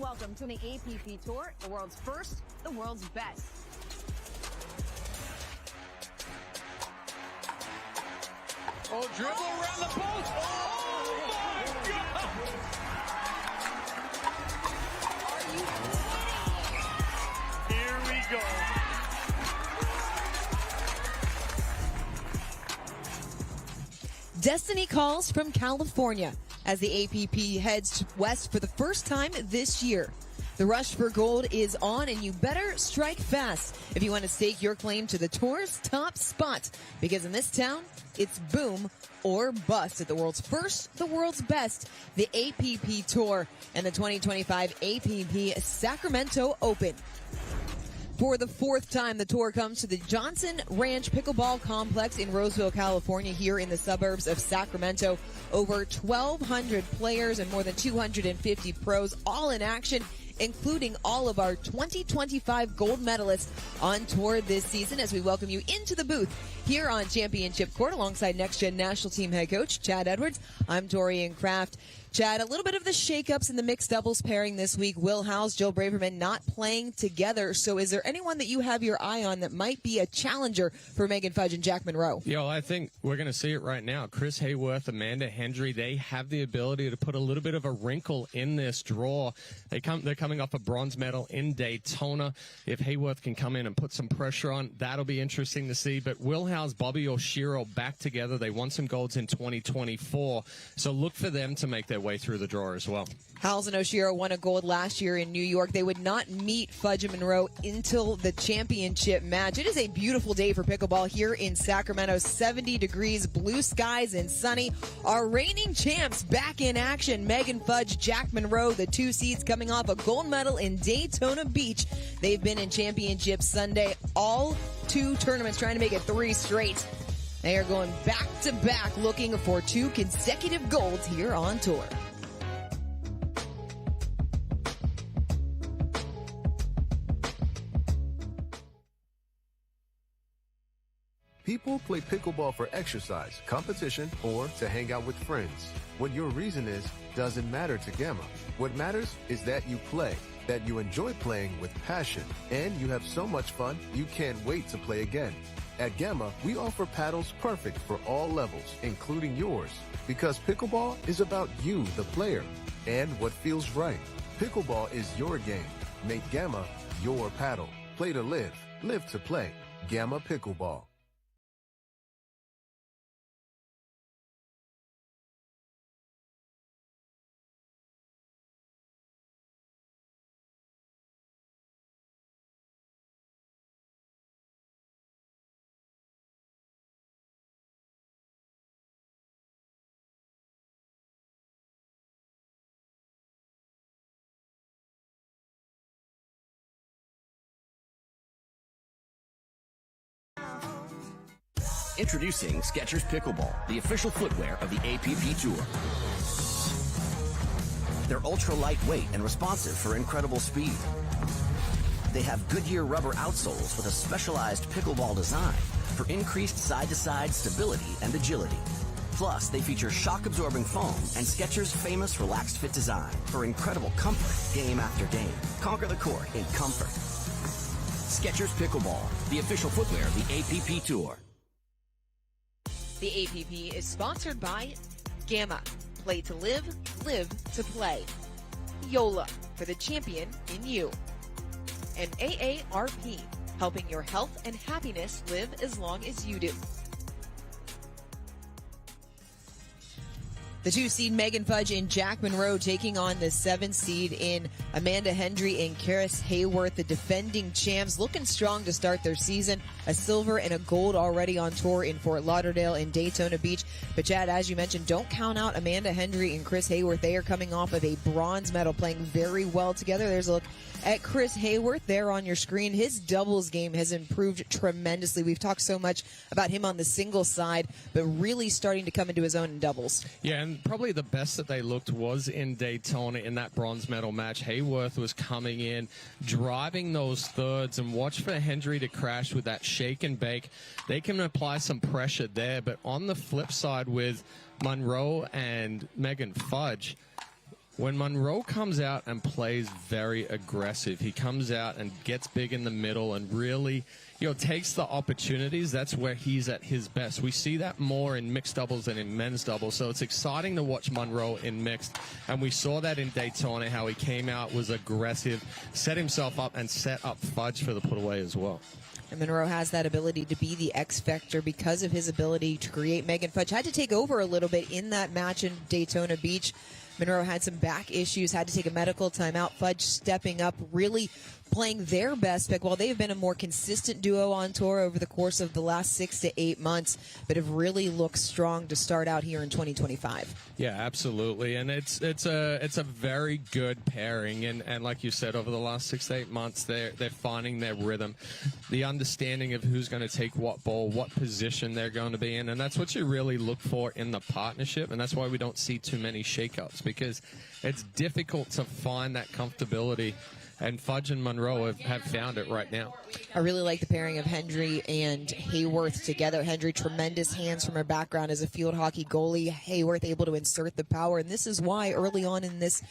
welcome to the APP Tour, the world's first, the world's best. Oh, dribble around the post. Oh, my God. Are you kidding? Here we go. Destiny calls from California as the APP heads west for the first time this year. The rush for gold is on, and you better strike fast if you want to stake your claim to the tour's top spot. Because in this town, it's boom or bust at the world's first, the world's best, the APP Tour and the 2025 APP Sacramento Open. For the fourth time, the tour comes to the Johnson Ranch Pickleball Complex in Roseville, California, here in the suburbs of Sacramento. Over 1,200 players and more than 250 pros, all in action, including all of our 2025 gold medalists on tour this season, as we welcome you into the booth here on Championship Court alongside Next Gen National Team head coach Chad Edwards. I'm Dorian Kraft. Chad, a little bit of the shakeups in the mixed doubles pairing this week. Will Howells, Jill Braverman not playing together. So is there anyone that you have your eye on that might be a challenger for Megan Fudge and Jack Munro? I think we're going to see it right now. Chris Haworth, Amanda Hendry, they have the ability to put a little bit of a wrinkle in this draw. They're coming off a bronze medal in Daytona. If Haworth can come in and put some pressure on, that'll be interesting to see. But Will Howells, Bobby Oshiro back together. They won some golds in 2024. So look for them to make their way through the draw as well. Howells and Oshiro won a gold last year in New York. They would not meet Fudge and Munro until the championship match. It is a beautiful day for pickleball here in Sacramento. 70 degrees, blue skies, and sunny. Our reigning champs back in action. Megan Fudge, Jack Munro, the two seeds coming off a gold medal in Daytona Beach. They've been in Championship Sunday, all two tournaments, trying to make it 3 straight. They are going back to back, looking for 2 consecutive golds here on tour. People play pickleball for exercise, competition, or to hang out with friends. What your reason is doesn't matter to Gamma. What matters is that you play, that you enjoy playing with passion, and you have so much fun you can't wait to play again. At Gamma, we offer paddles perfect for all levels, including yours. Because pickleball is about you, the player, and what feels right. Pickleball is your game. Make Gamma your paddle. Play to live, live to play. Gamma Pickleball. Introducing Skechers Pickleball, the official footwear of the APP Tour. They're ultra lightweight and responsive for incredible speed. They have Goodyear rubber outsoles with a specialized pickleball design for increased side-to-side stability and agility. Plus, they feature shock-absorbing foam and Skechers' famous relaxed fit design for incredible comfort game after game. Conquer the court in comfort. Skechers Pickleball, the official footwear of the APP Tour. The APP is sponsored by Gamma. Play to live, live to play. Yola, for the champion in you. And AARP, helping your health and happiness live as long as you do. The 2 seed Megan Fudge and Jack Munro taking on the 7 seed in Amanda Hendry and Chris Haworth, the defending champs, looking strong to start their season. A silver and a gold already on tour in Fort Lauderdale and Daytona Beach. But Chad, as you mentioned, don't count out Amanda Hendry and Chris Haworth. They are coming off of a bronze medal, playing very well together. There's a look at Chris Haworth there on your screen. His doubles game has improved tremendously. We've talked so much about him on the singles side, but really starting to come into his own in doubles. Yeah, and probably the best that they looked was in Daytona in that bronze medal match. Haworth was coming in, driving those thirds, and watch for Hendry to crash with that shake and bake. They can apply some pressure there, but on the flip side with Munro and Megan Fudge, When Munro comes out and plays very aggressive, he comes out and gets big in the middle and really, takes the opportunities. That's where he's at his best. We see that more in mixed doubles than in men's doubles. So it's exciting to watch Munro in mixed. And we saw that in Daytona, how he came out, was aggressive, set himself up, and set up Fudge for the put away as well. And Munro has that ability to be the X factor because of his ability to create. Megan Fudge had to take over a little bit in that match in Daytona Beach. Munro had some back issues, had to take a medical timeout. Fudge stepping up, really playing their best pick. While they've been a more consistent duo on tour over the course of the last 6 to 8 months, but have really looked strong to start out here in 2025. Yeah, absolutely, and it's a very good pairing, and like you said, over the last 6 to 8 months, they're finding their rhythm, the understanding of who's going to take what ball, what position they're going to be in, and that's what you really look for in the partnership, and that's why we don't see too many shakeups, because it's difficult to find that comfortability. And Fudge and Munro have found it right now. I really like the pairing of Hendry and Haworth together. Hendry, tremendous hands from her background as a field hockey goalie. Haworth able to insert the power. And this is why early on in this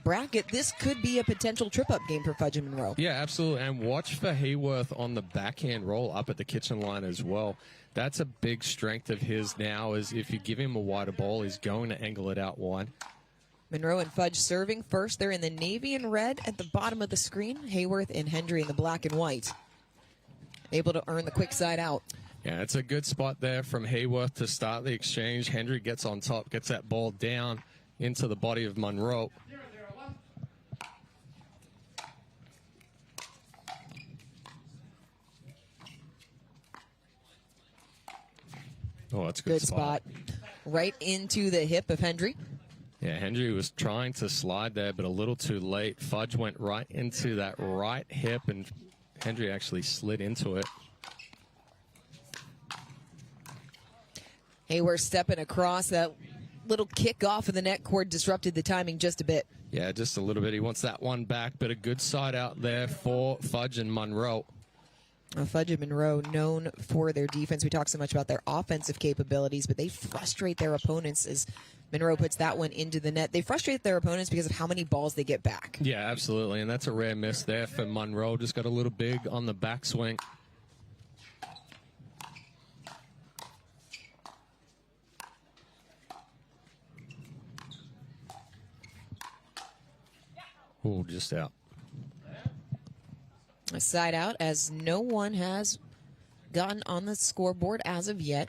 bracket, this could be a potential trip-up game for Fudge and Munro. Yeah, absolutely. And watch for Haworth on the backhand roll up at the kitchen line as well. That's a big strength of his now, is if you give him a wider ball, he's going to angle it out wide. Munro and Fudge serving first. They're in the navy and red at the bottom of the screen. Haworth and Hendry in the black and white. Able to earn the quick side out. Yeah, it's a good spot there from Haworth to start the exchange. Hendry gets on top, gets that ball down into the body of Munro. Oh, that's a good spot. Right into the hip of Hendry. Yeah, Hendry was trying to slide there, but a little too late. Fudge went right into that right hip, and Hendry actually slid into it. Haworth stepping across. That little kick off of the net cord disrupted the timing just a bit. Yeah, just a little bit. He wants that one back, but a good side out there for Fudge and Munro. Fudge and Munro known for their defense. We talk so much about their offensive capabilities, but they frustrate their opponents as Munro puts that one into the net. They frustrate their opponents because of how many balls they get back. Yeah, absolutely, and that's a rare miss there for Munro. Just got a little big on the backswing. Oh, just out. A side out as no one has gotten on the scoreboard as of yet.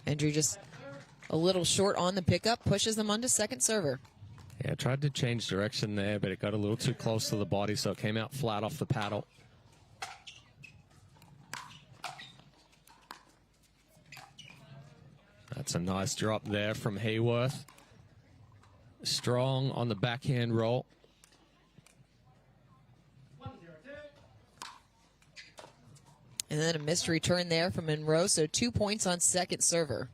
Hendry just a little short on the pickup, pushes them onto second server. Yeah, tried to change direction there, but it got a little too close to the body, so it came out flat off the paddle. That's a nice drop there from Haworth. Strong on the backhand roll. And then a missed return there from Munro, so 2 points on second server.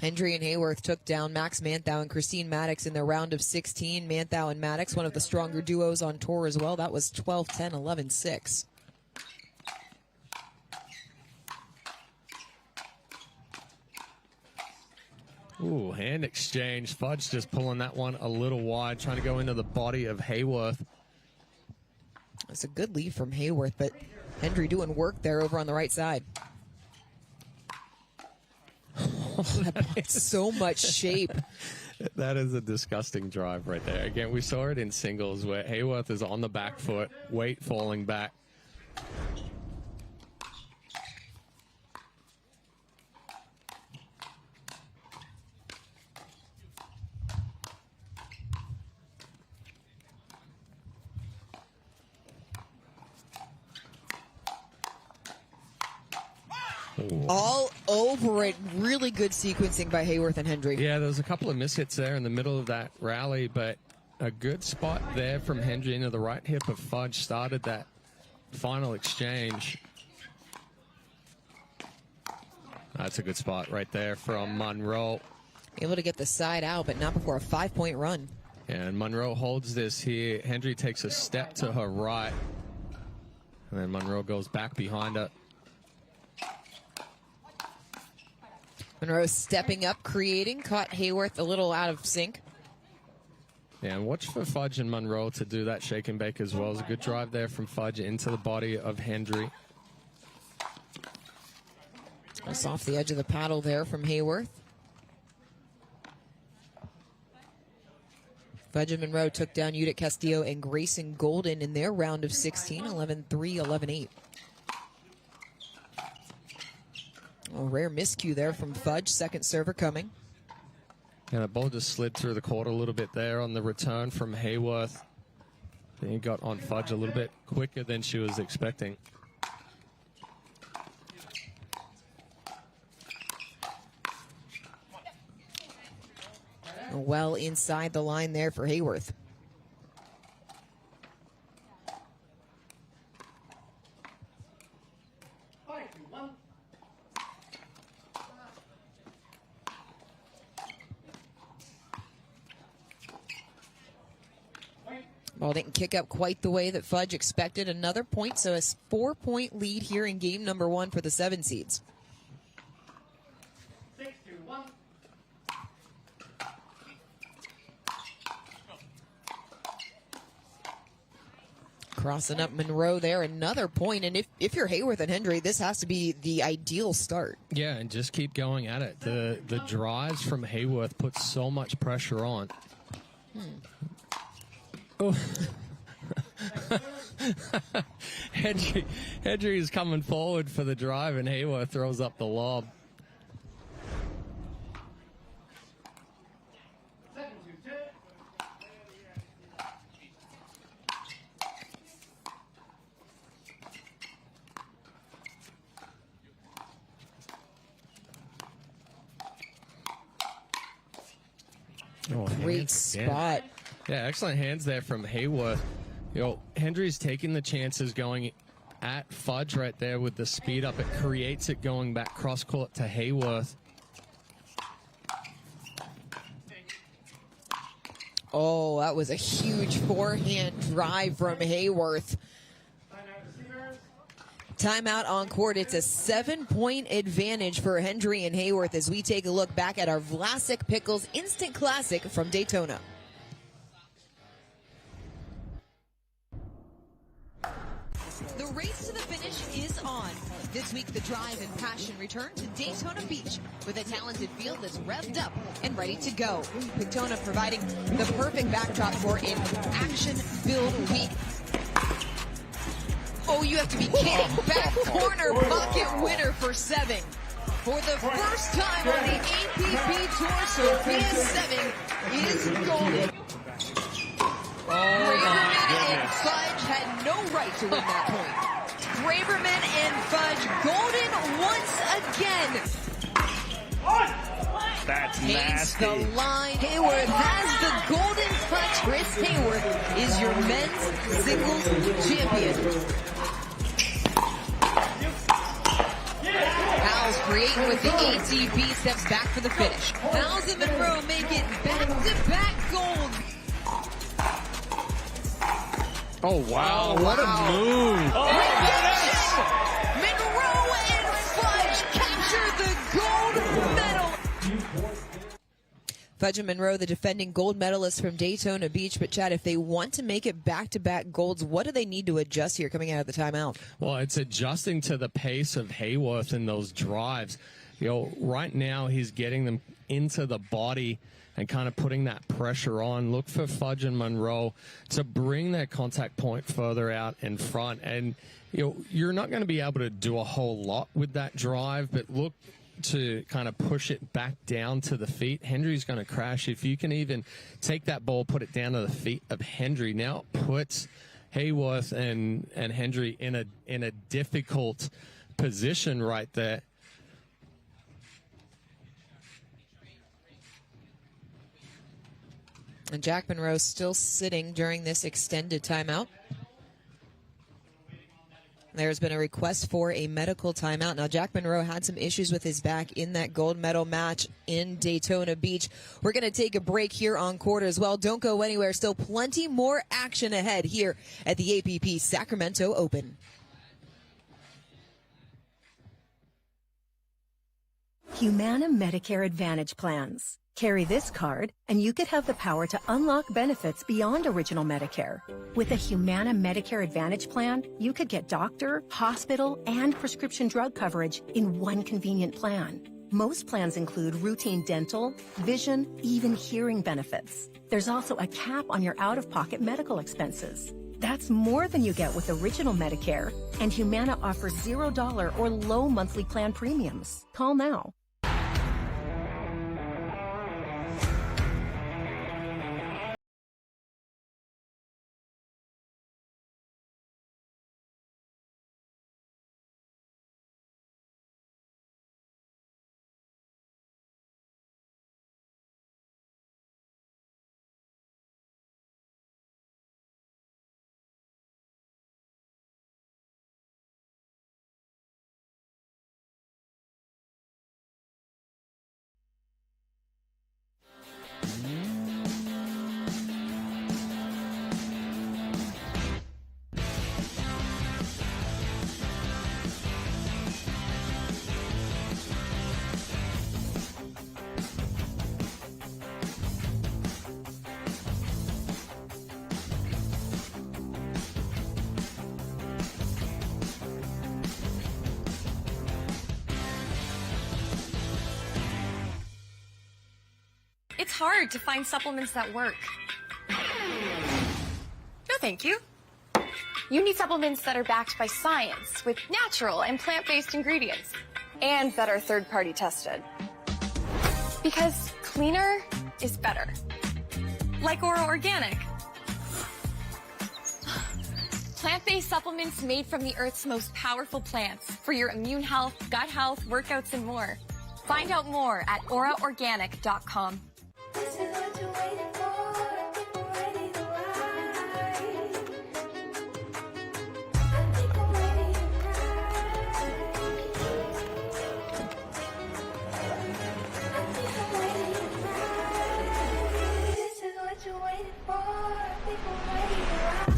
Hendry and Haworth took down Max Manthau and Christine Maddox in their round of 16. Manthau and Maddox, one of the stronger duos on tour as well. That was 12-10, 11-6. Ooh, hand exchange. Fudge just pulling that one a little wide, trying to go into the body of Haworth. It's a good lead from Haworth, but Hendry doing work there over on the right side. Oh, that ball's so much shape. That is a disgusting drive right there. Again, we saw it in singles where Haworth is on the back foot, weight falling back. All over it. Really good sequencing by Haworth and Hendry. Yeah, there was a couple of mishits there in the middle of that rally, but a good spot there from Hendry into the right hip of Fudge started that final exchange. That's a good spot right there from Munro. Able to get the side out, but not before a 5-point run. And Munro holds this here. Hendry takes a step to her right. And then Munro goes back behind her. Munro stepping up, creating, caught Haworth a little out of sync. Yeah, and watch for Fudge and Munro to do that shake and bake as well. It's a good drive there from Fudge into the body of Hendry. Just off the edge of the paddle there from Haworth. Fudge and Munro took down Judith Castillo and Grayson Golden in their round of 16, 11-3, 11-8. A rare miscue there from Fudge, second server coming. And the ball just slid through the court a little bit there on the return from Haworth. Then he got on Fudge a little bit quicker than she was expecting. Well inside the line there for Haworth. Ball didn't kick up quite the way that Fudge expected. Another point, so a 4-point lead here in game number 1 for the 7 seeds. Crossing up Munro there, another point. And if you're Haworth and Hendry, this has to be the ideal start. Yeah, and just keep going at it. The drives from Haworth put so much pressure on. Oh. Hendry is coming forward for the drive, and Haworth throws up the lob. Great spot. Yeah, excellent hands there from Haworth. Hendry's taking the chances going at Fudge right there with the speed up. It creates it going back cross court to Haworth. Oh, that was a huge forehand drive from Haworth. Timeout on court. It's a 7-point advantage for Hendry and Haworth as we take a look back at our Walczak Pickles Instant Classic from Daytona. The race to the finish is on. This week, the drive and passion return to Daytona Beach with a talented field that's revved up and ready to go. Daytona providing the perfect backdrop for an action-filled week. Oh, you have to be kidding. Back corner pocket winner for 7. For the first time on the APP Tour, Sophia 7 is golden. Braverman and Fudge had no right to win that point. Braverman and Fudge golden once again. That's Paints nasty. the line. Haworth has the golden touch. Chris Haworth is your men's singles champion. Howells creating with the ATP, steps back for the finish. Howells and Munro make it back-to-back gold. Oh, wow. What a move. Munro and Fudge capture the gold medal. Fudge and Munro, the defending gold medalists from Daytona Beach. But, Chad, if they want to make it back-to-back golds, what do they need to adjust here coming out of the timeout? Well, it's adjusting to the pace of Haworth in those drives. Right now he's getting them into the body and kind of putting that pressure on. Look for Fudge and Munro to bring their contact point further out in front. And, you're not going to be able to do a whole lot with that drive, but look to kind of push it back down to the feet. Hendry's going to crash. If you can even take that ball, put it down to the feet of Hendry, now it puts Haworth and Hendry in a difficult position right there. And Jack Munro still sitting during this extended timeout. There's been a request for a medical timeout. Now, Jack Munro had some issues with his back in that gold medal match in Daytona Beach. We're going to take a break here on court as well. Don't go anywhere. Still plenty more action ahead here at the APP Sacramento Open. Humana Medicare Advantage plans. Carry this card, and you could have the power to unlock benefits beyond original Medicare. With a Humana Medicare Advantage plan, you could get doctor, hospital, and prescription drug coverage in one convenient plan. Most plans include routine dental, vision, even hearing benefits. There's also a cap on your out-of-pocket medical expenses. That's more than you get with original Medicare, and Humana offers $0 or low monthly plan premiums. Call now. It's hard to find supplements that work. No, thank you. You need supplements that are backed by science with natural and plant-based ingredients and that are third-party tested. Because cleaner is better. Like Oro Organic. Plant-based supplements made from the Earth's most powerful plants for your immune health, gut health, workouts, and more. Find out more at oraorganic.com. This is what you're waiting for. I think we're ready to ride. I think I'm ready to ride. I think I'm ready to ride. This is what you're waiting for. I think I'm ready to ride.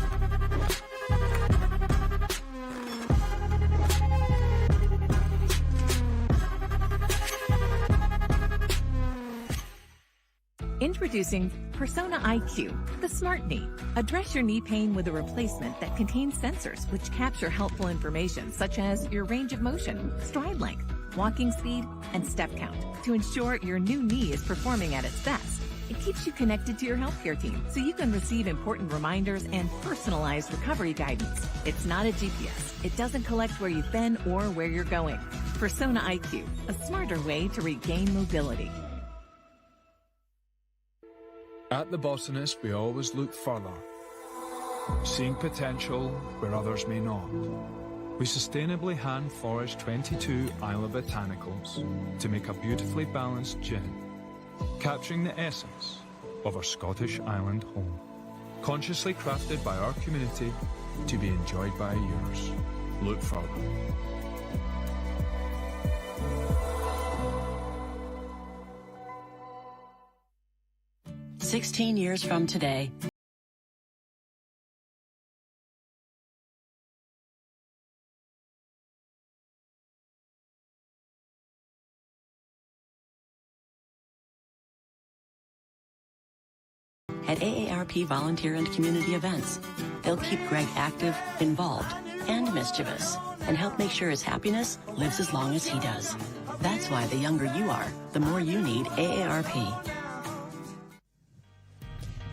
Introducing Persona IQ, the smart knee. Address your knee pain with a replacement that contains sensors which capture helpful information such as your range of motion, stride length, walking speed, and step count to ensure your new knee is performing at its best. It keeps you connected to your healthcare team so you can receive important reminders and personalized recovery guidance. It's not a GPS. It doesn't collect where you've been or where you're going. Persona IQ, a smarter way to regain mobility. At The Botanist, we always look further, seeing potential where others may not. We sustainably hand forage 22 Isla Botanicals to make a beautifully balanced gin, capturing the essence of our Scottish island home, consciously crafted by our community to be enjoyed by yours. Look further. "16 years from today, at AARP volunteer and community events. They'll keep Greg active, involved, and mischievous, and help make sure his happiness lives as long as he does. That's why the younger you are, the more you need AARP.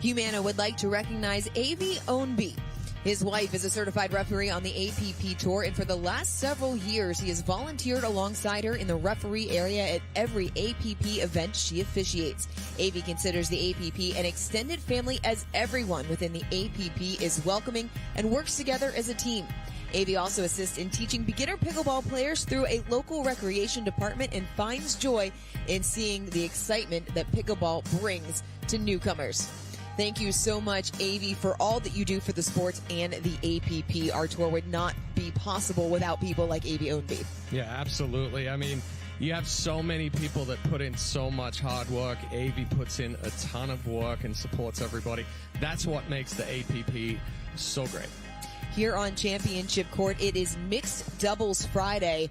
Humana would like to recognize A.V. Ownby. His wife is a certified referee on the APP Tour, and for the last several years, he has volunteered alongside her in the referee area at every APP event she officiates. AV considers the APP an extended family, as everyone within the APP is welcoming and works together as a team. AV also assists in teaching beginner pickleball players through a local recreation department and finds joy in seeing the excitement that pickleball brings to newcomers. Thank you so much, Avi, for all that you do for the sports and the APP. Our tour would not be possible without people like Avi Ownby. Yeah, absolutely. I mean, you have so many people that put in so much hard work. Avi puts in a ton of work and supports everybody. That's what makes the APP so great. Here on Championship Court, it is Mixed Doubles Friday.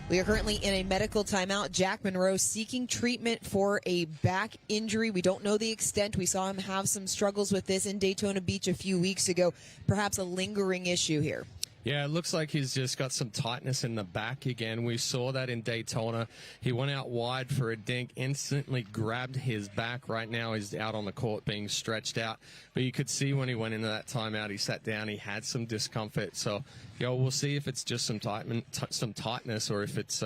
We are currently in a medical timeout. Jack Munro seeking treatment for a back injury. We don't know the extent. We saw him have some struggles with this in Daytona Beach a few weeks ago. Perhaps a lingering issue here. Yeah, it looks like he's just got some tightness in the back again. We saw that in Daytona. He went out wide for a dink, instantly grabbed his back. Right now he's out on the court being stretched out. But you could see when he went into that timeout, he sat down, he had some discomfort. So, we'll see if it's just some tightness or if it's,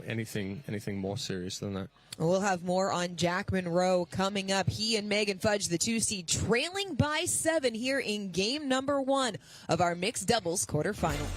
anything more serious than that. We'll have more on Jack Munro coming up. He and Megan Fudge, the 2 seed, trailing by 7 here in game number 1 of our mixed doubles quarterfinal.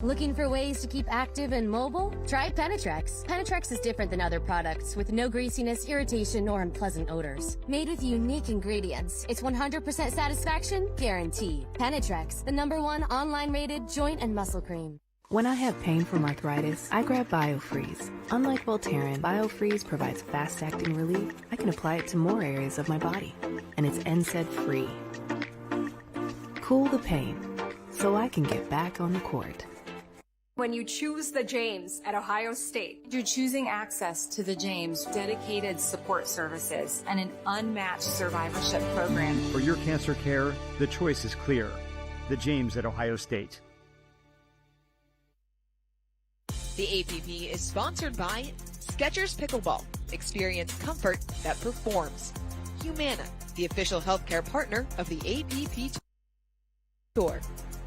Looking for ways to keep active and mobile? Try Penetrex. Penetrex is different than other products with no greasiness, irritation, or unpleasant odors. Made with unique ingredients, it's 100% satisfaction guaranteed. Penetrex, the #1 online rated joint and muscle cream. When I have pain from arthritis, I grab BioFreeze. Unlike Voltaren, BioFreeze provides fast-acting relief. I can apply it to more areas of my body, and it's NSAID-free. Cool the pain, so I can get back on the court. When you choose the James at Ohio State, you're choosing access to the James, dedicated support services, and an unmatched survivorship program. For your cancer care, the choice is clear. The James at Ohio State. The APP is sponsored by Skechers Pickleball. Experience comfort that performs. Humana, the official healthcare partner of the APP Tour.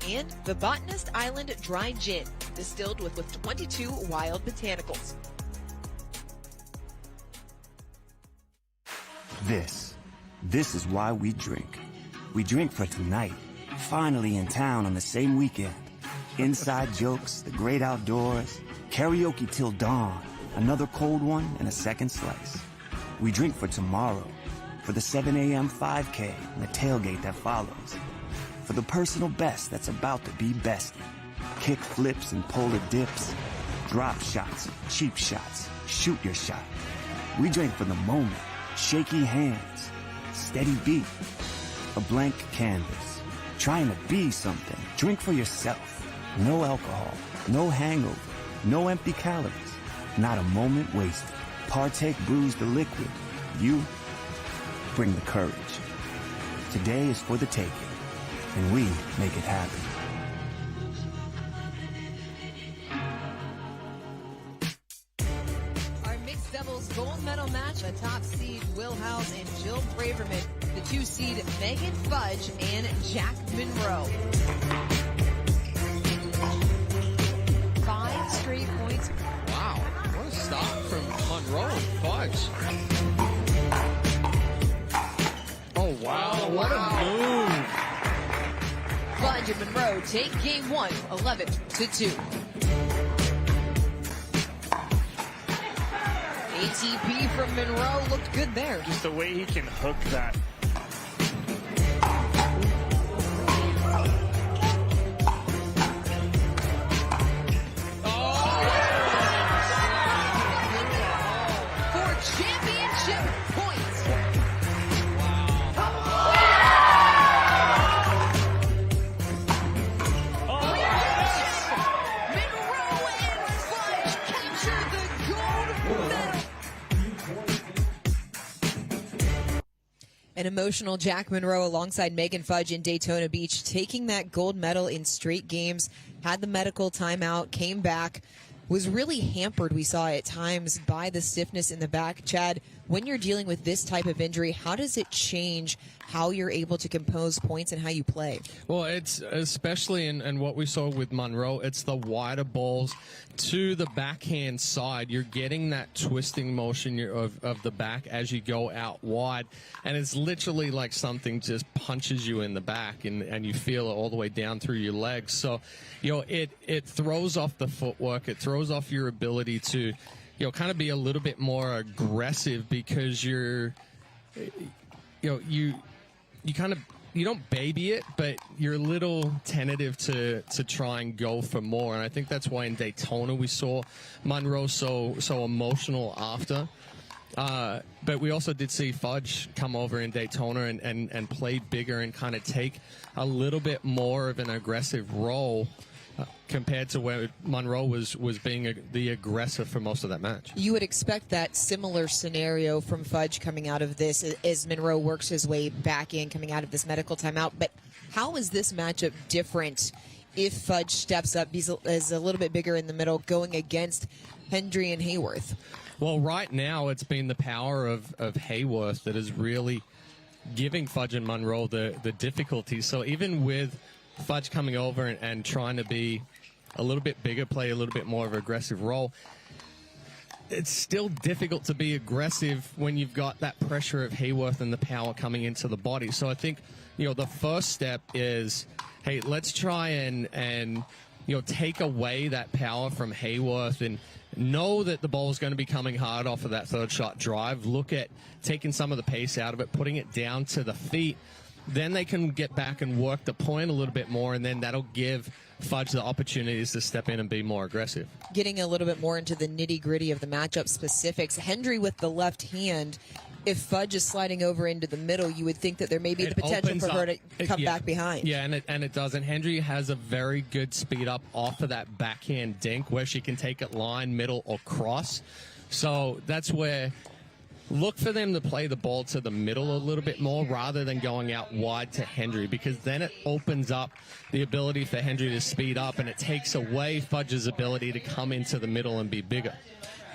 And the Botanist Island Dry Gin, distilled with 22 wild botanicals. This is why we drink. We drink for tonight, finally in town on the same weekend. Inside jokes, the great outdoors, karaoke till dawn, another cold one and a second slice. We drink for tomorrow, for the 7 a.m. 5K and the tailgate that follows. For the personal best that's about to be bested. Kick flips and polar dips. Drop shots, cheap shots, shoot your shot. We drink for the moment. Shaky hands. Steady beat. A blank canvas. Trying to be something. Drink for yourself. No alcohol. No hangover. No empty calories. Not a moment wasted. Partake brews the liquid. You bring the courage. Today is for the taking. And we make it happen. Our mixed doubles gold medal match, the top seed Will Howells and Jill Braverman, the 2 seed Megan Fudge and Jack Munro. 5 straight points. Wow, what a start from Munro and Fudge. Oh, wow, what a move. Fudge and Munro take game 1, 11-2. ATP from Munro looked good there. Just the way he can hook that. For championship points. An emotional Jack Munro alongside Megan Fudge in Daytona Beach, taking that gold medal in straight games, had the medical timeout, came back, was really hampered, we saw at times, by the stiffness in the back. Chad, when you're dealing with this type of injury, how does it change how you're able to compose points and how you play? Well, it's especially in what we saw with Munro, it's the wider balls to the backhand side. You're getting that twisting motion of the back as you go out wide, and it's literally like something just punches you in the back, and you feel it all the way down through your legs. So, it throws off the footwork, it throws off your ability to, kind of be a little bit more aggressive, because you don't baby it, but you're a little tentative to try and go for more. And I think that's why in Daytona we saw Munro so emotional after. But we also did see Fudge come over in Daytona and play bigger and kind of take a little bit more of an aggressive role compared to where Munro was being the aggressor for most of that match. You would expect that similar scenario from Fudge coming out of this as Munro works his way back in, coming out of this medical timeout. But how is this matchup different if Fudge steps up, is a little bit bigger in the middle, going against Hendry and Haworth? Well, right now it's been the power of Haworth that is really giving Fudge and Munro the difficulty. So even with Fudge coming over and trying to be a little bit bigger, play a little bit more of an aggressive role, it's still difficult to be aggressive when you've got that pressure of Haworth and the power coming into the body. So I think, the first step is, hey, let's try and take away that power from Haworth and know that the ball is going to be coming hard off of that third shot drive. Look at taking some of the pace out of it, putting it down to the feet. Then they can get back and work the point a little bit more, and then that'll give Fudge the opportunities to step in and be more aggressive. Getting a little bit more into the nitty-gritty of the matchup specifics, Hendry with the left hand, if Fudge is sliding over into the middle, you would think that there may be the potential for her to come back behind. Yeah, and it does. And Hendry has a very good speed up off of that backhand dink where she can take it line, middle, or cross. So that's where... look for them to play the ball to the middle a little bit more rather than going out wide to Hendry, because then it opens up the ability for Hendry to speed up, and it takes away Fudge's ability to come into the middle and be bigger.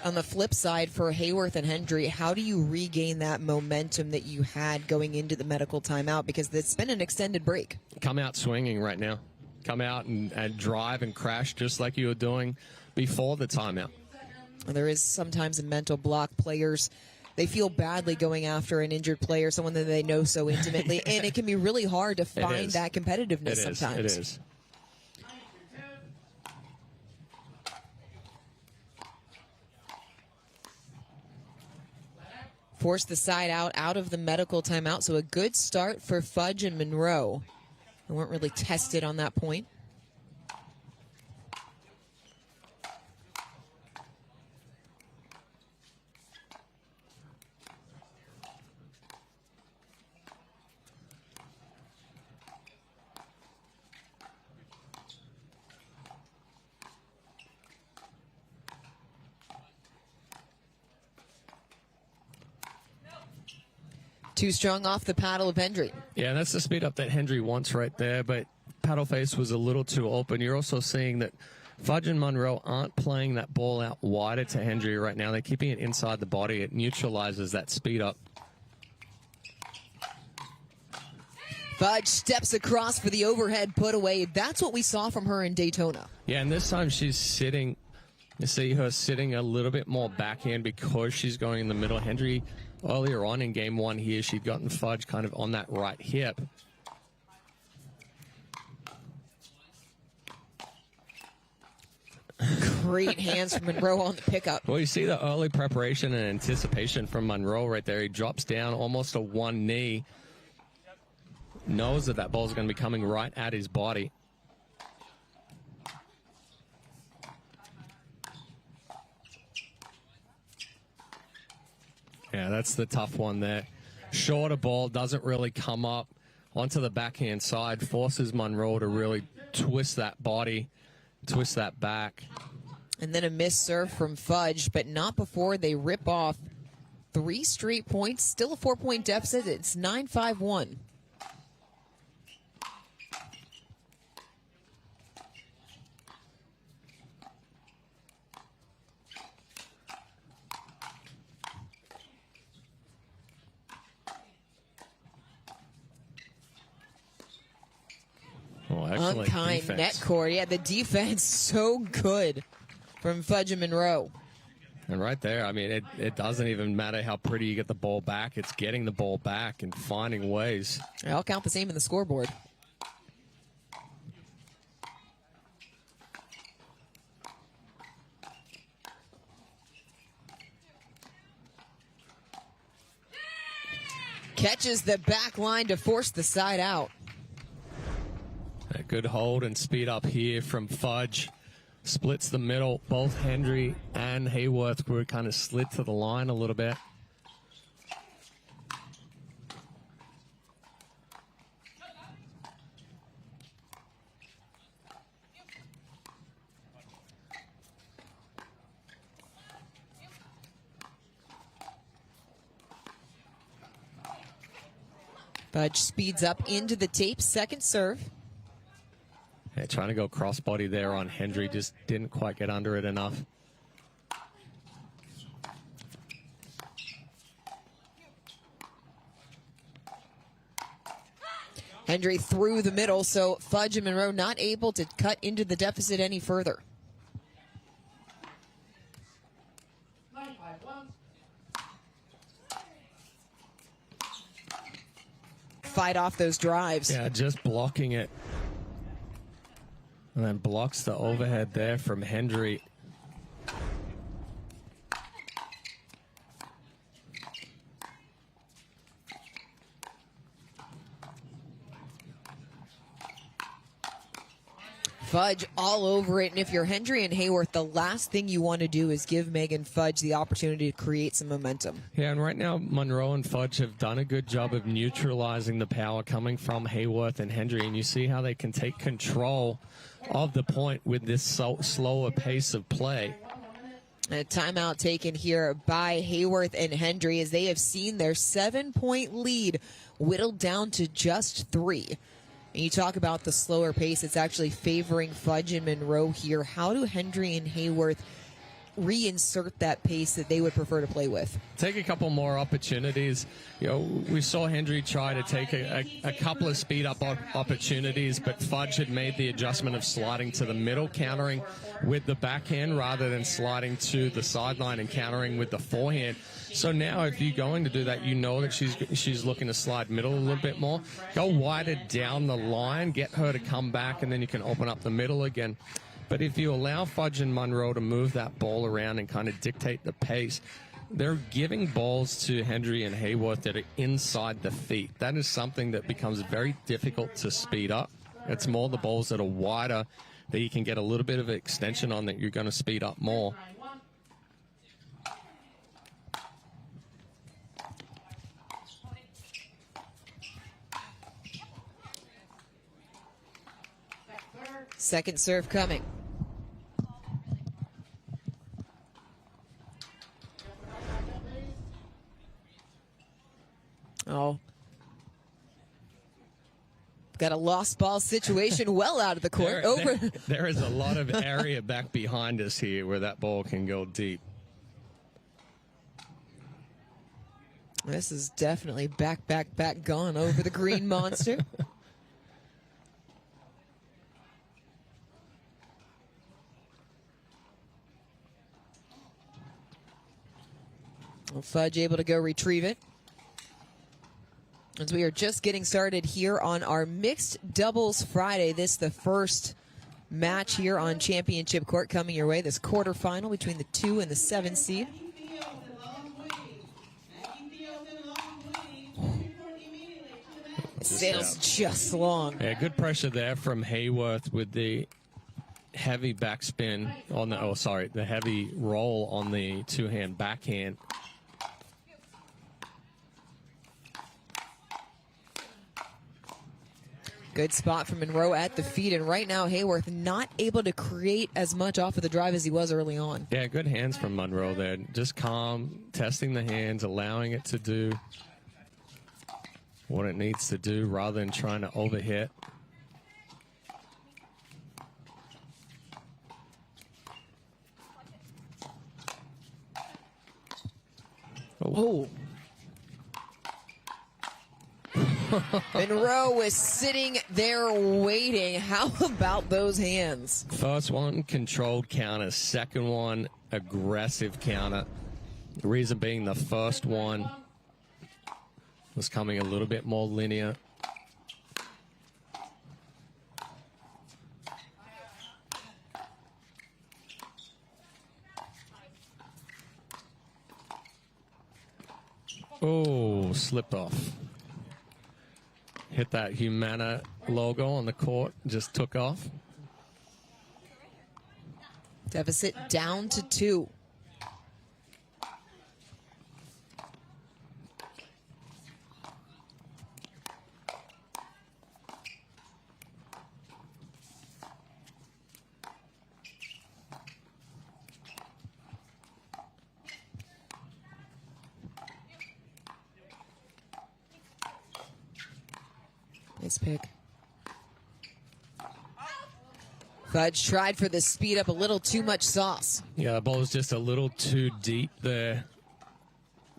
On the flip side, for Haworth and Hendry, how do you regain that momentum that you had going into the medical timeout? Because it's been an extended break. Come out swinging right now. Come out and drive and crash just like you were doing before the timeout. There is sometimes a mental block. Players, they feel badly going after an injured player, someone that they know so intimately, and it can be really hard to find that competitiveness sometimes. It is. Force the side out of the medical timeout, so a good start for Fudge and Munro. They weren't really tested on that point. Too strong off the paddle of Hendry. Yeah, that's the speed up that Hendry wants right there, but paddle face was a little too open. You're also seeing that Fudge and Munro aren't playing that ball out wider to Hendry right now. They're keeping it inside the body. It neutralizes that speed up. Fudge steps across for the overhead put away. That's what we saw from her in Daytona. Yeah, and this time she's sitting. You see her sitting a little bit more backhand because she's going in the middle. Hendry, earlier on in game one here, she'd gotten Fudge kind of on that right hip. Great hands from Munro on the pickup. Well, you see the early preparation and anticipation from Munro right there. He drops down almost to one knee. Knows that that ball's going to be coming right at his body. Yeah, that's the tough one there. Shorter ball, doesn't really come up onto the backhand side, forces Munro to really twist that body, twist that back. And then a missed serve from Fudge, but not before they rip off 3 straight points. Still a 4-point deficit. It's 9-5-1. Oh, unkind net cord. Yeah, the defense so good from Fudge and Munro. And right there, I mean, it doesn't even matter how pretty you get the ball back. It's getting the ball back and finding ways. I'll count the same in the scoreboard. Catches the back line to force the side out. A good hold and speed up here from Fudge. Splits the middle. Both Hendry and Haworth were kind of slid to the line a little bit. Fudge speeds up into the tape. Second serve. Yeah, trying to go crossbody there on Hendry, just didn't quite get under it enough. Hendry through the middle, so Fudge and Munro not able to cut into the deficit any further. Fight off those drives. Yeah, just blocking it. And then blocks the overhead there from Hendry. Fudge all over it, and if you're Hendry and Haworth, the last thing you want to do is give Megan Fudge the opportunity to create some momentum. Yeah, and right now Munro and Fudge have done a good job of neutralizing the power coming from Haworth and Hendry, and you see how they can take control of the point with this slower pace of play. A timeout taken here by Haworth and Hendry as they have seen their 7-point lead whittled down to just 3. And you talk about the slower pace, it's actually favoring Fudge and Munro here. How do Hendry and Haworth reinsert that pace that they would prefer to play with? Take a couple more opportunities. You know, we saw Hendry try to take a couple of speed up opportunities, but Fudge had made the adjustment of sliding to the middle, countering with the backhand rather than sliding to the sideline and countering with the forehand. So now if you're going to do that, you know that she's looking to slide middle a little bit more. Go wider down the line, get her to come back, and then you can open up the middle again. But if you allow Fudge and Munro to move that ball around and kind of dictate the pace, they're giving balls to Hendry and Haworth that are inside the feet. That is something that becomes very difficult to speed up. It's more the balls that are wider that you can get a little bit of extension on that you're going to speed up more. Second serve coming. Oh. Got a lost ball situation well out of the court. There is a lot of area back behind us here where that ball can go deep. This is definitely back gone over the green monster. Fudge able to go retrieve it. As we are just getting started here on our Mixed Doubles Friday. This is the first match here on Championship Court coming your way. This quarterfinal between the 2 and the 7 seed. Sails just long. Yeah, good pressure there from Haworth with the heavy backspin on the, the heavy roll on the two-hand backhand. Good spot from Munro at the feet, and right now Haworth not able to create as much off of the drive as he was early on. Yeah, good hands from Munro there. Just calm, testing the hands, allowing it to do what it needs to do rather than trying to overhit. Oh. Munro was sitting there waiting. How about those hands? First one, controlled counter. Second one, aggressive counter. The reason being the first one was coming a little bit more linear. Oh, slipped off. Hit that Humana logo on the court, just took off. Deficit down to 2. Nice pick. Fudge tried for the speed up, a little too much sauce. Yeah, the ball is just a little too deep there.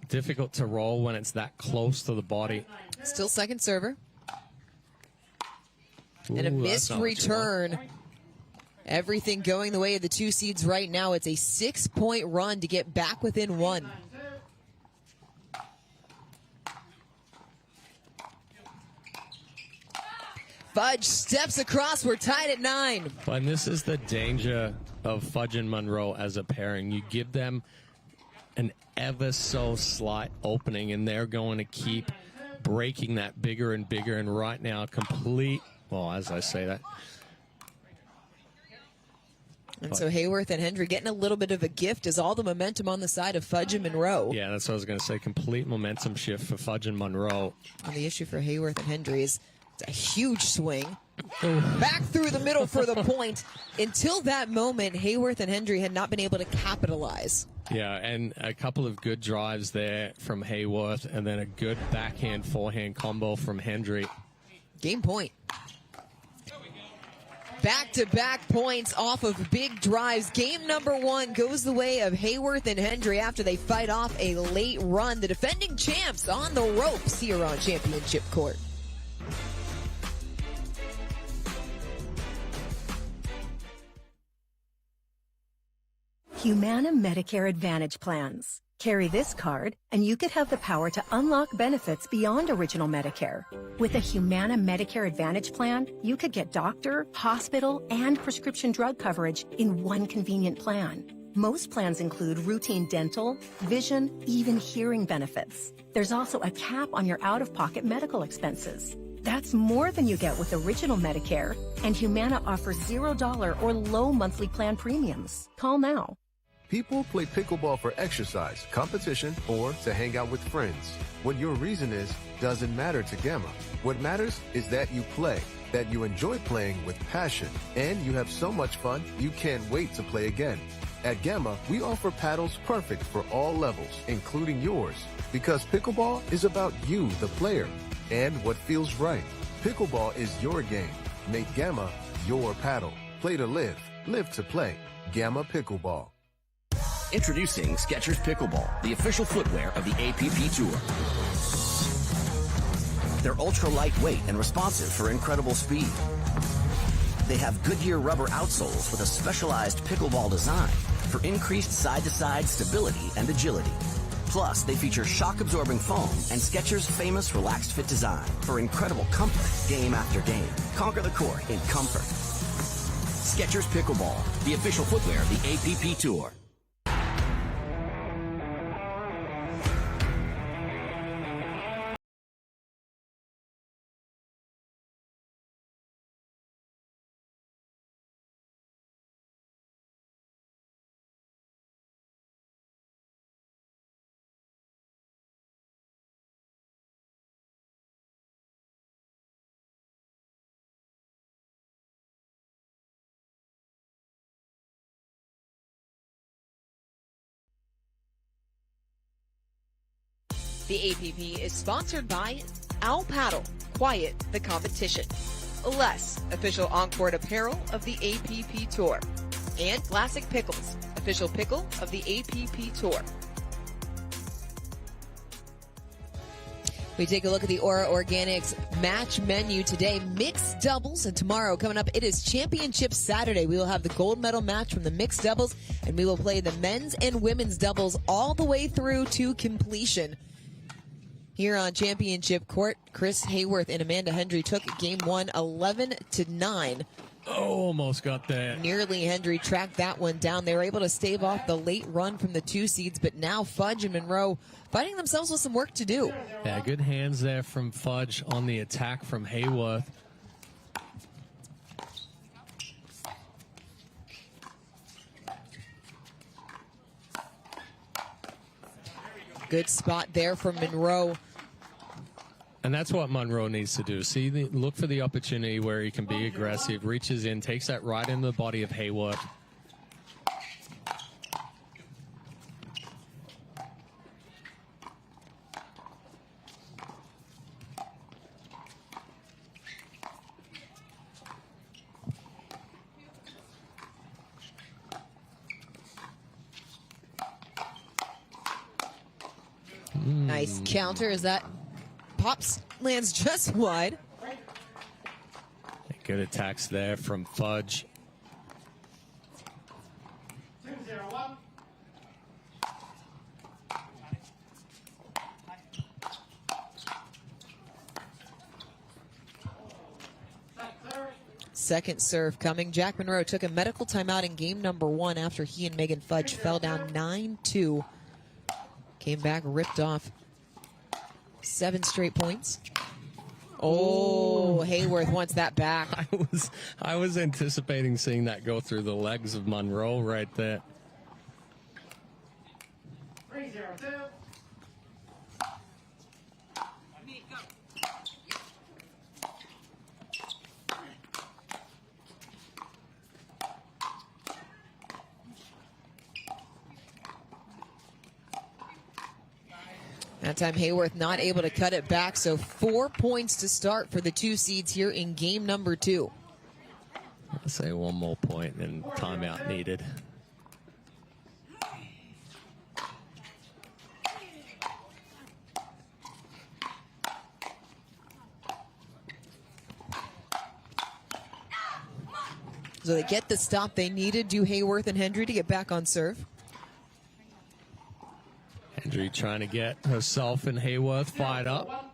Difficult to roll when it's that close to the body. Still second server. Ooh, and a missed that's not what you want. return. Everything going the way of the 2 seeds right now. It's a 6-point run to get back within 1. Fudge steps across. We're tied at 9. And this is the danger of Fudge and Munro as a pairing. You give them an ever so slight opening, and they're going to keep breaking that bigger and bigger. And right now, complete, well, as I say that. And so Haworth and Hendry getting a little bit of a gift as all the momentum on the side of Fudge and Munro. Yeah, that's what I was going to say. Complete momentum shift for Fudge and Munro. And the issue for Haworth and Hendry is it's a huge swing. Back through the middle for the point. Until that moment, Haworth and Hendry had not been able to capitalize. Yeah, and a couple of good drives there from Haworth, and then a good backhand, forehand combo from Hendry. Game point. Back-to-back points off of big drives. Game number 1 goes the way of Haworth and Hendry after they fight off a late run. The defending champs on the ropes here on Championship Court. Humana Medicare Advantage plans. Carry this card, and you could have the power to unlock benefits beyond original Medicare. With a Humana Medicare Advantage plan, you could get doctor, hospital, and prescription drug coverage in one convenient plan. Most plans include routine dental, vision, even hearing benefits. There's also a cap on your out-of-pocket medical expenses. That's more than you get with original Medicare, and Humana offers $0 or low monthly plan premiums. Call now. People play pickleball for exercise, competition, or to hang out with friends. What your reason is doesn't matter to Gamma. What matters is that you play, that you enjoy playing with passion, and you have so much fun you can't wait to play again. At Gamma, we offer paddles perfect for all levels, including yours, because pickleball is about you, the player, and what feels right. Pickleball is your game. Make Gamma your paddle. Play to live, live to play. Gamma Pickleball. Introducing Skechers Pickleball, the official footwear of the APP Tour. They're ultra lightweight and responsive for incredible speed. They have Goodyear rubber outsoles with a specialized pickleball design for increased side-to-side stability and agility. Plus, they feature shock-absorbing foam and Skechers' famous relaxed fit design for incredible comfort game after game. Conquer the court in comfort. Skechers Pickleball, the official footwear of the APP Tour. The APP is sponsored by Owl Paddle, Quiet the Competition, Les, official on-court apparel of the APP Tour, and Classic Pickles, official pickle of the APP Tour. We take a look at the Aura Organics match menu today. Mixed doubles, and tomorrow coming up, it is Championship Saturday. We will have the gold medal match from the mixed doubles, and we will play the men's and women's doubles all the way through to completion. Here on Championship Court, Chris Haworth and Amanda Hendry took game one 11-9. Almost got that. Nearly Hendry tracked that one down. They were able to stave off the late run from the 2 seeds, but now Fudge and Munro finding themselves with some work to do. Yeah, good hands there from Fudge on the attack from Haworth. Good spot there from Munro. And that's what Munro needs to do. Look for the opportunity where he can be aggressive, reaches in, takes that right into the body of Haworth. Nice counter as that pops, lands just wide. Good attacks there from Fudge. Second serve coming. Jack Munro took a medical timeout in game number 1 after he and Megan Fudge fell down 9-2. Came back, ripped off 7 straight points. Oh, Haworth wants that back. I was anticipating seeing that go through the legs of Munro right there. 3-0-2. That time Haworth not able to cut it back, so 4 points to start for the 2 seeds here in game number 2. I'll say one more point and timeout needed. So they get the stop they needed, do Haworth and Hendry to get back on serve. Hendry trying to get herself and Haworth fired up.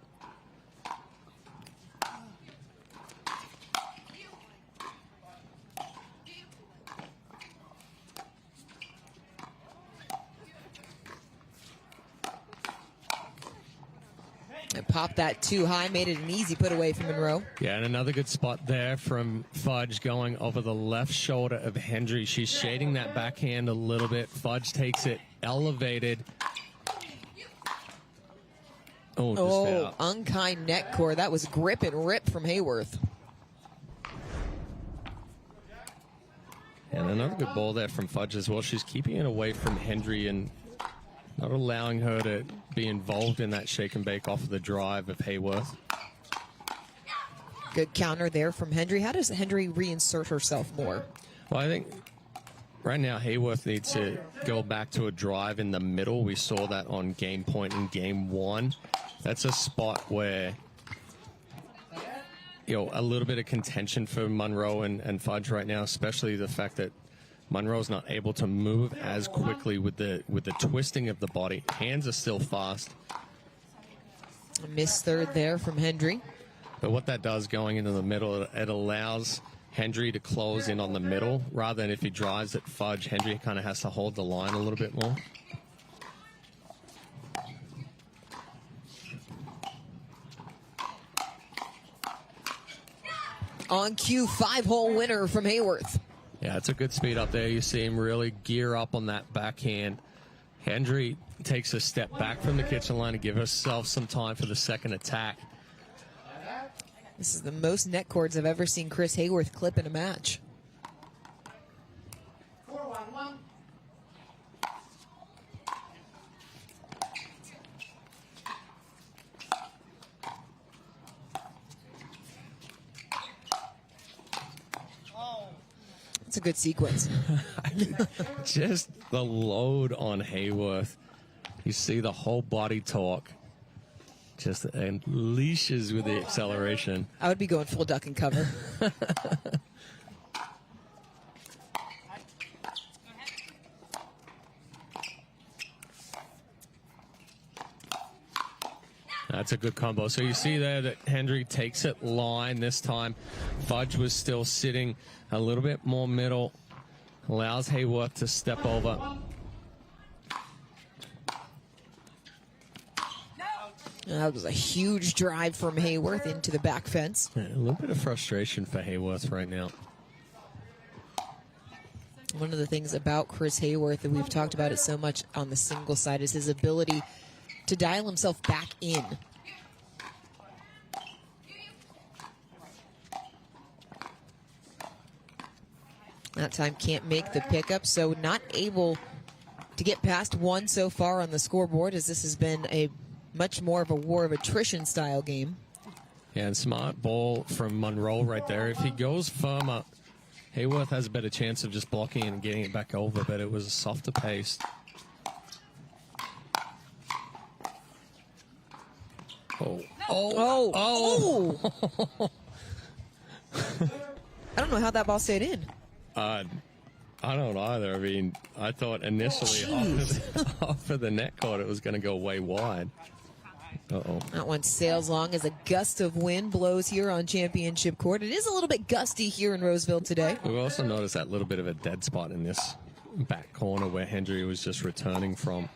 And popped that too high, made it an easy put away from Munro. Yeah, and another good spot there from Fudge going over the left shoulder of Hendry. She's shading that backhand a little bit. Fudge takes it elevated. Oh, unkind neck core. That was grip and rip from Haworth. And another good ball there from Fudge as well. She's keeping it away from Hendry and not allowing her to be involved in that shake and bake off of the drive of Haworth. Good counter there from Hendry. How does Hendry reinsert herself more? Well, I think right now Haworth needs to go back to a drive in the middle. We saw that on game point in game 1. That's a spot where, you know, a little bit of contention for Munro and Fudge right now, especially the fact that Munro's not able to move as quickly with the twisting of the body. Hands are still fast. A missed third there from Hendry. But what that does going into the middle, it allows Hendry to close in on the middle rather than if he drives at Fudge, Hendry kind of has to hold the line a little bit more. On cue, 5-hole winner from Haworth. Yeah, it's a good speed up there. You see him really gear up on that backhand. Hendry takes a step back from the kitchen line to give herself some time for the second attack. This is the most net cords I've ever seen Chris Haworth clip in a match. 4-1-1. It's a good sequence. Just the load on Haworth. You see the whole body torque. Just unleashes with the acceleration. I would be going full duck and cover. That's a good combo. So you see there that Hendry takes it line this time. Fudge was still sitting a little bit more middle. Allows Haworth to step over. That was a huge drive from Haworth into the back fence. Yeah, a little bit of frustration for Haworth right now. One of the things about Chris Haworth that we've talked about it so much on the single side is his ability to dial himself back in. That time can't make the pickup, so not able to get past one so far on the scoreboard, as this has been a much more of a war of attrition style game. Yeah, and smart ball from Munro right there. If he goes firmer, Haworth has a better chance of just blocking and getting it back over, but it was a softer pace. Oh. I don't know how that ball stayed in. I don't either. I mean, I thought initially off of the net court it was going to go way wide. Uh-oh. That one sails long as a gust of wind blows here on Championship Court. It is a little bit gusty here in Roseville today. We also noticed that little bit of a dead spot in this back corner where Hendry was just returning from.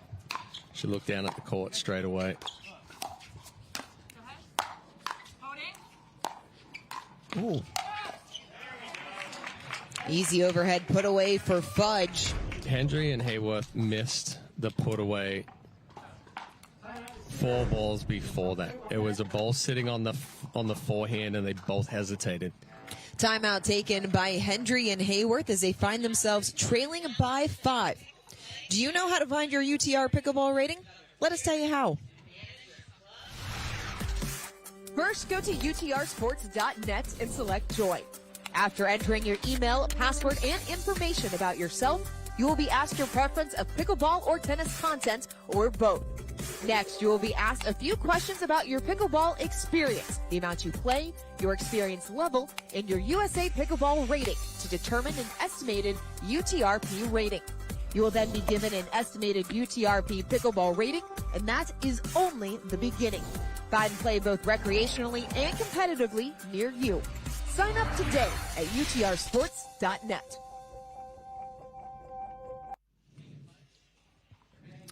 She looked down at the court straight away. Ooh. Easy overhead put away for Fudge. Hendry and Haworth missed the put away 4 balls before that. It was a ball sitting on the forehand, and they both hesitated. Timeout taken by Hendry and Haworth as they find themselves trailing by 5. Do you know how to find your UTR pickleball rating? Let us tell you how. First, go to utrsports.net and select Join. After entering your email, password, and information about yourself, you will be asked your preference of pickleball or tennis content, or both. Next, you will be asked a few questions about your pickleball experience, the amount you play, your experience level, and your USA Pickleball rating to determine an estimated UTRP rating. You will then be given an estimated UTRP pickleball rating, and that is only the beginning. Find and play both recreationally and competitively near you. Sign up today at utrsports.net.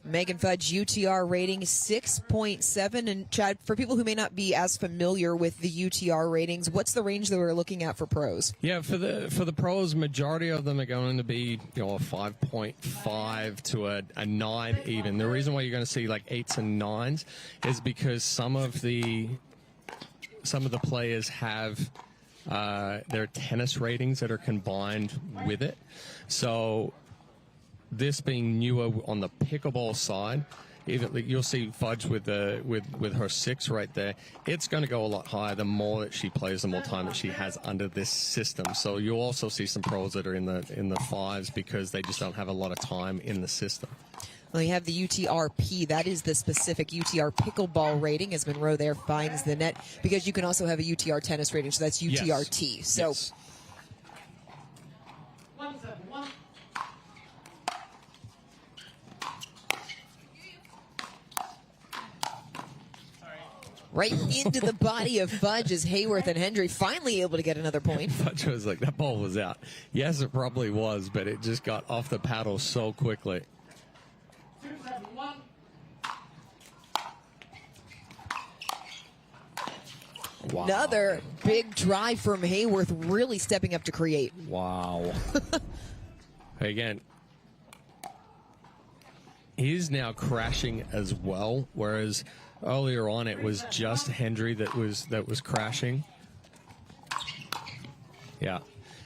Megan Fudge, UTR rating 6.7. And Chad, for people who may not be as familiar with the UTR ratings, what's the range that we're looking at for pros? Yeah, for the pros, majority of them are going to be a 5.5 to a 9 even. The reason why you're going to see like 8s and 9s is because some of the players have their tennis ratings that are combined with it. So this being newer on the pickleball side, even you'll see Fudge with her 6 right there. It's going to go a lot higher. The more that she plays, the more time that she has under this system. So you'll also see some pros that are in the 5s because they just don't have a lot of time in the system. Well, you have the UTRP. That is the specific UTR pickleball rating, as Munro there finds the net, because you can also have a UTR tennis rating, so that's UTRT. Yes. So. Yes. Right into the body of Fudge as Haworth and Hendry finally able to get another point. Fudge was like, that ball was out. Yes, it probably was, but it just got off the paddle so quickly. Wow. Another big drive from Haworth, really stepping up to create. Wow. Again, he's now crashing as well, whereas earlier on it was just Hendry that was crashing. Yeah.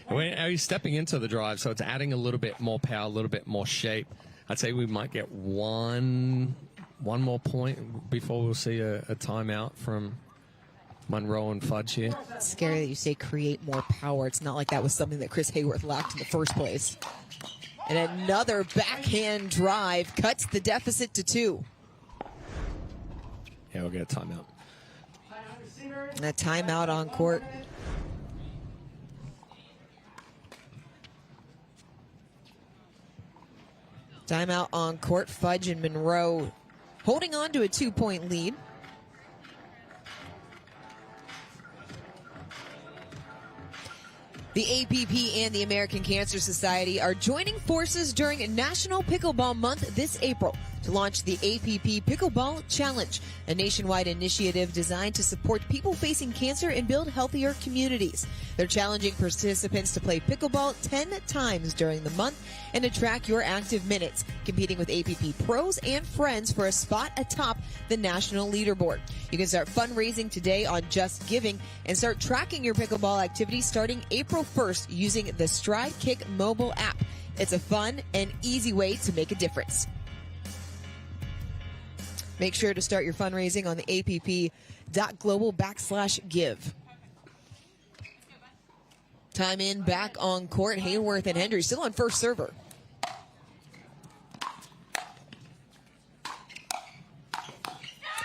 And he's stepping into the drive, so it's adding a little bit more power, a little bit more shape. I'd say we might get one more point before we'll see a timeout from Munro and Fudge here. It's scary that you say create more power. It's not like that was something that Chris Haworth lacked in the first place. And another backhand drive cuts the deficit to 2. Yeah, we'll get a timeout. And a timeout on court. Timeout on court. Fudge and Munro holding on to a 2-point lead. The APP and the American Cancer Society are joining forces during National Pickleball Month this April to launch the APP Pickleball Challenge, a nationwide initiative designed to support people facing cancer and build healthier communities. They're challenging participants to play pickleball 10 times during the month and to track your active minutes, competing with APP pros and friends for a spot atop the national leaderboard. You can start fundraising today on Just Giving and start tracking your pickleball activities starting April 1st using the Stride Kick mobile app. It's a fun and easy way to make a difference. Make sure to start your fundraising on the app.global/give. Time in back on court. Haworth and Hendry still on first server.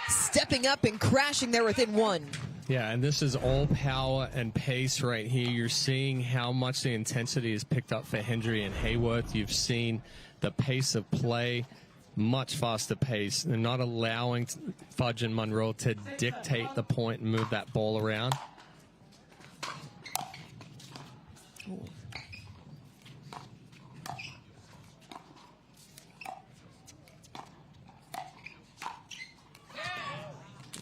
Stepping up and crashing there within 1. Yeah, and this is all power and pace right here. You're seeing how much the intensity is picked up for Hendry and Haworth. You've seen the pace of play, much faster pace. They're not allowing Fudge and Munro to dictate the point and move that ball around. Ooh.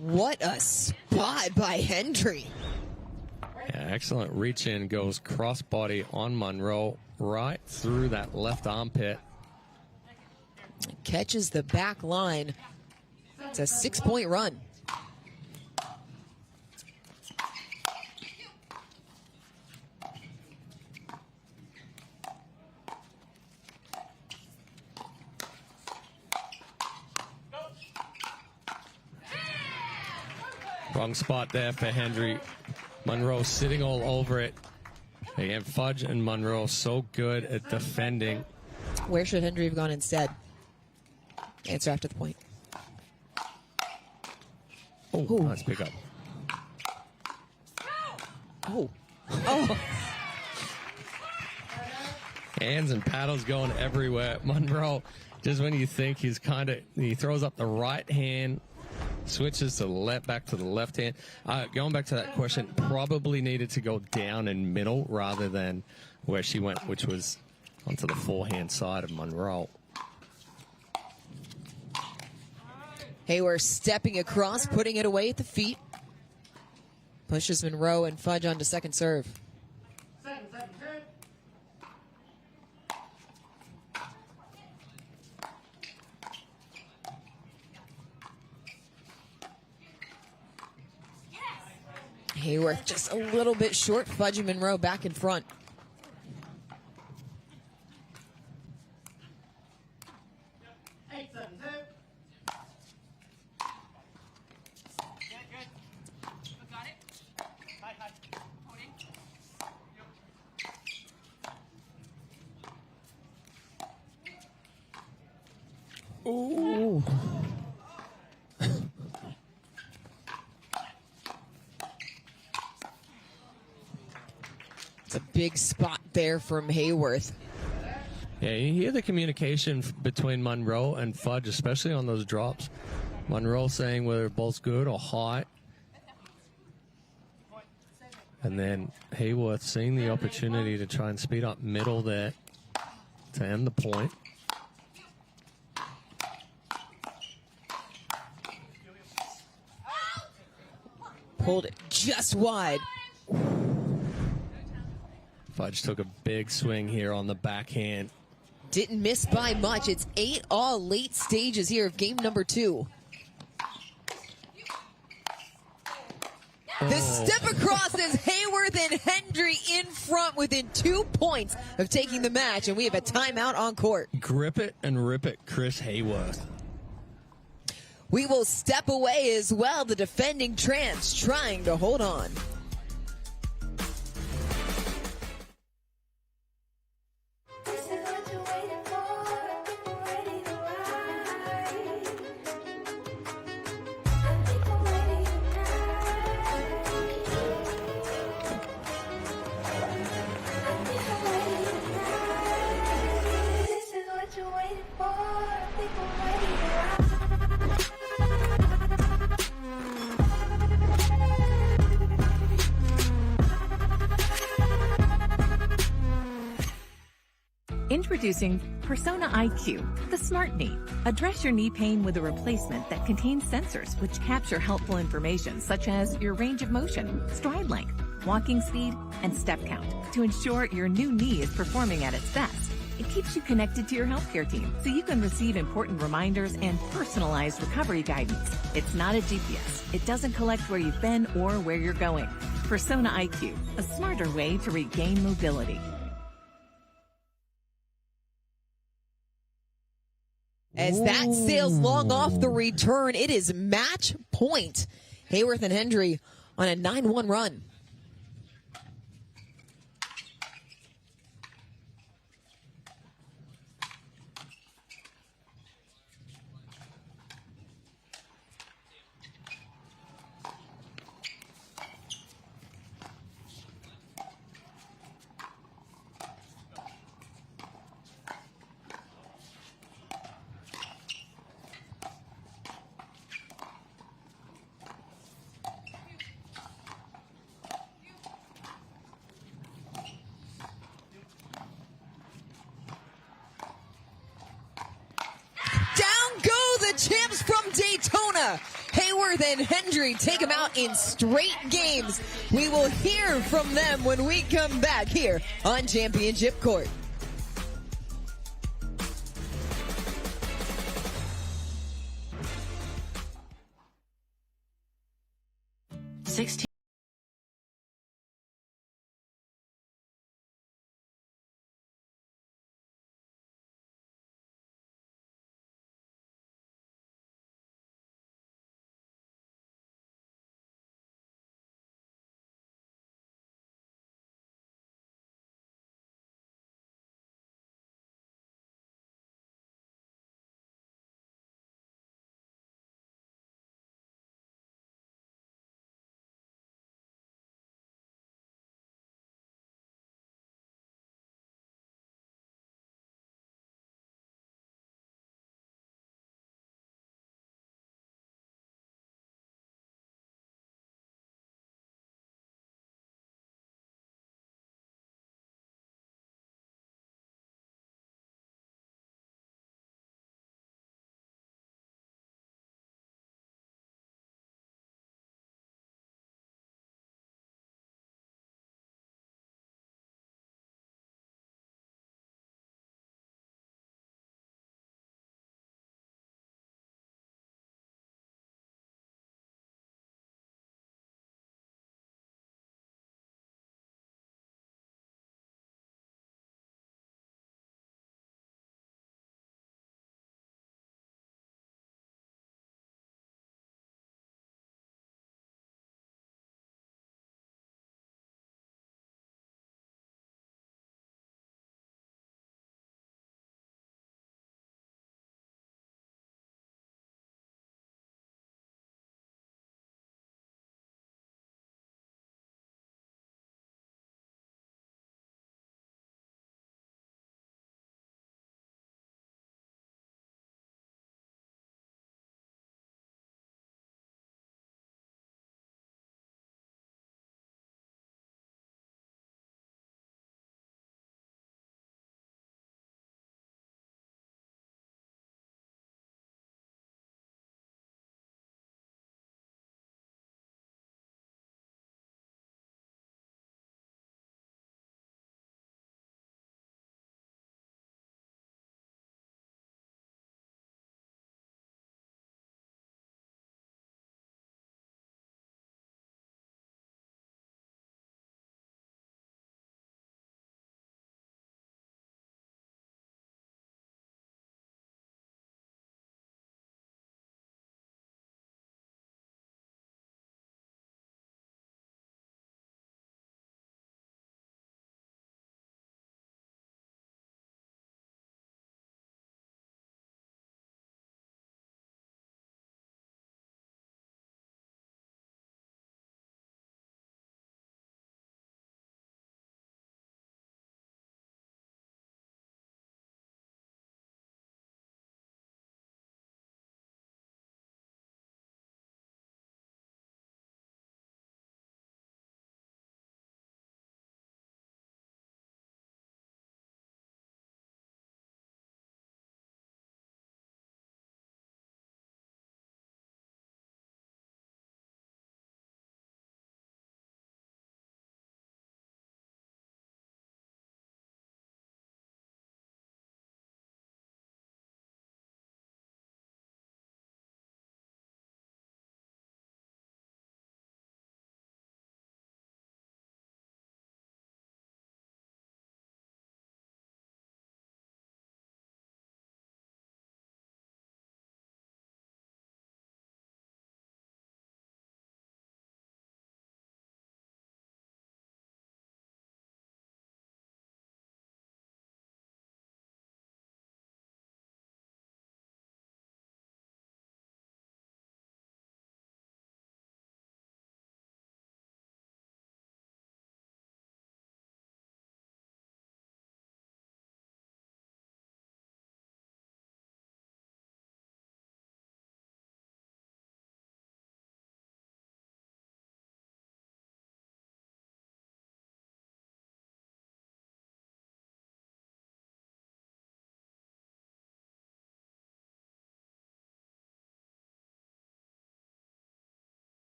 What a spot by Hendry. Yeah, excellent reach in, goes crossbody on Munro right through that left armpit. Catches the back line. It's a 6-point run. Wrong spot there for Hendry. Munro sitting all over it. Again, Fudge and Munro so good at defending. Where should Hendry have gone instead? Answer after the point. Oh, nice pick up. Oh. Oh. Hands and paddles going everywhere. Munro, just when you think he throws up the right hand, switches to the left, back to the left hand. Going back to that question, probably needed to go down and middle rather than where she went, which was onto the forehand side of Munro. Haworth stepping across, putting it away at the feet. Pushes Munro and Fudge onto second serve. Haworth just a little bit short. Fudge and Munro back in front. Ooh. It's a big spot there from Haworth. Yeah, you hear the communication between Munro and Fudge, especially on those drops. Munro saying whether the ball's good or high. And then Haworth seeing the opportunity to try and speed up middle there to end the point. Pulled it just wide. Fudge took a big swing here on the backhand. Didn't miss by much. It's 8 all late stages here of game number 2. The step across is Haworth and Hendry in front within 2 points of taking the match, and we have a timeout on court. Grip it and rip it, Chris Haworth. We will step away as well. The defending champs trying to hold on. Introducing Persona IQ, the smart knee. Address your knee pain with a replacement that contains sensors which capture helpful information such as your range of motion, stride length, walking speed, and step count to ensure your new knee is performing at its best. It keeps you connected to your healthcare team so you can receive important reminders and personalized recovery guidance. It's not a GPS. It doesn't collect where you've been or where you're going. Persona IQ, a smarter way to regain mobility. As that sails long off the return, it is match point. Haworth and Hendry on a 9-1 run. Champs from Daytona, Haworth and Hendry take them out in straight games. We will hear from them when we come back here on Championship Court. 16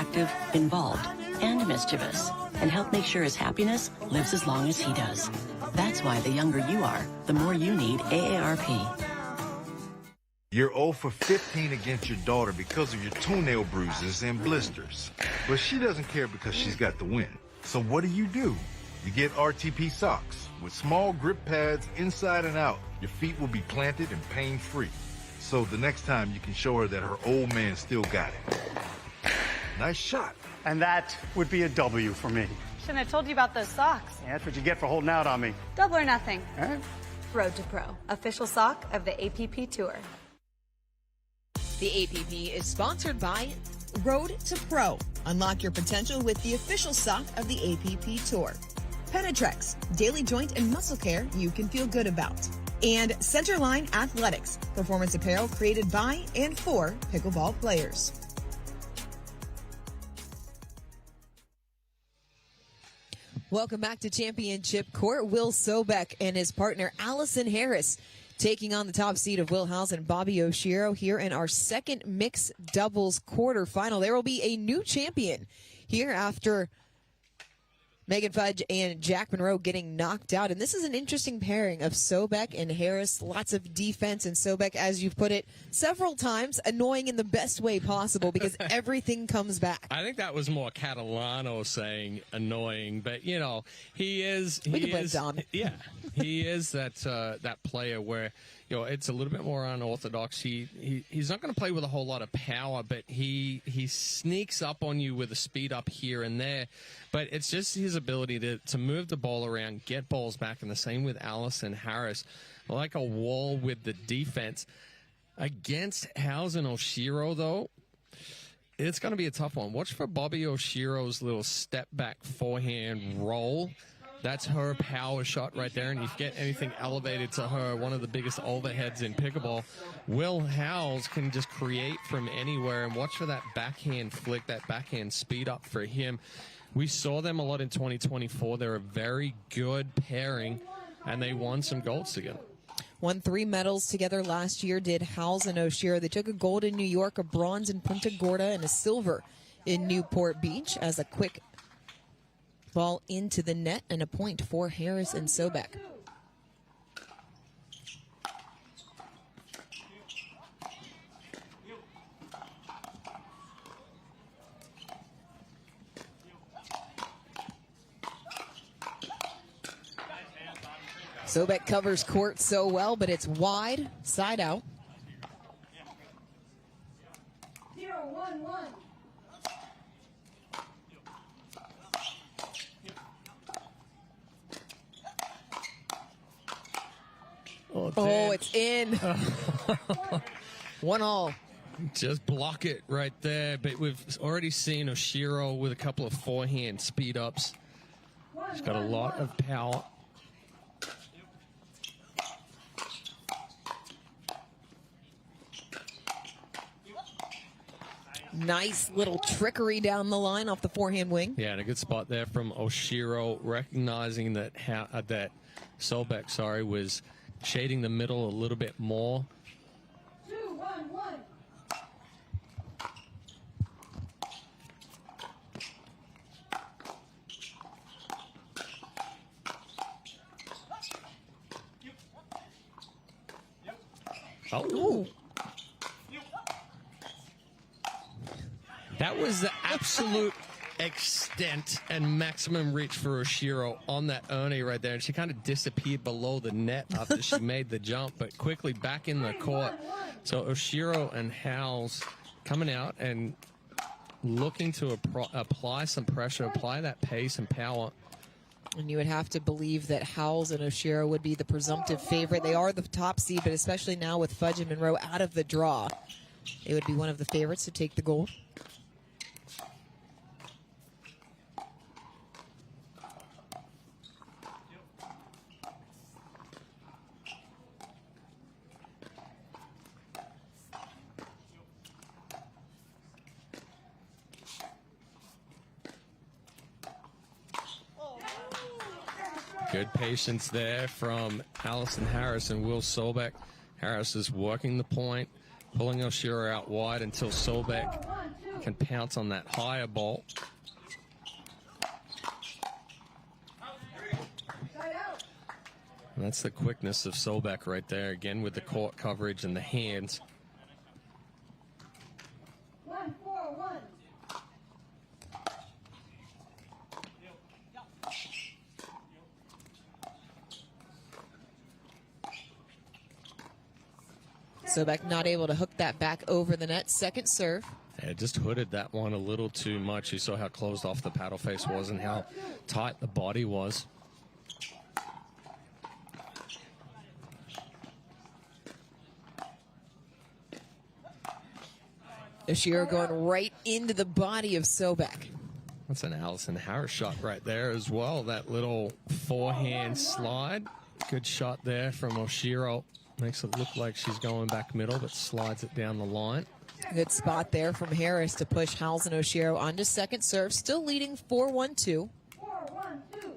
active, involved, and mischievous, and help make sure his happiness lives as long as he does. That's why the younger you are, the more you need AARP. You're 0 for 15 against your daughter because of your toenail bruises and blisters. But she doesn't care because she's got the win. So what do? You get RTP socks with small grip pads inside and out. Your feet will be planted and pain-free. So the next time you can show her that her old man still got it. Nice shot. And that would be a W for me. Shouldn't have told you about those socks. Yeah, that's what you get for holding out on me. Double or nothing. All right. Road to Pro, official sock of the APP Tour. The APP is sponsored by Road to Pro. Unlock your potential with the official sock of the APP Tour. Penetrex, daily joint and muscle care you can feel good about. And Centerline Athletics, performance apparel created by and for pickleball players. Welcome back to Championship Court. Will Sobek and his partner Allison Harris taking on the top seed of Will Howells and Bobby Oshiro here in our second mixed doubles quarterfinal. There will be a new champion here after Megan Fudge and Jack Munro getting knocked out. And this is an interesting pairing of Sobek and Harris. Lots of defense, and Sobek, as you've put it several times, annoying in the best way possible because everything comes back. I think that was more Catalano saying annoying, but you know, he is. We can blame Don. Yeah, he is that player where, you know, it's a little bit more unorthodox. He's not going to play with a whole lot of power, but he sneaks up on you with a speed up here and there. But it's just his ability to move the ball around, get balls back, and the same with Allison Harris. Like a wall with the defense. Against Howells and Oshiro, though, it's going to be a tough one. Watch for Bobby Oshiro's little step-back forehand roll. That's her power shot right there, and if you get anything elevated to her, one of the biggest overheads in pickleball, Will Howells can just create from anywhere, and watch for that backhand flick, that backhand speed up for him. We saw them a lot in 2024. They're a very good pairing, and they won some golds together. Won 3 medals together last year, did Howells and Oshiro. They took a gold in New York, a bronze in Punta Gorda, and a silver in Newport Beach as a quick ball into the net, and a point for Harris and Sobek. Sobek covers court so well, but it's wide, side out. 0-1-1. Oh, it's in. 1-1. Just block it right there. But we've already seen Oshiro with a couple of forehand speed ups. He's got a lot of power. Nice little trickery down the line off the forehand wing. Yeah, and a good spot there from Oshiro, recognizing that that Sobek, was shading the middle a little bit more. 2-1-1. Oh. That was the absolute extent and maximum reach for Oshiro on that Ernie right there. And she kind of disappeared below the net after she made the jump, but quickly back in the court. So Oshiro and Howells coming out and looking to apply some pressure, apply that pace and power. And you would have to believe that Howells and Oshiro would be the presumptive favorite. They are the top seed, but especially now with Fudge and Munro out of the draw, they would be one of the favorites to take the gold. Good patience there from Allison Harris and Will Sobek. Harris is working the point, pulling Oshiro out wide until Sobek can pounce on that higher ball. And that's the quickness of Sobek right there, again with the court coverage and the hands. 1-4-1. Sobek not able to hook that back over the net. Second serve. Yeah, just hooded that one a little too much. You saw how closed off the paddle face was and how tight the body was. Oshiro going right into the body of Sobek. That's an Allison Harris shot right there as well. That little forehand slide. Good shot there from Oshiro. Makes it look like she's going back middle, but slides it down the line. Good spot there from Harris to push Howells and Oshiro onto second serve. Still leading 4-1-2. 4-1-2.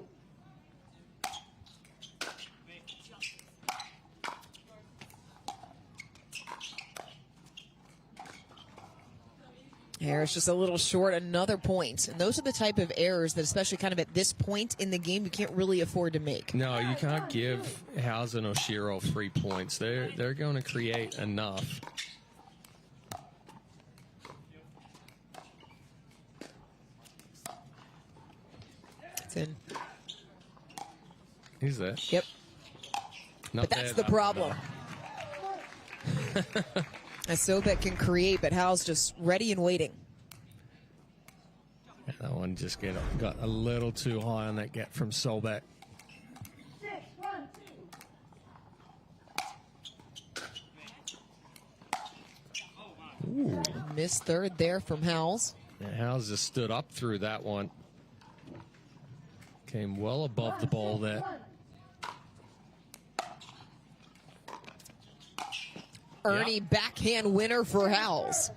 Harris just a little short, another point. And those are the type of errors that, especially kind of at this point in the game, you can't really afford to make. No, you can't give Howells and Oshiro 3 points. They're going to create enough. It's in. He's there. Yep. Not but that's there, the problem. As Sobek can create, but Howells just ready and waiting. Yeah, that one just got a little too high on that get from Sobek. 6-1-2. Ooh, missed third there from Howells. Yeah, Howells just stood up through that one. Came well above the ball there. Ernie backhand winner for Howells.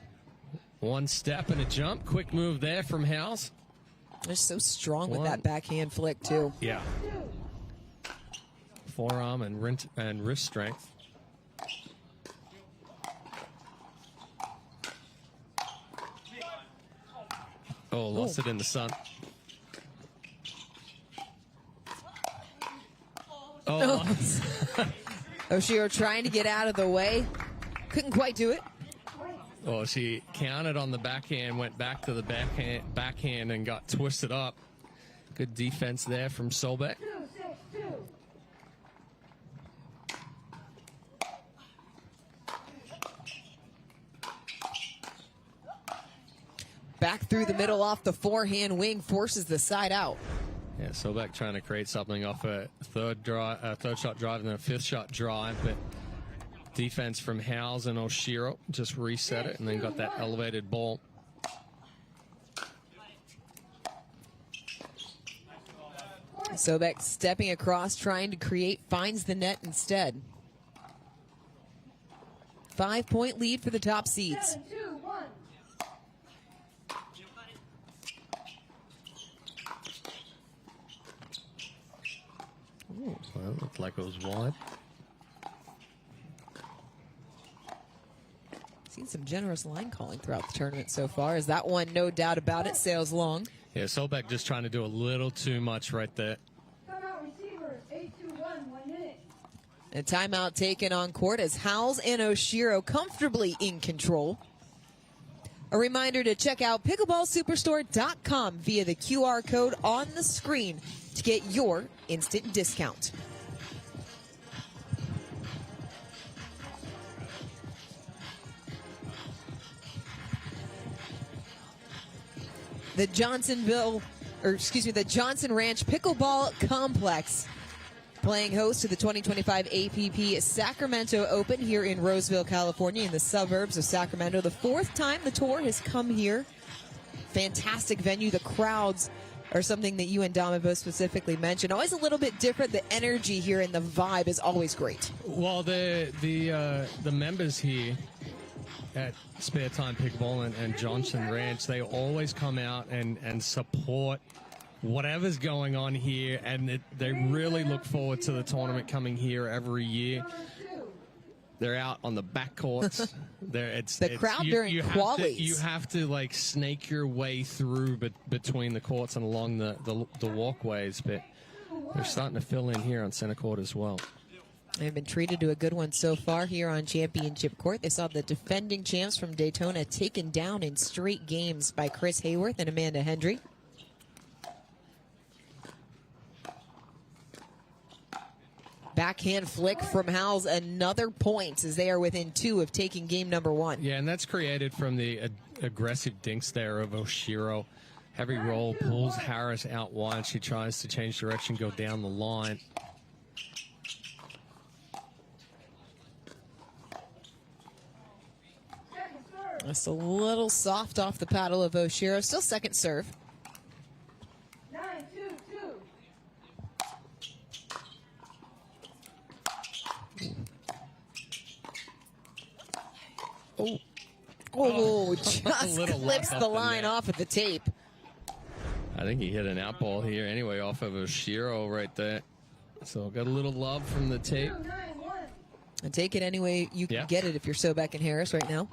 One step and a jump. Quick move there from Howells. They're so strong with that backhand flick, too. Yeah. Forearm and wrist strength. Oh, lost it in the sun. Oh. Oshiro trying to get out of the way. Couldn't quite do it. Oh, she counted on the backhand, went back to the backhand and got twisted up. Good defense there from Sobek. 2-6-2. Back through the middle off the forehand wing, forces the side out. Yeah, Sobek trying to create something off a third shot drive and then a fifth shot drive, but defense from Howells and Oshiro just reset it and then got that elevated ball. Sobek stepping across, trying to create, finds the net instead. 5-point lead for the top seeds. 7-2-1. Ooh, well, it looked like it was wide. Seen some generous line calling throughout the tournament so far. Is that one, no doubt about it, sails long. Yeah, Sobek just trying to do a little too much right there. Timeout receivers, 8-2-1, 1 minute. A timeout taken on court as Howells and Oshiro comfortably in control. A reminder to check out pickleballsuperstore.com via the QR code on the screen to get your instant discount. The Johnson Ranch Pickleball Complex playing host to the 2025 APP Sacramento Open here in Roseville, California, in the suburbs of Sacramento. The fourth time the tour has come here. Fantastic venue. The crowds are something that you and Dom both specifically mentioned. Always a little bit different. The energy here and the vibe is always great. Well, the members here at Spare Time Pickleball and Johnson Ranch, they always come out and support whatever's going on here, and they really look forward to the tournament coming here every year. They're out on the back courts. The crowd during qualies. You have to like snake your way through between the courts and along the walkways, but they're starting to fill in here on center court as well. They've been treated to a good one so far here on Championship Court. They saw the defending champs from Daytona taken down in straight games by Chris Haworth and Amanda Hendry. Backhand flick from Howells, another point as they are within 2 of taking game number 1. Yeah, and that's created from the aggressive dinks there of Oshiro. Heavy roll, pulls Harris out wide. She tries to change direction, go down the line. Just a little soft off the paddle of Oshiro. Still second serve. 9-2-2. Oh, just clips the line off at the tape. I think he hit an out ball here anyway off of Oshiro right there. So got a little love from the tape. And take it any way you can get it if you're Sobek and Harris right now.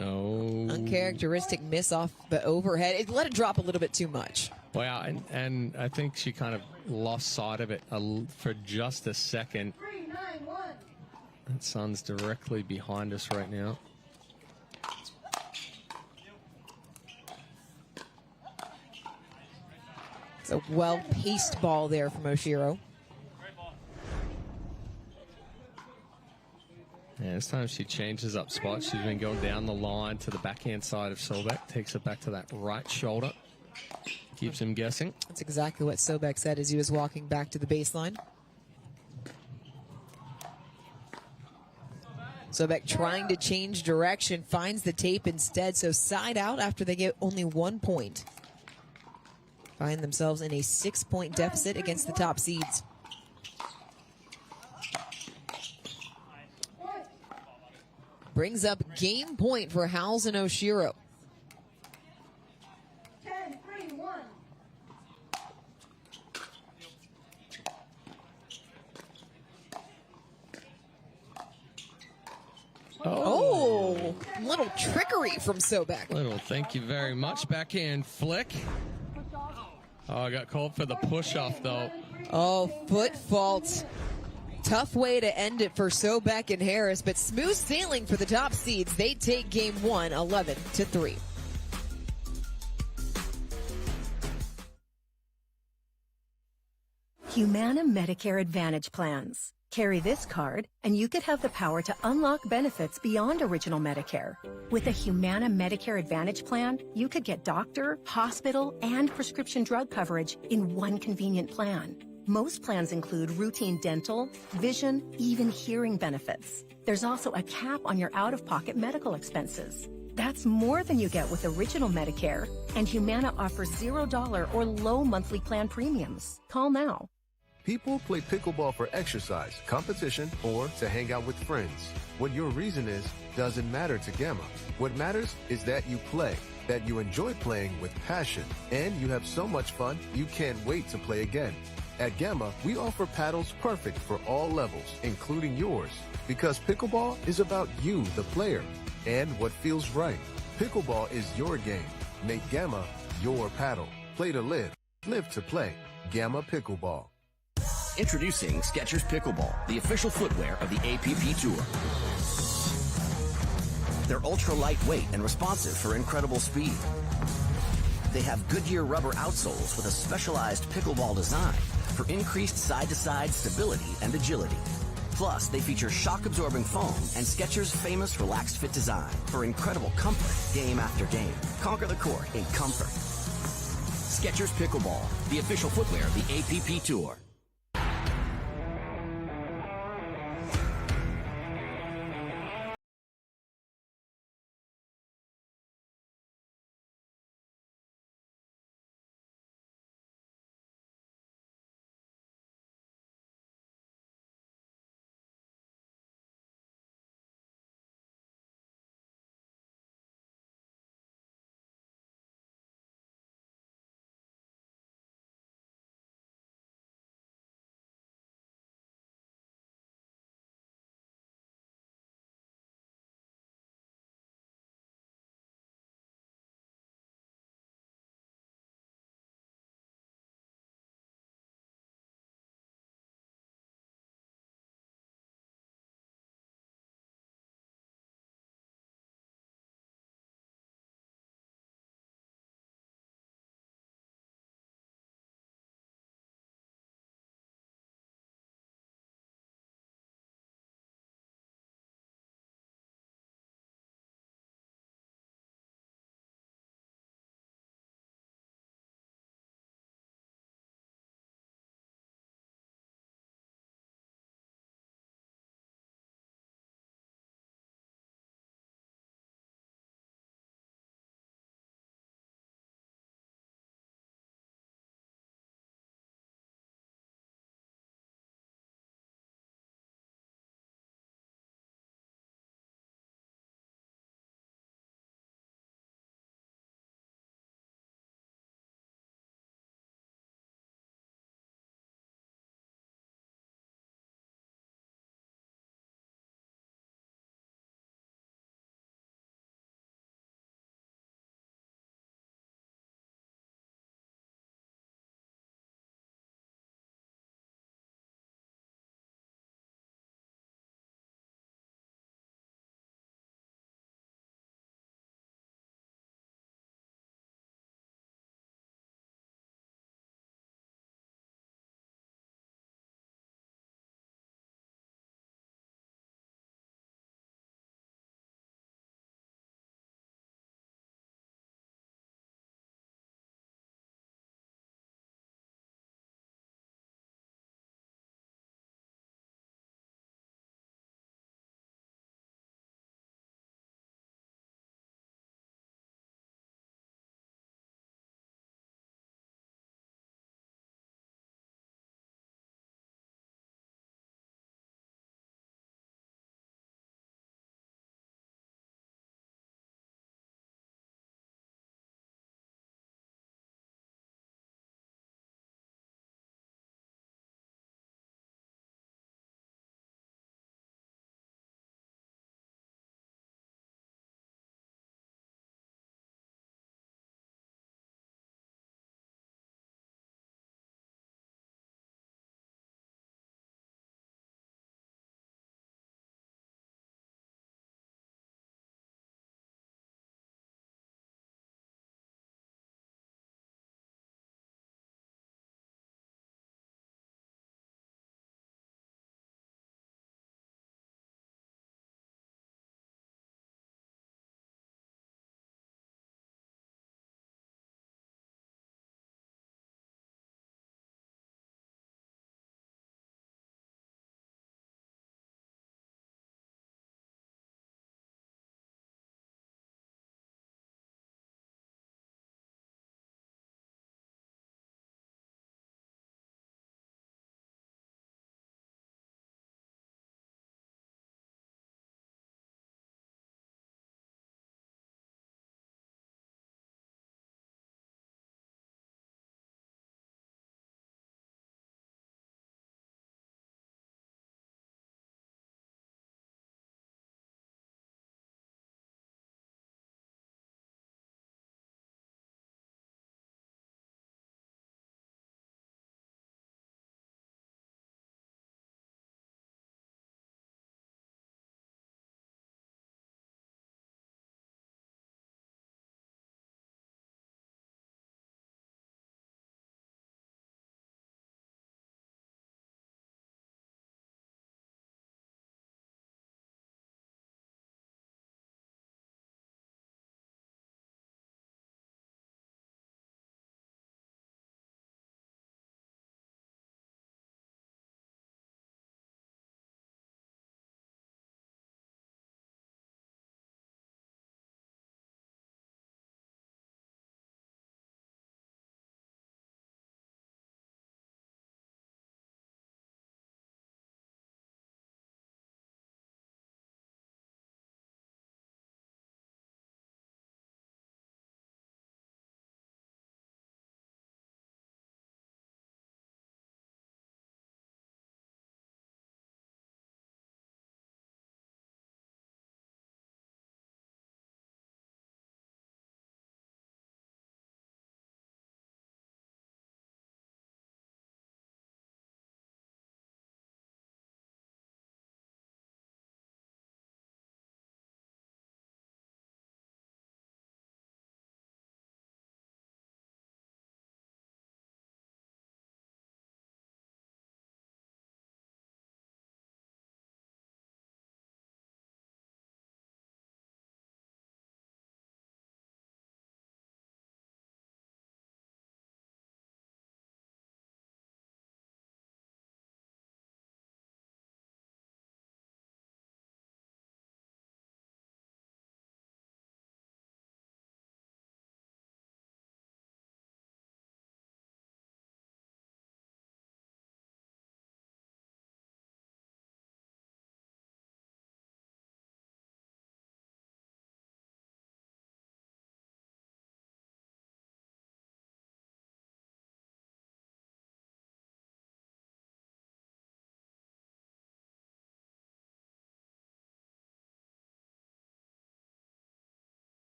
No. Uncharacteristic miss off the overhead. It let it drop a little bit too much. Well, and I think she kind of lost sight of it for just a second. 3-9-1. That sun's directly behind us right now. It's a well-paced ball there from Oshiro. Yeah, this time she changes up spots. She's been going down the line to the backhand side of Sobek. Takes it back to that right shoulder. Keeps him guessing. That's exactly what Sobek said as he was walking back to the baseline. Sobek trying to change direction, finds the tape instead, so side out after they get only 1 point. Find themselves in a 6-point deficit against the top seeds. Brings up game point for Howells and Oshiro. 10-3-1. Oh, little trickery from Sobek. Little thank you very much. Backhand flick. Oh, I got called for the push-off, though. Oh, foot fault. Tough way to end it for Sobek and Harris, but smooth sailing for the top seeds. They take game 1, 11-3. Humana Medicare Advantage plans. Carry this card, and you could have the power to unlock benefits beyond original Medicare. With a Humana Medicare Advantage plan, you could get doctor, hospital, and prescription drug coverage in one convenient plan. Most plans include routine dental, vision, even hearing benefits. There's also a cap on your out-of-pocket medical expenses. That's more than you get with original Medicare, and Humana offers $0 or low monthly plan premiums. Call now. People play pickleball for exercise, competition, or to hang out with friends. What your reason is doesn't matter to Gamma. What matters is that you play, that you enjoy playing with passion, and you have so much fun you can't wait to play again. At Gamma, we offer paddles perfect for all levels, including yours. Because pickleball is about you, the player, and what feels right. Pickleball is your game. Make Gamma your paddle. Play to live. Live to play. Gamma Pickleball. Introducing Skechers Pickleball, the official footwear of the APP Tour. They're ultra lightweight and responsive for incredible speed. They have Goodyear rubber outsoles with a specialized pickleball design for increased side-to-side stability and agility. Plus, they feature shock-absorbing foam and Skechers' famous relaxed fit design for incredible comfort game after game. Conquer the court in comfort. Skechers Pickleball, the official footwear of the APP Tour.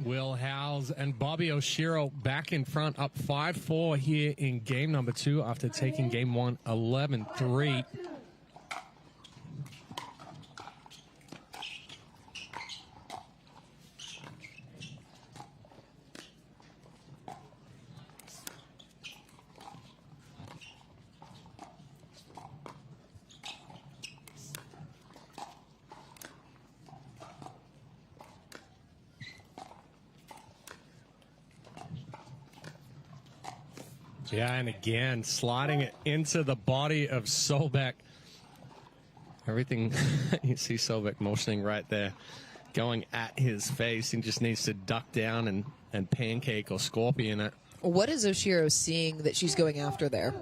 Will Howells and Bobby Oshiro back in front, up 5-4 here in game number 2 after taking game 1 11-3. Yeah, and again, sliding it into the body of Sobek. Everything, you see Sobek motioning right there, going at his face. He just needs to duck down and pancake or scorpion it. What is Oshiro seeing that she's going after there?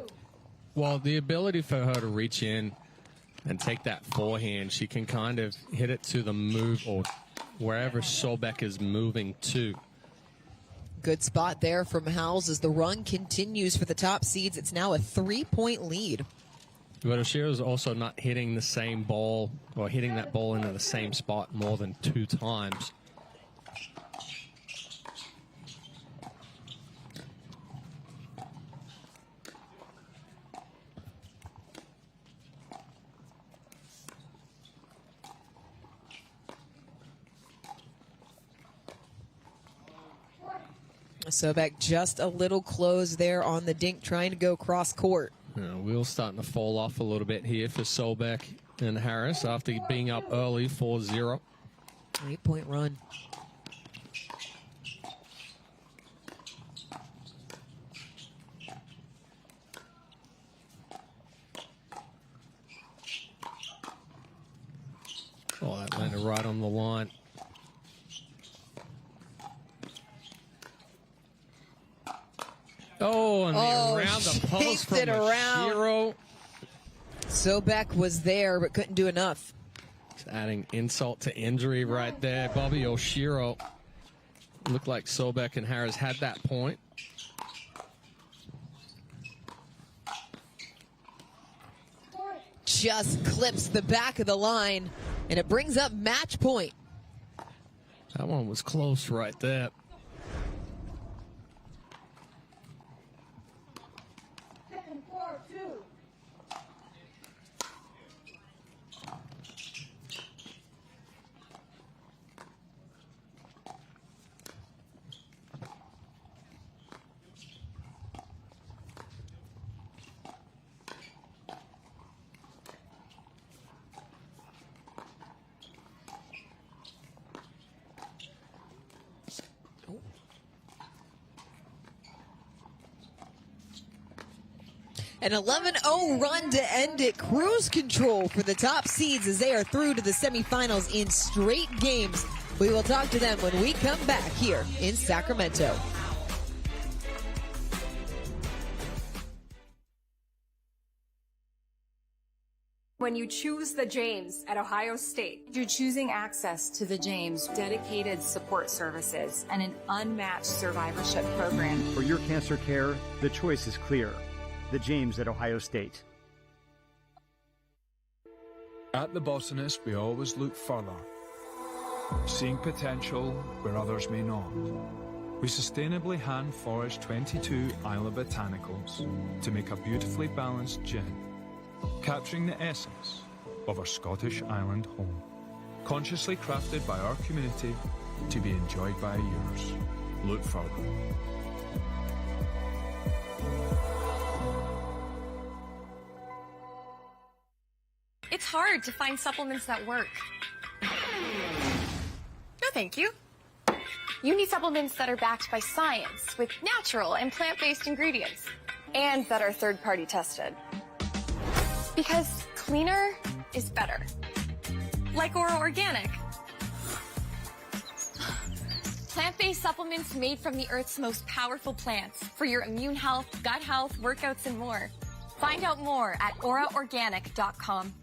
Well, the ability for her to reach in and take that forehand, she can kind of hit it to the move or wherever Sobek is moving to. Good spot there from Howells as the run continues for the top seeds. It's now a 3-point lead. But Oshiro's also not hitting the same ball or hitting that ball into the same spot more than 2 times. Sobek just a little close there on the dink, trying to go cross court. Wheels starting to fall off a little bit here for Sobek and Harris after being up early 4-0. 8-point run. Oh, that landed right on the line. Oh, and around the post from Oshiro. Sobek was there, but couldn't do enough. Just adding insult to injury right there. Bobby Oshiro. Looked like Sobek and Harris had that point. Just clips the back of the line, and it brings up match point. That one was close right there. An 11-0 run to end it. Cruise control for the top seeds as they are through to the semifinals in straight games. We will talk to them when we come back here in Sacramento. When you choose the James at Ohio State, you're choosing access to the James, dedicated support services, and an unmatched survivorship program. For your cancer care, the choice is clear. The James at Ohio State. At the Botanist, we always look further, seeing potential where others may not. We sustainably hand forage 22 Isla botanicals to make a beautifully balanced gin, capturing the essence of our Scottish island home. Consciously crafted by our community to be enjoyed by yours. Look further. It's hard to find supplements that work. No, thank you. You need supplements that are backed by science with natural and plant-based ingredients and that are third-party tested. Because cleaner is better. Like Oro Organic. Plant-based supplements made from the Earth's most powerful plants for your immune health, gut health, workouts, and more. Find out more at oraorganic.com.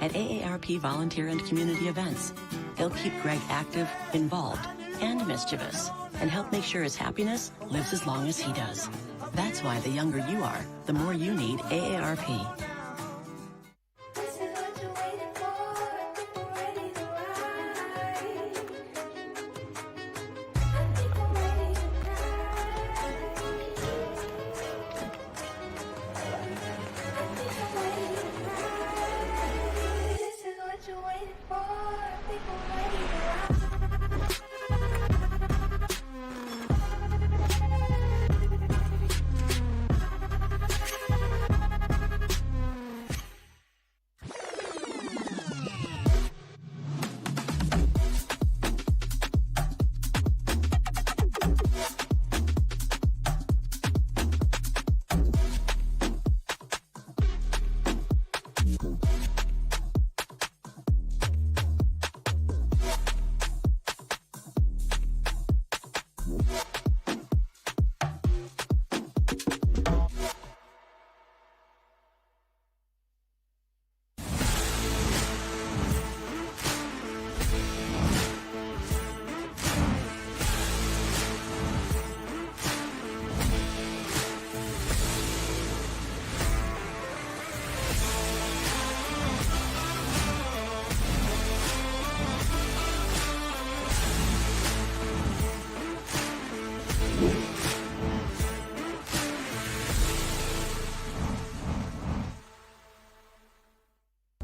at AARP volunteer and community events. They'll keep Greg active, involved, and mischievous, and help make sure his happiness lives as long as he does. That's why the younger you are, the more you need AARP.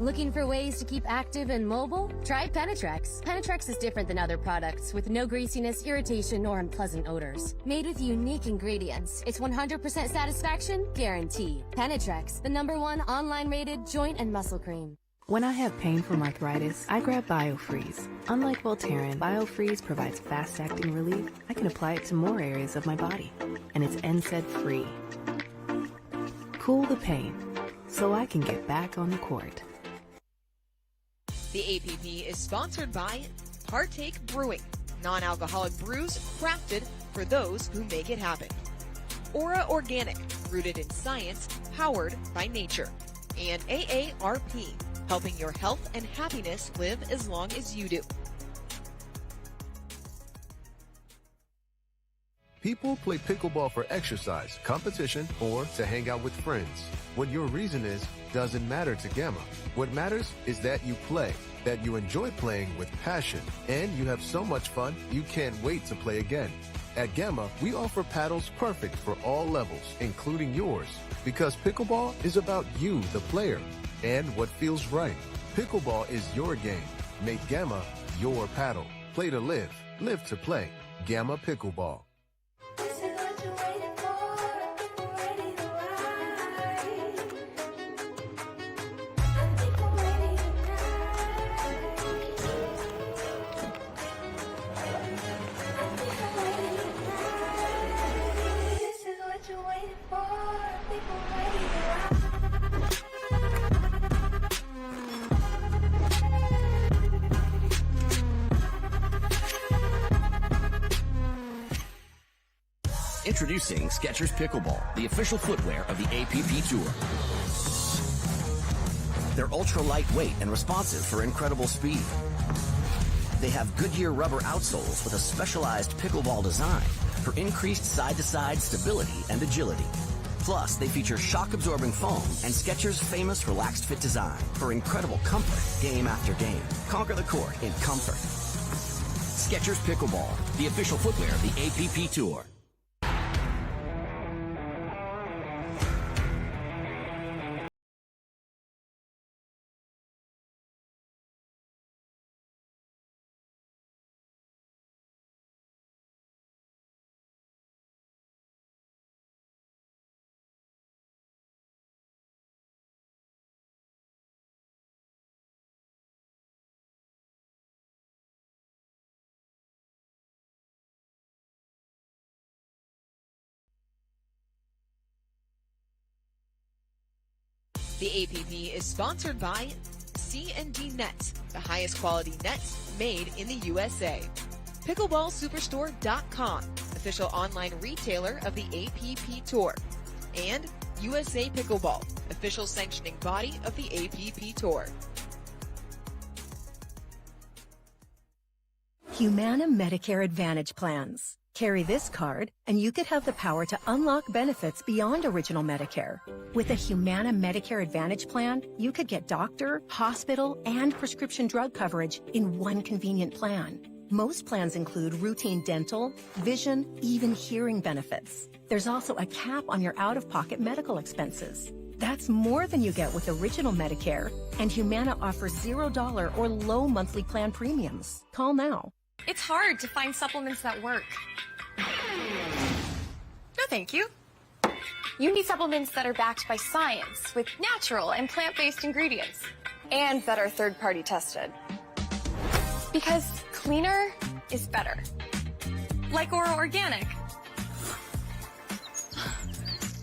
Looking for ways to keep active and mobile? Try Penetrex. Penetrex is different than other products with no greasiness, irritation, or unpleasant odors. Made with unique ingredients, it's 100% satisfaction guaranteed. Penetrex, the #1 online rated joint and muscle cream. When I have pain from arthritis, I grab BioFreeze. Unlike Voltaren, BioFreeze provides fast-acting relief. I can apply it to more areas of my body, and it's NSAID-free. Cool the pain, so I can get back on the court. The APP is sponsored by Partake Brewing, non-alcoholic brews crafted for those who make it happen. Aura Organic, rooted in science, powered by nature. And AARP, helping your health and happiness live as long as you do. People play pickleball for exercise, competition, or to hang out with friends. What your reason is doesn't matter to Gamma. What matters is that you play, that you enjoy playing with passion, and you have so much fun you can't wait to play again. At Gamma, we offer paddles perfect for all levels, including yours, because pickleball is about you, the player, and what feels right. Pickleball is your game. Make Gamma your paddle. Play to live, live to play. Gamma Pickleball. Introducing Skechers Pickleball, the official footwear of the APP Tour. They're ultra lightweight and responsive for incredible speed. They have Goodyear rubber outsoles with a specialized pickleball design for increased side-to-side stability and agility. Plus, they feature shock-absorbing foam and Skechers' famous relaxed fit design for incredible comfort game after game. Conquer the court in comfort. Skechers Pickleball, the official footwear of the APP Tour. The APP is sponsored by C&D Nets, the highest quality nets made in the USA. PickleballSuperstore.com, official online retailer of the APP Tour. And USA Pickleball, official sanctioning body of the APP Tour. Humana Medicare Advantage plans. Carry this card, and you could have the power to unlock benefits beyond original Medicare. With a Humana Medicare Advantage plan, you could get doctor, hospital, and prescription drug coverage in one convenient plan. Most plans include routine dental, vision, even hearing benefits. There's also a cap on your out-of-pocket medical expenses. That's more than you get with original Medicare, and Humana offers $0 or low monthly plan premiums. Call now. It's hard to find supplements that work. No, thank you. You need supplements that are backed by science with natural and plant-based ingredients and that are third-party tested. Because cleaner is better. Like Oro Organic.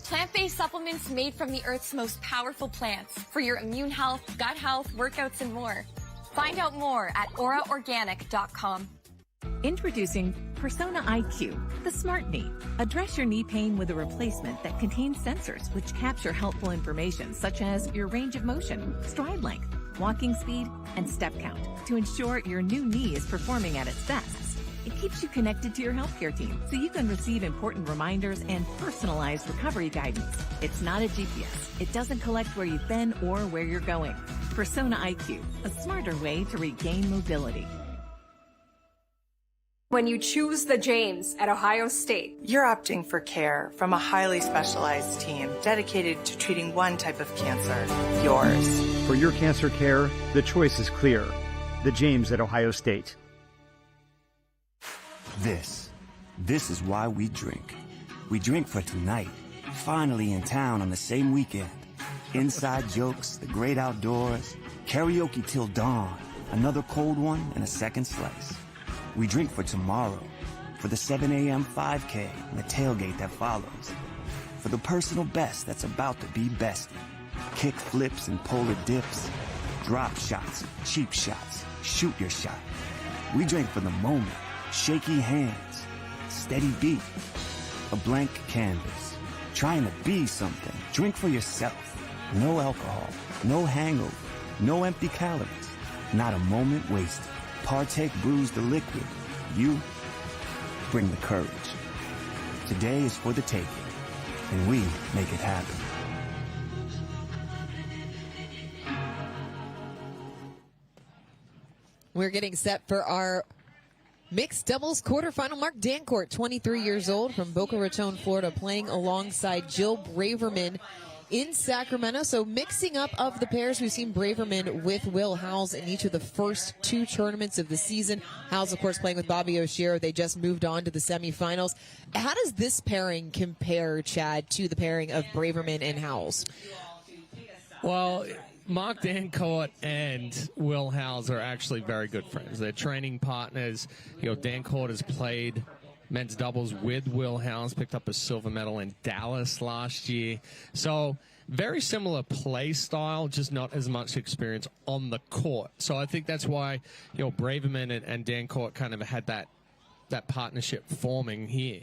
Plant-based supplements made from the Earth's most powerful plants for your immune health, gut health, workouts, and more. Find out more at oraorganic.com. Introducing Persona IQ, the smart knee. Address your knee pain with a replacement that contains sensors which capture helpful information such as your range of motion, stride length, walking speed, and step count to ensure your new knee is performing at its best. It keeps you connected to your healthcare team so you can receive important reminders and personalized recovery guidance. It's not a GPS. It doesn't collect where you've been or where you're going. Persona IQ, a smarter way to regain mobility. When you choose the James at Ohio State, you're opting for care from a highly specialized team dedicated to treating one type of cancer, yours. For your cancer care, the choice is clear. The James at Ohio State. This is why we drink. We drink for tonight, finally in town on the same weekend. Inside jokes, the great outdoors, karaoke till dawn, another cold one and a second slice. We drink for tomorrow, for the 7 a.m. 5K and the tailgate that follows, for the personal best that's about to be bested. Kick flips and polar dips, drop shots, cheap shots, shoot your shot. We drink for the moment, shaky hands, steady beat, a blank canvas, trying to be something. Drink for yourself. No alcohol, no hangover, no empty calories, not a moment wasted. Partake brews the liquid. You bring the courage. Today is for the taking, and we make it happen. We're getting set for our mixed doubles quarterfinal. Mark Dancuart, 23 years old, from Boca Raton, Florida, playing alongside Jill Braverman in Sacramento. So mixing up of the pairs, we've seen Braverman with Will Howells in each of the first two tournaments of the season. Howells, of course, playing with Bobby Oshiro. They just moved on to the semifinals. How does this pairing compare, Chad, to the pairing of Braverman and Howells? Well, Mark Dancuart and Will Howells are actually very good friends. They're training partners. You know, Dancuart has played men's doubles with Will Howells, picked up a silver medal in Dallas last year. So very similar play style, just not as much experience on the court. So I think that's why, you know, Braverman and Dancuart kind of had that partnership forming here.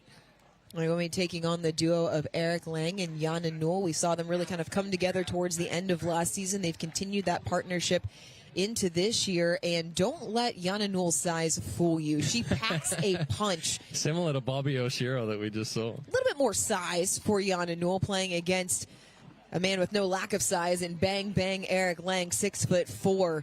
We're going to be taking on the duo of Eric Lange and Jana Newell. We saw them really kind of come together towards the end of last season. They've continued that partnership into this year, and don't let Jana Newell's size fool you. She packs a punch. Similar to Bobby Oshiro that we just saw. A little bit more size for Jana Newell, playing against a man with no lack of size, and Bang Bang Eric Lange, 6'4".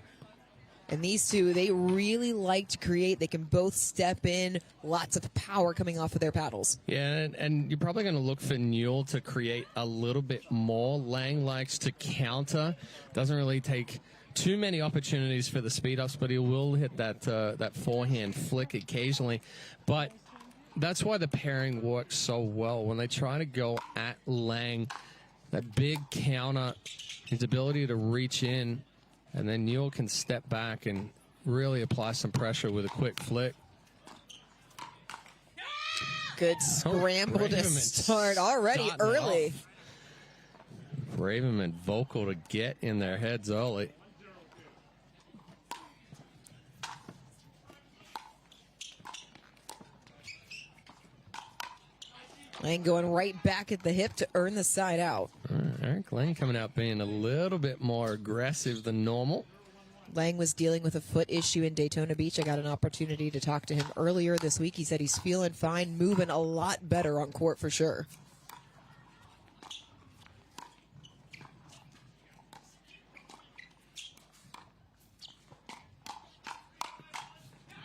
And these two, they really like to create. They can both step in, lots of power coming off of their paddles. Yeah, and you're probably going to look for Newell to create a little bit more. Lange likes to counter. Doesn't really take too many opportunities for the speed ups, but he will hit that forehand flick occasionally. But that's why the pairing works so well. When they try to go at Lange, that big counter, his ability to reach in, and then Newell can step back and really apply some pressure with a quick flick. Good scramble to start already early. Braverman vocal to get in their heads early. Lange going right back at the hip to earn the side out. Eric Lange coming out being a little bit more aggressive than normal. Lange was dealing with a foot issue in Daytona Beach. I got an opportunity to talk to him earlier this week. He said he's feeling fine, moving a lot better on court for sure.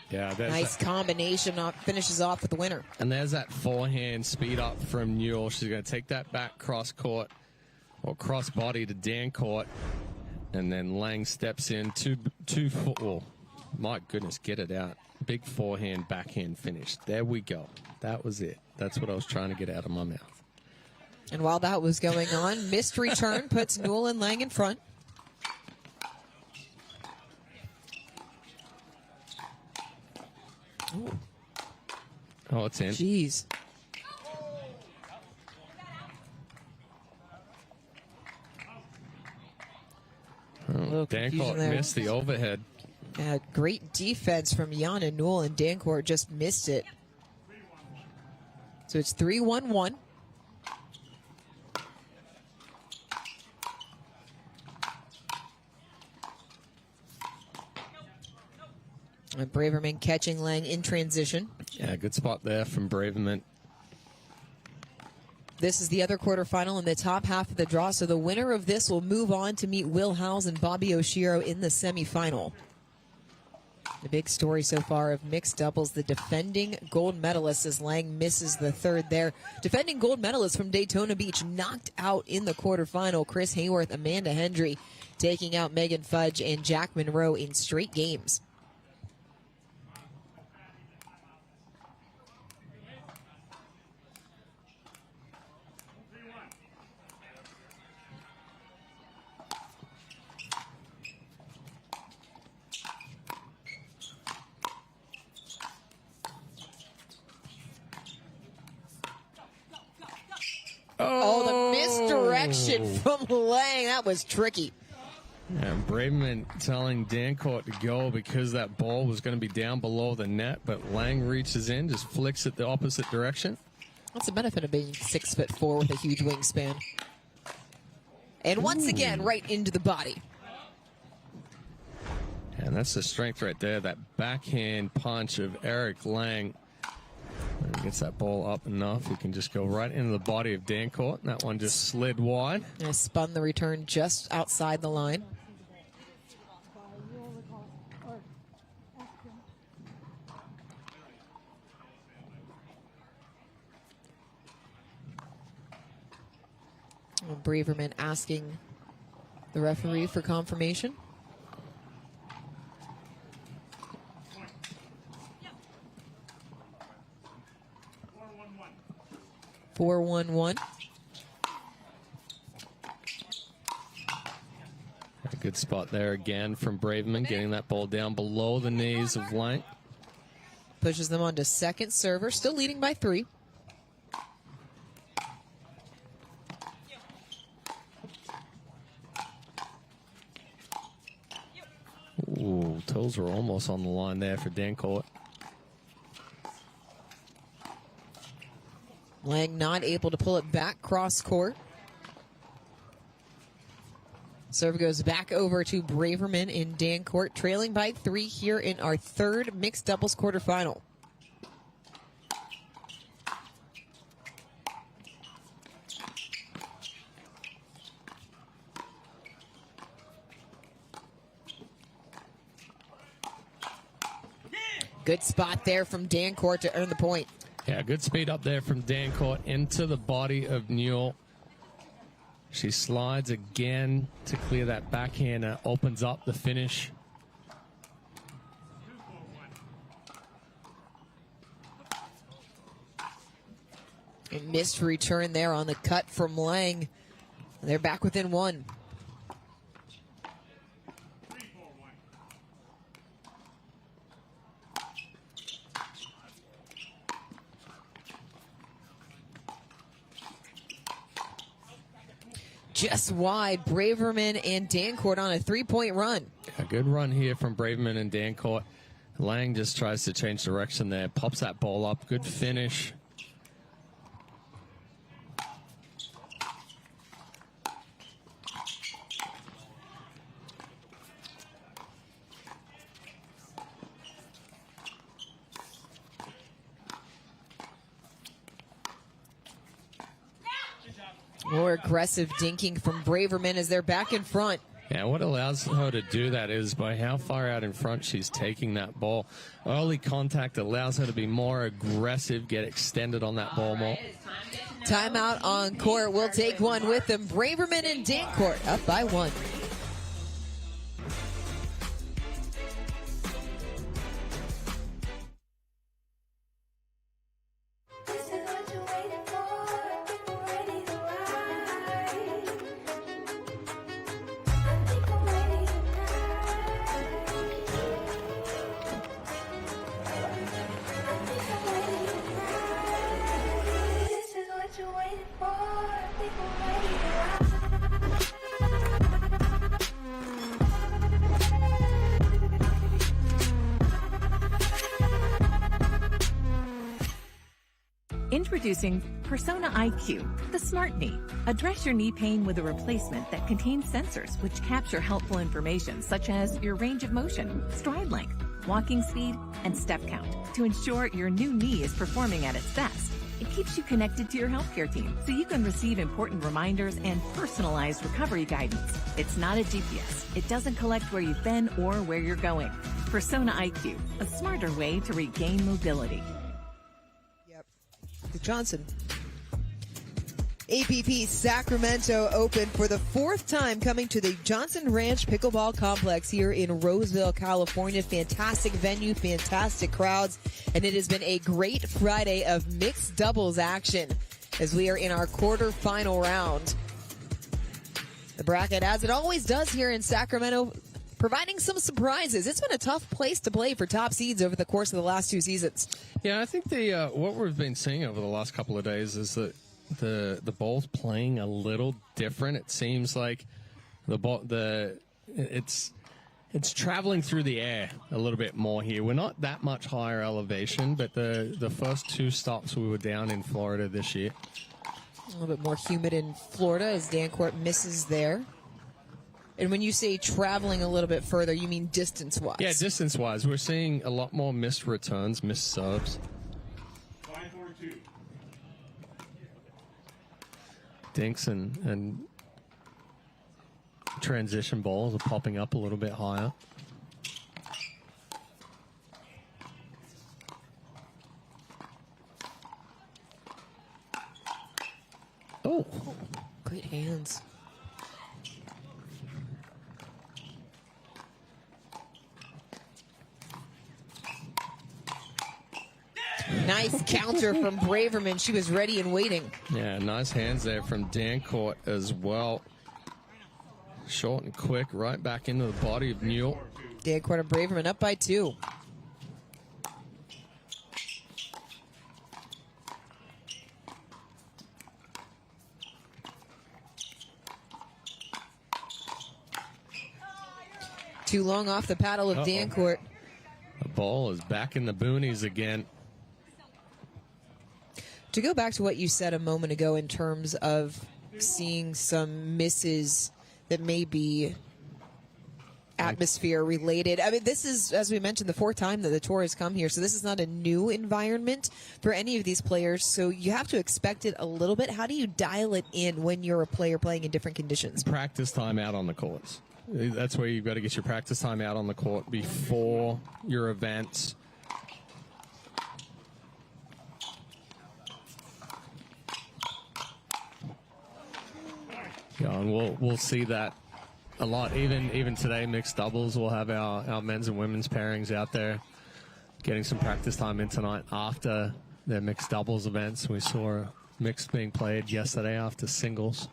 Yeah, nice combination. Finishes off with the winner. And there's that forehand speed up from Newell. She's going to take that back cross court or cross body to Dancuart. And then Lange steps in, two foot. Oh, my goodness, get it out. Big forehand, backhand finish. There we go. That was it. That's what I was trying to get out of my mouth. And while that was going on, missed return puts Newell and Lange in front. Ooh. Oh, it's in. Jeez. Oh, Dancuart missed the overhead. Great defense from Jan and Newell, and Dancuart just missed it. So it's 3-1-1. And Braverman catching Lange in transition. Yeah, good spot there from Braverman. This is the other quarterfinal in the top half of the draw, so the winner of this will move on to meet Will Howells and Bobby Oshiro in the semifinal. The big story so far of mixed doubles, the defending gold medalist, as Lange misses the third there. Defending gold medalist from Daytona Beach knocked out in the quarterfinal. Chris Haworth, Amanda Hendry taking out Megan Fudge and Jack Munro in straight games. Oh, the misdirection from Lange. That was tricky. And Braverman telling Dancuart to go because that ball was going to be down below the net, but Lange reaches in, just flicks it the opposite direction. That's the benefit of being 6'4" with a huge wingspan. And once again, right into the body. And that's the strength right there, that backhand punch of Eric Lange. When he gets that ball up enough, he can just go right into the body of Dancuart. That one just slid wide. And spun the return just outside the line. And Braverman asking the referee for confirmation. 4-1-1. A good spot there again from Braverman, getting that ball down below the knees of Lange. Pushes them on to second server, still leading by 3. Ooh, toes were almost on the line there for Dancuart. Lange not able to pull it back cross court. Serve goes back over to Braverman in Dancuart, trailing by 3 here in our third mixed doubles quarterfinal. Good spot there from Dancuart to earn the point. Yeah, good speed up there from Dancuart into the body of Newell. She slides again to clear that backhand. Opens up the finish. A missed return there on the cut from Lange. They're back within 1. Just wide, Braverman and Dancuart on a 3-point run. A good run here from Braverman and Dancuart. Lange just tries to change direction there, pops that ball up. Good finish. More aggressive dinking from Braverman as they're back in front. Yeah, what allows her to do that is by how far out in front she's taking that ball. Early contact allows her to be more aggressive, get extended on that ball more. Timeout on court. We'll take one with them. Braverman and Dancuart up by 1. Introducing Persona IQ, the smart knee. Address your knee pain with a replacement that contains sensors which capture helpful information such as your range of motion, stride length, walking speed, and step count to ensure your new knee is performing at its best. It keeps you connected to your healthcare team so you can receive important reminders and personalized recovery guidance. It's not a GPS. It doesn't collect where you've been or where you're going. Persona IQ, a smarter way to regain mobility. Johnson. APP Sacramento Open for the 4th time coming to the Johnson Ranch Pickleball Complex here in Roseville, California. Fantastic venue, fantastic crowds, and it has been a great Friday of mixed doubles action as we are in our quarterfinal round. The bracket, as it always does here in Sacramento, providing some surprises. It's been a tough place to play for top seeds over the course of the last 2 seasons. Yeah, I think the what we've been seeing over the last couple of days is that the ball's playing a little different. It seems like it's traveling through the air a little bit more here. We're not that much higher elevation, but the first 2 stops we were down in Florida this year. A little bit more humid in Florida as Dancuart misses there. And when you say traveling a little bit further, you mean distance-wise? Yeah, distance-wise. We're seeing a lot more missed returns, missed serves. Dinks and transition balls are popping up a little bit higher. Oh, great hands. Nice counter from Braverman. She was ready and waiting. Yeah, nice hands there from Dancuart as well. Short and quick, right back into the body of Newell. Dancuart and Braverman up by 2. Too long off the paddle of Dancuart. The ball is back in the boonies again. To go back to what you said a moment ago in terms of seeing some misses that may be atmosphere related. I mean, this is, as we mentioned, the 4th time that the tour has come here. So this is not a new environment for any of these players. So you have to expect it a little bit. How do you dial it in when you're a player playing in different conditions? Practice time out on the courts. That's where you've got to get your practice time out on the court before your events. Yeah, and we'll see that a lot. Even today, mixed doubles, we'll have our men's and women's pairings out there getting some practice time in tonight after their mixed doubles events. We saw mixed being played yesterday after singles.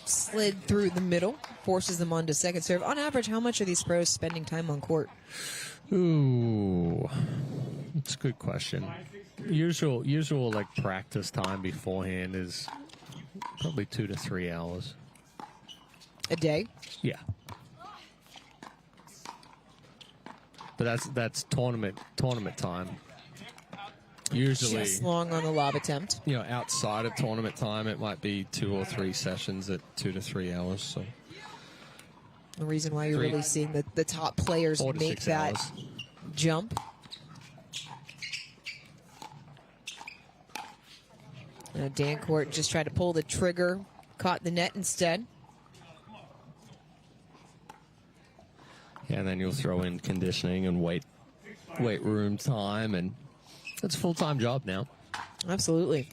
Slid through the middle, forces them onto second serve. On average, how much are these pros spending time on court? Ooh, that's a good question. Usual like practice time beforehand is probably 2 to 3 hours a day. Yeah, but that's tournament time. Usually just long on the lob attempt. You know, outside of tournament time, it might be 2 or 3 sessions at 2 to 3 hours. So the reason why you're really seeing the top players make that jump. Dancuart just tried to pull the trigger, caught the net instead. Yeah, and then you'll throw in conditioning and weight room time, and it's a full-time job now. Absolutely.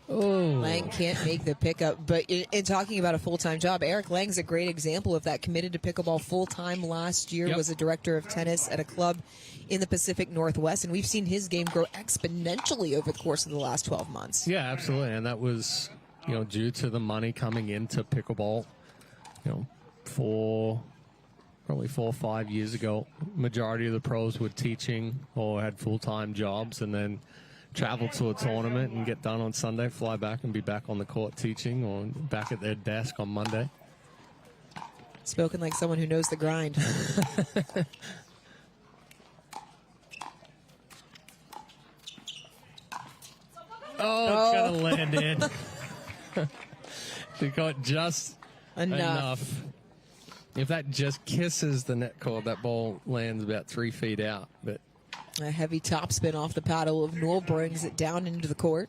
Oh. Lange can't make the pickup, but in talking about a full-time job, Eric Lang's a great example of that. Committed to pickleball full-time last year, was a director of tennis at a club in the Pacific Northwest, and we've seen his game grow exponentially over the course of the last 12 months. Yeah, absolutely, and that was, due to the money coming into pickleball, probably 4 or 5 years ago. Majority of the pros were teaching or had full-time jobs, and then travel to a tournament and get done on Sunday, fly back and be back on the court teaching or back at their desk on Monday. Spoken like someone who knows the grind. Oh, it's going to land in. She got just enough. If that just kisses the net cord, that ball lands about 3 feet out. But a heavy topspin off the paddle of Newell brings it down into the court.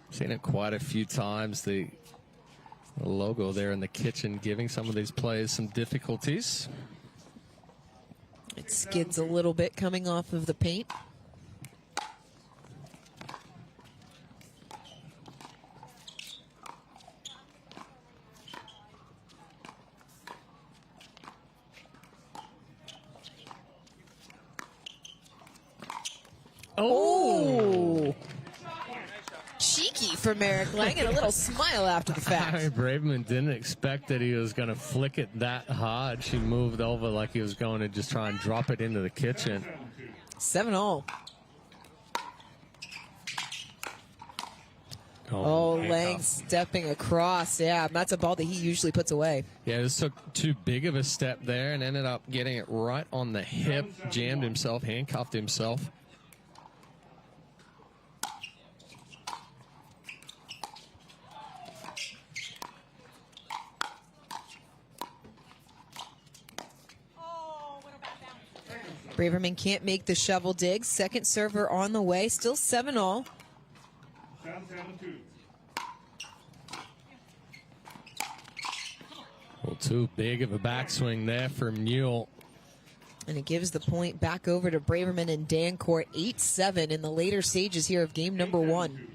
Seen it quite a few times. The logo there in the kitchen giving some of these players some difficulties. It skids a little bit coming off of the paint. Oh! Cheeky from Eric Lange, and a little smile after the fact. Braverman didn't expect that he was going to flick it that hard. She moved over like he was going to just try and drop it into the kitchen. 7-all. Oh, Lange stepping across. Yeah, that's a ball that he usually puts away. Yeah, this took too big of a step there and ended up getting it right on the hip, jammed himself, handcuffed himself. Braverman can't make the shovel dig. Second server on the way. Still 7-all. Well, too big of a backswing there from Newell. And it gives the point back over to Braverman and Dancuart. 8-7 in the later stages here of game number 1.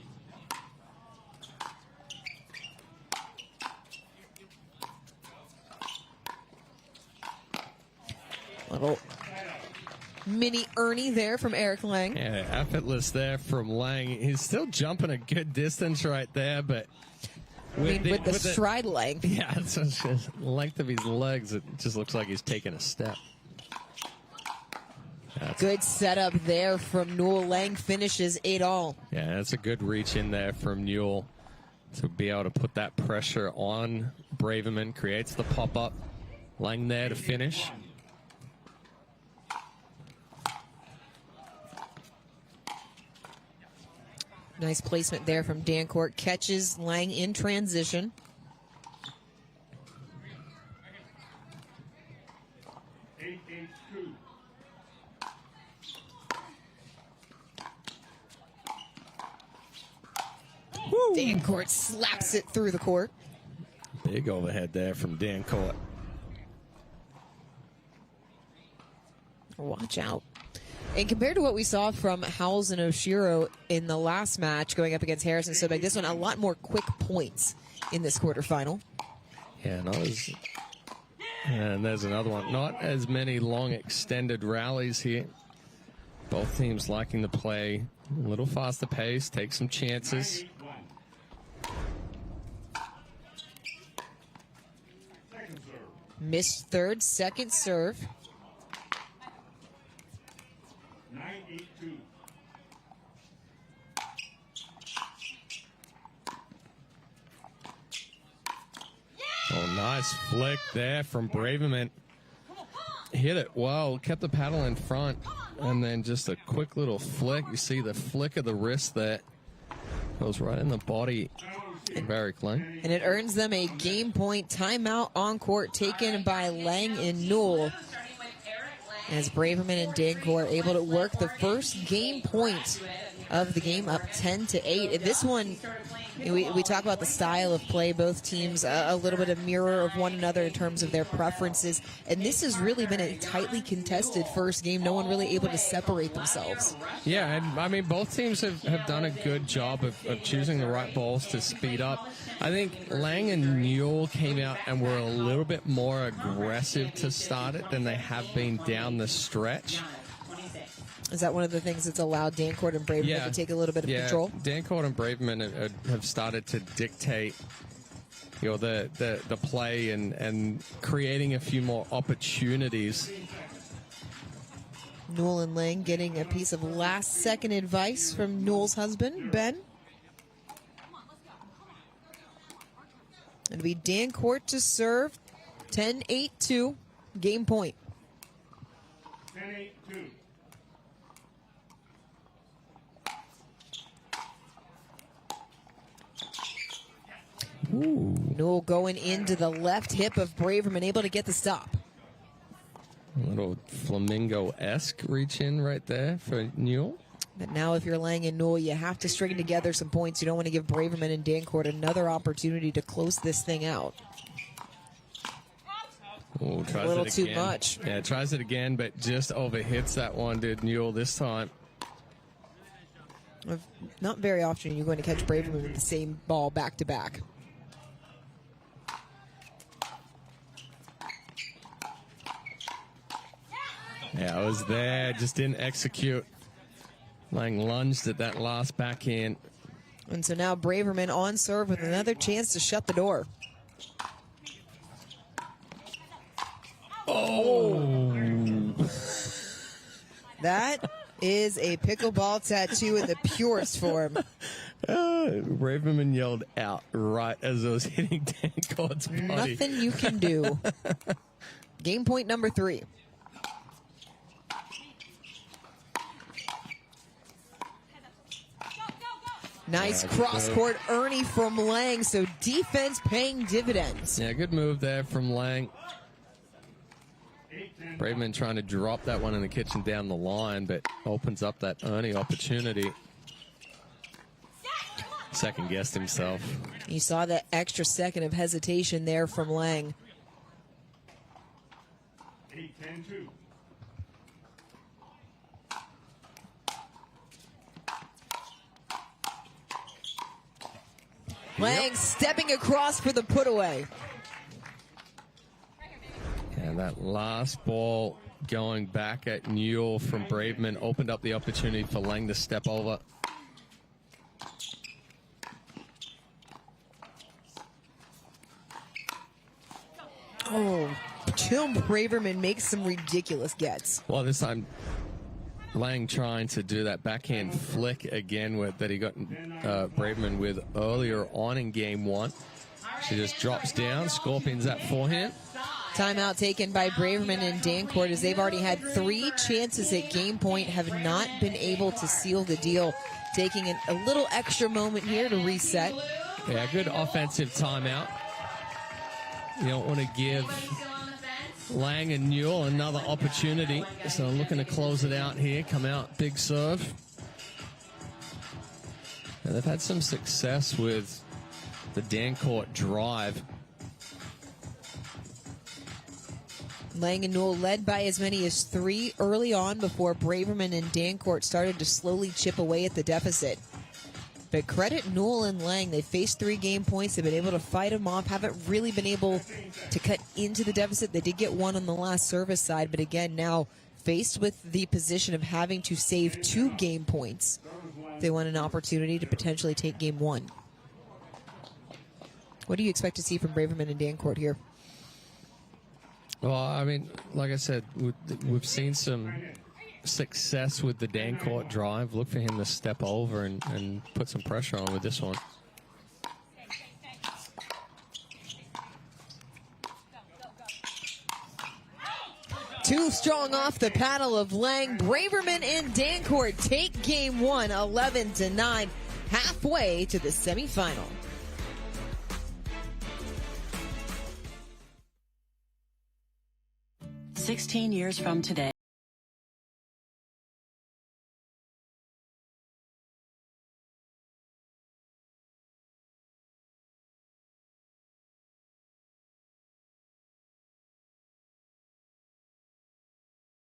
Little mini Ernie there from Eric Lange. Yeah, effortless there from Lange. He's still jumping a good distance right there, but with the stride length. Yeah, it's the length of his legs, it just looks like he's taking a step. Good setup there from Newell. Lange finishes 8-all. Yeah, that's a good reach in there from Newell to be able to put that pressure on Braverman. Creates the pop-up. Lange there to finish. Nice placement there from Dancuart. Catches Lange in transition. Dancuart slaps it through the court. Big overhead there from Dancuart. Watch out. And compared to what we saw from Howells and Oshiro in the last match going up against Harris and Sobek, this one a lot more quick points in this quarterfinal. Yeah, and there's another one. Not as many long extended rallies here. Both teams liking to play a little faster pace, take some chances. Missed third, second serve. Oh, nice flick there from Braverman. Hit it well, kept the paddle in front. and then just a quick little flick. You see the flick of the wrist there. Goes right in the body. Very clean. And it earns them a game point timeout on court taken by Lange and Newell. As Braverman and Dancuart able to work the first game point of the game up 10-8. And this one, we talk about the style of play. Both teams a little bit of mirror of one another in terms of their preferences. And this has really been a tightly contested first game. No one really able to separate themselves. Yeah, and I mean, both teams have done a good job of choosing the right balls to speed up. I think Lange and Newell came out and were a little bit more aggressive to start it than they have been down the stretch. Is that one of the things that's allowed Dancuart and Braverman to take a little bit of control? Dancuart and Braverman have started to dictate, the play and creating a few more opportunities. Newell and Lange getting a piece of last-second advice from Newell's husband, Ben. It'll be Dancuart to serve. 10-8-2, game point. 10-8-2. Ooh. Newell going into the left hip of Braverman, able to get the stop. A little flamingo-esque reach in right there for Newell. But now if you're Lange and Newell, you have to string together some points. You don't want to give Braverman and Dancuart another opportunity to close this thing out. Ooh, a little too much. Yeah, tries it again, but just overhits that one, did Newell this time. Not very often you're going to catch Braverman with the same ball back-to-back. Yeah, I was there, just didn't execute. Lange lunged at that last backhand. And so now Braverman on serve with another chance to shut the door. Oh! That is a pickleball tattoo in the purest form. Braverman yelled out right as I was hitting Dancuart's body. Nothing you can do. Game point number 3. Nice cross-court Ernie from Lange, so defense paying dividends. Yeah, good move there from Lange. Braverman trying to drop that one in the kitchen down the line, but opens up that Ernie opportunity. Second guessed himself. You saw that extra second of hesitation there from Lange. 8-10-2. Lange stepping across for the put away. And that last ball going back at Newell from Braverman opened up the opportunity for Lange to step over. Oh, Tim Braverman makes some ridiculous gets. Well, this time Lange trying to do that backhand flick again that he got Braverman with earlier on in game 1. She just drops down, scorpions that forehand. Timeout taken by Braverman and Dancuart as they've already had 3 chances at game point, have not been able to seal the deal. Taking a little extra moment here to reset. Yeah, good offensive timeout. You don't want to give Lange and Newell another opportunity. So looking to close it out here. Come out, big serve. And they've had some success with the Dancuart drive. Lange and Newell led by as many as 3 early on before Braverman and Dancuart started to slowly chip away at the deficit. But credit Newell and Lange. They faced 3 game points. They've been able to fight them off. Haven't really been able to cut into the deficit. They did get 1 on the last service side. But again, now faced with the position of having to save 2 game points, they want an opportunity to potentially take game 1. What do you expect to see from Braverman and Dancuart here? Well, I mean, like I said, we've seen some success with the Dancuart drive. Look for him to step over and put some pressure on with this one. Too strong off the paddle of Lange. Braverman and Dancuart take game one, 11-9, halfway to the semifinal. "16 years from today,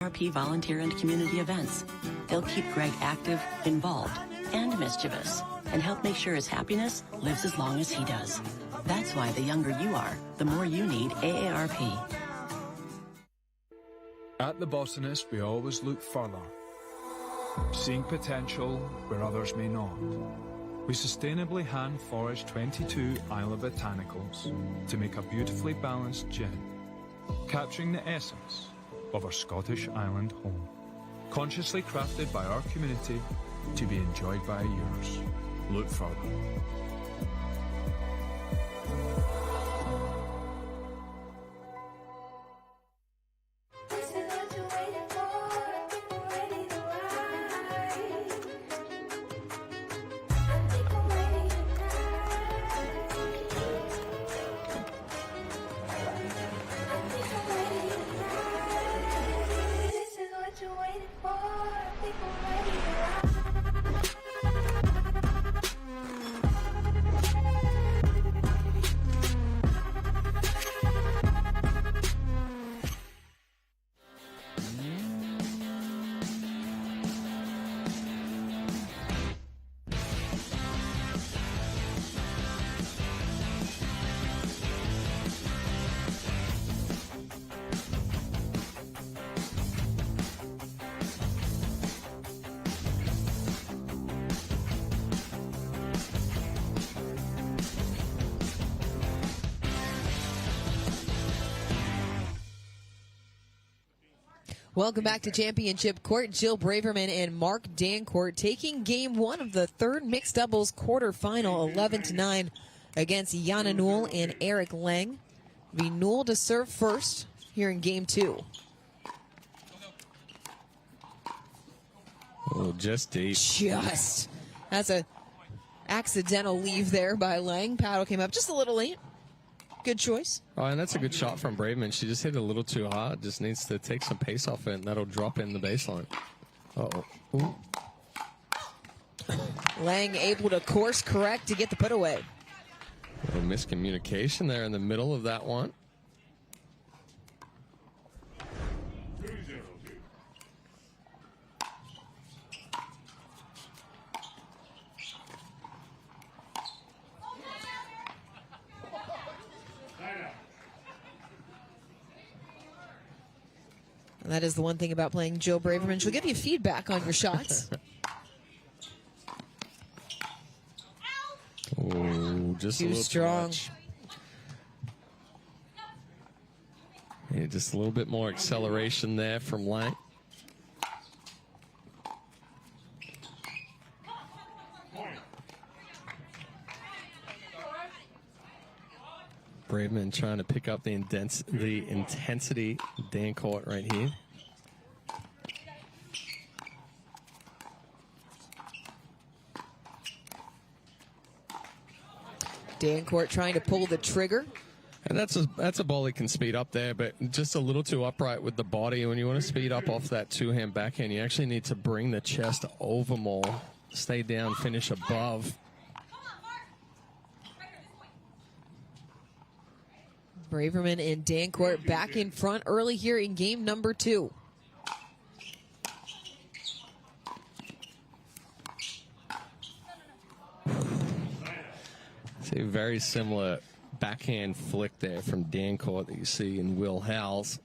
APP volunteer and community events. They'll keep Greg active, involved, and mischievous, and help make sure his happiness lives as long as he does. That's why the younger you are, the more you need AARP. At the Botanist, we always look further, seeing potential where others may not. We sustainably hand forage 22 Isla botanicals to make a beautifully balanced gin, capturing the essence of our Scottish island home, consciously crafted by our community to be enjoyed by yours. Look further. Welcome back to Championship Court. Jill Braverman and Mark Dancuart taking game one of the third mixed doubles quarterfinal, 11-9 against Jana Newell and Eric Lange. It'll be Newell to serve first here in game two. Oh, just deep. Just. That's a accidental leave there by Lange. Paddle came up just a little late. Good choice. Oh, and that's a good shot from Braverman. She just hit it a little too hard. Just needs to take some pace off it, and that'll drop in the baseline. Uh-oh. Ooh. Lange able to course correct to get the put away. A little miscommunication there in the middle of that one. And that is the one thing about playing Jill Braverman. She'll give you feedback on your shots. Oh, just too a little strong. Too much. Yeah, just a little bit more acceleration there from Lange. Braverman trying to pick up the intensity Dancuart right here. Dancuart trying to pull the trigger. And that's a ball that can speed up there, but just a little too upright with the body. When you want to speed up off that two-hand backhand, you actually need to bring the chest over more, stay down, finish above. Braverman and Dancuart back in front early here in game number two. It's a very similar backhand flick there from Dancuart that you see in Will Howells.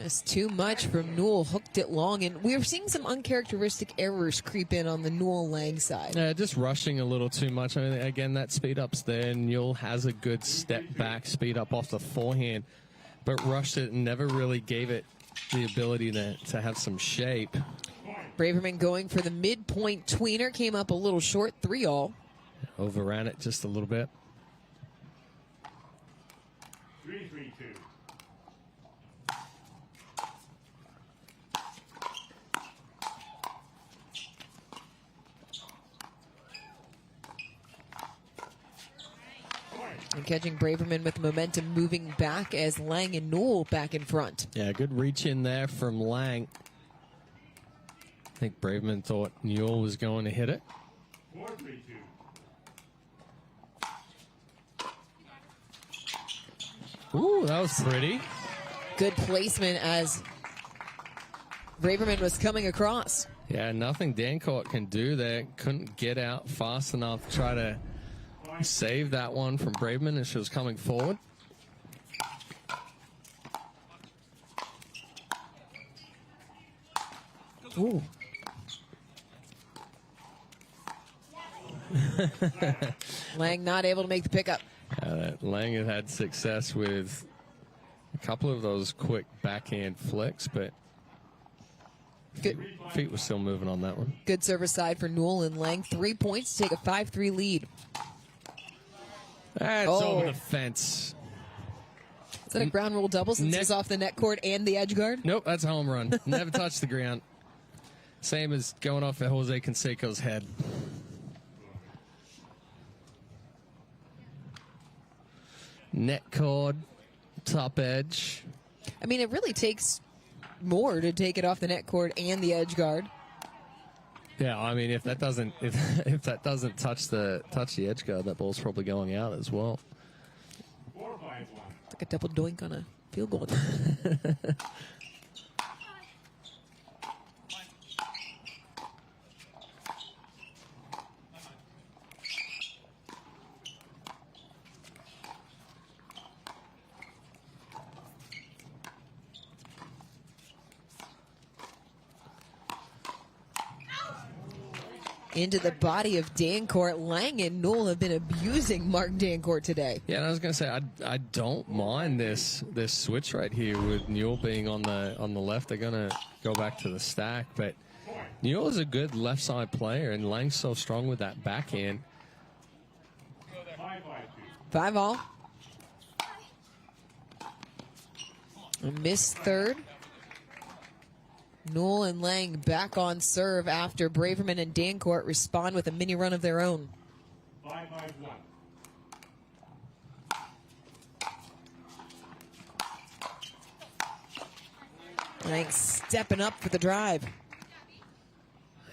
Just too much from Newell, hooked it long, and we were seeing some uncharacteristic errors creep in on the Newell-Lange side. Yeah, just rushing a little too much. I mean, again, that speed up's there. Newell has a good step back speed up off the forehand. but rushed it and never really gave it the ability to have some shape. Braverman going for the midpoint tweener, came up a little short, 3-all. Overran it just a little bit. 3-3-2. And catching Braverman with momentum moving back as Lange and Newell back in front. Yeah, good reach in there from Lange. I think Braverman thought Newell was going to hit it. 4-3-2. Ooh, that was pretty. Good placement as Braverman was coming across. Yeah, nothing Dancuart can do there. Couldn't get out fast enough to try to save that one from Braverman as she was coming forward. Ooh. Lange not able to make the pickup. Lange had success with a couple of those quick backhand flicks, but feet were still moving on that one. Good service side for Newell and Lange. 3 points to take a 5-3 lead. That's over the fence. Is that a ground rule double since it's off the net court and the edge guard? Nope, that's a home run. Never touched the ground. Same as going off at Jose Canseco's head. Net cord, top edge. I mean, it really takes more to take it off the net cord and the edge guard. Yeah, I mean, if that doesn't if that doesn't touch the edge guard, that ball's probably going out as well. 4-5-1. It's like a double doink on a field goal. Into the body of Dancuart. Lange and Newell have been abusing Mark Dancuart today. Yeah, and I was going to say I don't mind this switch right here with Newell being on the left. They're going to go back to the stack, but Newell is a good left side player, and Lange's so strong with that backhand. 5-all. A missed third. Newell and Lange back on serve after Braverman and Dancuart respond with a mini run of their own. 5-5-1. Lange stepping up for the drive.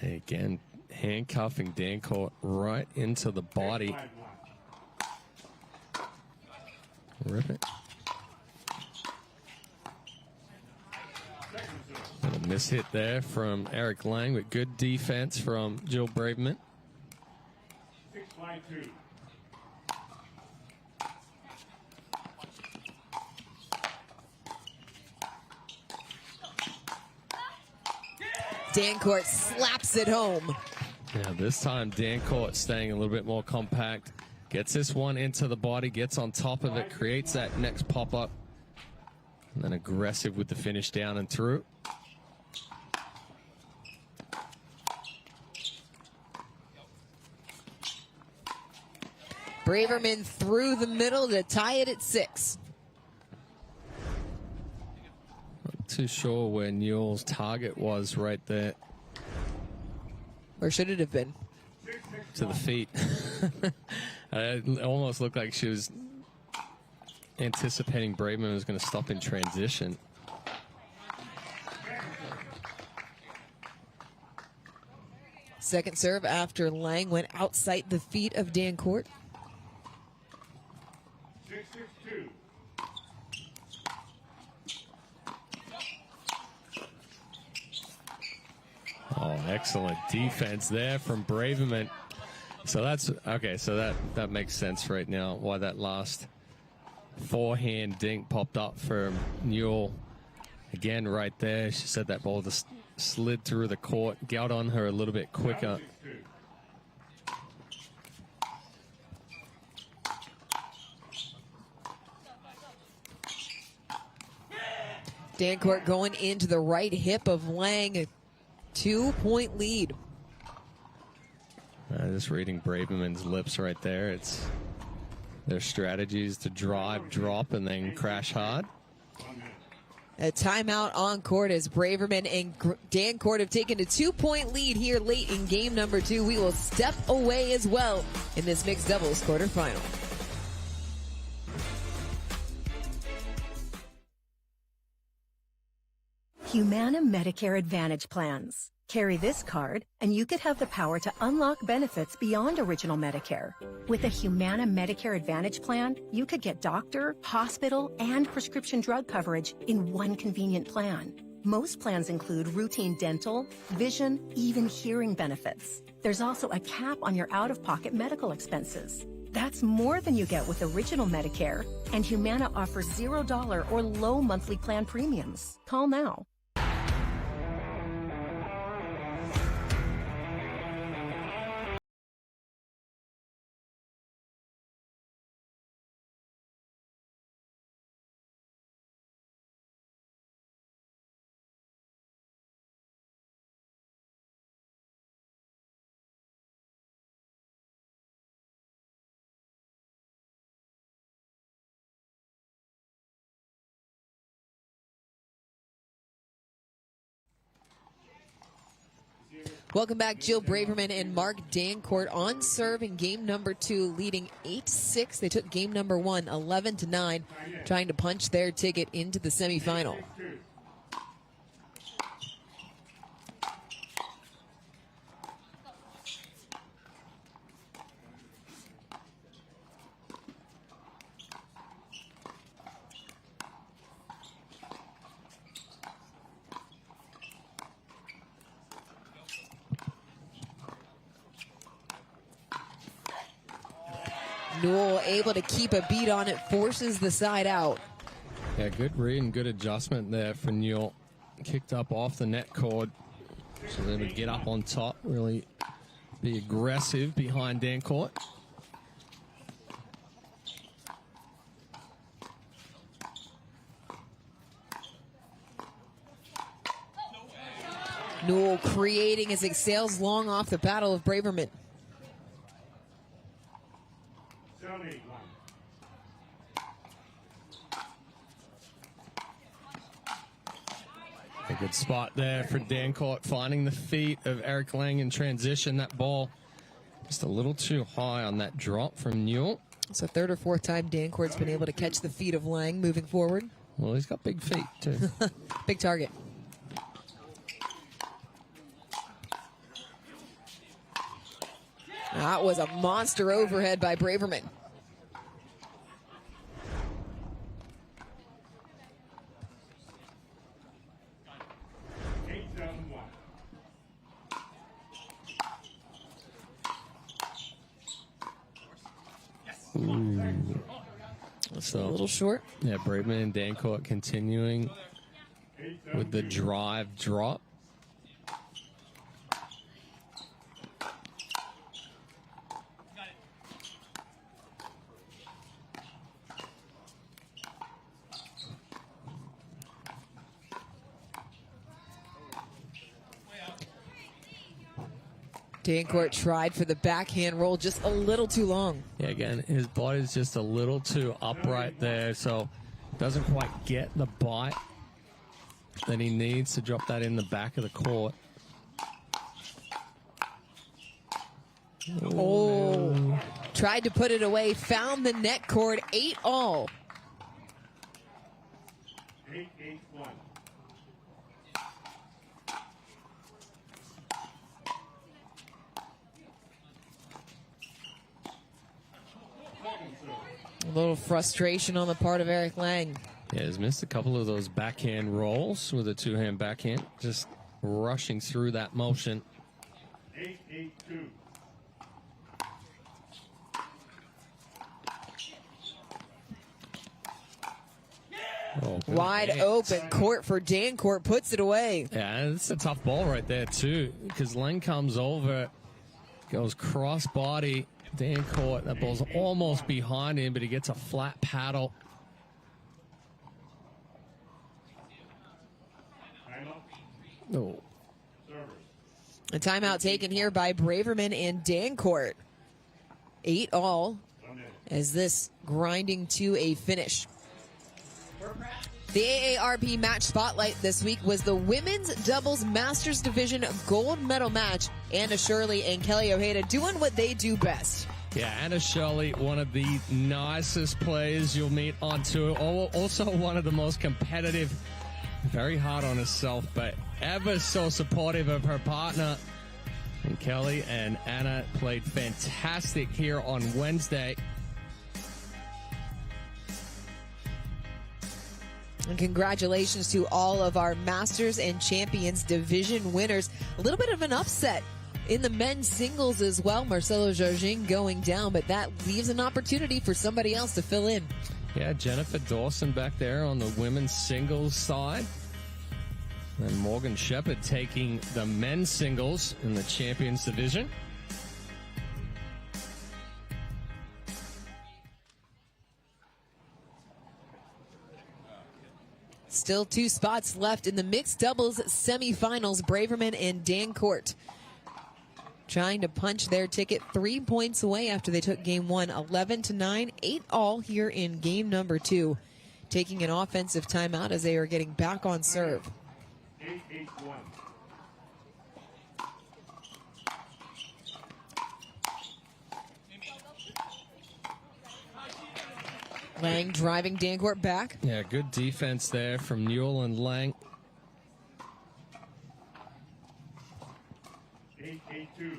Again, handcuffing Dancuart right into the body. Rip it. And a mishit there from Eric Lange, but good defense from Jill Braverman. 6-5-2. Dancuart slaps it home. Yeah, this time Dancuart staying a little bit more compact. Gets this one into the body, gets on top of it, creates that next pop-up. And then aggressive with the finish down and through. Braverman through the middle to tie it at 6. Not too sure where Newell's target was right there. Where should it have been? To the feet. It almost looked like she was anticipating Braverman was going to stop in transition. Second serve after Lange went outside the feet of Dancuart. 6-6-2. Oh, excellent defense there from Braverman. So that's okay. So that makes sense right now why that last forehand dink popped up for Newell. Again, right there. She said that ball just slid through the court, got on her a little bit quicker. Dancuart going into the right hip of Lange. 2-point lead. Just reading Braverman's lips right there. It's their strategies to drive, drop, and then crash hard. A timeout on court as Braverman and Dancuart have taken a 2-point lead here late in game number 2. We will step away as well in this mixed doubles quarterfinal. Humana Medicare Advantage plans. Carry this card, and you could have the power to unlock benefits beyond original Medicare. With a Humana Medicare Advantage plan, you could get doctor, hospital, and prescription drug coverage in one convenient plan. Most plans include routine dental, vision, even hearing benefits. There's also a cap on your out-of-pocket medical expenses. That's more than you get with original Medicare, and Humana offers $0 or low monthly plan premiums. Call now. Welcome back. Jill Braverman and Mark Dancuart on serve in game number 2, leading 8-6. They took game number 1, 11-9, trying to punch their ticket into the semifinal. Newell able to keep a beat on it, forces the side out. Yeah, good read and good adjustment there for Newell. Kicked up off the net cord, so they would get up on top, really be aggressive behind Dancuart. Newell creating as it sails long off the paddle of Braverman. A good spot there for Dancuart, finding the feet of Eric Lange in transition. That ball just a little too high on that drop from Newell. It's the third or fourth time Dancuart's been able to catch the feet of Lange moving forward. Well, he's got big feet, too. Big target. That was a monster overhead by Braverman. So, a little short. Yeah, Braverman and Dancuart continuing with the drive drop. Dancuart tried for the backhand roll just a little too long. Yeah, again, his body's just a little too upright there, so doesn't quite get the bite that he needs to drop that in the back of the court. Oh, tried to put it away, found the net cord, 8-all. 8-8-1. A little frustration on the part of Eric Lange. Yeah, he's missed a couple of those backhand rolls with a two-hand backhand, just rushing through that motion. 8-8-2. Oh, wide open court for Dancuart, puts it away. Yeah, it's a tough ball right there, too, because Lange comes over, goes cross-body. Dancuart, that ball's almost behind him, but he gets a flat paddle. Oh. A timeout taken here by Braverman and Dancuart. 8-all as this grinding to a finish. The AARP match spotlight this week was the Women's Doubles Masters Division gold medal match. Anna Shirley and Kelly Ojeda doing what they do best. Yeah, Anna Shirley, one of the nicest players you'll meet on tour. Also one of the most competitive, very hard on herself, but ever so supportive of her partner. And Kelly and Anna played fantastic here on Wednesday. And congratulations to all of our Masters and Champions division winners. A little bit of an upset in the men's singles as well. Marcelo Jorginho going down, but that leaves an opportunity for somebody else to fill in. Yeah, Jennifer Dawson back there on the women's singles side. And Morgan Shepherd taking the men's singles in the Champions division. Still 2 spots left in the mixed doubles semifinals. Braverman and Dancuart trying to punch their ticket 3 points away after they took game 1, 11-9, 8-all here in game number 2. Taking an offensive timeout as they are getting back on serve. 8-8-1. Lange driving Dancuart back. Yeah, good defense there from Newell and Lange. 8-8-2.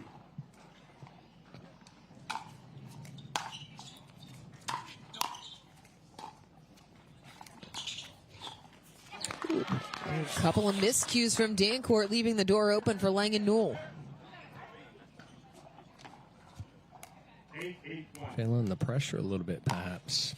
A couple of miscues from Dancuart, leaving the door open for Lange and Newell. 8-8-1. Feeling the pressure a little bit, perhaps.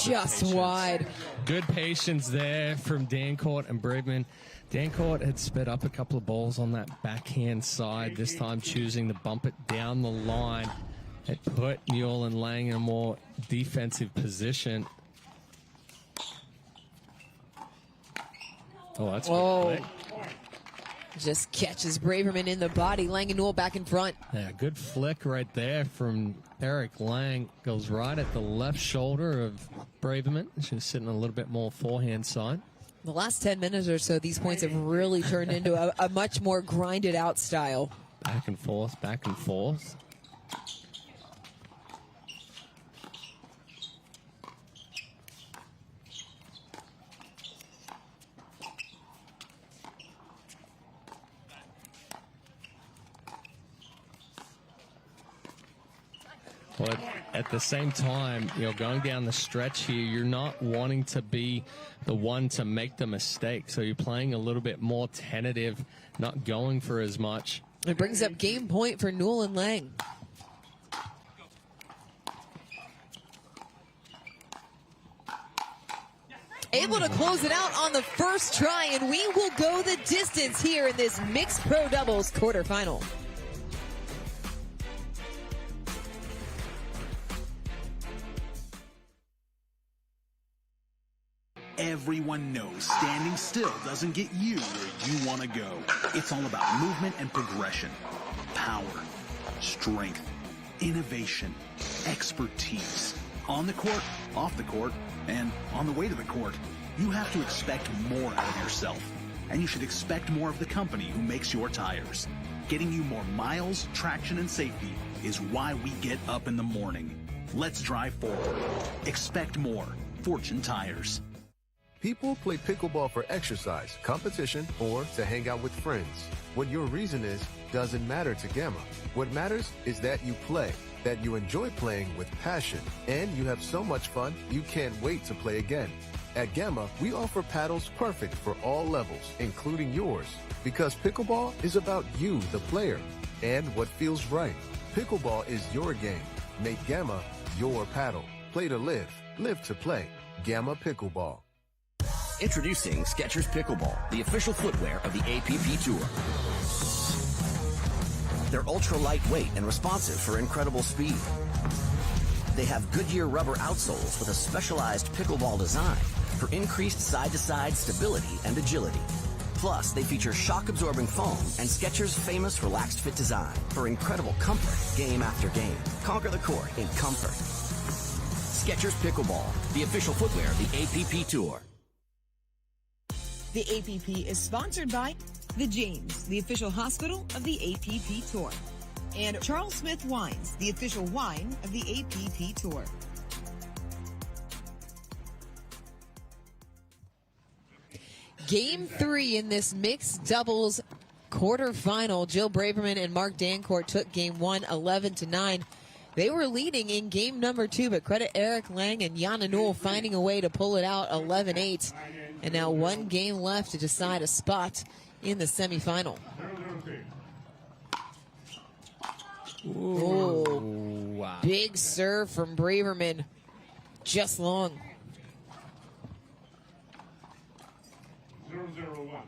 Just wide. Good patience there from Dancuart and Braverman. Dancuart had sped up a couple of balls on that backhand side, this time choosing to bump it down the line. It put Newell and Lange in a more defensive position. Oh, that's good play. Just catches Braverman in the body. Lange and Newell back in front. Yeah, good flick right there from Eric Lange. Goes right at the left shoulder of Braverman. She's sitting a little bit more forehand side. The last 10 minutes or so, these points have really turned into a much more grinded out style. Back and forth, back and forth. But at the same time, you know, going down the stretch here, you're not wanting to be the one to make the mistake. So you're playing a little bit more tentative, not going for as much. It brings up game point for Newell and Lange. Able to close it out on the first try, and we will go the distance here in this mixed pro doubles quarterfinal. Everyone knows standing still doesn't get you where you want to go. It's all about movement and progression, power, strength, innovation, expertise. On the court, off the court, and on the way to the court, you have to expect more out of yourself. And you should expect more of the company who makes your tires. Getting you more miles, traction, and safety is why we get up in the morning. Let's drive forward. Expect more. Fortune Tires. People play pickleball for exercise, competition, or to hang out with friends. What your reason is doesn't matter to Gamma. What matters is that you play, that you enjoy playing with passion, and you have so much fun you can't wait to play again. At Gamma, we offer paddles perfect for all levels, including yours. Because pickleball is about you, the player, and what feels right. Pickleball is your game. Make Gamma your paddle. Play to live, live to play. Gamma Pickleball. Introducing Skechers Pickleball, the official footwear of the APP Tour. They're ultra lightweight and responsive for incredible speed. They have Goodyear rubber outsoles with a specialized pickleball design for increased side-to-side stability and agility. Plus, they feature shock-absorbing foam and Skechers' famous relaxed fit design for incredible comfort game after game. Conquer the court in comfort. Skechers Pickleball, the official footwear of the APP Tour. The APP is sponsored by The James, the official hospital of the APP Tour, and Charles Smith Wines, the official wine of the APP Tour. Game 3 in this mixed doubles quarterfinal. Jill Braverman and Mark Dancuart took game 1 11-9. They were leading in game number 2, but credit Eric Lange and Jana Newell finding a way to pull it out 11-8. And now one game left to decide a spot in the semifinal. Ooh, wow. Big serve from Braverman. Just long. 0-0-1.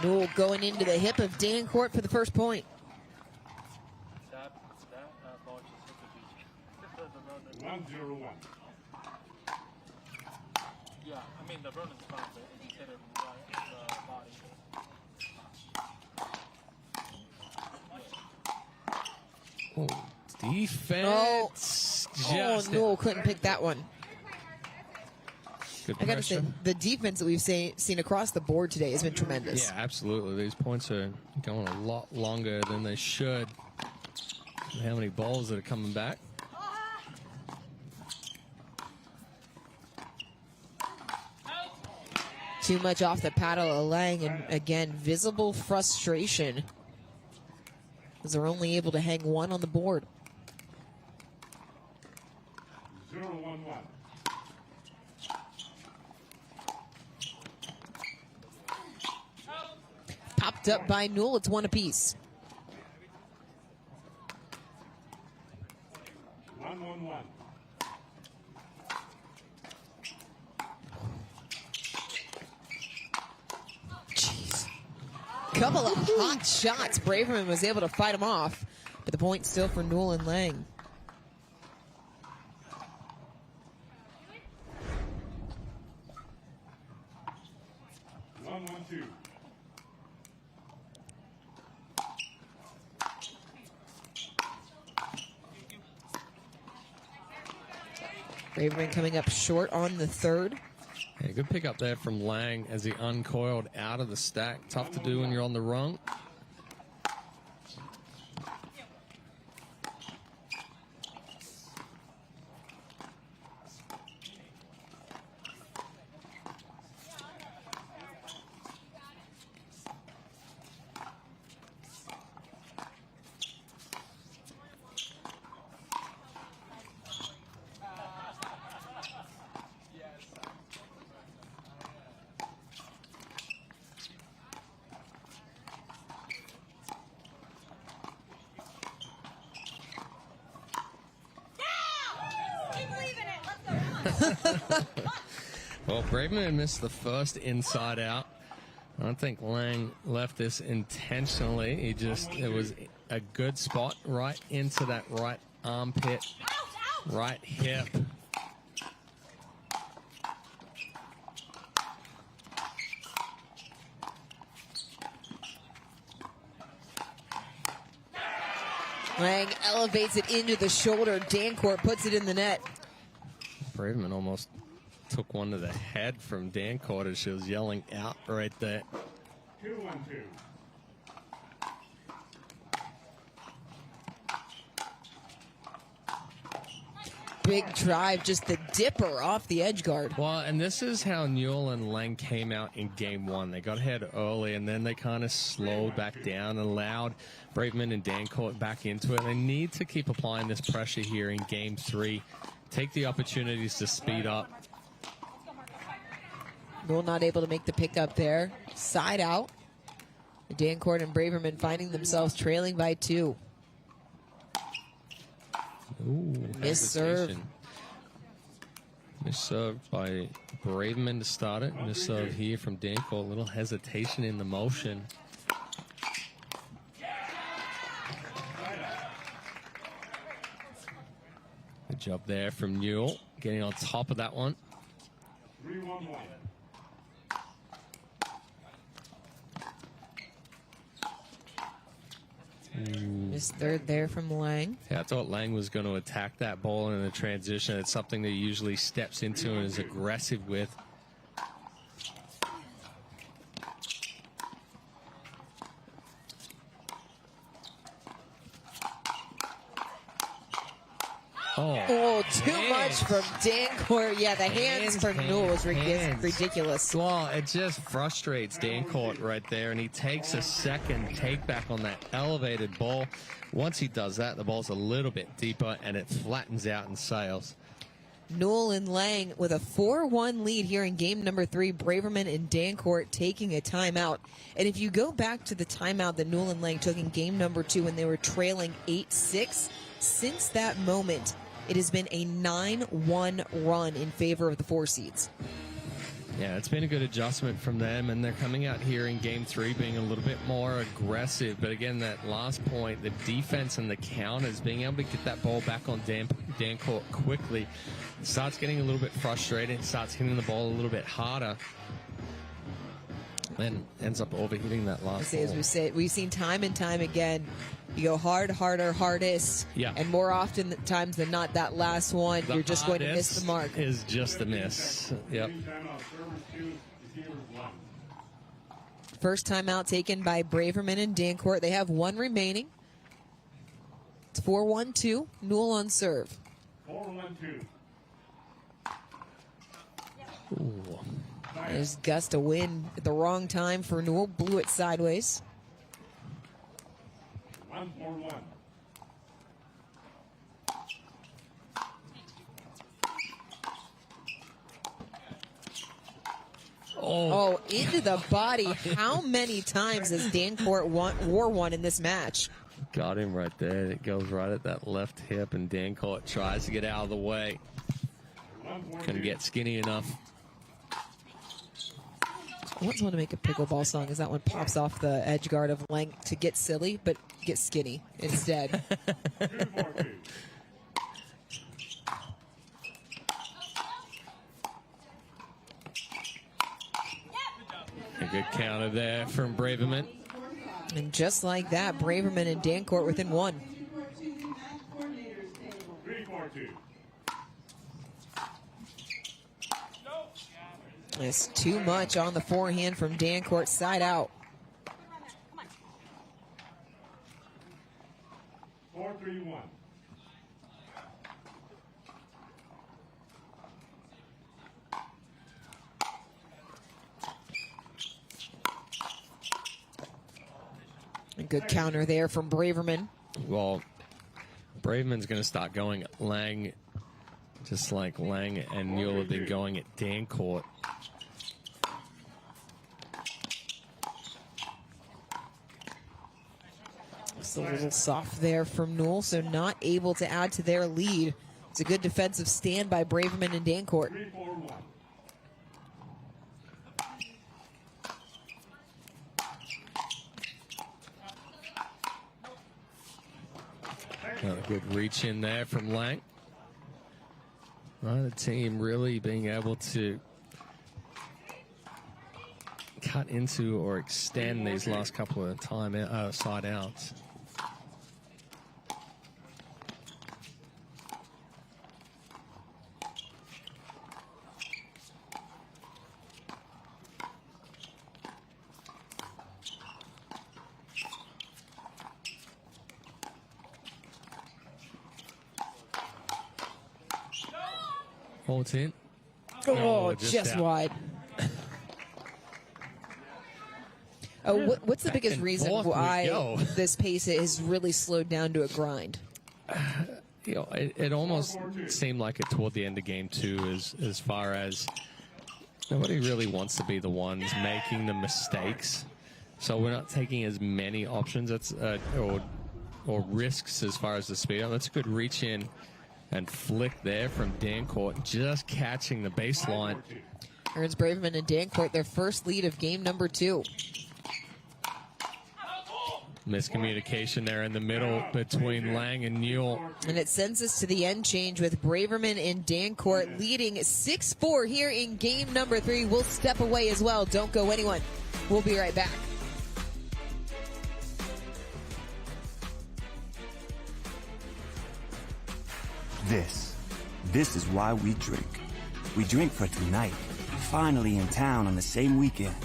Newell going into the hip of Dancuart for the first point. 1-0-1. Yeah, I mean the run is fine, but he hit it right the body. Oh, defense. Just Newell couldn't pick that one. Good I got to say, pressure. the defense that we've seen across the board today has been tremendous. Yeah, absolutely. These points are going a lot longer than they should. How many balls that are coming back? Too much off the paddle of Lange, and again, visible frustration as they're only able to hang one on the board. 0-1-1. Popped up by Newell. It's one apiece. 1-1-1. Jeez. Couple of hot shots. Braverman was able to fight him off, but the point still for Newell and Lange. Braverman coming up short on the third. Yeah, good pick up there from Lange as he uncoiled out of the stack. Tough to do when you're on the rung. Well, Braverman missed the first inside out. I don't think Lange left this intentionally. It was a good spot right into that right armpit, right hip. Lange elevates it into the shoulder. Dancuart puts it in the net. Braverman almost took one to the head from Dancuart as she was yelling out right there. 2-1-2. big drive, just the dipper off the edge guard. Well, and this is how Newell and Lange came out in game one. They got ahead early, and then they kind of slowed back down and allowed Braverman and Dancuart back into it. They need to keep applying this pressure here in game three. Take the opportunities to speed up. Newell not able to make the pickup there. Side out. Dancuart and Braverman finding themselves trailing by 2. Ooh, Miss serve. Miss serve by Braverman to start it. Miss serve here from Dancuart. A little hesitation in the motion. Good job there from Newell, getting on top of that one. 3-1-1. Missed third there from Lange. Yeah, I thought Lange was going to attack that ball in the transition. It's something that he usually steps into and is aggressive with. Oh, too much from Dancuart. Yeah, the hands from Newell was ridiculous. Well, it just frustrates Dancuart right there, and he takes a second take back on that elevated ball. Once he does that, the ball's a little bit deeper, and it flattens out and sails. Newell and Lange with a 4-1 lead here in game number 3. Braverman and Dancuart taking a timeout. And if you go back to the timeout that Newell and Lange took in game number 2 when they were trailing 8-6, since that moment, it has been a 9-1 run in favor of the 4 seeds. Yeah, it's been a good adjustment from them, and they're coming out here in game 3 being a little bit more aggressive. But again, that last point, the defense and the counters, being able to get that ball back on Dancuart quickly, starts getting a little bit frustrated, starts hitting the ball a little bit harder, and ends up overhitting that last ball. As we say, we've seen time and time again, you go hard, harder, hardest, yeah. And more often times than not, that last one, you're just going to miss the mark. Is just a miss. Yep. First timeout taken by Braverman and Dancuart. They have 1 remaining. It's 4-1-2. Newell on serve. 4-1-2. Ooh. There's gust of wind at the wrong time for Newell. Blew it sideways. 1-4-1. Oh, into the body. How many times has Dancuart wore one in this match? Got him right there. It goes right at that left hip, and Dancuart tries to get out of the way. Couldn't get skinny enough. I once want to make a pickleball song as that one pops off the edge guard of Lange to get silly, but get skinny instead. A good counter there from Braverman. And just like that, Braverman and Dancuart within 1. 3-4-2. It's too much on the forehand from Dancuart, side out. 4-3-1. A good counter there from Braverman. Well, Braverman's going to start going at Lange, just like Lange and Newell have been going at Dancuart. It's a little soft there from Newell, so not able to add to their lead. It's a good defensive stand by Braverman and Dancuart. 3-4-1. A good reach in there from Lange. The team really being able to cut into or extend these last couple of side outs. Oh, it's in. Oh, just out. wide. What's the biggest reason why this pace has really slowed down to a grind? It almost seemed like it toward the end of game 2 as far as nobody really wants to be the ones making the mistakes. So we're not taking as many options or risks as far as the speed. That's a good reach in and flick there from Dancuart, just catching the baseline. Earns Braverman and Dancuart their first lead of game number 2. Miscommunication there in the middle between Lange and Newell. And it sends us to the end change with Braverman and Dancuart leading 6-4 here in game number 3. We'll step away as well. Don't go anyone. We'll be right back. This is why we drink. We drink for tonight, finally in town on the same weekend.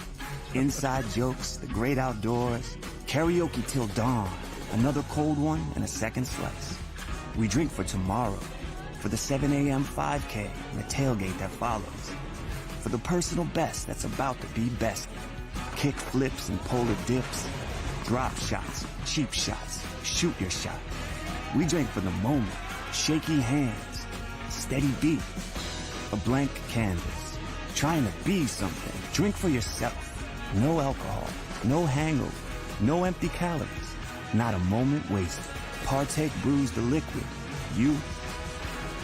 Inside jokes, the great outdoors, karaoke till dawn, another cold one and a second slice. We drink for tomorrow, for the 7 a.m. 5K and the tailgate that follows, for the personal best that's about to be bested. Kick flips and polar dips, drop shots, cheap shots, shoot your shot. We drink for the moment, shaky hands, steady beat, a blank canvas, trying to be something. Drink for yourself. No alcohol, no hangover, no empty calories, not a moment wasted. Partake brews the liquid. You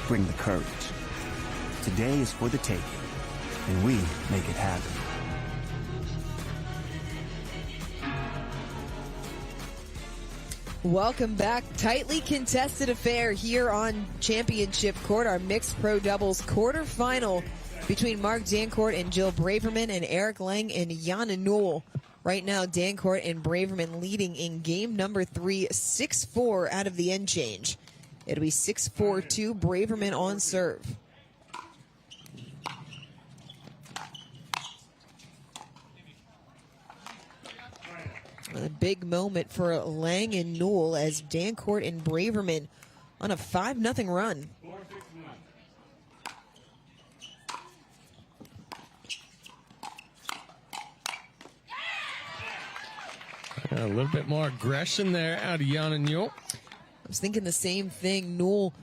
bring the courage. Today is for the taking, and we make it happen. Welcome back. Tightly contested affair here on Championship Court, our mixed pro doubles quarterfinal between Mark Dancuart and Jill Braverman and Eric Lange and Jana Newell. Right now, Dancuart and Braverman leading in game number 3, 6-4 out of the end change. It'll be 6-4-2, Braverman on serve. A big moment for Lange and Newell as Dancuart and Braverman on a 5-0 run. A little bit more aggression there out of Jana Newell. I was thinking the same thing. Newell,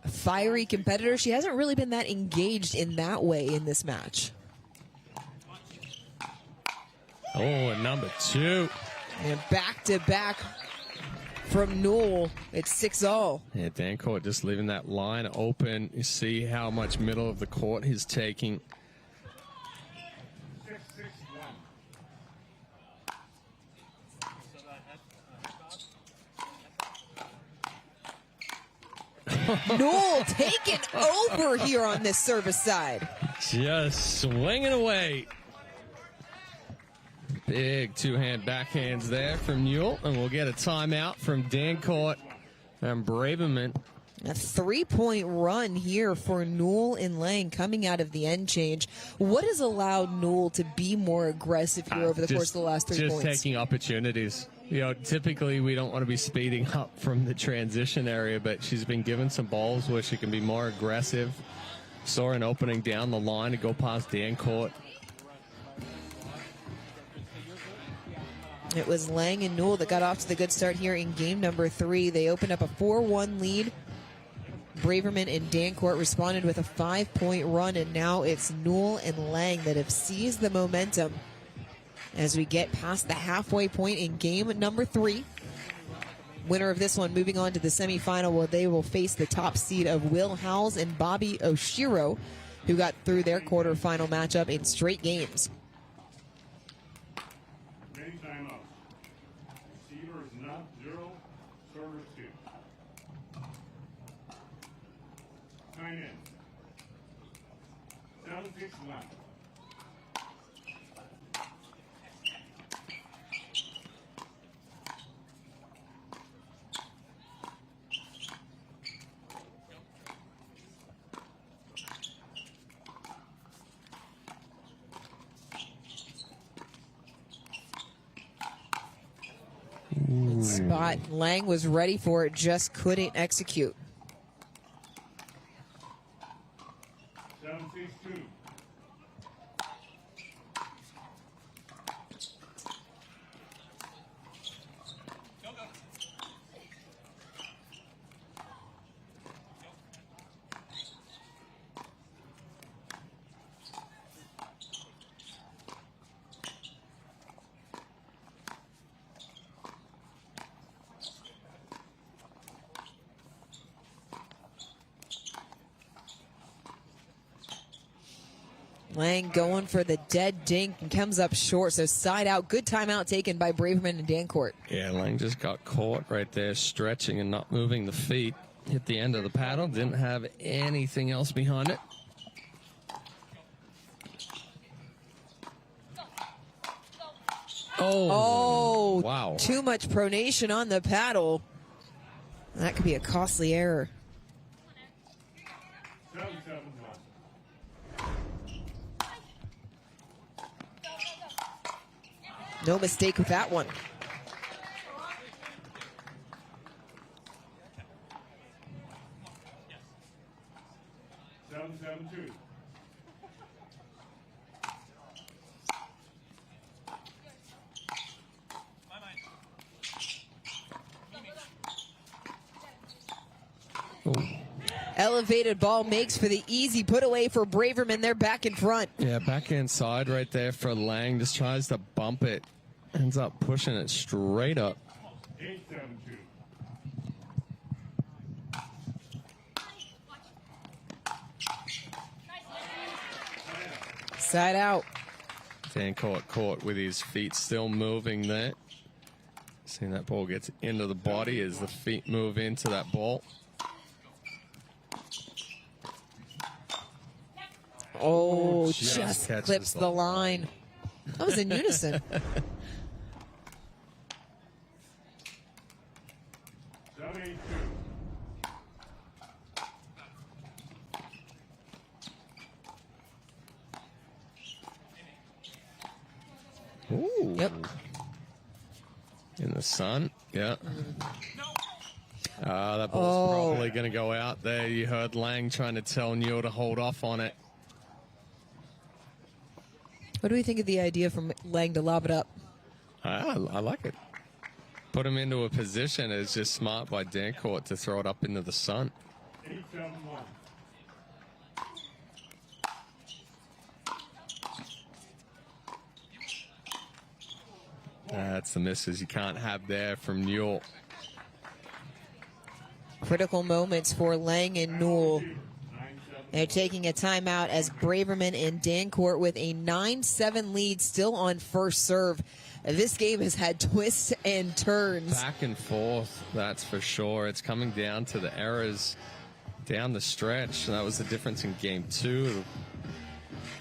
a fiery competitor. She hasn't really been that engaged in that way in this match. Oh, and number 2. And back-to-back from Newell. It's 6-0. Yeah, Dancuart just leaving that line open. You see how much middle of the court he's taking. Newell taking over here on this service side. Just swinging away. Big two-hand backhands there from Newell, and we'll get a timeout from Dancuart and Braverman. A 3-point run here for Newell and Lange coming out of the end change. What has allowed Newell to be more aggressive here over the course of the last 3 points? Just taking opportunities. You know, typically we don't want to be speeding up from the transition area, but she's been given some balls where she can be more aggressive. Saw an opening down the line to go past Dancuart. It was Lange and Newell that got off to the good start here in game number 3. They opened up a 4-1 lead. Braverman and Dancuart responded with a 5-point run, and now it's Newell and Lange that have seized the momentum as we get past the halfway point in game number 3. Winner of this one moving on to the semifinal, where they will face the top seed of Will Howells and Bobby Oshiro, who got through their quarterfinal matchup in straight games. Good spot. Lange was ready for it, just couldn't execute. 7-6-2. Lange going for the dead dink and comes up short, so side out. Good timeout taken by Braverman and Dancuart. Yeah, Lange just got caught right there, stretching and not moving the feet. Hit the end of the paddle, didn't have anything else behind it. Oh, wow. Too much pronation on the paddle. That could be a costly error. 7-7-1. No mistake with that one. Elevated ball makes for the easy put away for Braverman. They're back in front. Yeah, backhand side right there for Lange. Just tries to bump it. Ends up pushing it straight up. 8-7-2. Side out. Dancuart caught with his feet still moving there. Seeing that ball gets into the body as the feet move into that ball. Oh, just catches clips the line. That was in unison. 7-8-2. Ooh. Yep. In the sun. Yeah. That ball's probably going to go out there. You heard Lange trying to tell Newell to hold off on it. What do we think of the idea from Lange to lob it up? I like it. Put him into a position. It's just smart by Dancuart to throw it up into the sun. 8-7-1. That's the misses you can't have there from Newell. Critical moments for Lange and Newell. They're taking a timeout as Braverman and Dancuart with a 9-7 lead still on first serve. This game has had twists and turns. Back and forth, that's for sure. It's coming down to the errors down the stretch. That was the difference in game 2. It'll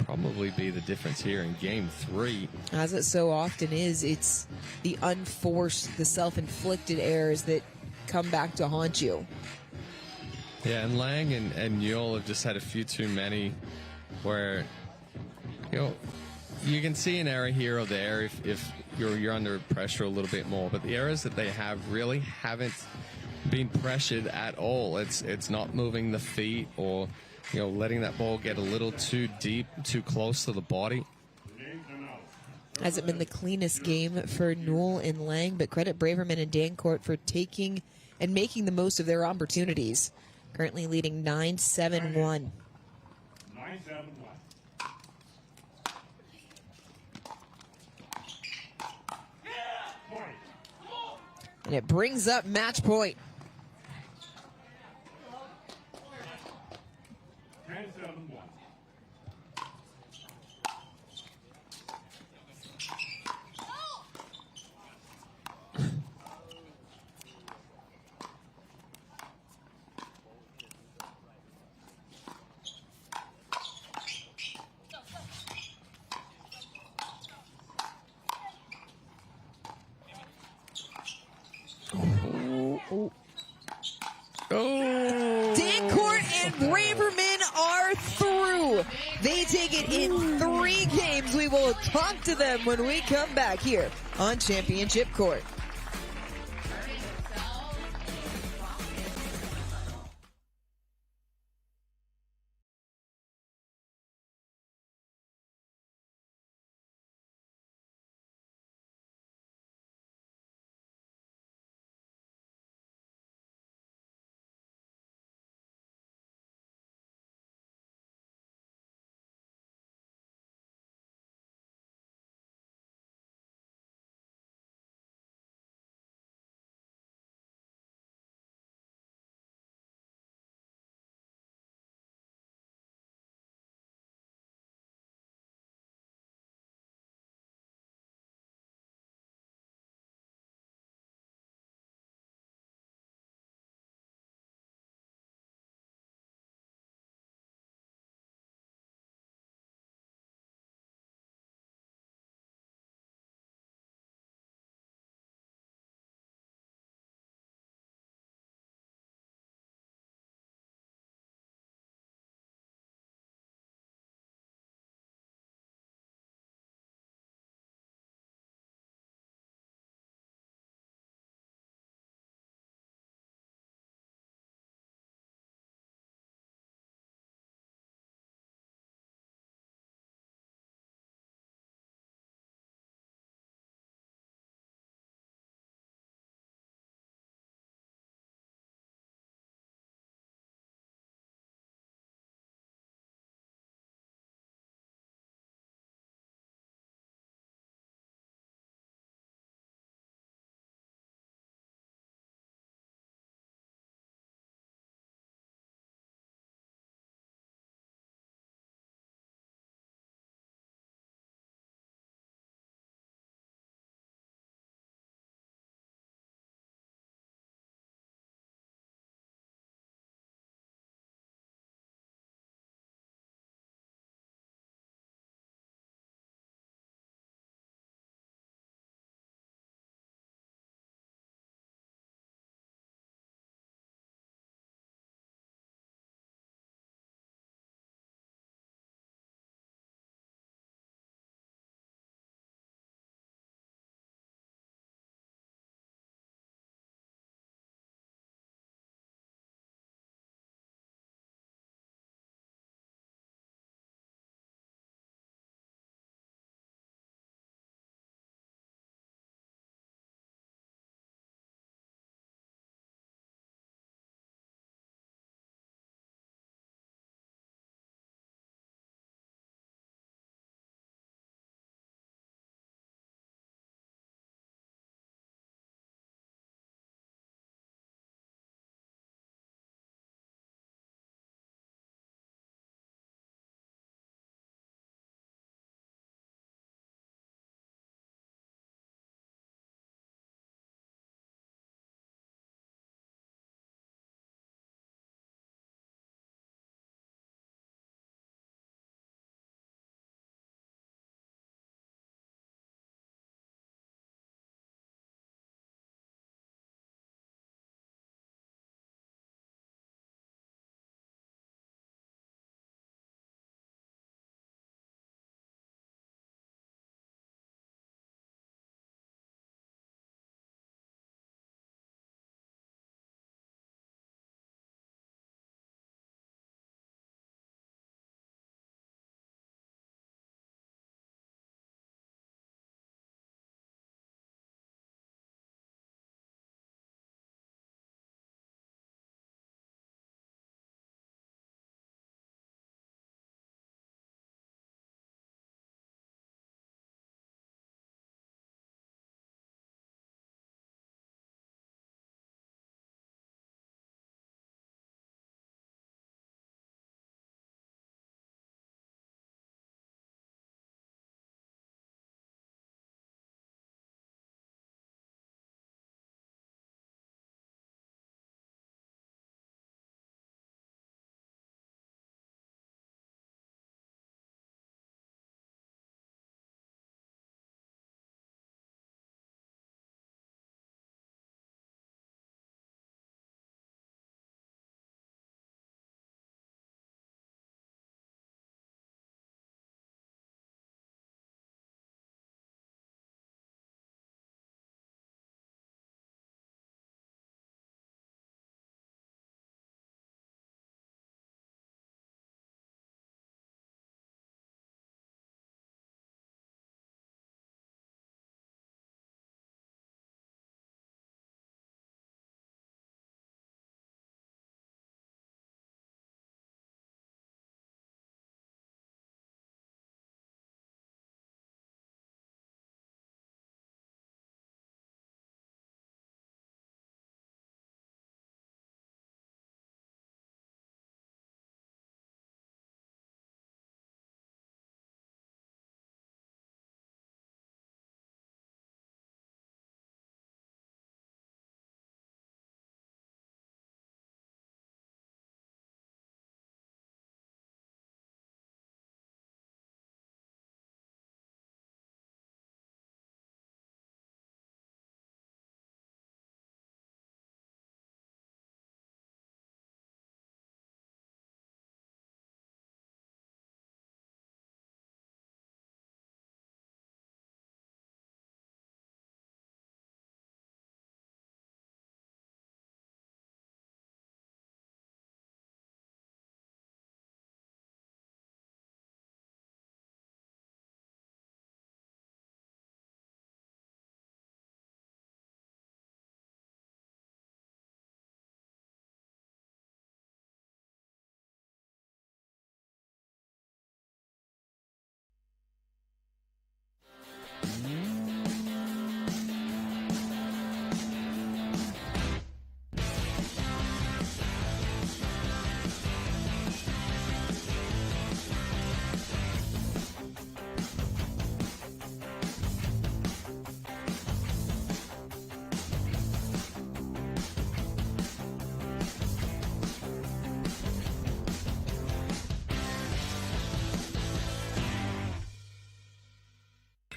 probably be the difference here in game 3. As it so often is, it's the unforced, the self-inflicted errors that come back to haunt you. Yeah, and Lange and Newell have just had a few too many where, you can see an error here or there if you're under pressure a little bit more, but the errors that they have really haven't been pressured at all. It's not moving the feet or, letting that ball get a little too deep, too close to the body. Hasn't been the cleanest game for Newell and Lange, but credit Braverman and Dancuart for taking and making the most of their opportunities. Currently leading 9-7-1. 9-7-1. And it brings up match point. 10-7-1. Dancuart and Braverman are through. They take it in 3 games. We will talk to them when we come back here on Championship Court.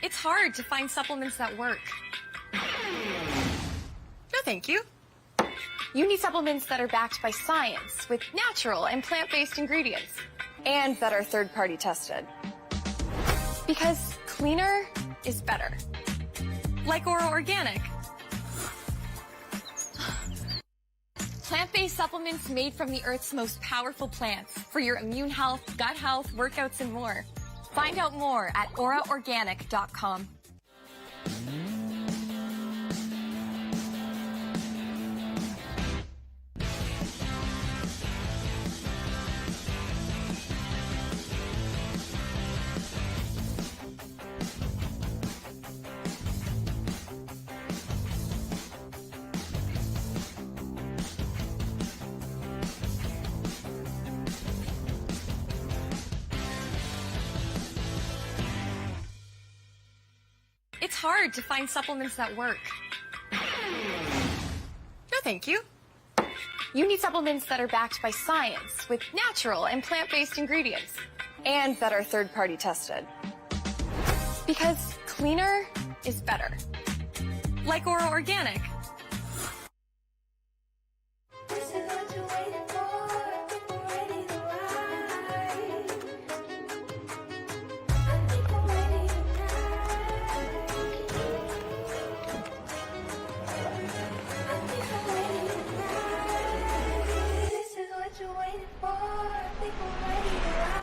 It's hard to find supplements that work. No, thank you. You need supplements that are backed by science with natural and plant-based ingredients and that are third-party tested. Because cleaner is better. Like Oro Organic. Plant-based supplements made from the Earth's most powerful plants for your immune health, gut health, workouts, and more. Find out more at oraorganic.com. It's hard to find supplements that work. No, thank you. You need supplements that are backed by science with natural and plant-based ingredients and that are third-party tested. Because cleaner is better. Like Oro Organic. This is what you're waiting for. People ready to ride. I think I'm ready tonight. This is what you're waiting for. People ready to ride.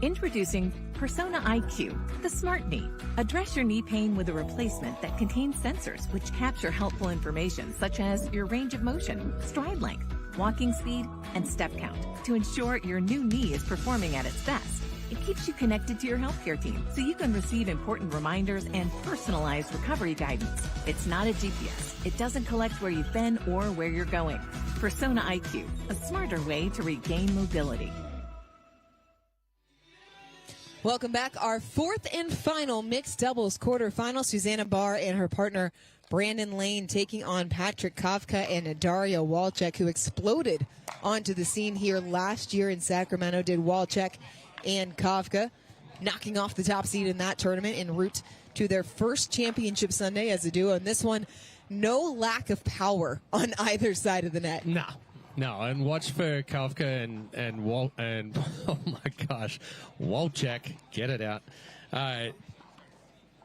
Introducing Persona IQ, the smart knee. Address your knee pain with a replacement that contains sensors which capture helpful information such as your range of motion, stride length, walking speed, and step count to ensure your new knee is performing at its best. It keeps you connected to your healthcare team so you can receive important reminders and personalized recovery guidance. It's not a GPS. It doesn't collect where you've been or where you're going. Persona IQ, a smarter way to regain mobility. Welcome back. Our fourth and final mixed doubles quarterfinal. Susanna Barr and her partner Brandon Lane taking on Patrick Kawka and Dario Walczak, who exploded onto the scene here last year in Sacramento. Did Walczak and Kawka, knocking off the top seed in that tournament en route to their first championship Sunday as a duo. And this one, no lack of power on either side of the net. No, and watch for Kawka and oh my gosh, Walczak, get it out.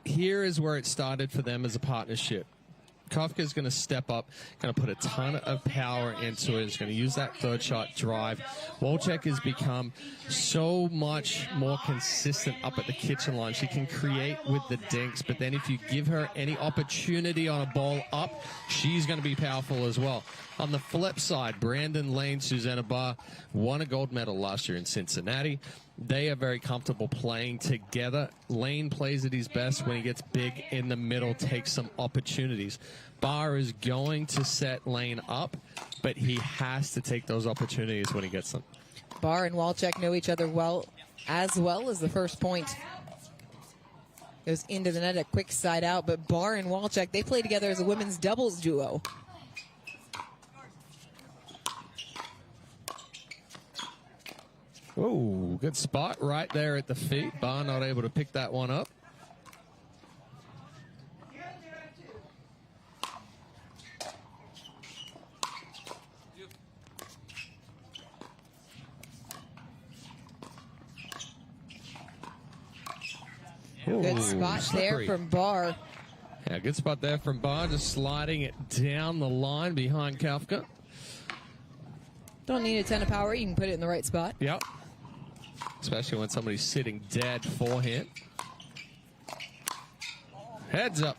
Here is where it started for them as a partnership. Kawka is going to step up, going to put a ton of power into it. He's going to use that third shot drive. Walczak has become so much more consistent up at the kitchen line. She can create with the dinks, but then if you give her any opportunity on a ball up, she's going to be powerful as well. On the flip side, Brandon Lane, Susanna Barr won a gold medal last year in Cincinnati. They are very comfortable playing together. Lane plays at his best when he gets big in the middle, takes some opportunities. Barr is going to set Lane up, but he has to take those opportunities when he gets them. Barr and Walczak know each other well as the first point goes into the net, a quick side out. But Barr and Walczak, they play together as a women's doubles duo. Oh, good spot right there at the feet. Barr not able to pick that one up. Good spot there from Barr. Yeah, good spot there from Barr, just sliding it down the line behind Kawka. Don't need a ton of power. You can put it in the right spot. Yep. Especially when somebody's sitting dead forehand. Heads up.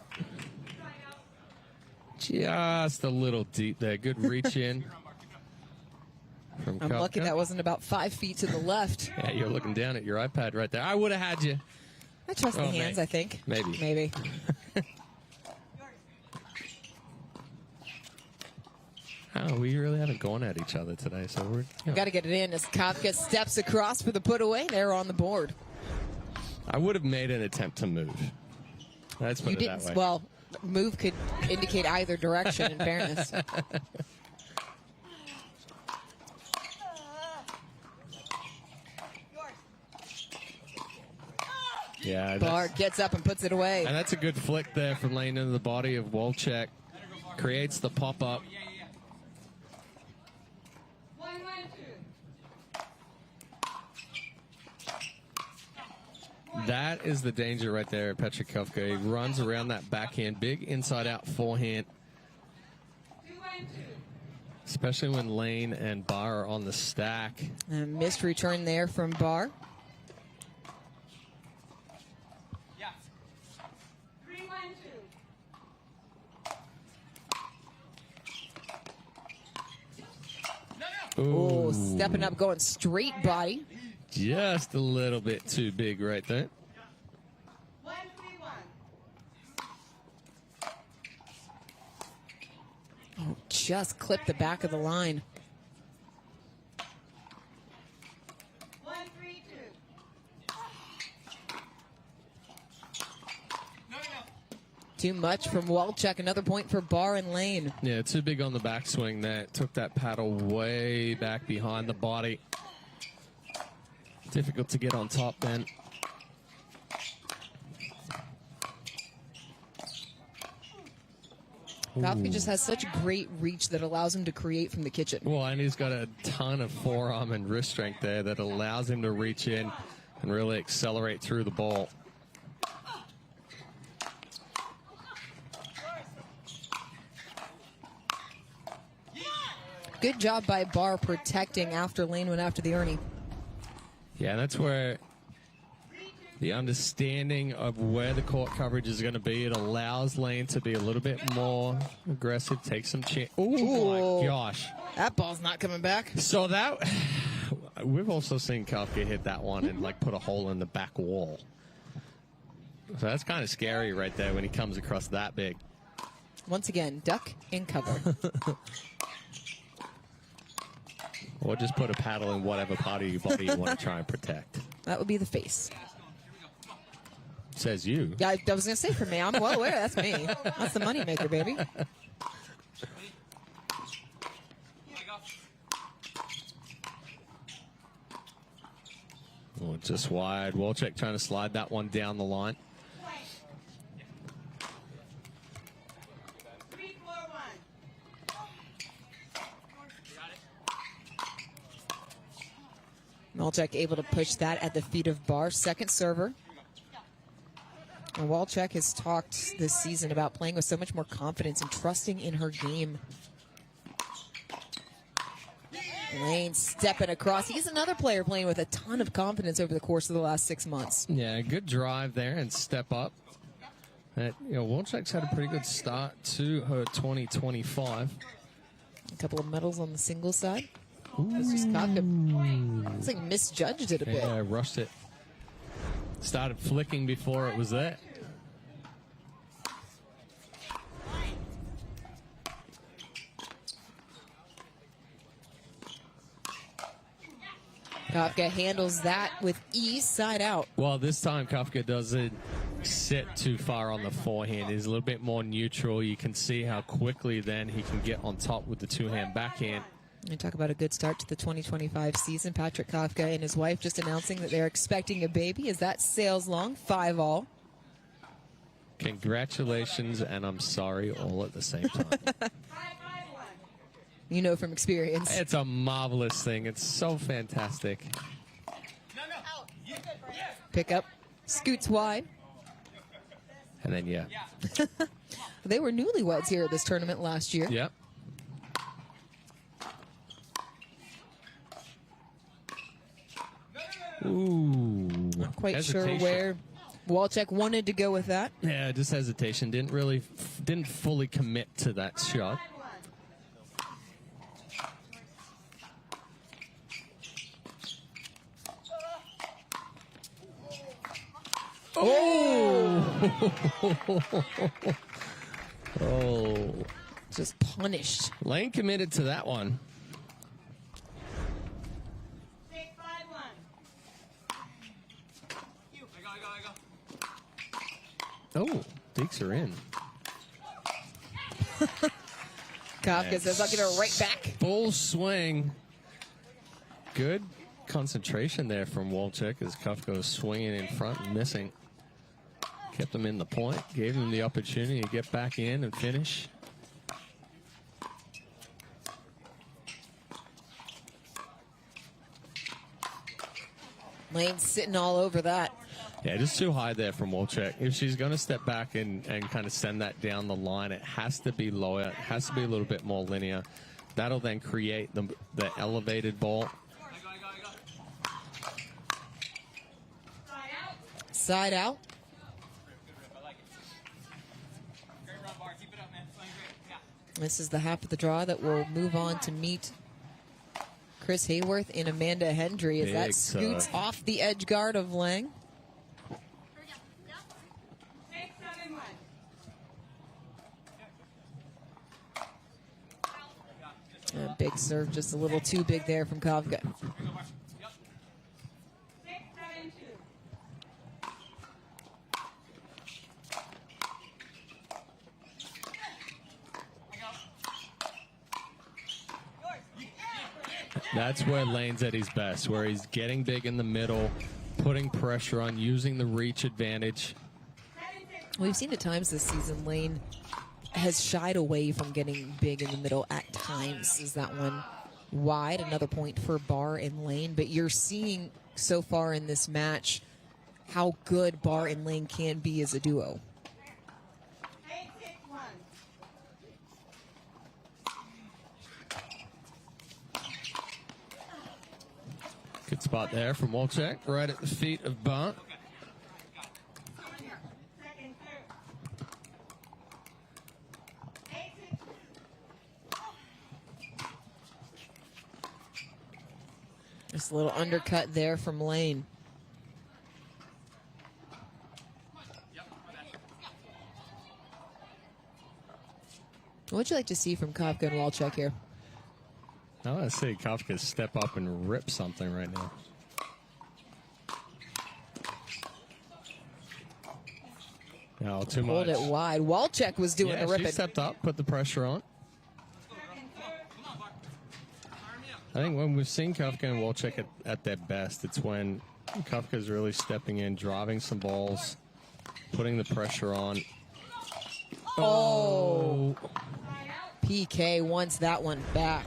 Just a little deep there. Good reach in from I'm Kawka. lucky that wasn't about 5 feet to the left. Yeah, you're looking down at your iPad right there. I would have had you. I trust the hands, I think. Maybe. Oh, we really haven't gone at each other today, so we're... Got to get it in as Kawka steps across for the put away. They're on the board. I would have made an attempt to move. Let's put it that way. Well, move could indicate either direction, in fairness. Yeah, Barr gets up and puts it away. And that's a good flick there from Lange into the body of Walczak. Creates the pop-up. That is the danger right there at Patrick Kawka. He runs around that backhand, big inside-out forehand. Especially when Lange and Barr are on the stack. A missed return there from Barr. Oh, stepping up, going straight body. Just a little bit too big right there. Oh, just clipped the back of the line. Too much from Walczak. Another point for Barr and Lange. Yeah, too big on the backswing. That took that paddle way back behind the body. Difficult to get on top then. Kawka just has such great reach that allows him to create from the kitchen. Well, and he's got a ton of forearm and wrist strength there that allows him to reach in and really accelerate through the ball. Good job by Barr protecting after Lange went after the Ernie. Yeah, that's where the understanding of where the court coverage is going to be, it allows Lange to be a little bit more aggressive, take some chance. Oh, my gosh. That ball's not coming back. So that, we've also seen Kawka hit that one and like put a hole in the back wall. So that's kind of scary right there when he comes across that big. Once again, duck and cover. Or just put a paddle in whatever part of your body you want to try and protect. That would be the face. Says you. Yeah, I was going to say for me. I'm well aware. That's me. That's the moneymaker, baby. Oh, just wide. Walczak trying to slide that one down the line. Walczak able to push that at the feet of Barr, second server. And Walczak has talked this season about playing with so much more confidence and trusting in her game. Lange stepping across. He's another player playing with a ton of confidence over the course of the last 6 months. Yeah, good drive there and step up. Walczak's had a pretty good start to her 2025. A couple of medals on the singles side. Kawka, it's like misjudged it a bit. Yeah, rushed it. Started flicking before it was there. Kawka handles that with ease, side out. Well, this time Kawka doesn't sit too far on the forehand. He's a little bit more neutral. You can see how quickly then he can get on top with the two-hand backhand. We talk about a good start to the 2025 season. Patrick Kawka and his wife just announcing that they're expecting a baby. As that sails long, 5-all. Congratulations, and I'm sorry all at the same time. You know from experience. It's a marvelous thing. It's so fantastic. Pick up, scoots wide. And then, yeah. They were newlyweds here at this tournament last year. Yep. Ooh. Not quite Hesitation. sure where Walczak wanted to go with that. Yeah, just hesitation. Didn't fully commit to that shot. Oh! Oh. Just punished. Lange committed to that one. Oh, Deeks are in. Kawka says, I'll get her right back. Full swing. Good concentration there from Walczak as Kawka was swinging in front and missing. Kept him in the point, gave him the opportunity to get back in and finish. Lane's sitting all over that. Yeah, just too high there from Walczak. If she's going to step back and kind of send that down the line, it has to be lower. It has to be a little bit more linear. That'll then create the elevated ball. Side out. This is the half of the draw that will move on to meet Chris Haworth and Amanda Hendry as that scoots off the edge guard of Lange. A big serve, just a little too big there from Kawka. That's where Lane's at his best, where he's getting big in the middle, putting pressure on, using the reach advantage. We've seen at times this season Lane has shied away from getting big in the middle at times. Is that one wide? Another point for Barr and Lane. But you're seeing so far in this match how good Barr and Lane can be as a duo. Good spot there from Walczak, right at the feet of Barr. Just a little undercut there from Lane. What would you like to see from Kawka and Walczak here? I want to see Kawka step up and rip something right now. No, too much. Hold it wide. Walczak was doing yeah, the ripping. She stepped up, put the pressure on. I think when we've seen Kawka and Walczak at their best, it's when Kafka's really stepping in, driving some balls, putting the pressure on. Oh. PK wants that one back.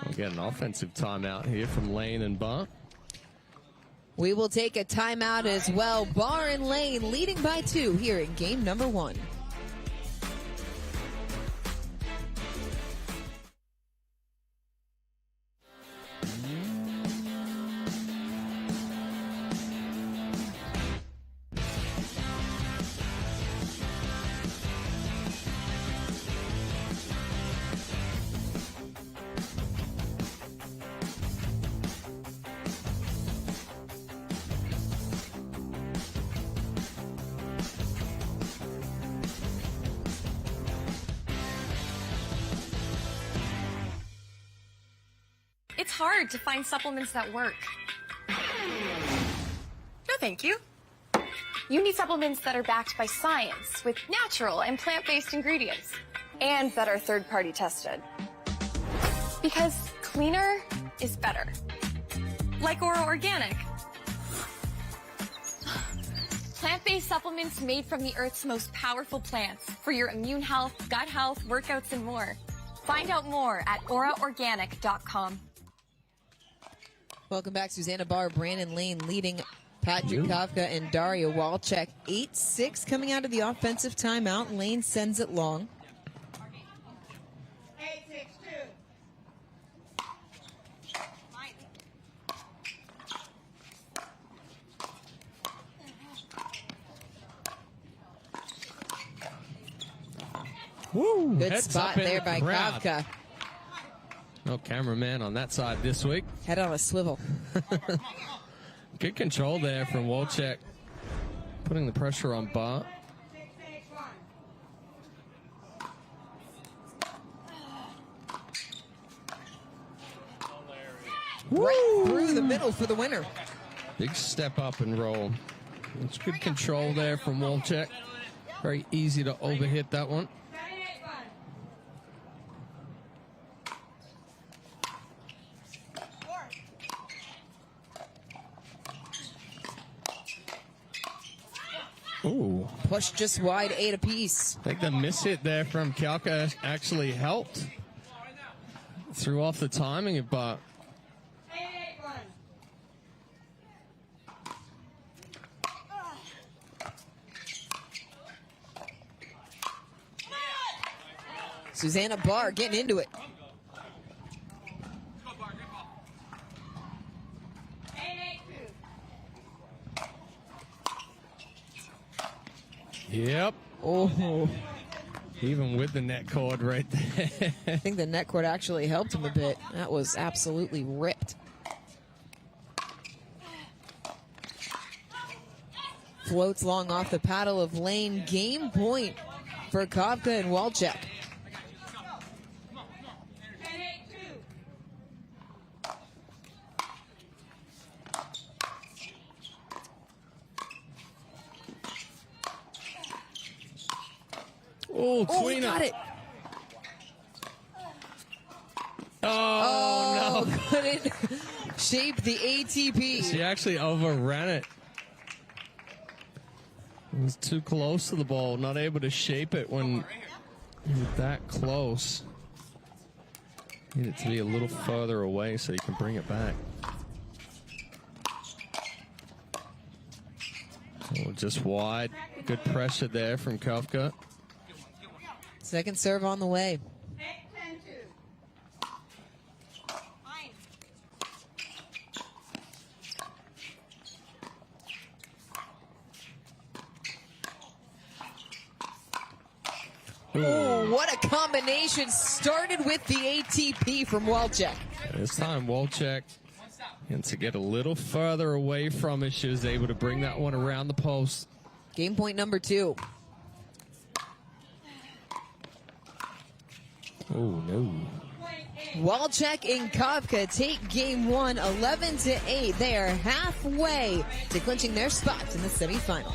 We'll get an offensive timeout here from Lane and Barr. We will take a timeout as well. Barr and Lane leading by 2 here in game number 1. It's hard to find supplements that work. No, thank you. You need supplements that are backed by science with natural and plant-based ingredients and that are third-party tested. Because cleaner is better. Like Oro Organic. Plant-based supplements made from the Earth's most powerful plants for your immune health, gut health, workouts, and more. Find out more at oraorganic.com. Welcome back, Susanna Barr, Brandon Lane leading Patrick Kawka and Daria Walczak. 8-6 coming out of the offensive timeout. Lane sends it long. Woo, good spot there by Kawka. No cameraman on that side this week. Head on a swivel. Good control there from Walczak, putting the pressure on Barr. Right through the middle for the winner. Big step up and roll. It's good control there from Walczak. Very easy to overhit that one. Ooh. Push just wide, 8 apiece. I think the miss hit there from Kawka actually helped. Threw off the timing, but Susanna Barr getting into it. Yep. Oh. Even with the net cord right there. I think the net cord actually helped him a bit. That was absolutely ripped. Floats long off the paddle of Lange. Game point for Kawka and Walczak. Oh, he got it. Oh, no. Couldn't shape the ATP. She actually overran it. It was too close to the ball, not able to shape it when you're that close. Need it to be a little further away so you can bring it back. Oh, just wide. Good pressure there from Kawka. Second serve on the way. Oh, what a combination. Started with the ATP from Walczak. This time Walczak, and to get a little further away from it, she was able to bring that one around the post. Game point number 2. Oh, no. Walczak and Kawka take game 1, 11-8. They are halfway to clinching their spots in the semifinal.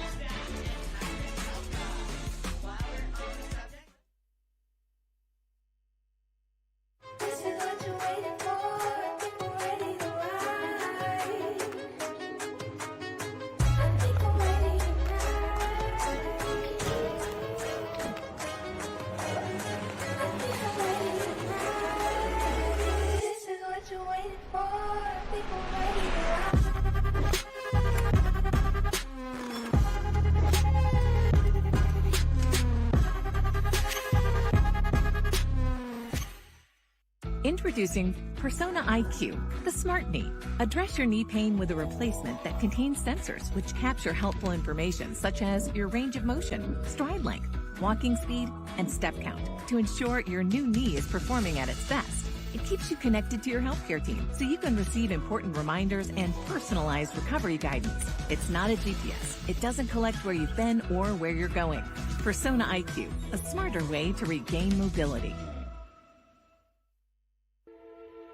Introducing Persona IQ, the smart knee. Address your knee pain with a replacement that contains sensors which capture helpful information such as your range of motion, stride length, walking speed, and step count to ensure your new knee is performing at its best. It keeps you connected to your healthcare team so you can receive important reminders and personalized recovery guidance. It's not a GPS. It doesn't collect where you've been or where you're going. Persona IQ, a smarter way to regain mobility.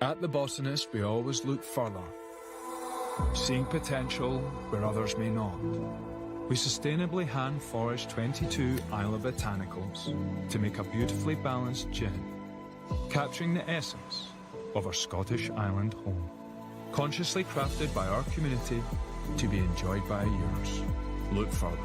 At The Botanist, we always look further, seeing potential where others may not. We sustainably hand forage 22 Isle botanicals to make a beautifully balanced gin, capturing the essence of our Scottish island home. Consciously crafted by our community to be enjoyed by yours. Look further.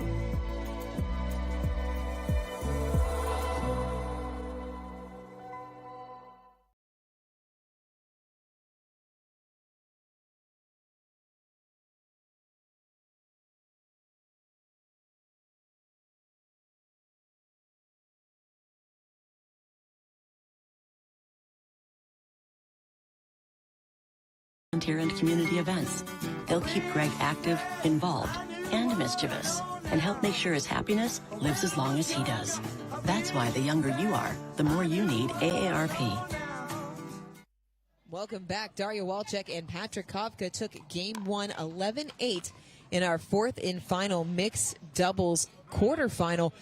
Volunteer and community events. They'll keep Greg active, involved, and mischievous, and help make sure his happiness lives as long as he does. That's why the younger you are, the more you need AARP. Welcome back. Daria Walczak and Patrick Kawka took game 1, 11-8 in our 4th and final mixed doubles quarterfinal.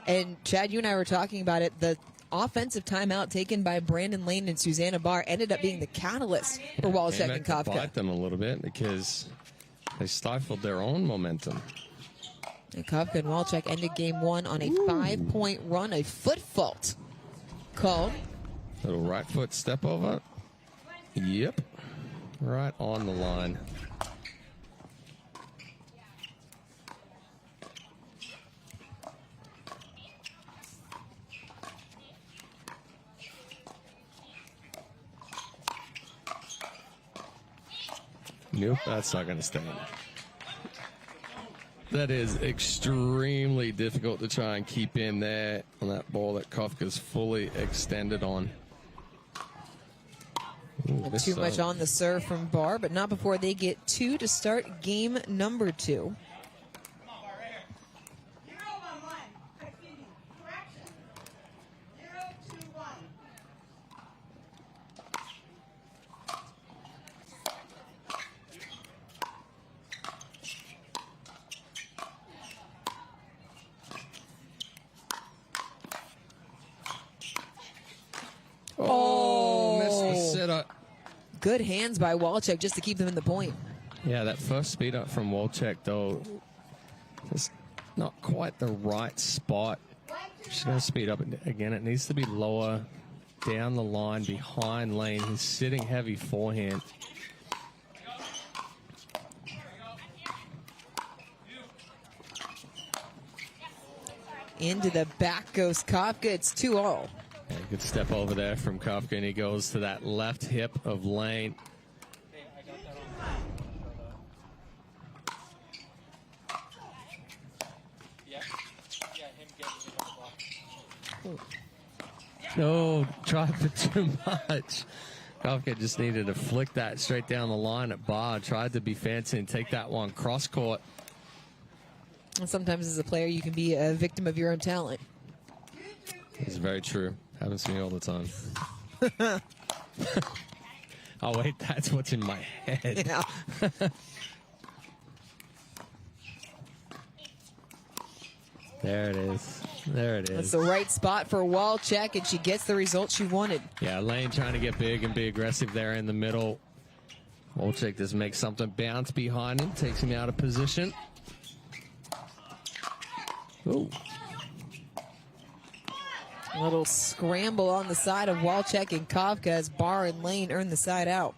And Chad, you and I were talking about it. The offensive timeout taken by Brandon Lane and Susanna Barr ended up being the catalyst for Walczak and Kawka. Bite them a little bit because they stifled their own momentum. And Kawka and Walczak ended game 1 on a 5-point run, a foot fault called. Little right foot step over. Yep. Right on the line. Nope, that's not going to stand. That is extremely difficult to try and keep in there on that ball that Kawka's fully extended on. Ooh, Too much on the serve from Barr, but not before they get 2 to start game number 2. Oh, missed the sitter. Good hands by Walczak just to keep them in the point. Yeah, that first speed up from Walczak, though, is not quite the right spot. She's going to speed up again. It needs to be lower down the line behind Lange. He's sitting heavy forehand. Into the back goes Kawka. It's 2-all. Yeah, good step over there from Kawka, and he goes to that left hip of Lange. No, tried for too much. Kawka just needed to flick that straight down the line at Barr. Tried to be fancy and take that one cross court. And sometimes as a player, you can be a victim of your own talent. It's very true. Happens to me all the time. Oh, wait, that's what's in my head. Yeah. There it is. There it is. That's the right spot for Walczak, and she gets the result she wanted. Yeah, Lange trying to get big and be aggressive there in the middle. Walczak just makes something bounce behind him, takes him out of position. Ooh. A little scramble on the side of Walczak and Kawka as Barr and Lange earn the side out.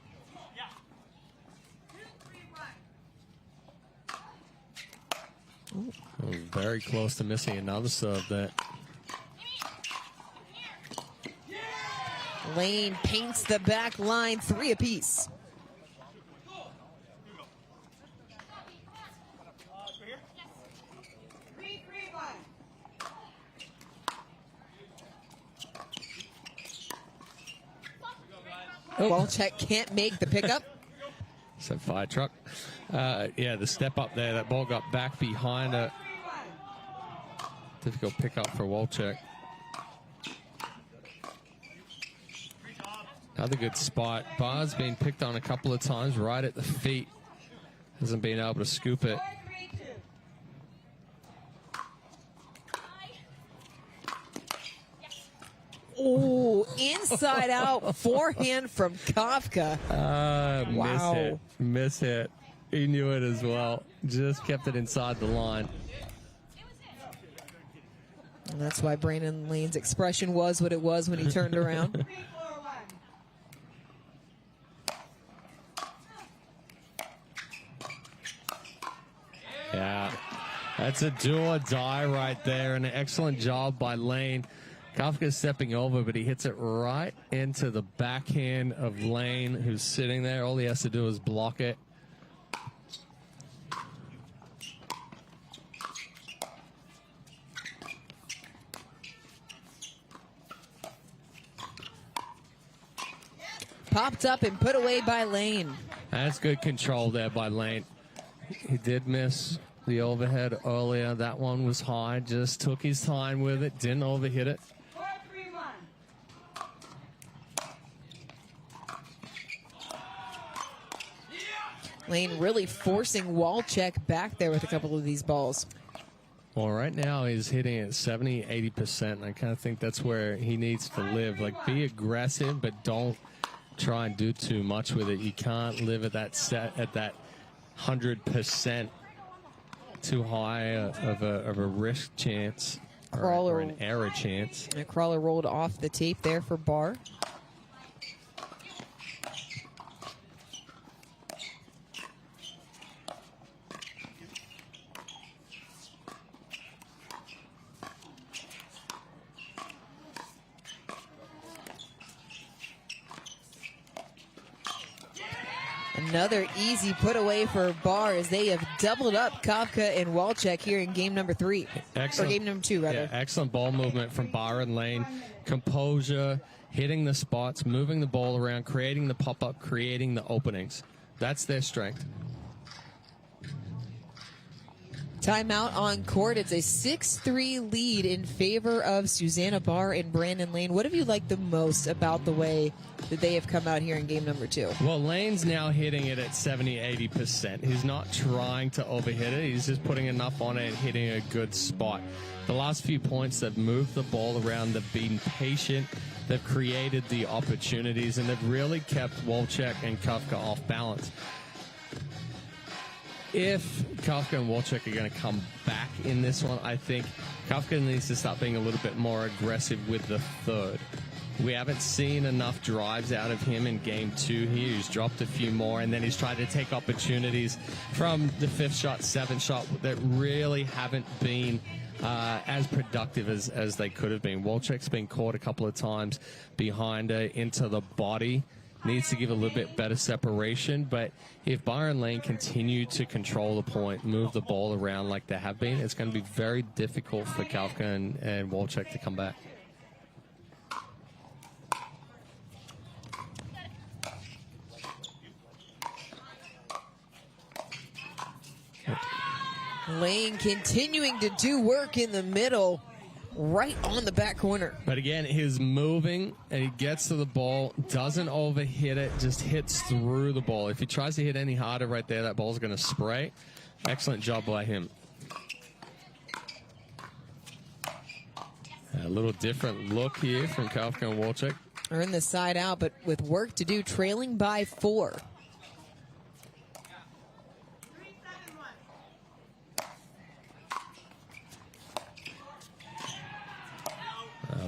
Very close to missing another serve there. Lange paints the back line, 3 apiece. Walczak can't make the pickup. So fire truck. Yeah, the step up there. That ball got back behind her. Difficult pickup for Walczak. Another good spot. Barr's been picked on a couple of times right at the feet. Hasn't been able to scoop it. Oh, inside out forehand from Kawka. Wow. Miss hit. He knew it as well. Just kept it inside the line. And that's why Brandon Lane's expression was what it was when he turned around. Yeah, that's a do or die right there, and an excellent job by Lange. Kawka's stepping over, but he hits it right into the backhand of Lange, who's sitting there. All he has to do is block it. Popped up and put away by Lange. That's good control there by Lange. He did miss the overhead earlier. That one was high. Just took his time with it. Didn't overhit it. Lange really forcing Walczak back there with a couple of these balls. Well, right now he's hitting at 70, 80%. And I kind of think that's where he needs to live. Like, be aggressive, but don't try and do too much with it. You can't live at that set, at that 100%. too high of a risk chance Crawler, or an error chance. And Crawler rolled off the tape there for Barr. Another easy put away for Barr as they have doubled up Kawka and Walczak here in game number 3. Or game number 2, rather. Yeah, excellent ball movement from Barr and Lange. Composure, hitting the spots, moving the ball around, creating the pop-up, creating the openings. That's their strength. Timeout on court. It's a 6-3 lead in favor of Susanna Barr and Brandon Lane. What have you liked the most about the way that they have come out here in game number 2? Well, Lane's now hitting it at 70-80%. He's not trying to overhit it. He's just putting enough on it and hitting a good spot. The last few points, they've moved the ball around. They've been patient. They've created the opportunities, and they've really kept Walczak and Kawka off balance. If Kawka and Walczak are going to come back in this one, I think Kawka needs to start being a little bit more aggressive with the third. We haven't seen enough drives out of him in game 2 here. He's dropped a few more, and then he's tried to take opportunities from the 5th shot, 7th shot that really haven't been as productive as they could have been. Walczak's been caught a couple of times behind her into the body. Needs to give a little bit better separation, but if Barr and Lane continue to control the point, move the ball around like they have been, it's going to be very difficult for Kawka and Walczak to come back. Lane continuing to do work in the middle, right on the back corner. But again, he's moving and he gets to the ball, doesn't overhit it, just hits through the ball. If he tries to hit any harder right there, that ball's going to spray. Excellent job by him. A little different look here from Kawka and Walczak. Earn the side out, but with work to do, trailing by 4.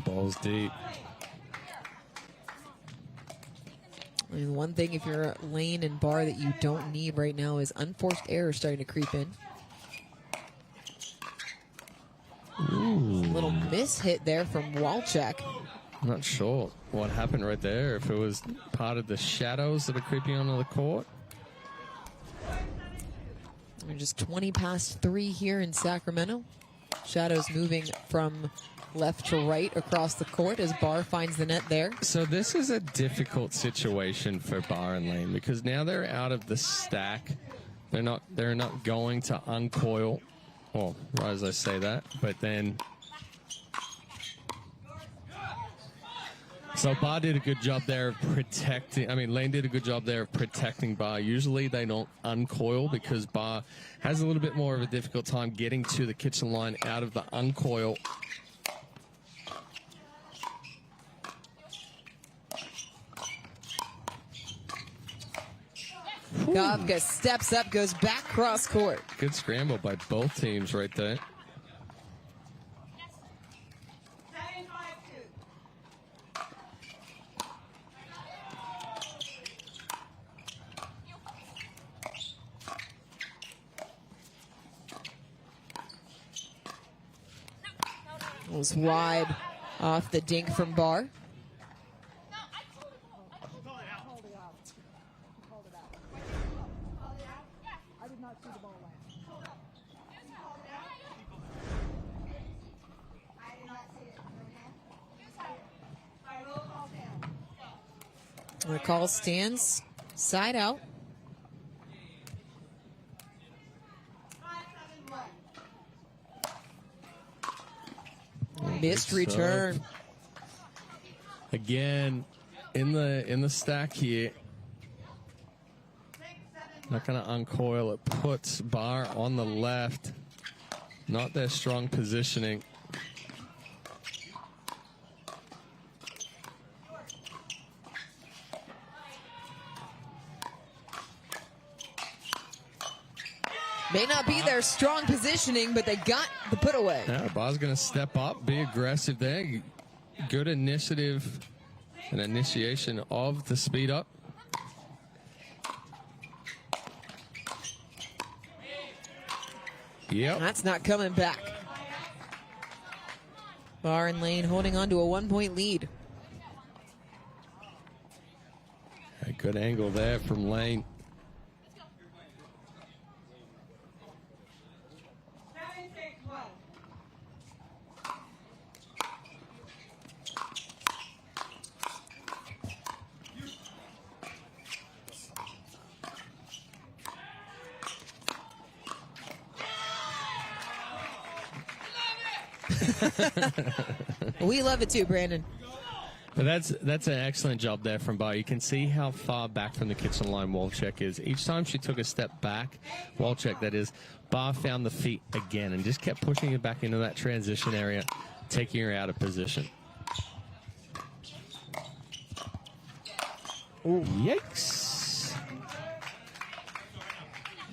Ball's deep. I mean, one thing if you're Lane and Barr that you don't need right now is unforced error starting to creep in. Ooh. Little miss hit there from Walczak. Not sure what happened right there. If it was part of the shadows that are creeping onto the court. We're just 20 past 3 here in Sacramento. Shadows moving from left to right across the court as Barr finds the net there. So this is a difficult situation for Barr and Lane because now they're out of the stack. They're not going to uncoil. Well, right as I say that, but then so Barr did a good job there of protecting. I mean, Lane did a good job there of protecting Barr. Usually they don't uncoil because Barr has a little bit more of a difficult time getting to the kitchen line out of the uncoil. Kawka steps up, goes back cross court. Good scramble by both teams right there. It was wide off the dink from Barr. The call stands side out. Missed return. Again, in the stack here. Not going to uncoil. It puts Barr on the left. Not their strong positioning. May not be their strong positioning, but they got the put away. Yeah, Barr's going to step up, be aggressive there. Good initiative and initiation of the speed up. Yep. That's not coming back. Barr and Lange holding on to a 1-point lead. A good angle there from Lange. We love it too, Brandon. But that's an excellent job there from Barr. You can see how far back from the kitchen line Walczak is. Each time she took a step back, Walczak that is, Barr found the feet again and just kept pushing her back into that transition area, taking her out of position. Ooh. Yikes.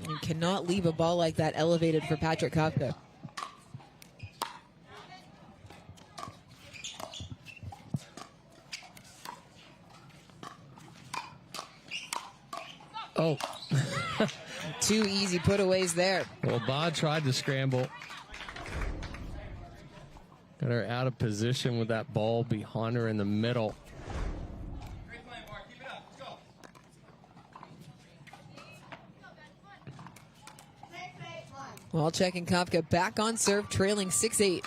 You cannot leave a ball like that elevated for Patrick Kawka. Oh. 2 easy putaways there. Well, Barr tried to scramble. Got her out of position with that ball behind her in the middle. Walczak and Kawka back on serve, trailing 6-8.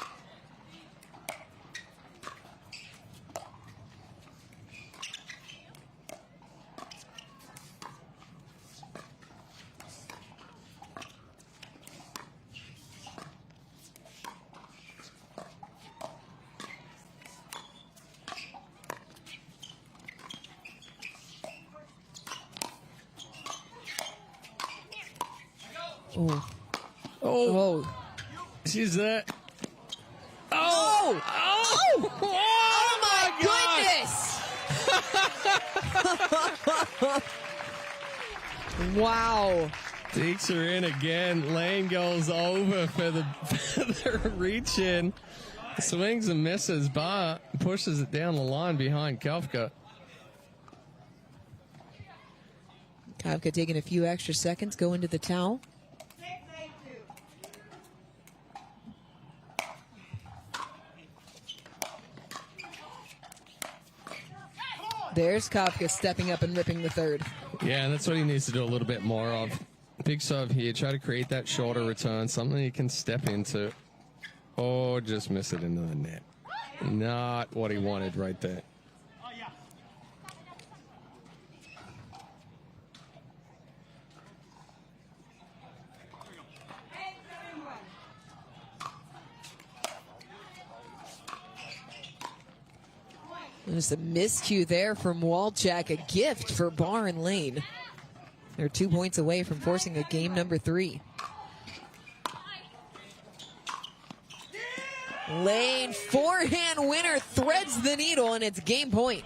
Oh. Oh. She's there. Oh. Oh. Oh my goodness. Wow. Takes her in again. Lange goes over for the reach in. Swings and misses. Barr pushes it down the line behind Kawka. Kawka taking a few extra seconds, go into the towel. There's Kawka stepping up and ripping the third. Yeah, and that's what he needs to do a little bit more of. Big serve here. Try to create that shorter return, something he can step into. Or just miss it into the net. Not what he wanted right there. There's a miscue there from Walczak, a gift for Barr and Lange. They're 2 points away from forcing a game number 3. Lange, forehand winner, threads the needle, and it's game point.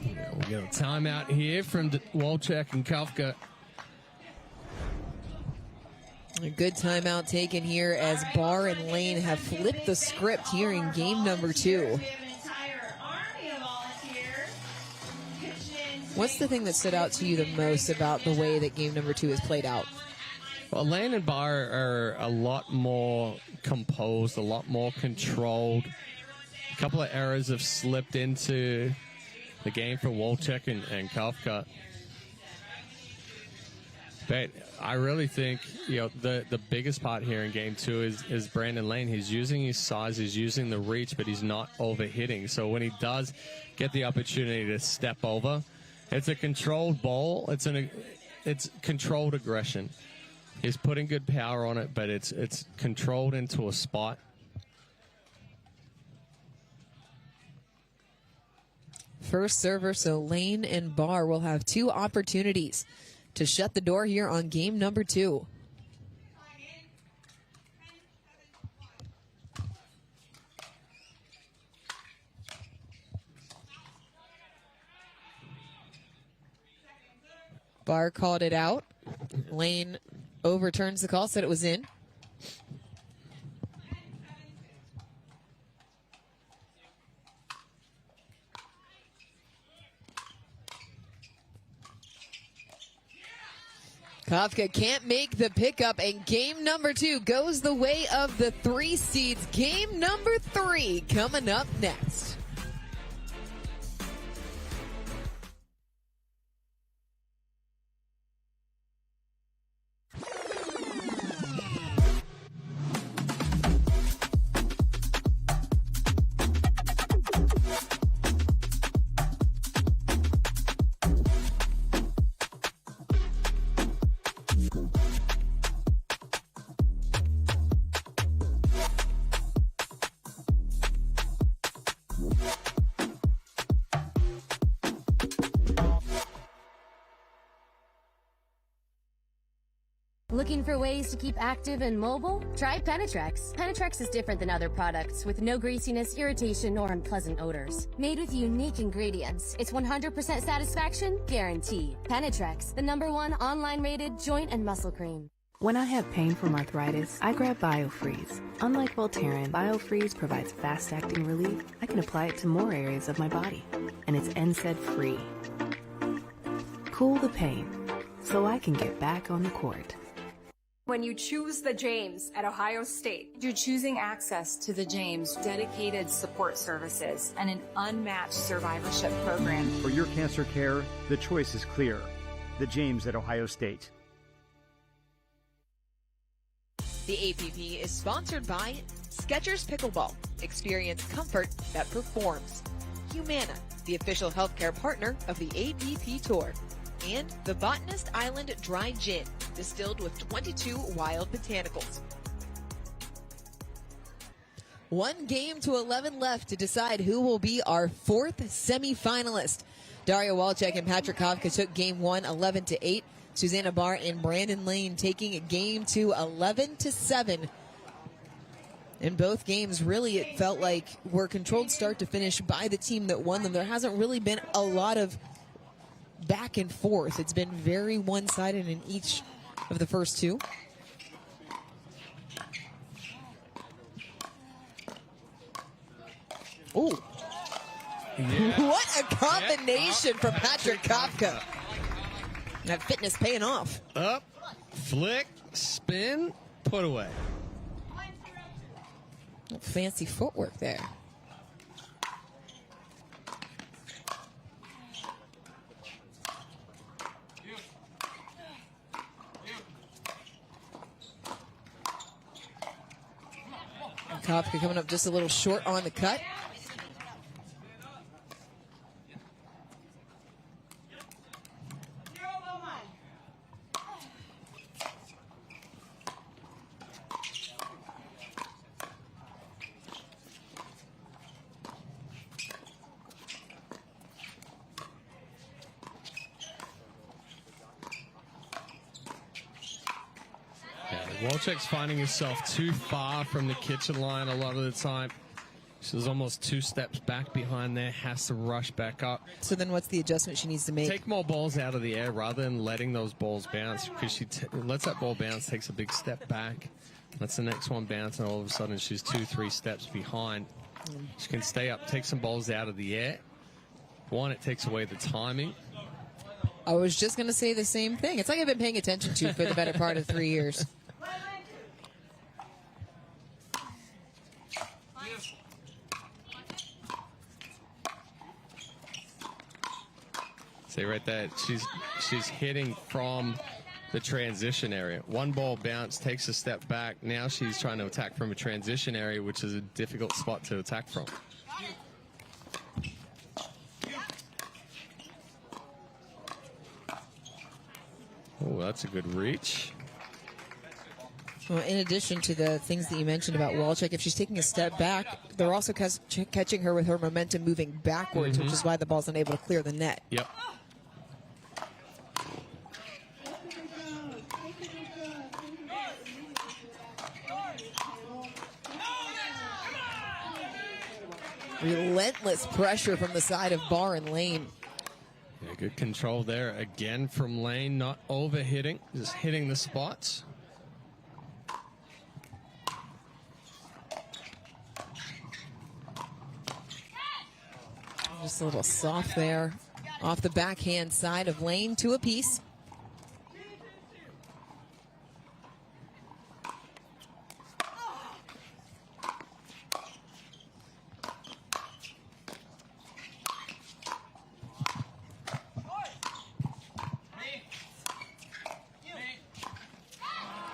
Yeah, we got a timeout here from Walczak and Kawka. A good timeout taken here as Barr and Lange have flipped the script here in game number 2. What's the thing that stood out to you the most about the way that game number 2 is played out? Well, Lange and Barr are a lot more composed, a lot more controlled. A couple of errors have slipped into the game for Walczak and Kawka. But I really think, the biggest part here in game 2 is Brandon Lange. He's using his size, he's using the reach, but he's not overhitting. So when he does get the opportunity to step over, it's a controlled ball. It's controlled aggression. He's putting good power on it, but it's controlled into a spot. First server, so Lange and Barr will have 2 opportunities to shut the door here on game number 2. Barr called it out. Lange overturns the call, said it was in. Kawka can't make the pickup, and game number 2 goes the way of the 3 seeds. Game number 3 coming up next. Looking for ways to keep active and mobile? Try Penetrex. Penetrex is different than other products with no greasiness, irritation, or unpleasant odors. Made with unique ingredients, it's 100% satisfaction guaranteed. Penetrex, the #1 online rated joint and muscle cream. When I have pain from arthritis, I grab BioFreeze. Unlike Voltaren, BioFreeze provides fast-acting relief. I can apply it to more areas of my body, and it's NSAID-free. Cool the pain, so I can get back on the court. When you choose the James at Ohio State, you're choosing access to the James, dedicated support services, and an unmatched survivorship program. For your cancer care, the choice is clear. The James at Ohio State. The APP is sponsored by Skechers Pickleball. Experience comfort that performs. Humana, the official healthcare partner of the APP Tour. And the Botanist Island Dry Gin, distilled with 22 wild botanicals. 1 game to 11 left to decide who will be our 4th semifinalist. Daria Walczak and Patrick Kawka took game 1 11-8. Susanna Barr and Brandon Lane taking game 2 11-7. In both games, really, it felt like were controlled start to finish by the team that won them. There hasn't really been a lot of back and forth. It's been very one-sided in each of the first 2. Ooh. Yeah. What a combination from Patrick Kawka. That fitness paying off. Up, flick, spin, put away. Fancy footwork there. Kawka coming up just a little short on the cut. Walczak's finding herself too far from the kitchen line a lot of the time. She's almost 2 steps back behind there, has to rush back up. So then what's the adjustment she needs to make? Take more balls out of the air rather than letting those balls bounce, because she lets that ball bounce, takes a big step back, lets the next one bounce, and all of a sudden she's 2-3 steps behind. She can stay up, take some balls out of the air. 1, it takes away the timing. I was just going to say the same thing. It's like I've been paying attention to for the better part of 3 years. See right there, she's hitting from the transition area. 1 ball bounce, takes a step back. Now she's trying to attack from a transition area, which is a difficult spot to attack from. Oh, that's a good reach. Well, in addition to the things that you mentioned about Walczak, if she's taking a step back, they're also catching her with her momentum moving backwards, which is why the ball's unable to clear the net. Yep. Relentless pressure from the side of Barr and Lane. Yeah, good control there again from Lane, not over hitting, just hitting the spots. Just a little soft there off the backhand side of Lange, 2 apiece.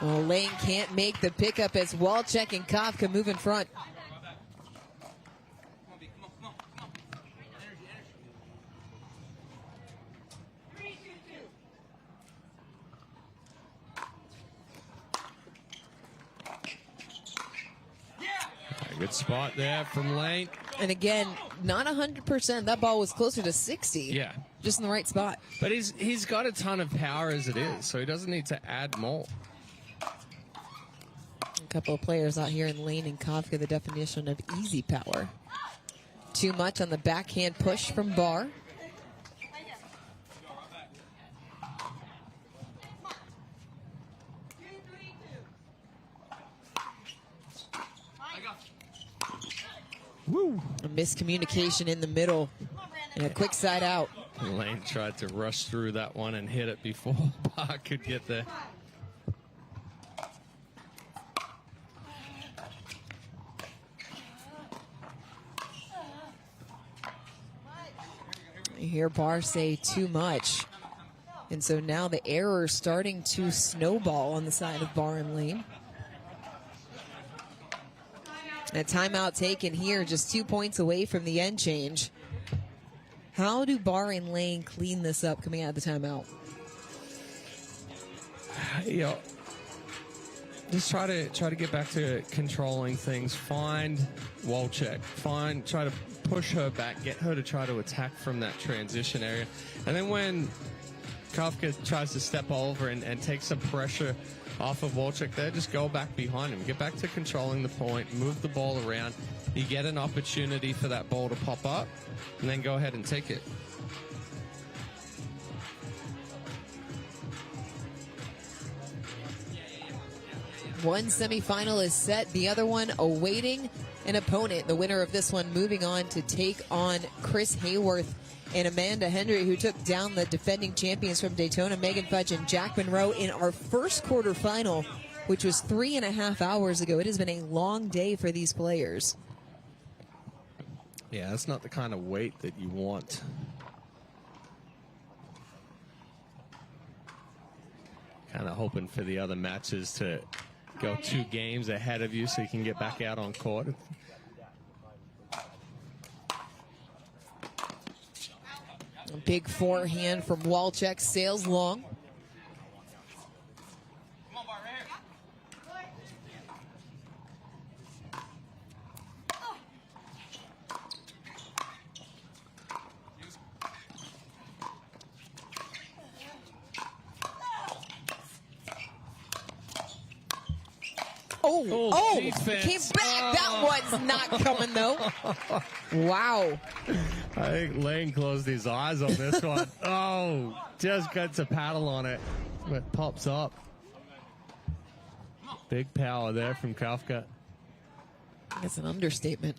Well, Lange can't make the pickup as Walczak and Kawka move in front. Good spot there from Lange. And again, not 100%. That ball was closer to 60. Yeah. Just in the right spot. But he's got a ton of power as it is, so he doesn't need to add more. A couple of players out here in Lange and Kawka, the definition of easy power. Too much on the backhand push from Barr. Woo. A miscommunication in the middle and a quick side out. Lange tried to rush through that one and hit it before Barr could get there. You hear Barr say too much. And so now the error is starting to snowball on the side of Barr and Lange. A timeout taken here, just 2 points away from the end change. How do Barr and Lange clean this up coming out of the timeout? You know, just try to get back to controlling things. Find Walczak. Try to push her back, get her to try to attack from that transition area. And then when Kawka tries to step over and take some pressure off of Walczak there, just go back behind him. Get back to controlling the point, move the ball around. You get an opportunity for that ball to pop up, and then go ahead and take it. One semifinal is set, the other one awaiting an opponent. The winner of this one moving on to take on Chris Haworth and Amanda Hendry, who took down the defending champions from Daytona, Megan Fudge and Jack Munro, in our first quarterfinal, which was 3.5 hours ago. It has been a long day for these players. Yeah, that's not the kind of weight that you want. Kind of hoping for the other matches to go 2 games ahead of you so you can get back out on court. A big forehand from Walczak, sails long. Oh, defense. came back. That one's not coming, though. Wow. I think Lange closed his eyes on this one. Oh, just gets a paddle on it. It pops up. Big power there from Kawka. That's an understatement.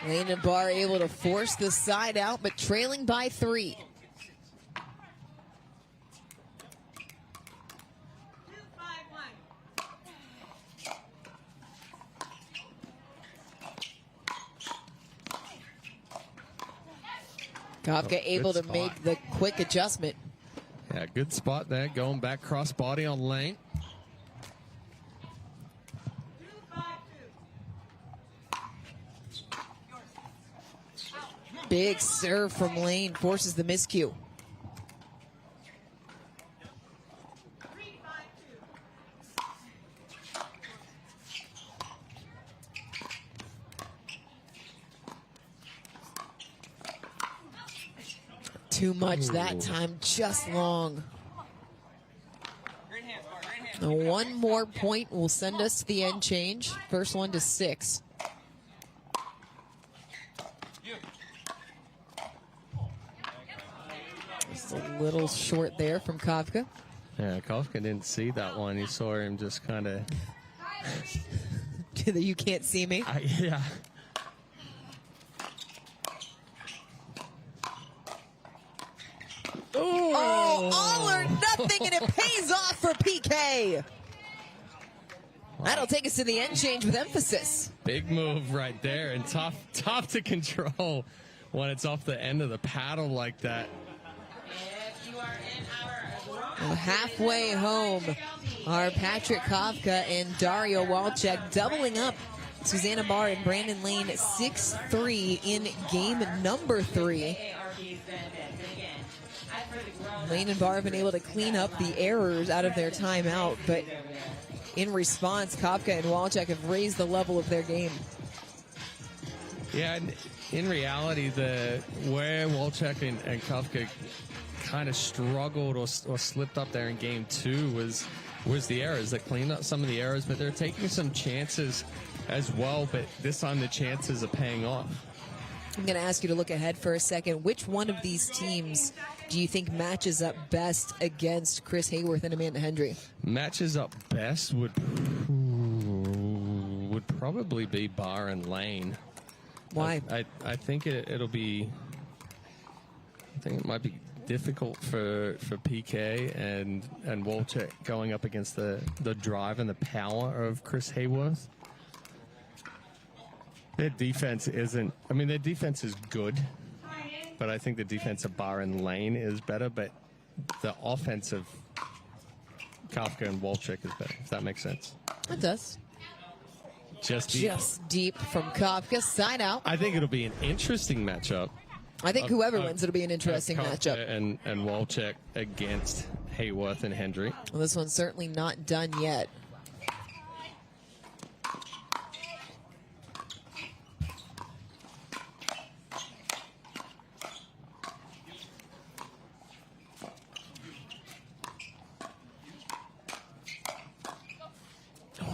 Lange and Barr able to force the side out, but trailing by 3. Kawka able to make the quick adjustment. Yeah, good spot there. Going back cross body on Lange. Big serve from Lange forces the miscue. Too much that time, just long. Now one more point will send us to the end change. First one to 6. Just a little short there from Kawka. Yeah, Kawka didn't see that one. He saw him just kind of You can't see me. Yeah. Oh, all or nothing, and it pays off for PK. That'll take us to the end change with emphasis. Big move right there, and tough to control when it's off the end of the paddle like that. Well, halfway home are Patrick Kawka and Dario Walczak doubling up Susanna Barr and Brandon Lane 6-3 in game number 3. Lane and Barr have been able to clean up the errors out of their timeout, but in response, Kawka and Walczak have raised the level of their game. Yeah, in reality, where Walczak and Kawka kind of struggled or slipped up there in game 2 was the errors. They cleaned up some of the errors, but they're taking some chances as well, but this time the chances are paying off. I'm going to ask you to look ahead for a second. Which one of these teams do you think matches up best against Chris Haworth and Amanda Hendry? Matches up best would probably be Barr and Lane. Why? I think it'll be. I think it might be difficult for PK and Walczak going up against the drive and the power of Chris Haworth. Their defense isn't. I mean, their defense is good, but I think the defense of Barr and Lane is better. But the offense of Kawka and Walczak is better. If that makes sense. It does. Just deep from Kawka, side out. I think it'll be an interesting matchup. I think whoever wins, it'll be an interesting matchup. And Walczak against Haworth and Hendry. Well, this one's certainly not done yet.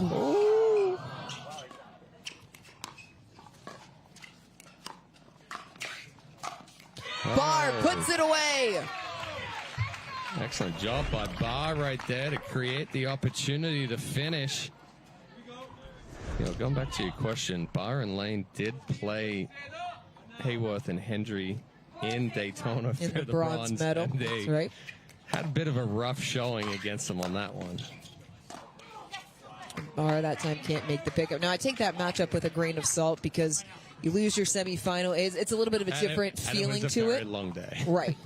Oh. Barr puts it away. Excellent job by Barr right there to create the opportunity to finish. You know, going back to your question, Barr and Lane did play Haworth and Hendry in Daytona for the bronze medal. And they That's right. had a bit of a rough showing against them on that one. Barr that time can't make the pickup. Now, I take that matchup with a grain of salt because you lose your semifinal. It's a little bit of a different feeling to it. It was a very long day. Right.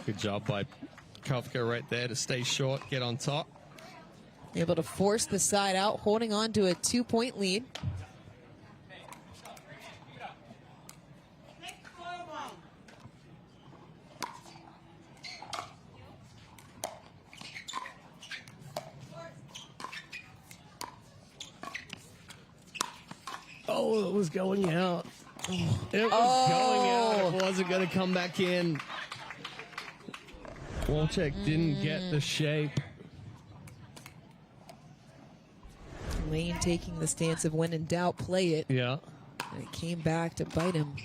Good job by Kawka right there to stay short, get on top. Able to force the side out, holding on to a 2-point lead. Oh, it was going out. It was going out. It wasn't going to come back in. Walczak didn't get the shape. Lane taking the stance of when in doubt, play it. Yeah. And it came back to bite him.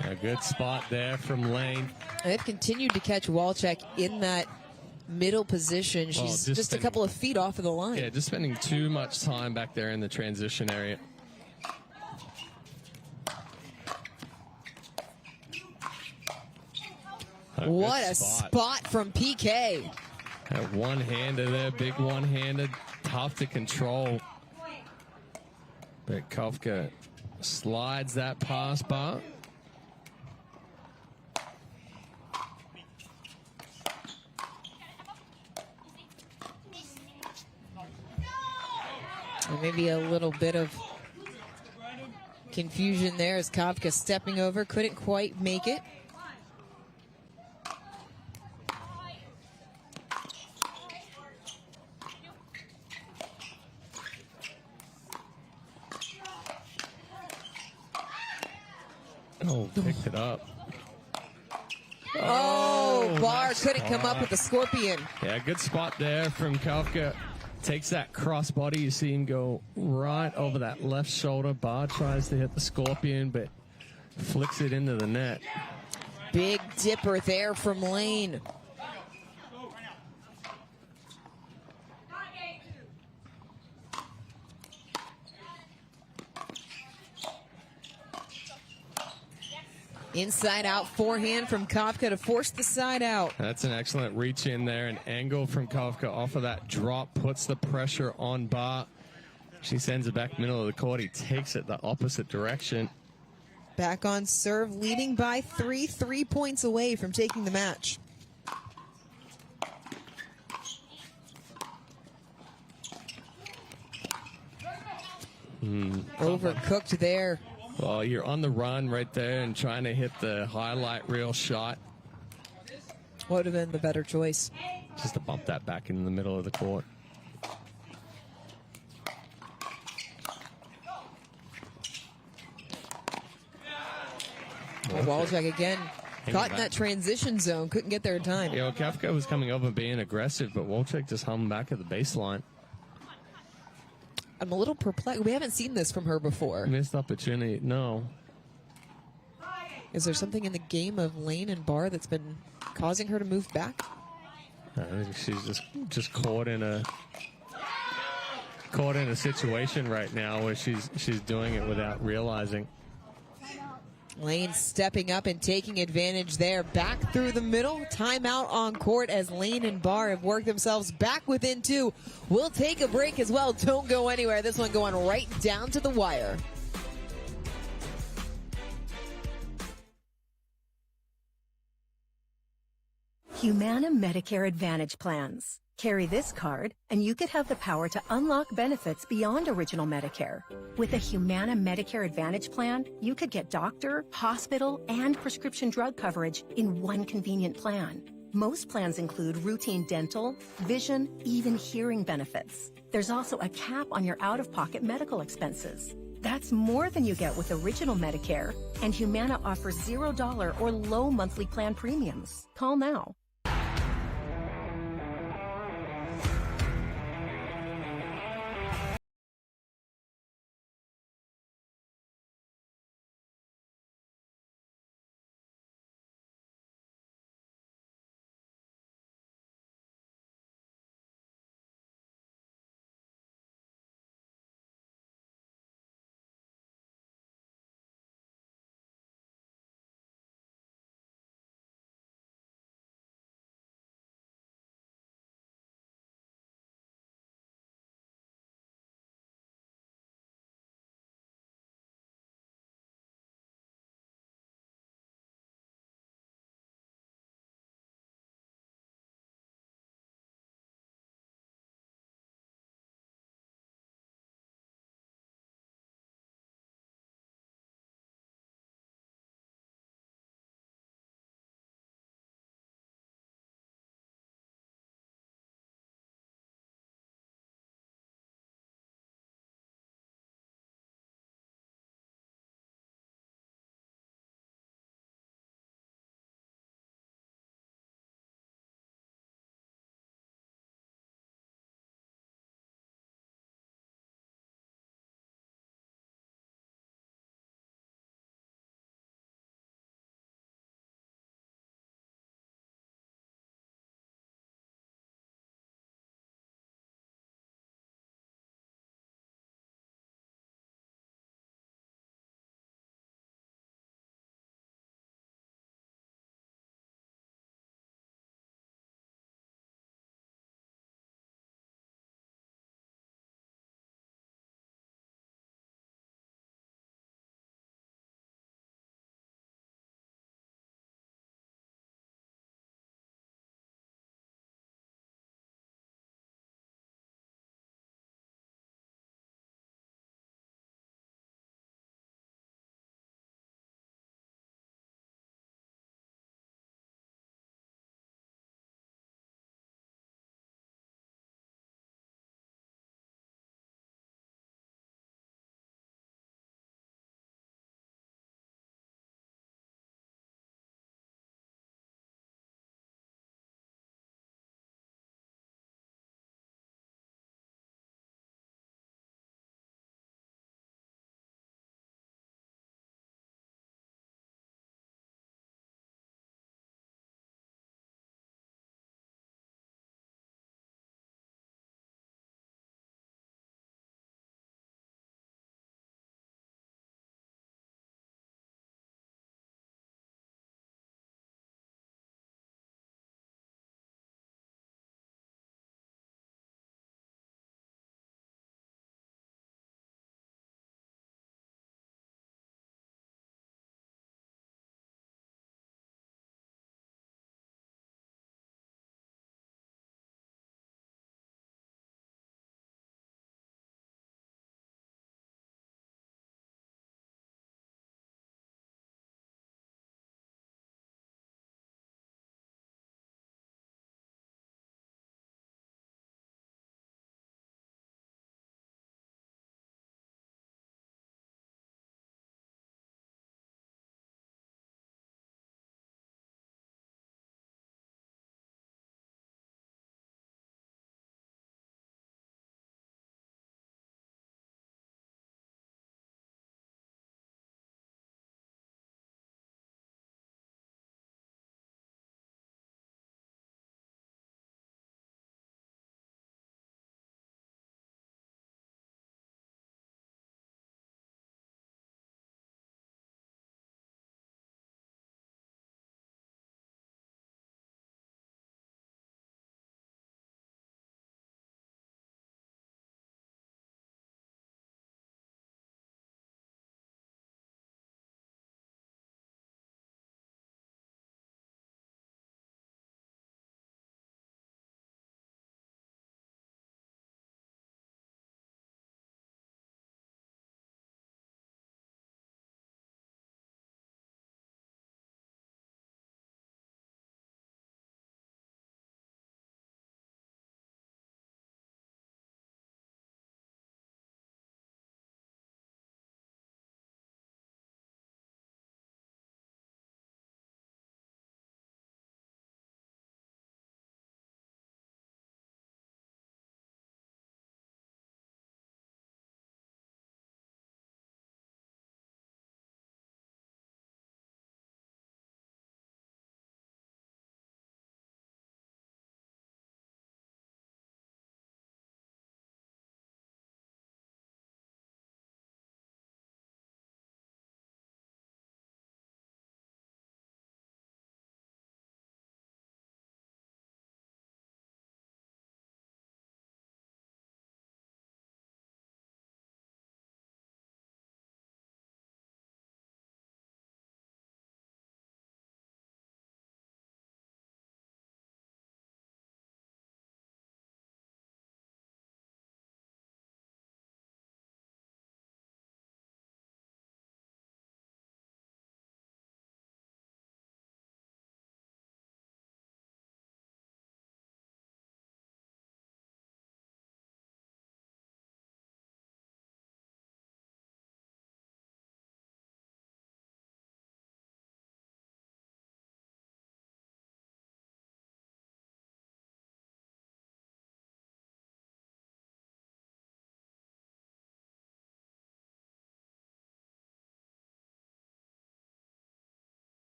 A good spot there from Lane. And they've continued to catch Walczak in that middle position. She's just a couple of feet off of the line. Yeah, just spending too much time back there in the transition area. What a spot from PK. That one-hander there, big one-handed, tough to control. But Kawka slides that pass bar. And maybe a little bit of confusion there as Kawka stepping over, couldn't quite make it. Oh, picked it up. Oh, Barr nice couldn't come up spot. with the scorpion. Yeah, good spot there from Kawka. Takes that cross body. You see him go right over that left shoulder. Barr tries to hit the scorpion, but flicks it into the net. Big dipper there from Lange. Inside out forehand from Kawka to force the side out. That's an excellent reach in there. An angle from Kawka off of that drop puts the pressure on Barr. She sends it back middle of the court. He takes it the opposite direction. Back on serve, leading by 3 points away from taking the match. Overcooked there. Well, you're on the run right there and trying to hit the highlight reel shot. What would have been the better choice? Just to bump that back in the middle of the court. Walczak again. Caught in back. that transition zone. Couldn't get there in time. You know, Kawka was coming over being aggressive, but Walczak just hung back at the baseline. I'm a little perplexed. We haven't seen this from her before. Missed opportunity. No. Is there something in the game of Lange and Barr that's been causing her to move back? I think she's just caught in a situation right now where she's doing it without realizing. Lange stepping up and taking advantage there. Back through the middle. Timeout on court as Lange and Barr have worked themselves back within 2. We'll take a break as well. Don't go anywhere. This one going right down to the wire. Humana Medicare Advantage plans. Carry this card, and you could have the power to unlock benefits beyond original Medicare. With a Humana Medicare Advantage plan, you could get doctor, hospital, and prescription drug coverage in one convenient plan. Most plans include routine dental, vision, even hearing benefits. There's also a cap on your out-of-pocket medical expenses. That's more than you get with original Medicare, and Humana offers $0 or low monthly plan premiums. Call now.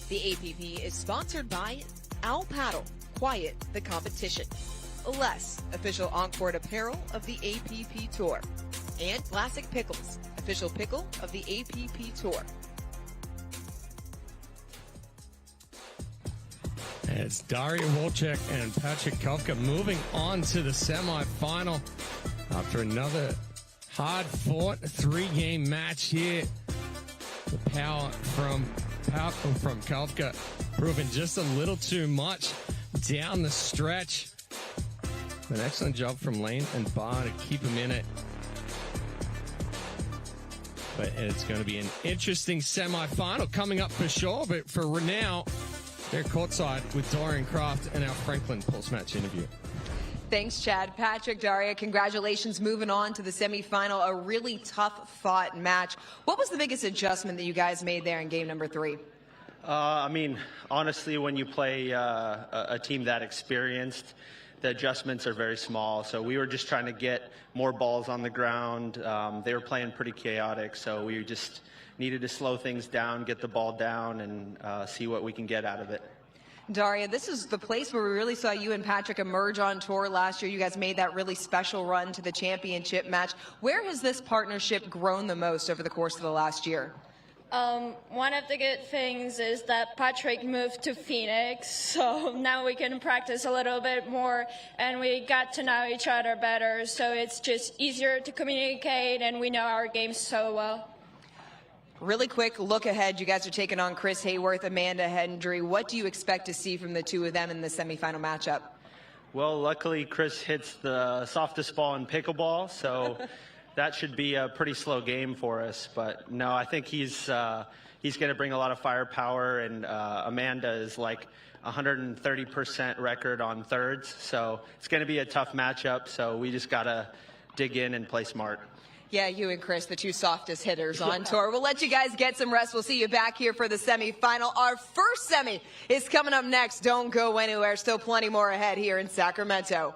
The APP is sponsored by Owl Paddle, Quiet the Competition, Less, official Dancuart apparel of the APP Tour, and Classic Pickles, official pickle of the APP Tour. It's Daria Walczak and Patrick Kawka moving on to the semifinal after another hard-fought three-game match here. The power from Kawka proving just a little too much down the stretch. An excellent job from Lange and Barr to keep him in it. But it's going to be an interesting semi-final coming up for sure. But for now, they're courtside with Dorian Kraft and our Franklin post-match interview. Thanks, Chad. Patrick, Daria, congratulations moving on to the semifinal. A really tough-fought match. What was the biggest adjustment that you guys made there in game number 3? I mean, honestly, when you play a team that experienced, the adjustments are very small. So we were just trying to get more balls on the ground. They were playing pretty chaotic, so we just needed to slow things down, get the ball down, and see what we can get out of it. Daria, this is the place where we really saw you and Patrick emerge on tour last year. You guys made that really special run to the championship match. Where has this partnership grown the most over the course of the last year? One of the good things is that Patrick moved to Phoenix, so now we can practice a little bit more, and we got to know each other better, so it's just easier to communicate, and we know our games so well. Really quick look ahead. You guys are taking on Chris Haworth, Amanda Hendry. What do you expect to see from the two of them in the semifinal matchup? Well, luckily, Chris hits the softest ball in pickleball, so that should be a pretty slow game for us. But no, I think he's going to bring a lot of firepower, and Amanda is like 130% record on thirds, so it's going to be a tough matchup. So we just got to dig in and play smart. Yeah, you and Chris, the two softest hitters on tour. We'll let you guys get some rest. We'll see you back here for the semifinal. Our first semi is coming up next. Don't go anywhere. Still plenty more ahead here in Sacramento.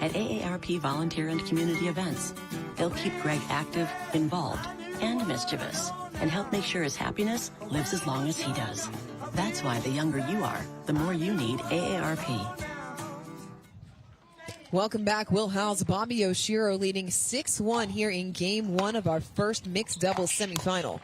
at AARP volunteer and community events. They'll keep Greg active, involved, and mischievous, and help make sure his happiness lives as long as he does. That's why the younger you are, the more you need AARP. Welcome back, Will Howells, Bobby Oshiro leading 6-1 here in game one of our first mixed doubles semifinal.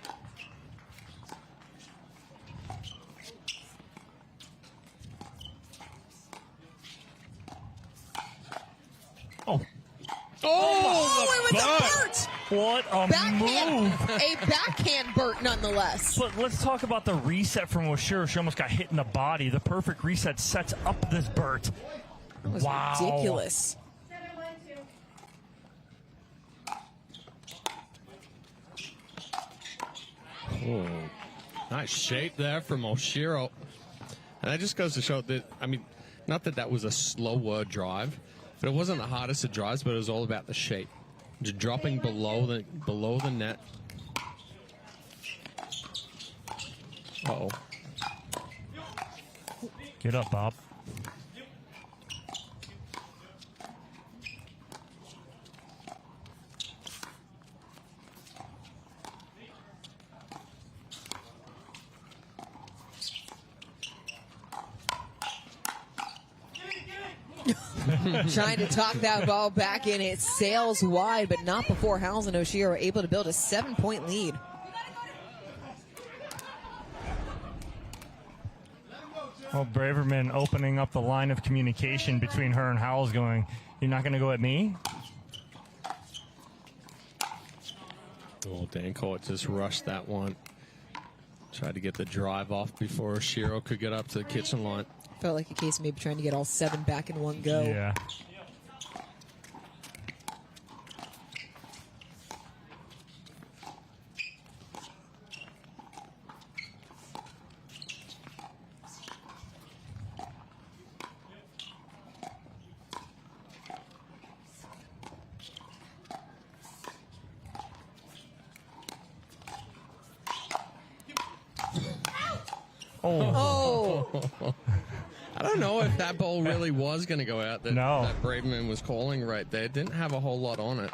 Oh, it was a Bert! What a move! A backhand Bert, nonetheless. But let's talk about the reset from Oshiro. She almost got hit in the body. The perfect reset sets up this Bert. That was ridiculous. Oh, nice shape there from Oshiro. And that just goes to show that, I mean, not that that was a slower drive, but it wasn't the hardest of drives, but it was all about the shape. Just dropping below the net. Uh-oh. Get up, Bob. Trying to talk that ball back in. It sails wide, but not before Howells and Oshiro are able to build a 7-point lead. Well, Braverman opening up the line of communication between her and Howells, going, "You're not going to go at me?" Oh, Dancuart just rushed that one. Tried to get the drive off before Oshiro could get up to the kitchen line. Felt like a case of maybe trying to get all 7 back in one go. Yeah. Oh. I don't know if that ball really was going to go out that, No. that Braverman was calling right there. Didn't have a whole lot on it.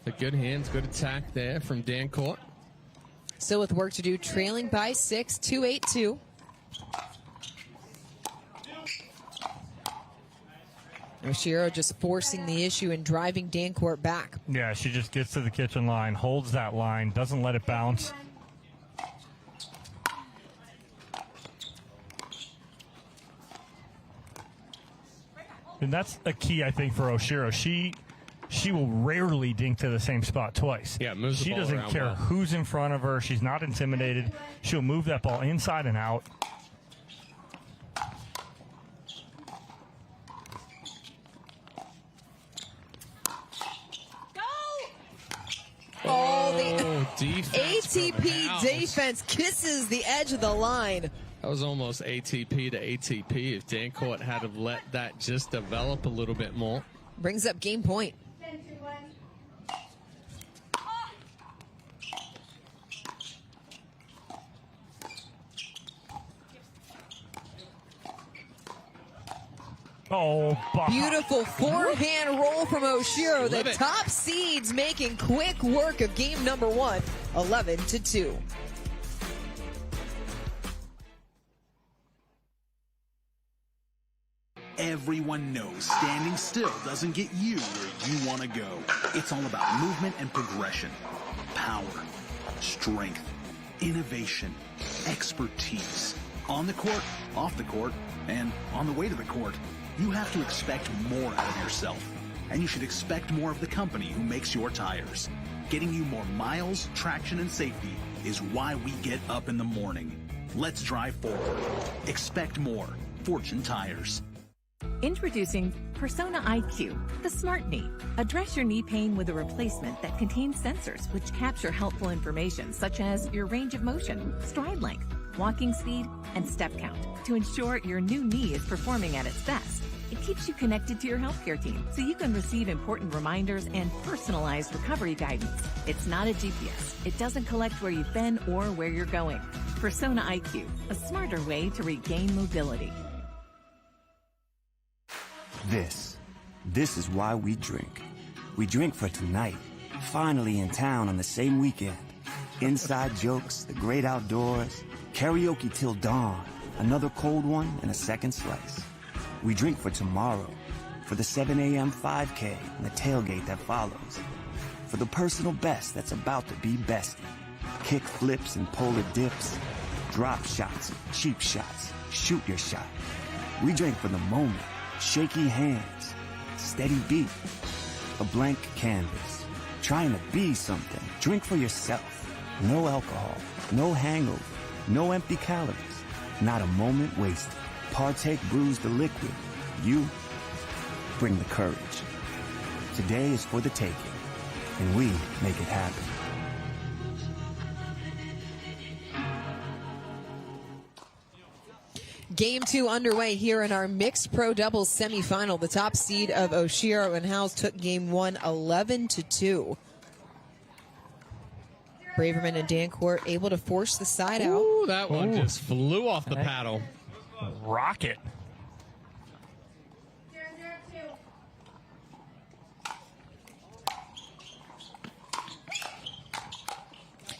But good hands, good attack there from Dancuart. Still with work to do, trailing by 6, 2-8-2. Oshiro just forcing the issue and driving Dancuart back. Yeah, she just gets to the kitchen line, holds that line, doesn't let it bounce. And that's a key, I think, for Oshiro. She will rarely dink to the same spot twice. Yeah, moves the She ball doesn't around care well. who's in front of her. She's not intimidated. She'll move that ball inside and out. Oh, the defense from ATP Howells. defense kisses the edge of the line. That was almost ATP to ATP if Dancuart had have let that just develop a little bit more. Brings up game point. Oh, Beautiful forehand roll from Oshiro. The Live it. top seeds making quick work of game number 1, 11-2. Everyone knows standing still doesn't get you where you want to go. It's all about movement and progression, power, strength, innovation, expertise. On the court, off the court, and on the way to the court, you have to expect more out of yourself. And you should expect more of the company who makes your tires. Getting you more miles, traction, and safety is why we get up in the morning. Let's drive forward. Expect more. Fortune Tires. Introducing Persona IQ, the smart knee. Address your knee pain with a replacement that contains sensors which capture helpful information such as your range of motion, stride length, walking speed, and step count to ensure your new knee is performing at its best. It keeps you connected to your healthcare team so you can receive important reminders and personalized recovery guidance. It's not a GPS. It doesn't collect where you've been or where you're going. Persona IQ, a smarter way to regain mobility. This This is why we drink. We drink for tonight, finally in town on the same weekend. Inside jokes, the great outdoors, karaoke till dawn, another cold one and a second slice. We drink for tomorrow, for the 7 a.m. 5K and the tailgate that follows, for the personal best that's about to be bestie. Kick flips and polar dips, drop shots, cheap shots, shoot your shot. We drink for the moment, shaky hands, steady beat, a blank canvas, trying to be something. Drink for yourself. No alcohol, no hangover, no empty calories, not a moment wasted. Partake brews the liquid. You bring the courage. Today is for the taking, and we make it happen. Game 2 underway here in our mixed pro doubles semifinal. The top seed of Oshiro and Howells took game 1 11-2. Braverman and Dancuart able to force the side out. Ooh, that one just flew off the paddle. Rocket.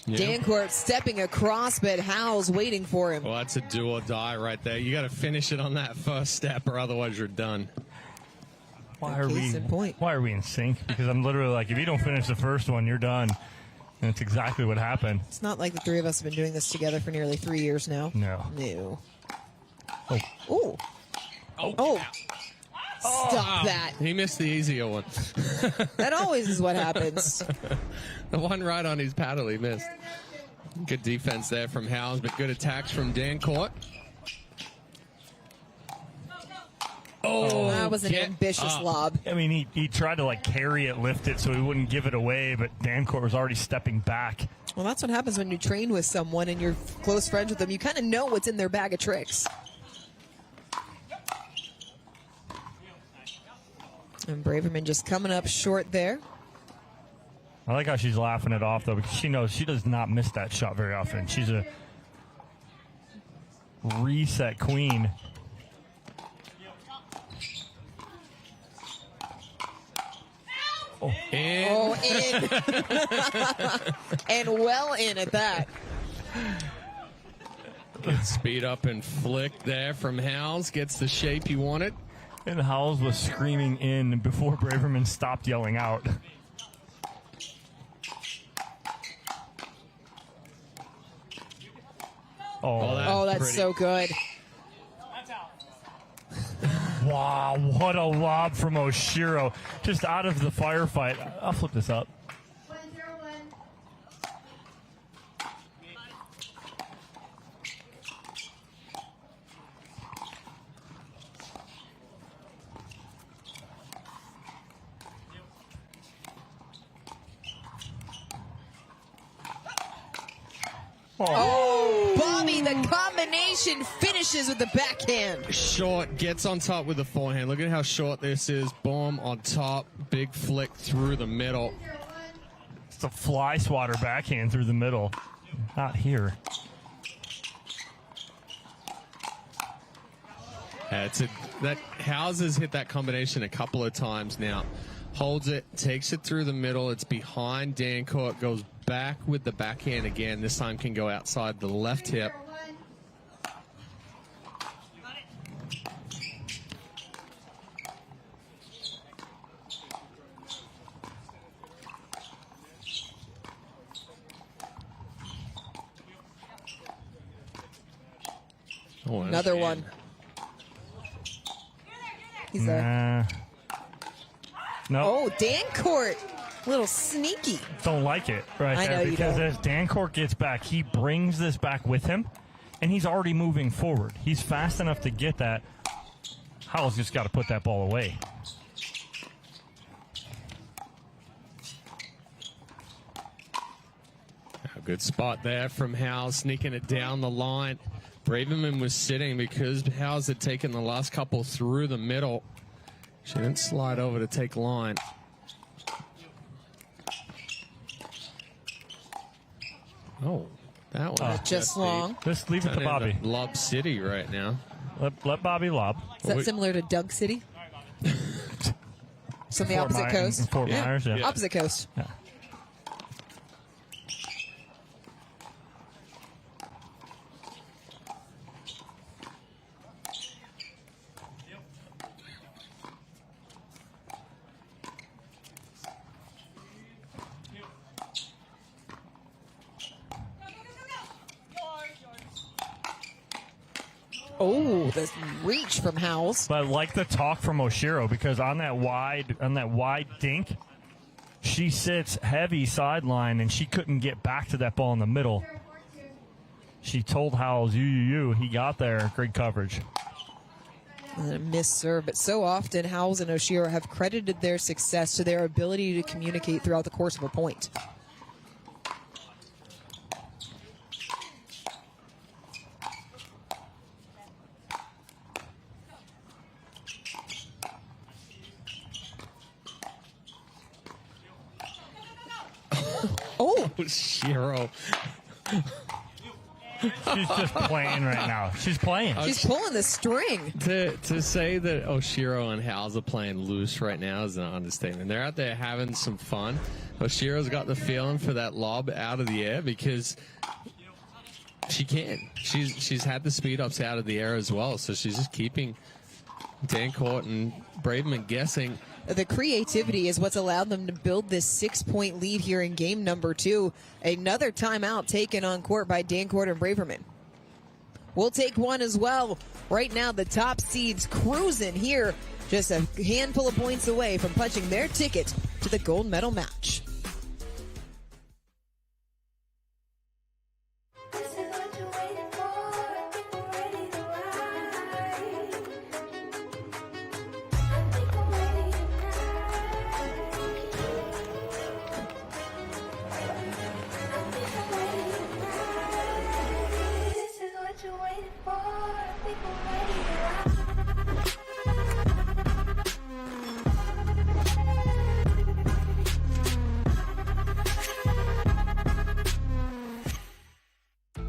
Dancuart stepping across, but Howells waiting for him. Well, that's a do or die right there. You got to finish it on that first step, or otherwise you're done. Why are we in sync? Because I'm literally like, if you don't finish the first one, you're done. And that's exactly what happened. It's not like the three of us have been doing this together for nearly 3 years now. No. No. Oh. Ooh. Oh. Stop that. He missed the easier one. That always is what happens. The one right on his paddle he missed. Good defense there from Howells, but good attacks from Dancuart. Oh, that was an ambitious lob. I mean, he tried to like carry it, lift it so he wouldn't give it away, but Dancuart was already stepping back. Well, that's what happens when you train with someone and you're close friends with them. You kind of know what's in their bag of tricks. And Braverman just coming up short there. I like how she's laughing it off, though, because she knows she does not miss that shot very often. She's a reset queen. Oh, in. Oh, in. And well in at that. Good speed up and flick there from Howells. Gets the shape he wanted. And Howells was screaming in before Braverman stopped yelling out. Oh, that's pretty. So good. Wow, what a lob from Oshiro. Just out of the firefight. I'll flip this up. Oh, Bobby, the combination finishes with the backhand. Short, gets on top with the forehand. Look at how short this is. Boom, on top. Big flick through the middle. It's a fly swatter backhand through the middle. Not here. That Howells has hit that combination a couple of times now. Holds it, takes it through the middle. It's behind Dancuart, goes back with the backhand again. This time can go outside the left hip. Oh, another one. He's there. No. Oh, Dancuart. A little sneaky. Don't like it right I there. know you because don't. as Dancuart gets back, he brings this back with him, and he's already moving forward. He's fast enough to get that. Howells just got to put that ball away. A good spot there from Howells, sneaking it down the line. Braverman was sitting because Howells had taken the last couple through the middle. She didn't slide over to take line. Oh, that one. Just long. Just leave it to Bobby. Lob City right now. Let Bobby lob. Is that similar to Doug City? It's on the opposite coast. In Fort Myers, yeah. Opposite coast. Yeah. Oh, the reach from Howells. But I like the talk from Oshiro, because on that wide dink, she sits heavy sideline and she couldn't get back to that ball in the middle. She told Howells, you. He got there. Great coverage. And a missed serve, but so often Howells and Oshiro have credited their success to their ability to communicate throughout the course of a point. Oh, Oshiro. She's just playing right now. She's playing. She's pulling the string. To say that Oshiro and Howells are playing loose right now is an understatement. They're out there having some fun. Oshiro's got the feeling for that lob out of the air because she can. She's had the speed ups out of the air as well, so she's just keeping Dancuart and Braverman guessing. The creativity is what's allowed them to build this 6-point lead here in game number 2. Another timeout taken on court by Dancuart and Braverman. We'll take one as well. Right now, the top seeds cruising here, just a handful of points away from punching their ticket to the gold medal match.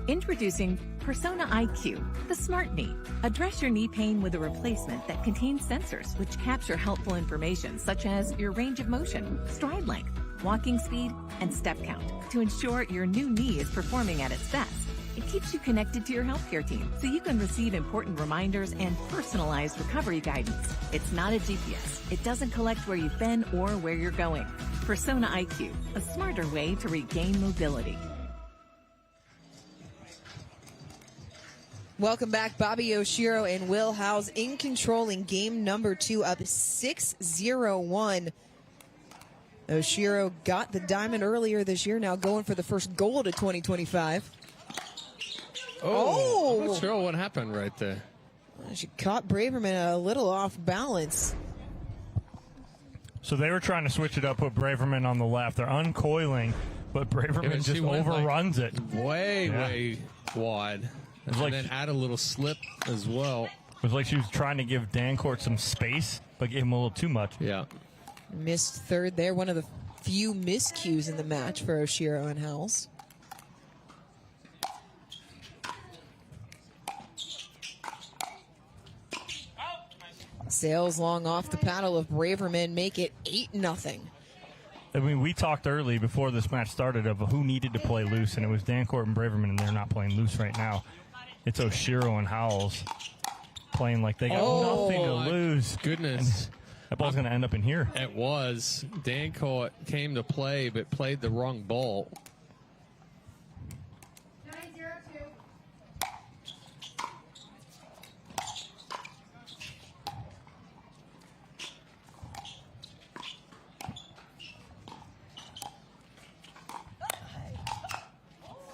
Introducing Persona IQ, the smart knee. Address your knee pain with a replacement that contains sensors which capture helpful information such as your range of motion, stride length, walking speed, and step count to ensure your new knee is performing at its best. It keeps you connected to your healthcare team so you can receive important reminders and personalized recovery guidance. It's not a GPS. It doesn't collect where you've been or where you're going. Persona IQ, a smarter way to regain mobility. Welcome back. Bobby Oshiro and Will Howells in control in game number 2, up 6-0-1. Oshiro got the diamond earlier this year, now going for the first gold of 2025. I'm not sure what happened right there. She caught Braverman a little off balance. So they were trying to switch it up, put Braverman on the left. They're uncoiling, but Braverman just overruns it. Way wide. And like, then add a little slip as well. It was like she was trying to give Dancuart some space, but gave him a little too much. Yeah. Missed third there. One of the few miscues in the match for Oshiro and Howells. Sails long off the paddle of Braverman, make it 8-0. I mean, we talked early before this match started of who needed to play loose, and it was Dancuart and Braverman, and they're not playing loose right now. It's Oshiro and Howells playing like they got nothing to lose. Goodness. And that ball's going to end up in here. It was. Dancuart came to play, but played the wrong ball.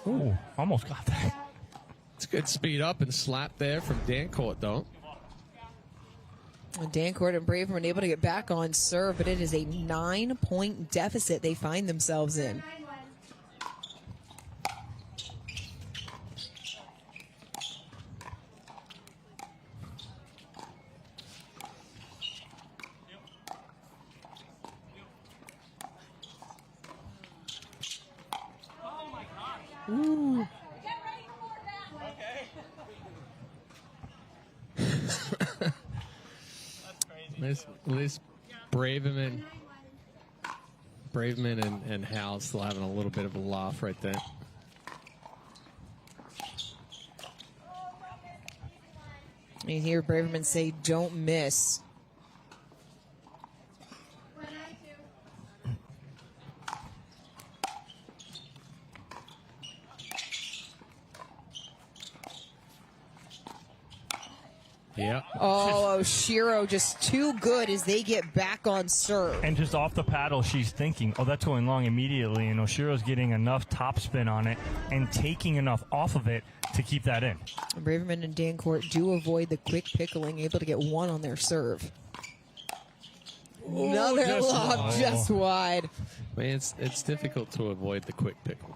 Ooh, almost got that. It's a good speed up and slap there from Dancuart, though. Dancuart and Braverman able to get back on serve, but it is a 9-point deficit they find themselves in. Ooh. At least Braverman and Howells still having a little bit of a laugh right there. You hear Braverman say, "Don't miss." Yeah. Oh, Oshiro just too good as they get back on serve. And just off the paddle, she's thinking, oh, that's going long immediately. And Oshiro's getting enough topspin on it and taking enough off of it to keep that in. Braverman and Dancuart do avoid the quick pickling, able to get one on their serve. Another lob just wide. Man, it's difficult to avoid the quick pickle.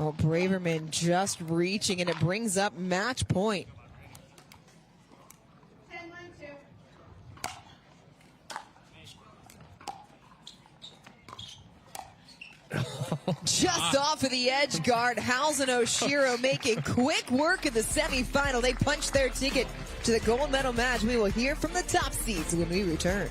Oh, Braverman just reaching, and it brings up match point. Just off of the edge guard, Howells and Oshiro making quick work in the semifinal. They punch their ticket to the gold medal match. We will hear from the top seeds when we return.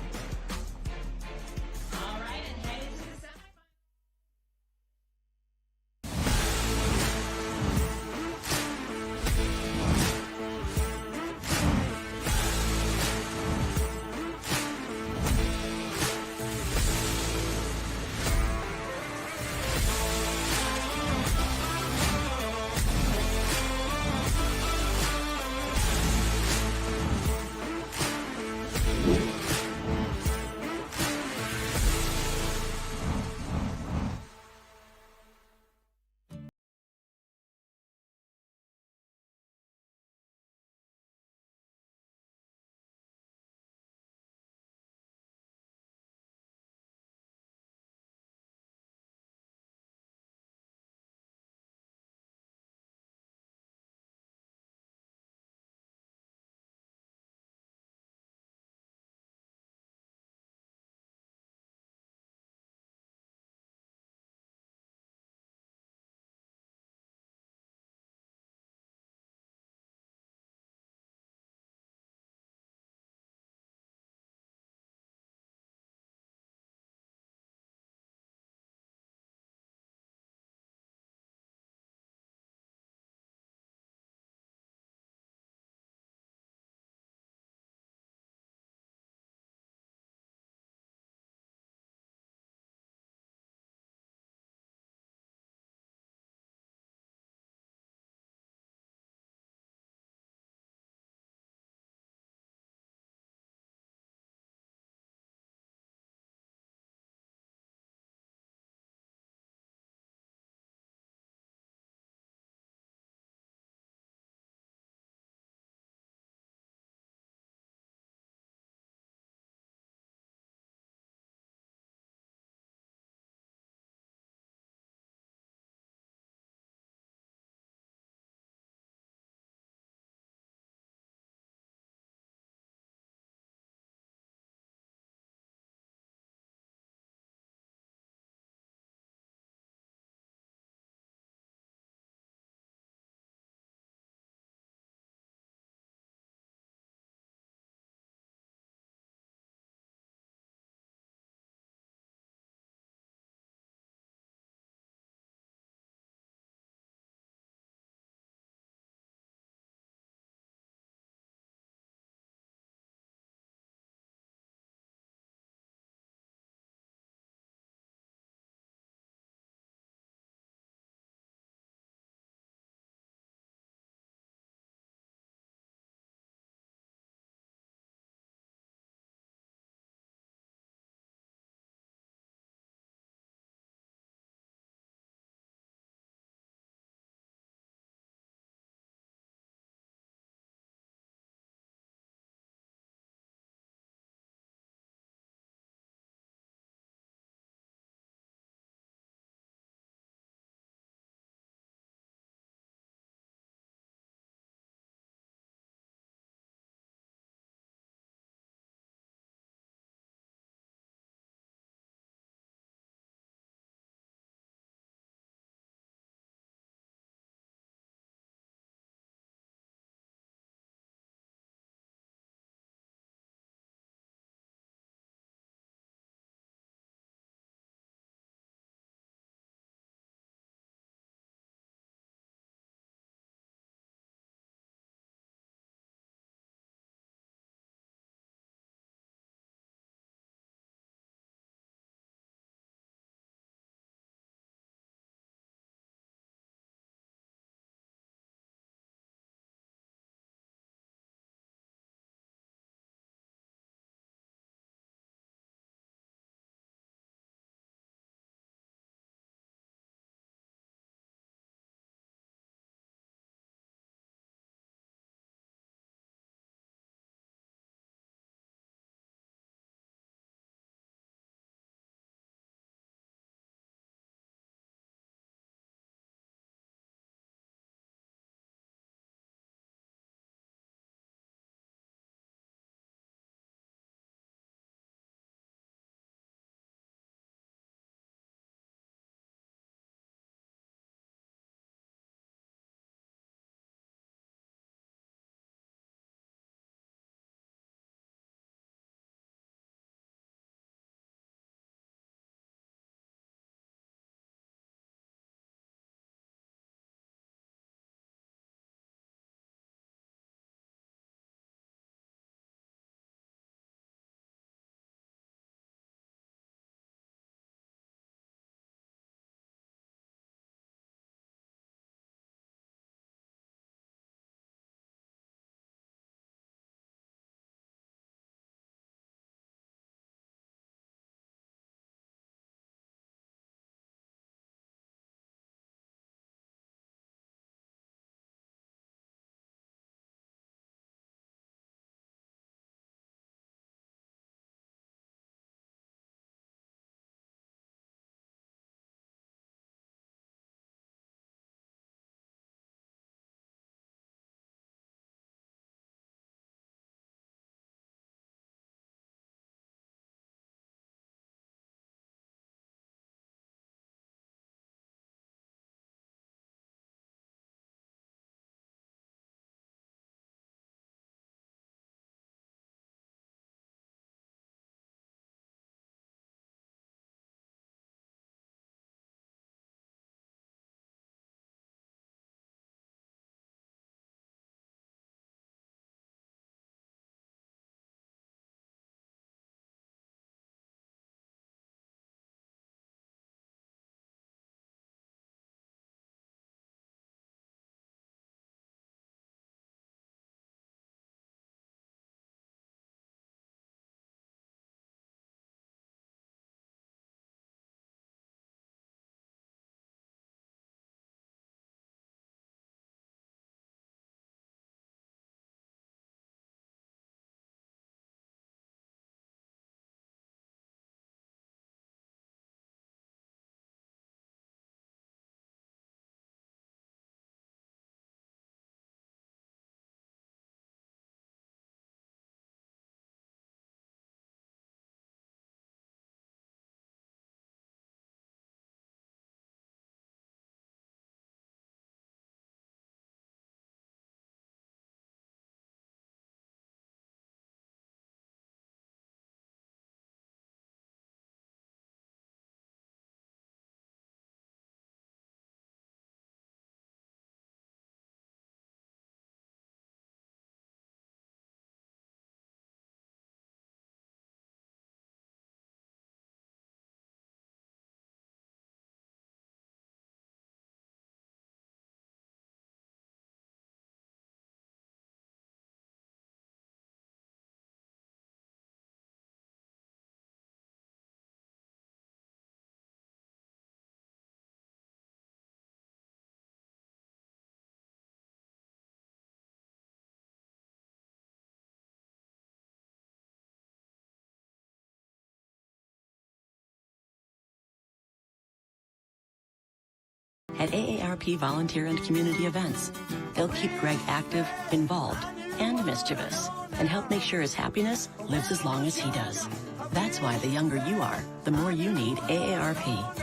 at AARP volunteer and community events. They'll keep Greg active, involved, and mischievous, and help make sure his happiness lives as long as he does. That's why the younger you are, the more you need AARP.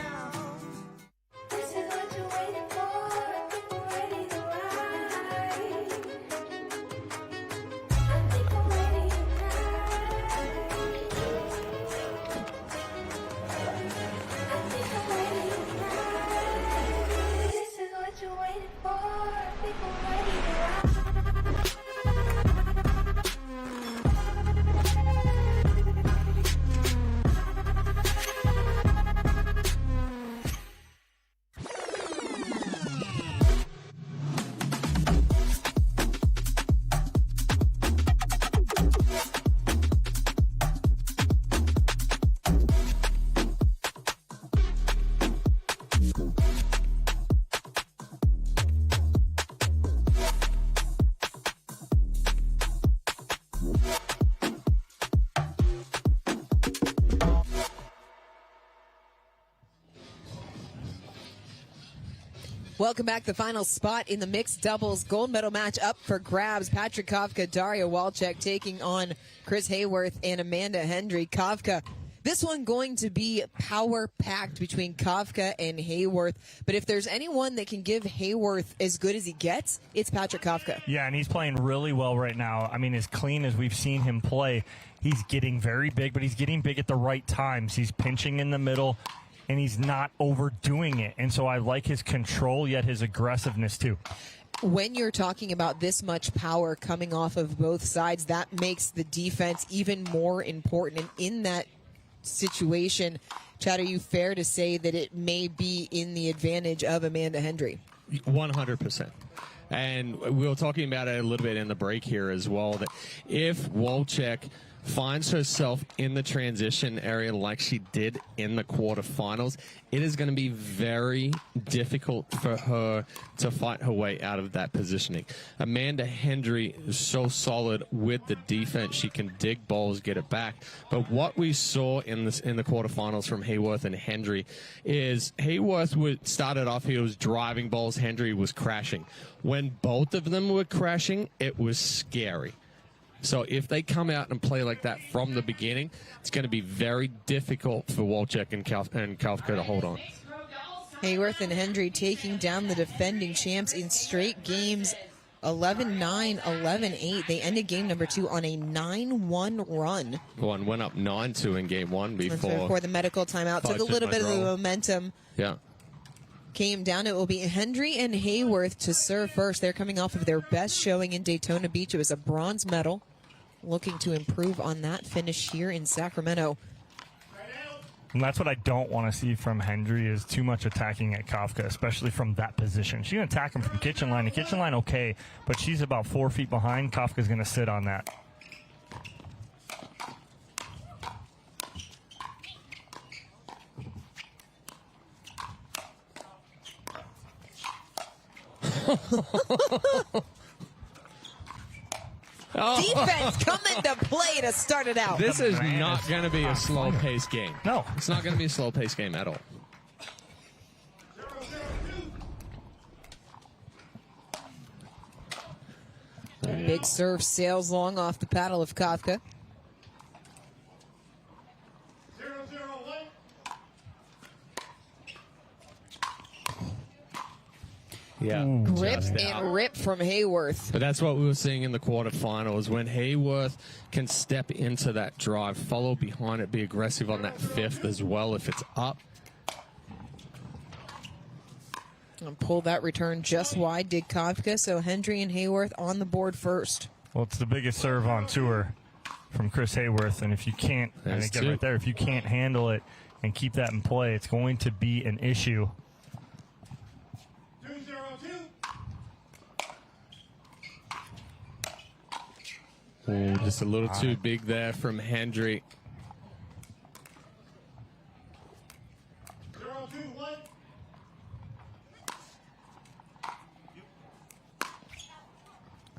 This is what you're waiting for. People ready to ride. I think I'm ready tonight. This is what you're waiting for. People ready to ride. Welcome back. The final spot in the mixed doubles gold medal match up for grabs. Patrick Kawka, Daria Walczak taking on Chris Haworth and Amanda Hendry. Kawka, this one going to be power-packed between Kawka and Haworth. But if there's anyone that can give Haworth as good as he gets, it's Patrick Kawka. Yeah, and he's playing really well right now. I mean, as clean as we've seen him play, he's getting very big, but he's getting big at the right times. He's pinching in the middle, and he's not overdoing it. And so I like his control, yet his aggressiveness too. When you're talking about this much power coming off of both sides, that makes the defense even more important. And in that situation, Chad, are you fair to say that it may be in the advantage of Amanda Hendry? 100%. And we were talking about it a little bit in the break here as well, that if Walczak finds herself in the transition area like she did in the quarterfinals, it is going to be very difficult for her to fight her way out of that positioning. Amanda Hendry is so solid with the defense. She can dig balls, get it back. But what we saw in the quarterfinals from Haworth and Hendry is Haworth started off, he was driving balls, Hendry was crashing. When both of them were crashing, it was scary. So if they come out and play like that from the beginning, it's going to be very difficult for Walczak and Kawka to hold on. Haworth and Hendry taking down the defending champs in straight games, 11-9, 11-8. They ended game number 2 on a 9-1 run. One went up 9-2 in game 1 before the medical timeout. Took a little bit of the momentum. Yeah. Came down. It will be Hendry and Haworth to serve first. They're coming off of their best showing in Daytona Beach. It was a bronze medal. Looking to improve on that finish here in Sacramento. And that's what I don't want to see from Hendry, is too much attacking at Kawka, especially from that position. She can attack him from kitchen line. The kitchen line, okay, but she's about 4 feet behind. Kawka's going to sit on that. Defense coming to play to start it out. This is not going to be a slow-paced game. No. It's not going to be a slow-paced game at all. Big serve sails long off the paddle of Kawka. Yeah. Grip and rip from Haworth. But that's what we were seeing in the quarterfinals, when Haworth can step into that drive, follow behind it, be aggressive on that fifth as well if it's up. And pull that return just wide, did Kawka. So Hendry and Haworth on the board first. Well, it's the biggest serve on tour from Chris Haworth, and if you can't, and again right there, if you can't handle it and keep that in play, it's going to be an issue. Ooh, just a little too big there from Hendry.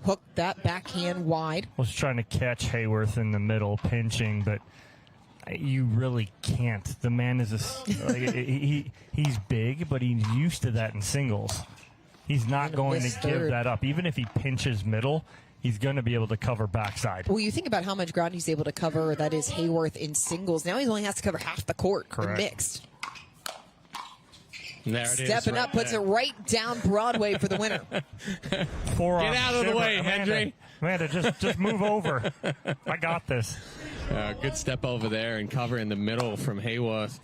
Hook that backhand wide. Was trying to catch Haworth in the middle, pinching, but You really can't. The man is he's big, but he's used to that in singles. He's not going to give that up. Even if he pinches middle, he's going to be able to cover backside. Well, you think about how much ground he's able to cover, that is Haworth in singles. Now he only has to cover half the court in mixed. There it is. Stepping up, puts it right down Broadway for the winner. Forearm Get out of the shiver. way, Hendry. Amanda, just move over. I got this. Good step over there and cover in the middle from Haworth.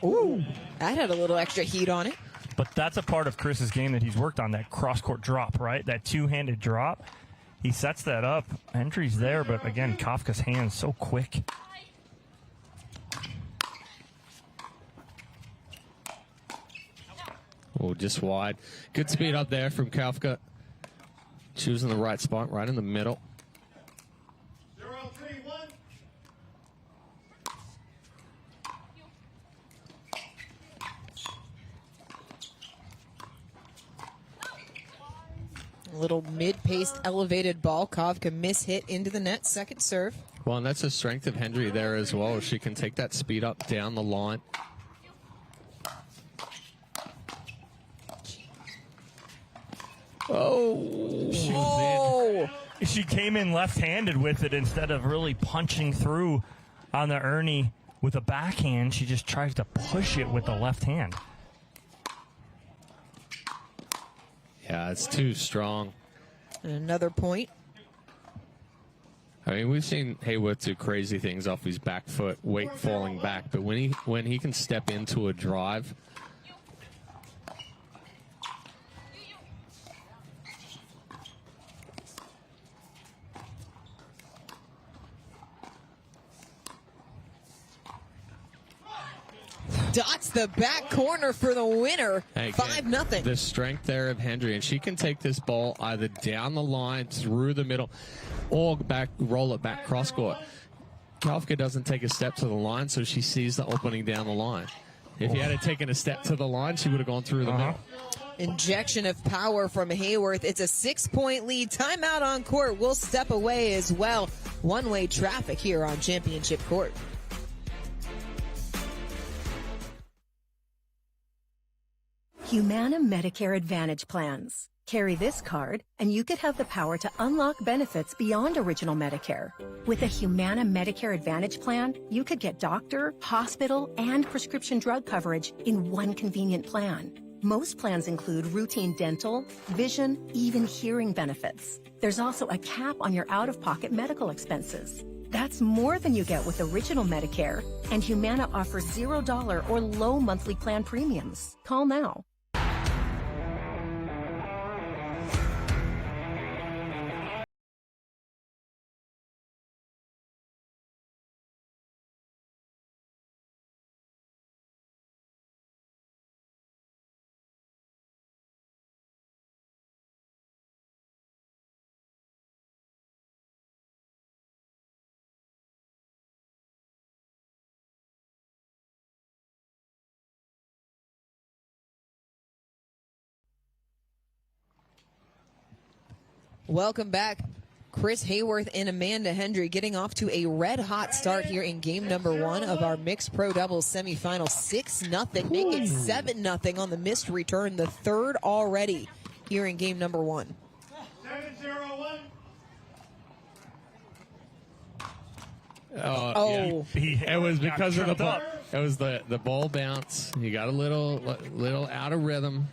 Ooh, that had a little extra heat on it. But that's a part of Chris's game that he's worked on, that cross-court drop, right? That two-handed drop. He sets that up. Hendry's there, but again, Kafka's hands so quick. Oh, just wide. Good speed up there from Kafka. Choosing the right spot, right in the middle. 0-3-1. A little mid-paced elevated ball. Kafka mishit into the net. Second serve. Well, and that's a strength of Hendry there as well. She can take that speed up down the line. Oh, she came in left-handed with it instead of really punching through on the Ernie with a backhand. She just tries to push it with the left hand. Yeah, it's too strong. And another point. I mean, we've seen Haworth do crazy things off his back foot, weight falling back, but when he can step into a drive. Dots the back corner for the winner. 5-0. The strength there of Hendry, and she can take this ball either down the line, through the middle, or back, roll it back cross court. Kafka doesn't take a step to the line, so she sees the opening down the line. If he had taken a step to the line, she would have gone through the middle. Injection of power from Haworth. It's a 6-point lead. Timeout on court. We'll step away as well. One-way traffic here on Championship Court. Humana Medicare Advantage plans. Carry this card, and you could have the power to unlock benefits beyond original Medicare. With a Humana Medicare Advantage plan, you could get doctor, hospital, and prescription drug coverage in one convenient plan. Most plans include routine dental, vision, even hearing benefits. There's also a cap on your out-of-pocket medical expenses. That's more than you get with original Medicare, and Humana offers $0 or low monthly plan premiums. Call now. Welcome back. Chris Haworth and Amanda Hendry getting off to a red-hot start here in game number 1 of our mixed pro doubles semifinal. 6-0, make it 7-0 on the missed return, the third already here in game number 1. 7-0-1. It was because of the ball. It was the ball bounce. You got a little out of rhythm.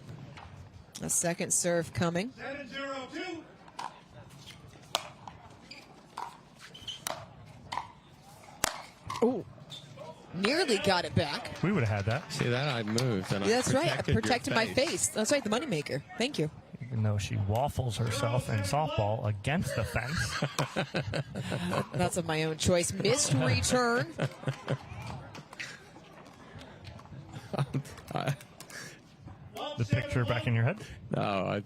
A second serve coming. 7-0-2. Oh, nearly got it back. We would have had that. See that? I moved. And That's right. I protected my face. face. That's right. The moneymaker. Thank you. Even though she waffles herself in softball against the fence. That's of my own choice. Missed return. The picture back in your head? No, I'm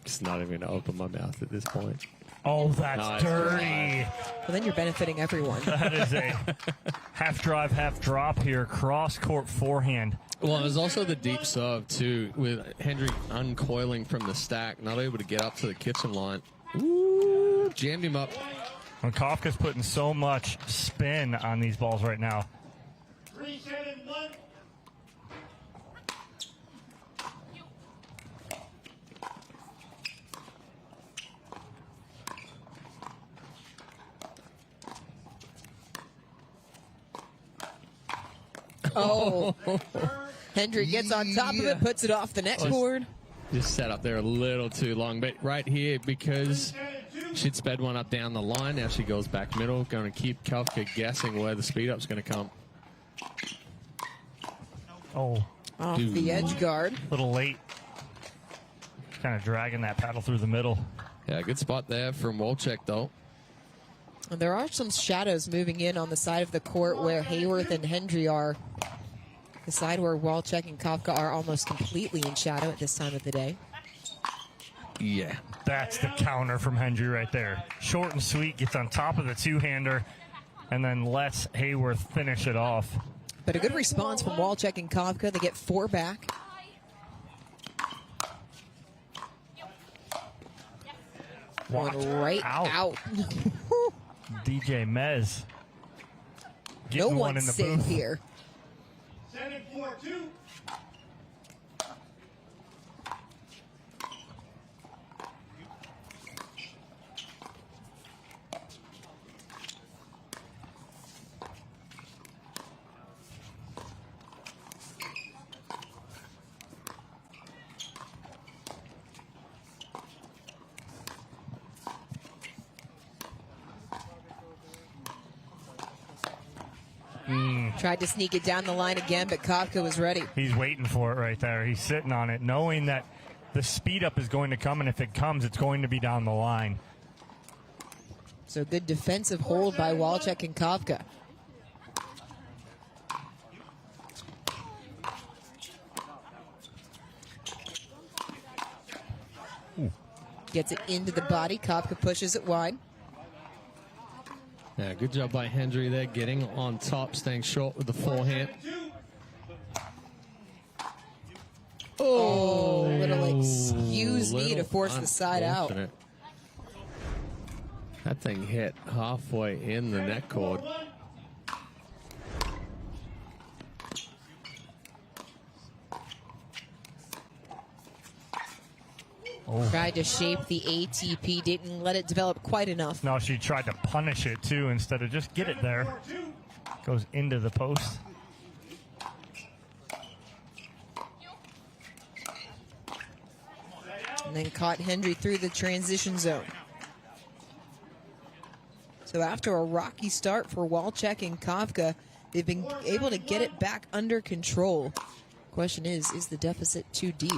just not even going to open my mouth at this point. Oh, that's dirty. Well, then you're benefiting everyone. That is a half drive, half drop here. Cross court forehand. Well, there's also the deep serve, too, with Hendry uncoiling from the stack, not able to get up to the kitchen line. Ooh. jammed him up. And Kafka's putting so much spin on these balls right now. 3-7-1. Oh. Hendry gets on top of it, puts it off the net board. Just set up there a little too long. But right here, because she'd sped one up down the line, now she goes back middle. Going to keep Kawka guessing where the speed up's going to come. Oh. Off the edge guard. A little late. Kind of dragging that paddle through the middle. Yeah, good spot there from Walczak, though. And there are some shadows moving in on the side of the court where Haworth and Hendry are. The side where Walczak and Kawka are almost completely in shadow at this time of the day. Yeah. That's the counter from Hendry right there. Short and sweet, gets on top of the two-hander, and then lets Haworth finish it off. But a good response from Walczak and Kawka. They get 4 back. Watch right out. DJ Mez. No Getting one one's in the safe booth. here. 7-4-2. Tried to sneak it down the line again, but Kawka was ready. He's waiting for it right there. He's sitting on it, knowing that the speed up is going to come, and if it comes, it's going to be down the line. So good defensive hold by Walczak and Kawka. Gets it into the body. Kawka pushes it wide. Yeah, good job by Hendry there, getting on top, staying short with the forehand. Oh, little excuse me to force the side out. Unfortunate. That thing hit halfway in the net cord. Tried to shape the ATP, didn't let it develop quite enough. No, she tried to punish it, too, instead of just get it there. Goes into the post. And then caught Hendry through the transition zone. So after a rocky start for Walczak and Kawka, they've been able to get it back under control. Question is the deficit too deep?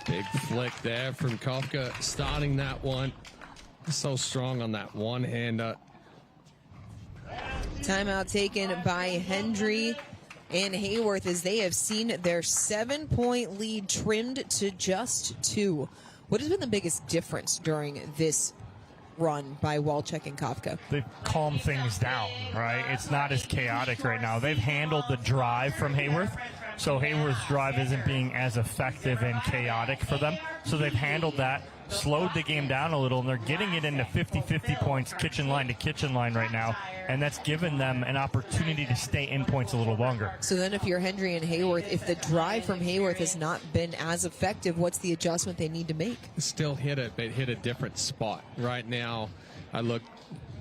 Big flick there from Kawka, starting that one. So strong on that one-hander. Timeout taken by Hendry and Haworth as they have seen their 7-point lead trimmed to just 2. What has been the biggest difference during this run by Walczak and Kawka? They've calmed things down, right? It's not as chaotic right now. They've handled the drive from Haworth, so Haworth's drive isn't being as effective and chaotic for them. So they've handled that, slowed the game down a little, and they're getting it into 50-50 points, kitchen line to kitchen line right now, and that's given them an opportunity to stay in points a little longer. So then if you're Hendry and Haworth, if the drive from Haworth has not been as effective, what's the adjustment they need to make? Still hit it, but hit a different spot. Right now, I look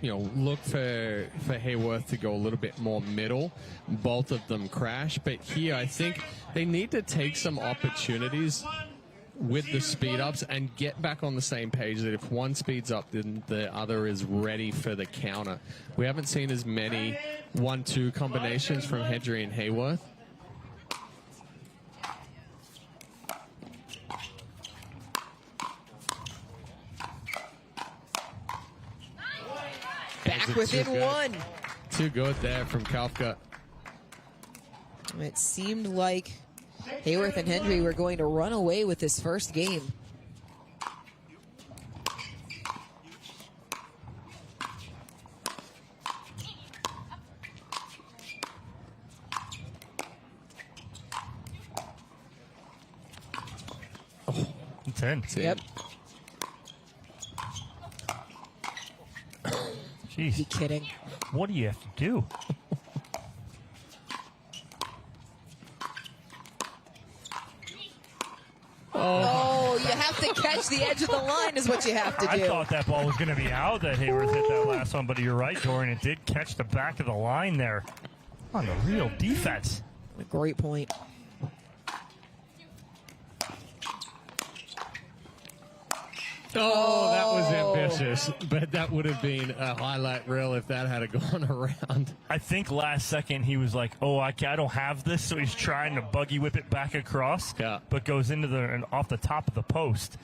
for Haworth to go a little bit more middle. Both of them crash, but here I think they need to take some opportunities with the speed ups and get back on the same page that if one speeds up, then the other is ready for the counter. We haven't seen as many 1-2 combinations from Hendry and Haworth. Back within 1. Too good there from Kawka. It seemed like Haworth and Hendry were going to run away with this first game. That's in. Yep. Jeez. You kidding? What do you have to do? Oh, you have to catch the edge of the line is what you have to do. I thought that ball was going to be out, that Haworth hit that last one, but you're right, Dorian. It did catch the back of the line there on the real defense. A great point. Oh, that was ambitious, but that would have been a highlight reel if that had gone around. I think last second he was like, oh, I don't have this, so he's trying to buggy whip it back across, but goes into and off the top of the post.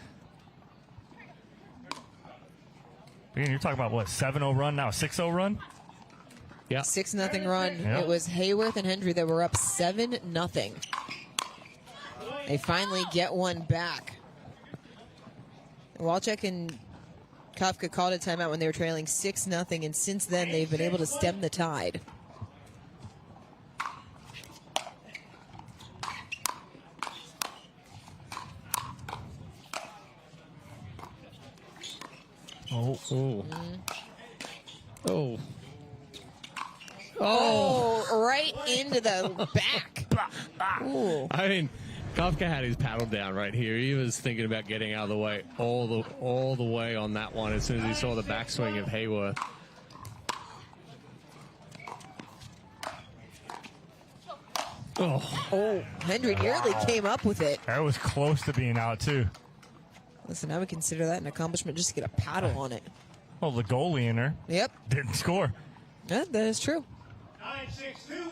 Again, you're talking about, what, 7-0 run now, 6-0 run? Yeah. 6-0 run. Yeah. It was Haworth and Hendry that were up 7-0. They finally get one back. Walczak and Kawka called a timeout when they were trailing 6-0, and since then they've been able to stem the tide. Oh, right into the back. Ooh. I mean, Kawka had his paddle down right here. He was thinking about getting out of the way all the way on that one as soon as he saw the backswing of Haworth. Oh, Hendry nearly came up with it. That was close to being out, too. Listen, I would consider that an accomplishment just to get a paddle on it. Well, the goalie in there didn't score. Yeah, that is true. 9-6-2.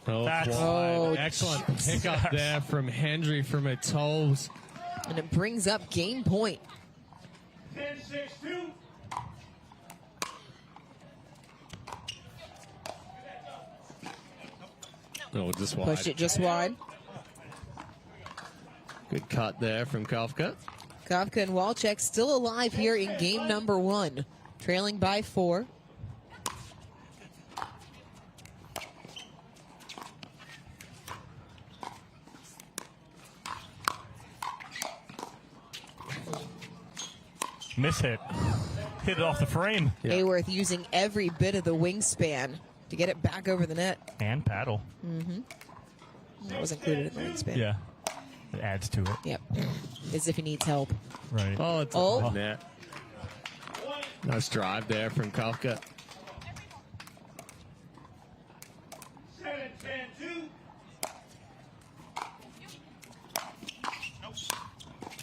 That's wide. Excellent pickup there from Hendry from her toes. And it brings up game point. 10-6-2. Oh, just wide. Pushed it just wide. Good cut there from Kawka. Kawka and Walczak still alive here in game number 1, trailing by 4. Miss hit. Hit it off the frame. Haworth using every bit of the wingspan to get it back over the net. And paddle. Mm-hmm. That was included in the wingspan. Yeah. It adds to it. Yep. As if he needs help. Right. Oh, it's a net. Nice drive there from Kawka. 7-10-2.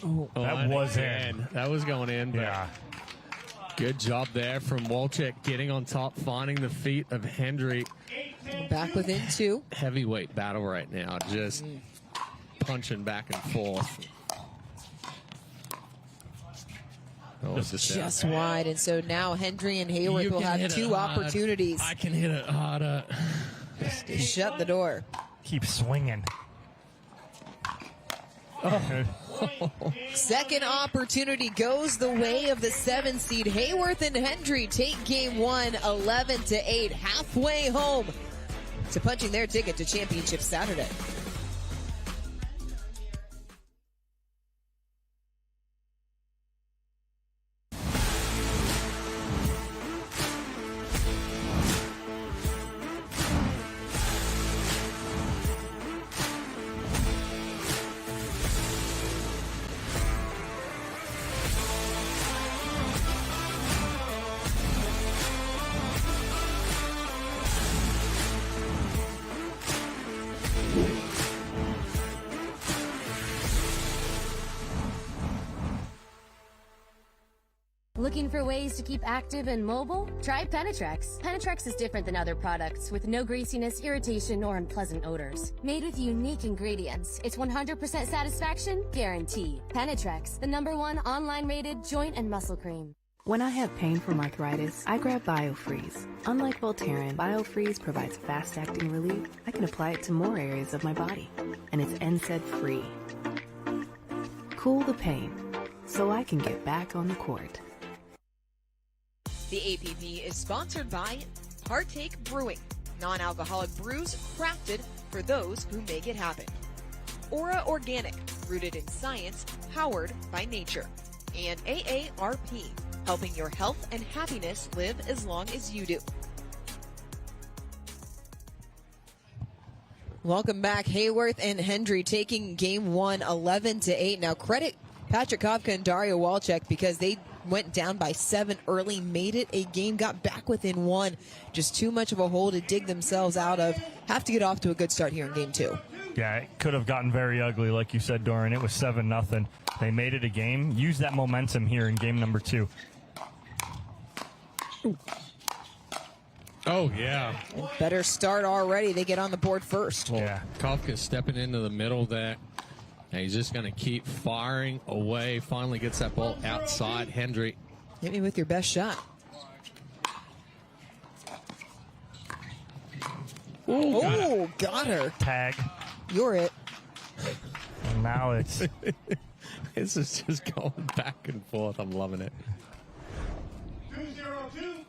Oh, that was in. That was going in. But yeah. Good job there from Walczak getting on top, finding the feet of Hendry. Back within 2. Heavyweight battle right now. Just punching back and forth. Oh, just wide. And so now Hendry and Haworth will have 2 opportunities. I can hit it harder. To shut the door. Keep swinging. Second opportunity goes the way of the 7 seed. Haworth and Hendry take game 1, 11-8, halfway home to punching their ticket to championship Saturday. Looking for ways to keep active and mobile? Try Penetrex. Penetrex is different than other products with no greasiness, irritation, or unpleasant odors. Made with unique ingredients, it's 100% satisfaction guaranteed. Penetrex, the #1 online rated joint and muscle cream. When I have pain from arthritis, I grab BioFreeze. Unlike Voltaren, BioFreeze provides fast-acting relief. I can apply it to more areas of my body, and it's NSAID-free. Cool the pain, so I can get back on the court. The APP is sponsored by Partake Brewing, non-alcoholic brews crafted for those who make it happen. Aura Organic, rooted in science, powered by nature. And AARP, helping your health and happiness live as long as you do. Welcome back. Haworth and Hendry taking game one 11-8. Now credit Patrick Kawka and Dario Walczak because they went down by 7 early, made it a game, got back within 1. Just too much of a hole to dig themselves out of. Have to get off to a good start here in game 2. Yeah, it could have gotten very ugly, like you said, Dorian. It was 7-0. They made it a game. Use that momentum here in game number 2. Oh, yeah. Better start already. They get on the board first. Well, yeah. Kawka stepping into the middle there. And he's just going to keep firing away. Finally gets that ball outside. Hendry. Hit me with your best shot. Ooh, got her. Tag. You're it. And now it's... This is just going back and forth. I'm loving it. 2-0-2.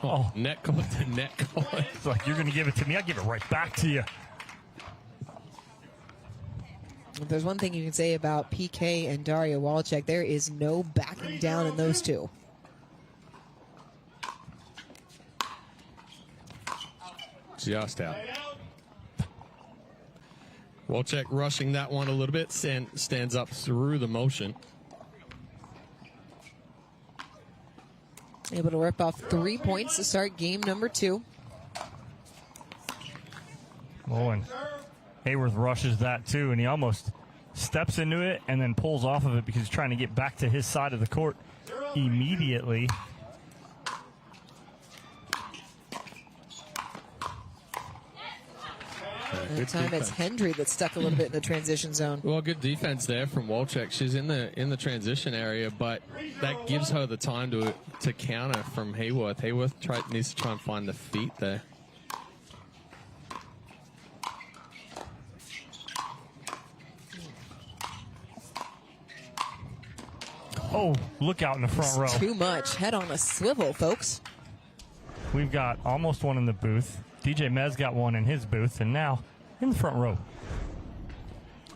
Oh, net call to net call. It's like, you're going to give it to me. I'll give it right back to you. If there's one thing you can say about PK and Dario Walczak, there is no backing down in those two. Just out. Walczak rushing that one a little bit, stands up through the motion. Able to rip off 3 points to start game number 2. Oh, and Haworth rushes that too, and he almost steps into it and then pulls off of it because he's trying to get back to his side of the court immediately. That time it's Hendry that's stuck a little bit in the transition zone. Well, good defense there from Walczak. She's in the transition area, but that gives her the time to counter from Haworth. Haworth needs to try and find the feet there. Oh, look out in the front row. Too much. Head on a swivel, folks. We've got almost one in the booth. DJ Mez got one in his booth, and now in the front row.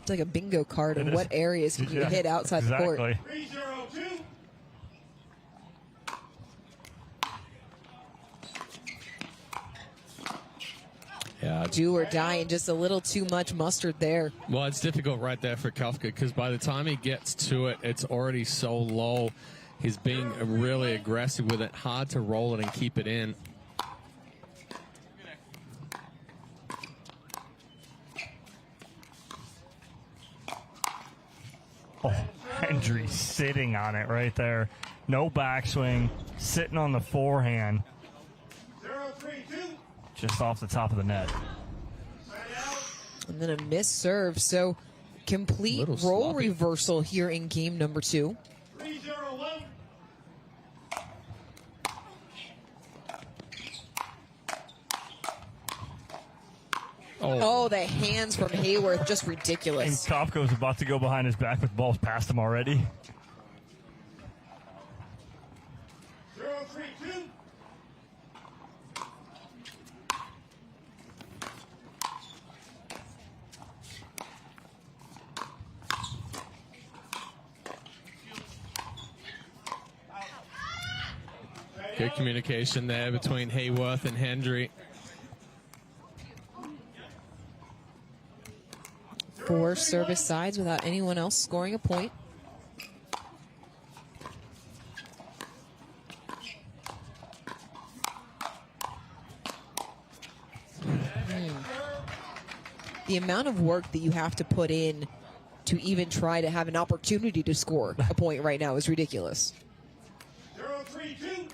It's like a bingo card of what areas can you hit outside the court. 3-0-2. Yeah, do or die, and just a little too much mustard there. Well, it's difficult right there for Kawka because by the time he gets to it, it's already so low. He's being really aggressive with it. Hard to roll it and keep it in. Oh, Hendry sitting on it right there. No backswing, sitting on the forehand. 0-3-2. Just off the top of the net. And then a missed serve. So complete role sloppy reversal here in game number 2. 3-0-1. Oh, the hands from Haworth, just ridiculous. And Kopko's about to go behind his back with balls past him already. 0-3-2. Good communication there between Haworth and Hendry. 4 service sides without anyone else scoring a point. The amount of work that you have to put in to even try to have an opportunity to score a point right now is ridiculous. 0-3-2.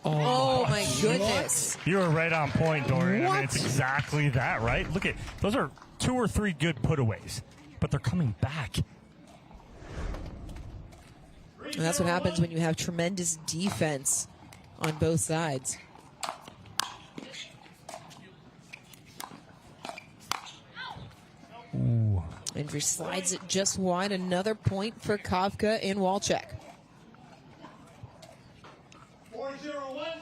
Oh my goodness. You were right on point, Dorian. I What? mean, it's exactly that, right? Look at, those are 2 or 3 good putaways, but they're coming back. And that's what happens when you have tremendous defense on both sides. Hendry slides it just wide. Another point for Kawka and Walczak. 4-0-1.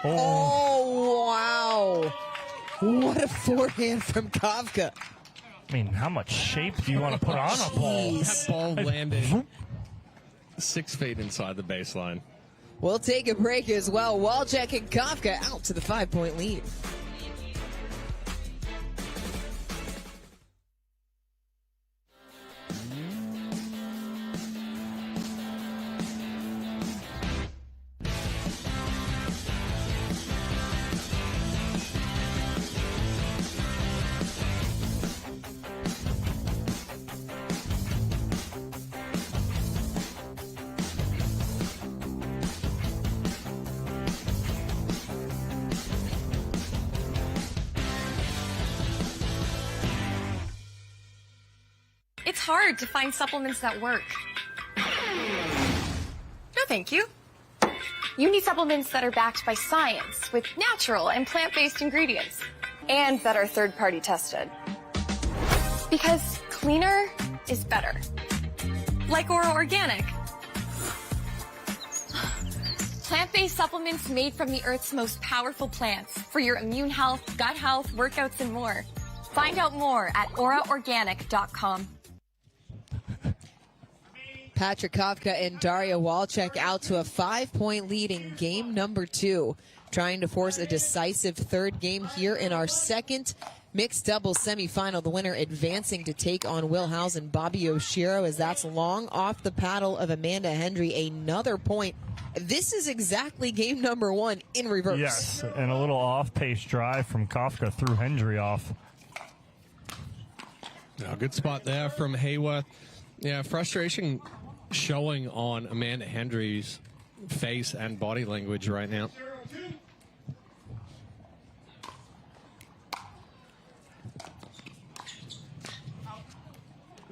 Oh, wow. What a forehand from Kawka. I mean, how much shape do you want to put on a ball? That ball landed 6 feet inside the baseline. We'll take a break as well. Walczak and Kawka out to the 5-point lead. It's hard to find supplements that work. No, thank you. You need supplements that are backed by science with natural and plant-based ingredients and that are third-party tested. Because cleaner is better. Like Oro Organic. Plant-based supplements made from the Earth's most powerful plants for your immune health, gut health, workouts, and more. Find out more at oraorganic.com. Patrick Kawka and Daria Walczak out to a 5-point lead in game number 2. Trying to force a decisive third game here in our second mixed doubles semifinal. The winner advancing to take on Will Howells and Bobby Oshiro, as that's long off the paddle of Amanda Hendry. Another point. This is exactly game number 1 in reverse. Yes, and a little off-pace drive from Kawka threw Hendry off. Now, good spot there from Haworth. Yeah, frustration showing on Amanda Hendry's face and body language right now.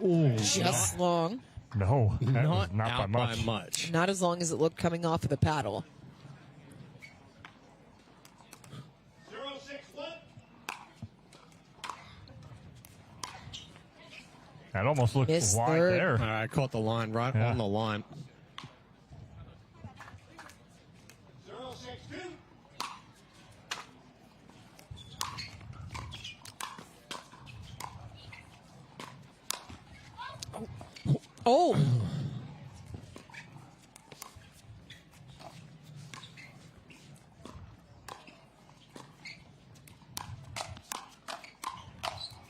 Ooh, Just long. No, Not by out much. by much. Not as long as it looked coming off of the paddle. 0-6-1. That almost looked Missed wide third. there. I caught the line right Yeah. on the line. 0-6-2. Oh!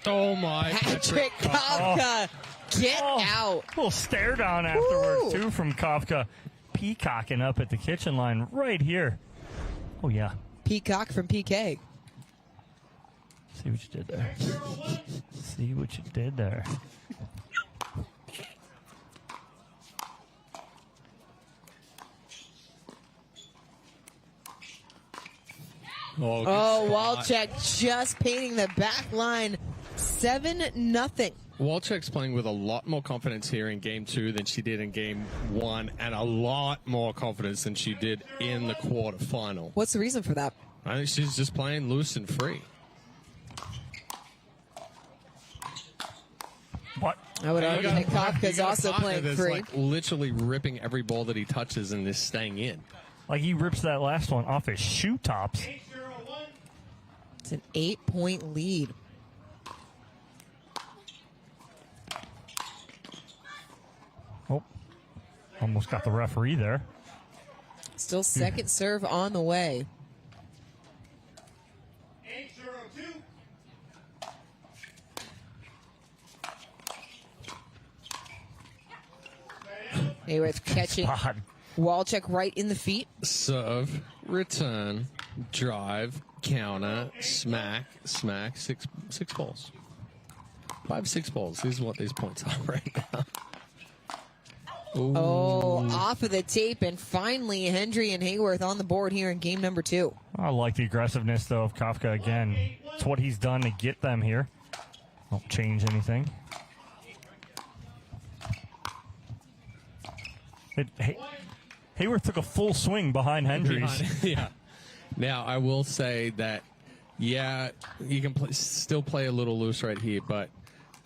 Oh my! Patrick Kawka, get out. A little stare down afterwards, Woo. too, from Kawka. Peacocking up at the kitchen line right here. Oh, yeah. Peacock from PK. See what you did there. See what you did there. Oh, Walczak just painting the back line. 7-0. Walczak's playing with a lot more confidence here in game 2 than she did in game 1, and a lot more confidence than she did in the quarterfinal. What's the reason for that? I think she's just playing loose and free. What? I would argue that Kafka's also playing that's free. like literally ripping every ball that he touches and is staying in. Like he rips that last one off his shoe tops. It's an 8-point lead. Oh, almost got the referee there. Still second serve on the way. 8-0-2. Haworth catching Spot. Walczak right in the feet. Serve, return, drive, counter, smack, six balls. 5-6 balls. This is what these points are right now. Oh, off of the tape, and finally Hendry and Haworth on the board here in game number 2. I like the aggressiveness, though, of Kawka again. It's what he's done to get them here. Don't change anything. Haworth took a full swing behind Hendry's. Yeah. Now, I will say that Yeah, you can still play a little loose right here, but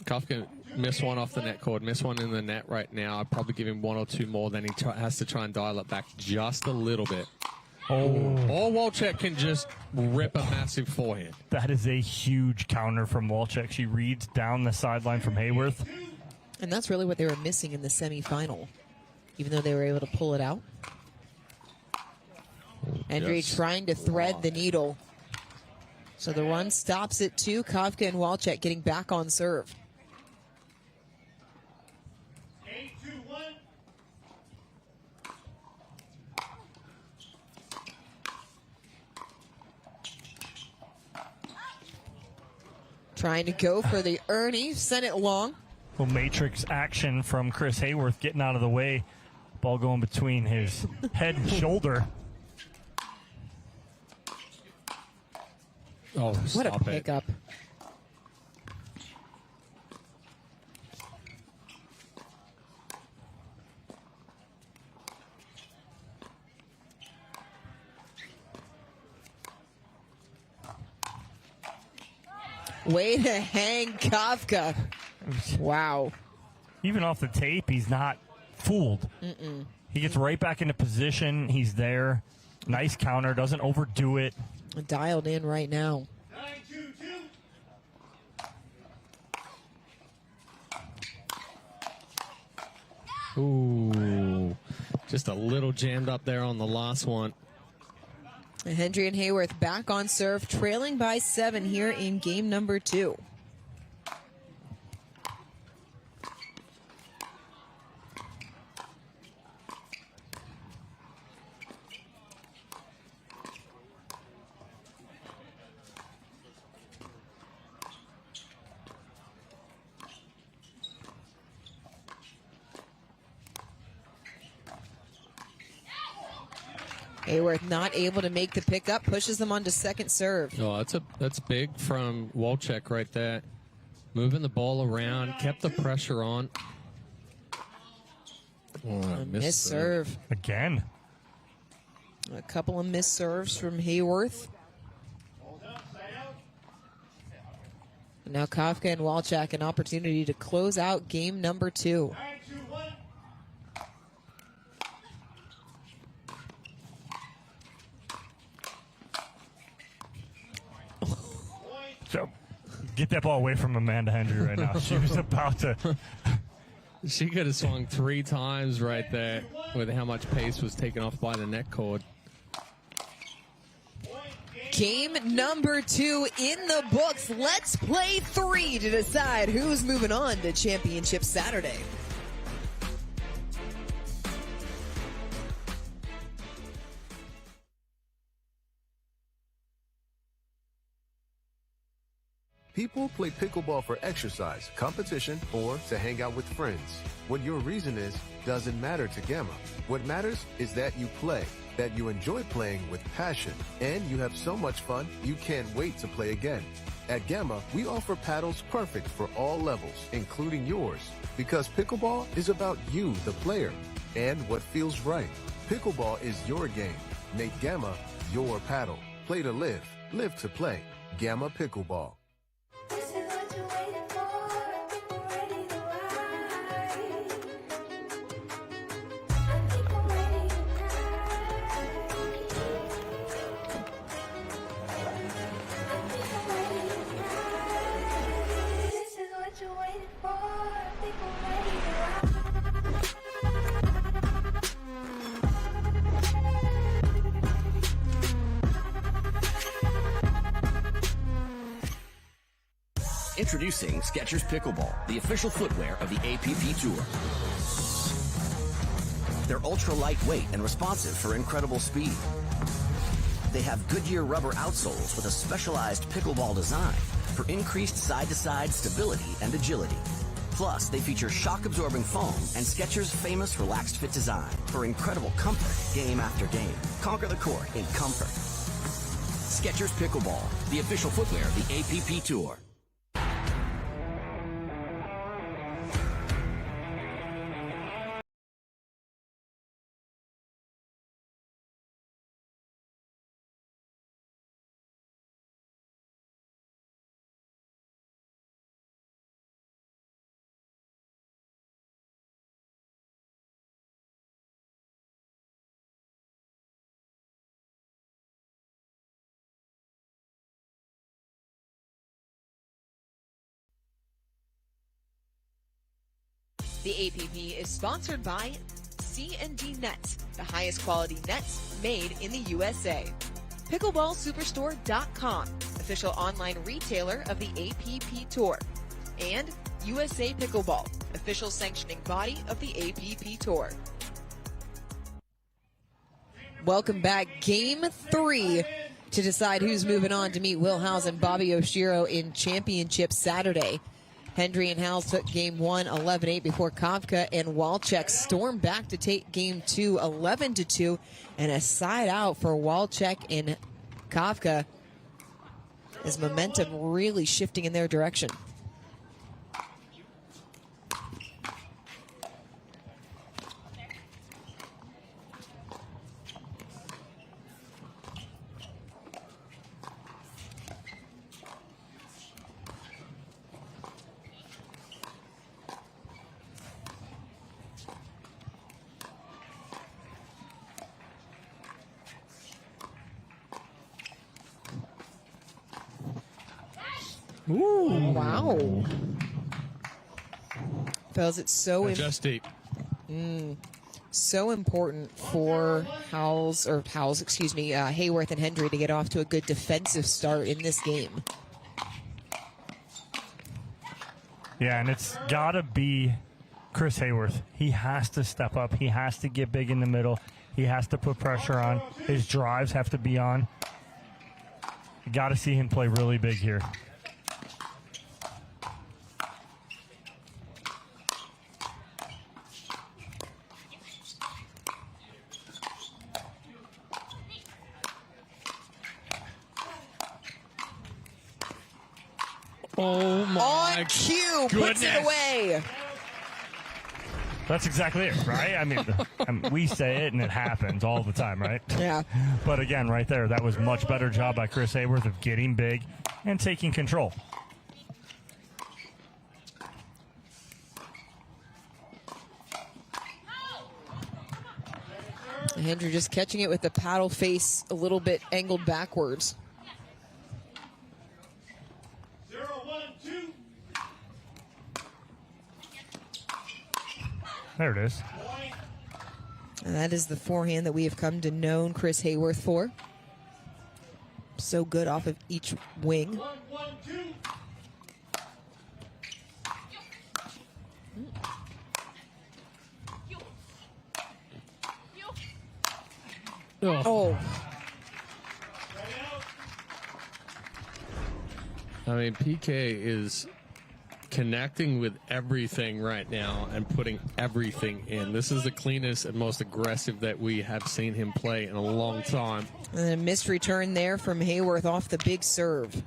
Kawka missed one off the net cord, missed one in the net right now. I'd probably give him one or two more, then he has to try and dial it back just a little bit. Or Walczak can just rip a massive forehand. That is a huge counter from Walczak. She reads down the sideline from Haworth. And that's really what they were missing in the semifinal, even though they were able to pull it out. Hendry trying to thread the needle. So the run stops at 2. Kawka and Walczak getting back on serve. Trying to go for the Ernie, sent it long. Well, matrix action from Chris Haworth getting out of the way. Ball going between his head and shoulder. Oh, what a pickup. Way to hang Kawka. Wow. Even off the tape, he's not fooled. He gets right back into position. He's there. Nice counter. Doesn't overdo it. Dialed in right now. 9-2-2. Ooh. Just a little jammed up there on the last one. And Hendry and Haworth back on serve, trailing by 7 here in game number 2. Haworth not able to make the pickup, pushes them on to second serve. Oh, that's big from Walczak right there. Moving the ball around, kept the pressure on. Oh, a missed serve. Again. A couple of missed serves from Haworth. And now Kawka and Walczak an opportunity to close out game number 2. So, get that ball away from Amanda Hendry right now. She was about to. She could have swung 3 times right there with how much pace was taken off by the net cord. Game number 2 in the books. Let's play 3 to decide who's moving on to Championship Saturday. People play pickleball for exercise, competition, or to hang out with friends. What your reason is doesn't matter to Gamma. What matters is that you play, that you enjoy playing with passion, and you have so much fun you can't wait to play again. At Gamma, we offer paddles perfect for all levels, including yours, because pickleball is about you, the player, and what feels right. Pickleball is your game. Make Gamma your paddle. Play to live, live to play. Gamma Pickleball. Introducing Skechers Pickleball, the official footwear of the APP Tour. They're ultra lightweight and responsive for incredible speed. They have Goodyear rubber outsoles with a specialized pickleball design for increased side-to-side stability and agility. Plus, they feature shock-absorbing foam and Skechers' famous relaxed fit design for incredible comfort game after game. Conquer the court in comfort. Skechers Pickleball, the official footwear of the APP Tour. The APP is sponsored by C&D Nets, the highest quality nets made in the USA. PickleballSuperstore.com, official online retailer of the APP Tour. And USA Pickleball, official sanctioning body of the APP Tour. Welcome back. Game 3 to decide who's moving on to meet Will Howells and Bobby Oshiro in Championship Saturday. Hendry and Howells took Game 1 11-8 before Kawka and Walczak stormed back to take Game 2 11-2, and a side out for Walczak and Kawka as momentum really shifting in their direction. Ooh. Wow. Fellas, it's so just deep. So important for Haworth and Hendry to get off to a good defensive start in this game. Yeah, and it's got to be Chris Haworth. He has to step up. He has to get big in the middle. He has to put pressure on. His drives have to be on. You got to see him play really big here. Oh my On cue, goodness. puts it away. That's exactly it, right? I mean, we say it and it happens all the time, right? Yeah. But again, right there, that was much better job by Chris Haworth of getting big and taking control. Hendry just catching it with the paddle face a little bit angled backwards. There it is. And that is the forehand that we have come to know Chris Haworth for. So good off of each wing. Oh. I mean, PK is connecting with everything right now and putting everything in. This is the cleanest and most aggressive that we have seen him play in a long time. And a missed return there from Haworth off the big serve.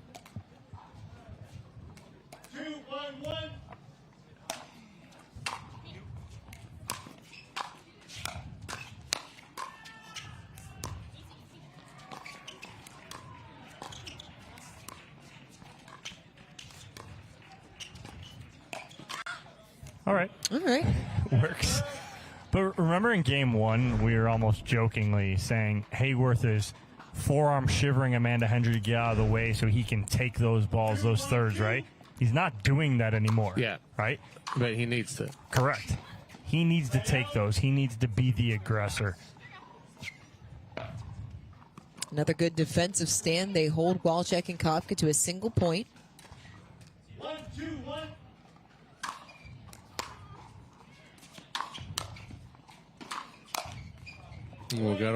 All right. All right. Works. But remember in game 1, we were almost jokingly saying Haworth is forearm shivering Amanda Hendry to get out of the way so he can take those balls, those thirds, right? He's not doing that anymore. Yeah. Right? But he needs to. Correct. He needs to take those. He needs to be the aggressor. Another good defensive stand. They hold Walczak and Kawka to a single point. 1-2-1. Oh, got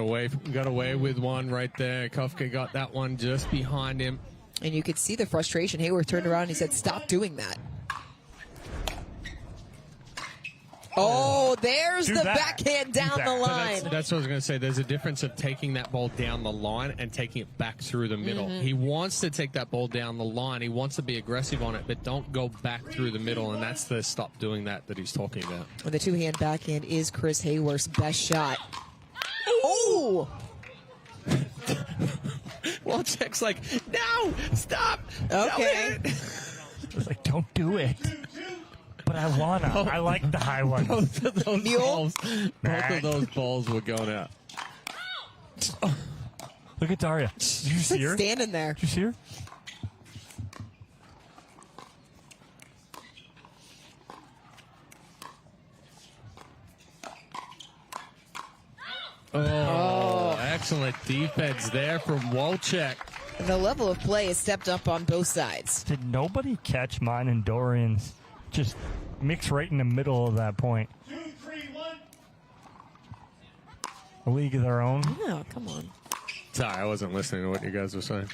away with one right there. Kawka got that one just behind him. And you could see the frustration. Haworth turned around and he said, stop doing that. Oh, there's the backhand down the line. That's what I was going to say. There's a difference of taking that ball down the line and taking it back through the middle. He wants to take that ball down the line. He wants to be aggressive on it, but don't go back through the middle, and that's the stop doing that he's talking about. Well, the two-hand backhand is Chris Haworth's best shot. Oh! Walczak's like, no, stop. Okay. It's like, don't do it. But I wanna. I like the high ones. Both of those balls were going out. Oh, look at Daria. Did you see her? Standing there. Did you see her? Oh, excellent defense there from Walczak. The level of play has stepped up on both sides. Did nobody catch mine and Dorian's just mix right in the middle of that point? 2, 3, 1. A league of their own. Yeah, come on. Sorry, I wasn't listening to what you guys were saying.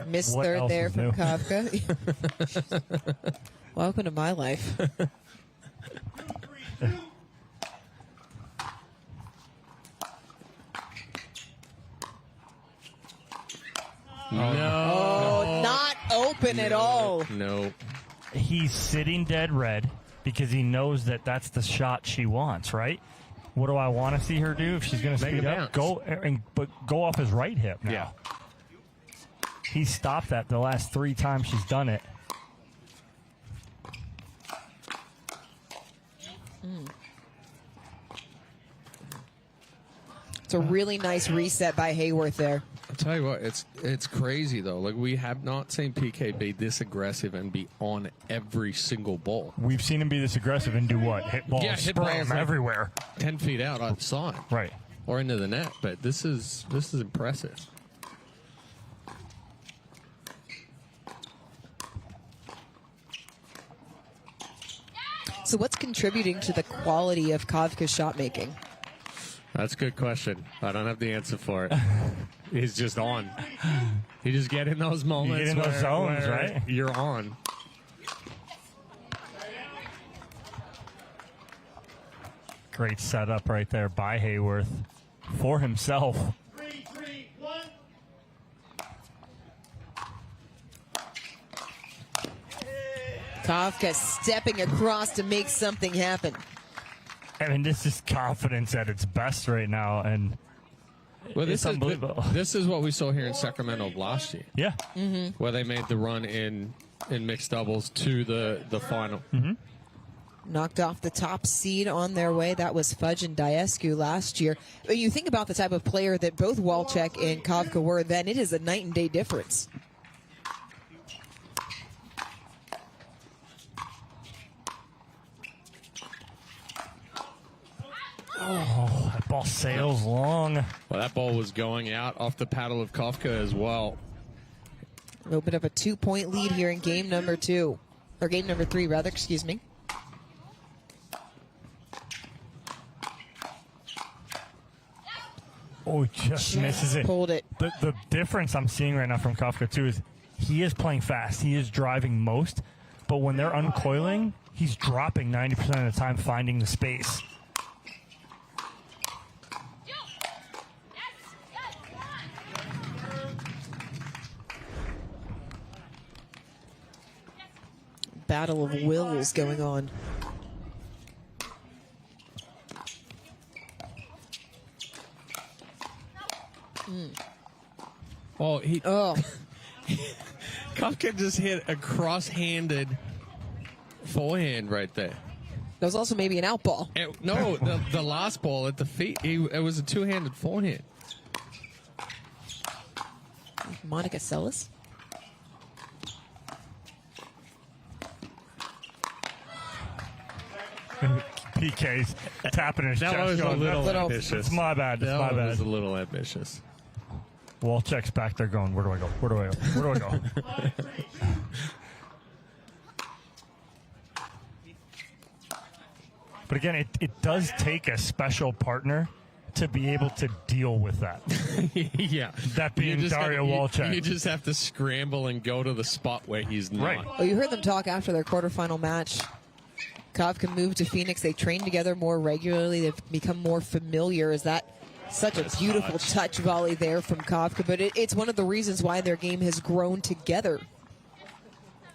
Missed What third else there is from new? Kawka. Welcome to my life. Oh, not open at all. No. He's sitting dead red because he knows that that's the shot she wants, right? What do I want to see her do if she's going to Make speed a up? bounce. But go off his right hip now. Yeah. He stopped that the last 3 times she's done it. It's a really nice reset by Haworth there. I'll tell you what, it's crazy though. Like, we have not seen PK be this aggressive and be on every single ball. We've seen him be this aggressive and do what? Hit balls, hit spray balls them like everywhere. 10 feet out outside. Right. Or into the net. But this is impressive. So what's contributing to the quality of Kawka's shot making? That's a good question. I don't have the answer for it. He's just on. You just get in those moments. You get in those zones, where right? You're on. Great setup right there by Haworth for himself. 3, 3, 1. Kawka stepping across to make something happen. I mean, this is confidence at its best right now, and Well, it's unbelievable. This is what we saw here in Sacramento last year. Yeah. Where they made the run in mixed doubles to the final. Knocked off the top seed on their way. That was Fudge and Diescu last year. When you think about the type of player that both Walczak and Kawka were, then it is a night and day difference. Oh, that ball sails long. Well, that ball was going out off the paddle of Kawka as well. A little bit of a 2-point lead here in game number 2. Or game number 3, rather, excuse me. Oh, he just misses it. Pulled it. The difference I'm seeing right now from Kawka, too, is he is playing fast. He is driving most. But when they're uncoiling, he's dropping 90% of the time, finding the space. Battle of wills going on. Oh, Oh. Kawka just hit a cross-handed forehand right there. That was also maybe an out ball. No, the last ball at the feet, it was a two-handed forehand. Monica Seles. PK's tapping his That chest. was a going, little "That's- ambitious. It's my bad. It's my That was bad. a little ambitious. Walczak's back there going, where do I go? Where do I go? Where do I go? But again, it does take a special partner to be able to deal with that. Yeah. That being Daria Walczak. You just have to scramble and go to the spot where he's not. Right. Well, you heard them talk after their quarterfinal match. Kawka moved to Phoenix. They train together more regularly. They've become more familiar. Is that such a beautiful touch volley there from Kawka? But it's one of the reasons why their game has grown together.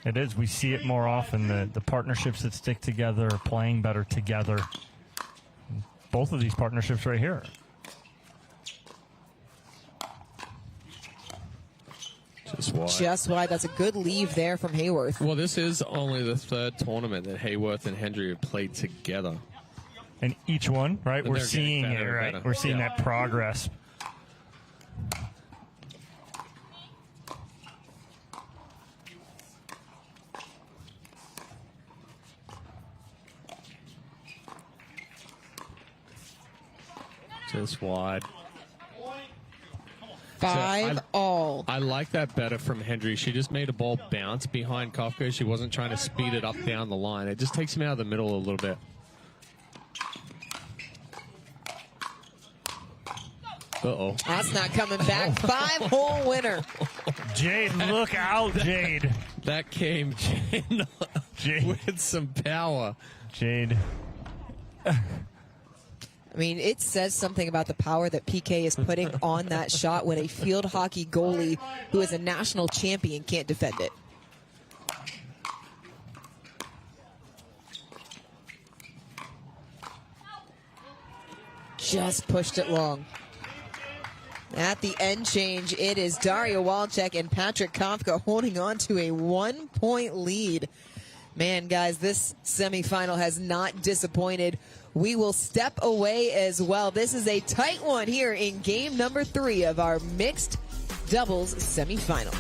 It is. We see it more often. The partnerships that stick together are playing better together. Both of these partnerships right here. Just why. That's a good leave there from Haworth. Well, this is only the third tournament that Haworth and Hendry have played together. And each one, right? And We're they're getting seeing it, better and right? better. We're seeing Yeah. that progress. Just wide. 5-all. I like that better from Hendry. She just made a ball bounce behind Kawka. She wasn't trying to speed it up down the line. It just takes him out of the middle a little bit. Uh-oh. That's not coming back. 5-hole winner. Jade, look out, Jade. That came Jade with some power. Jade. I mean, it says something about the power that PK is putting on that shot when a field hockey goalie who is a national champion can't defend it. Just pushed it long. At the end change, it is Daria Walczak and Patrick Kawka holding on to a 1-point lead. Man, guys, this semifinal has not disappointed. We will step away as well. This is a tight one here in game number 3 of our mixed doubles semifinal.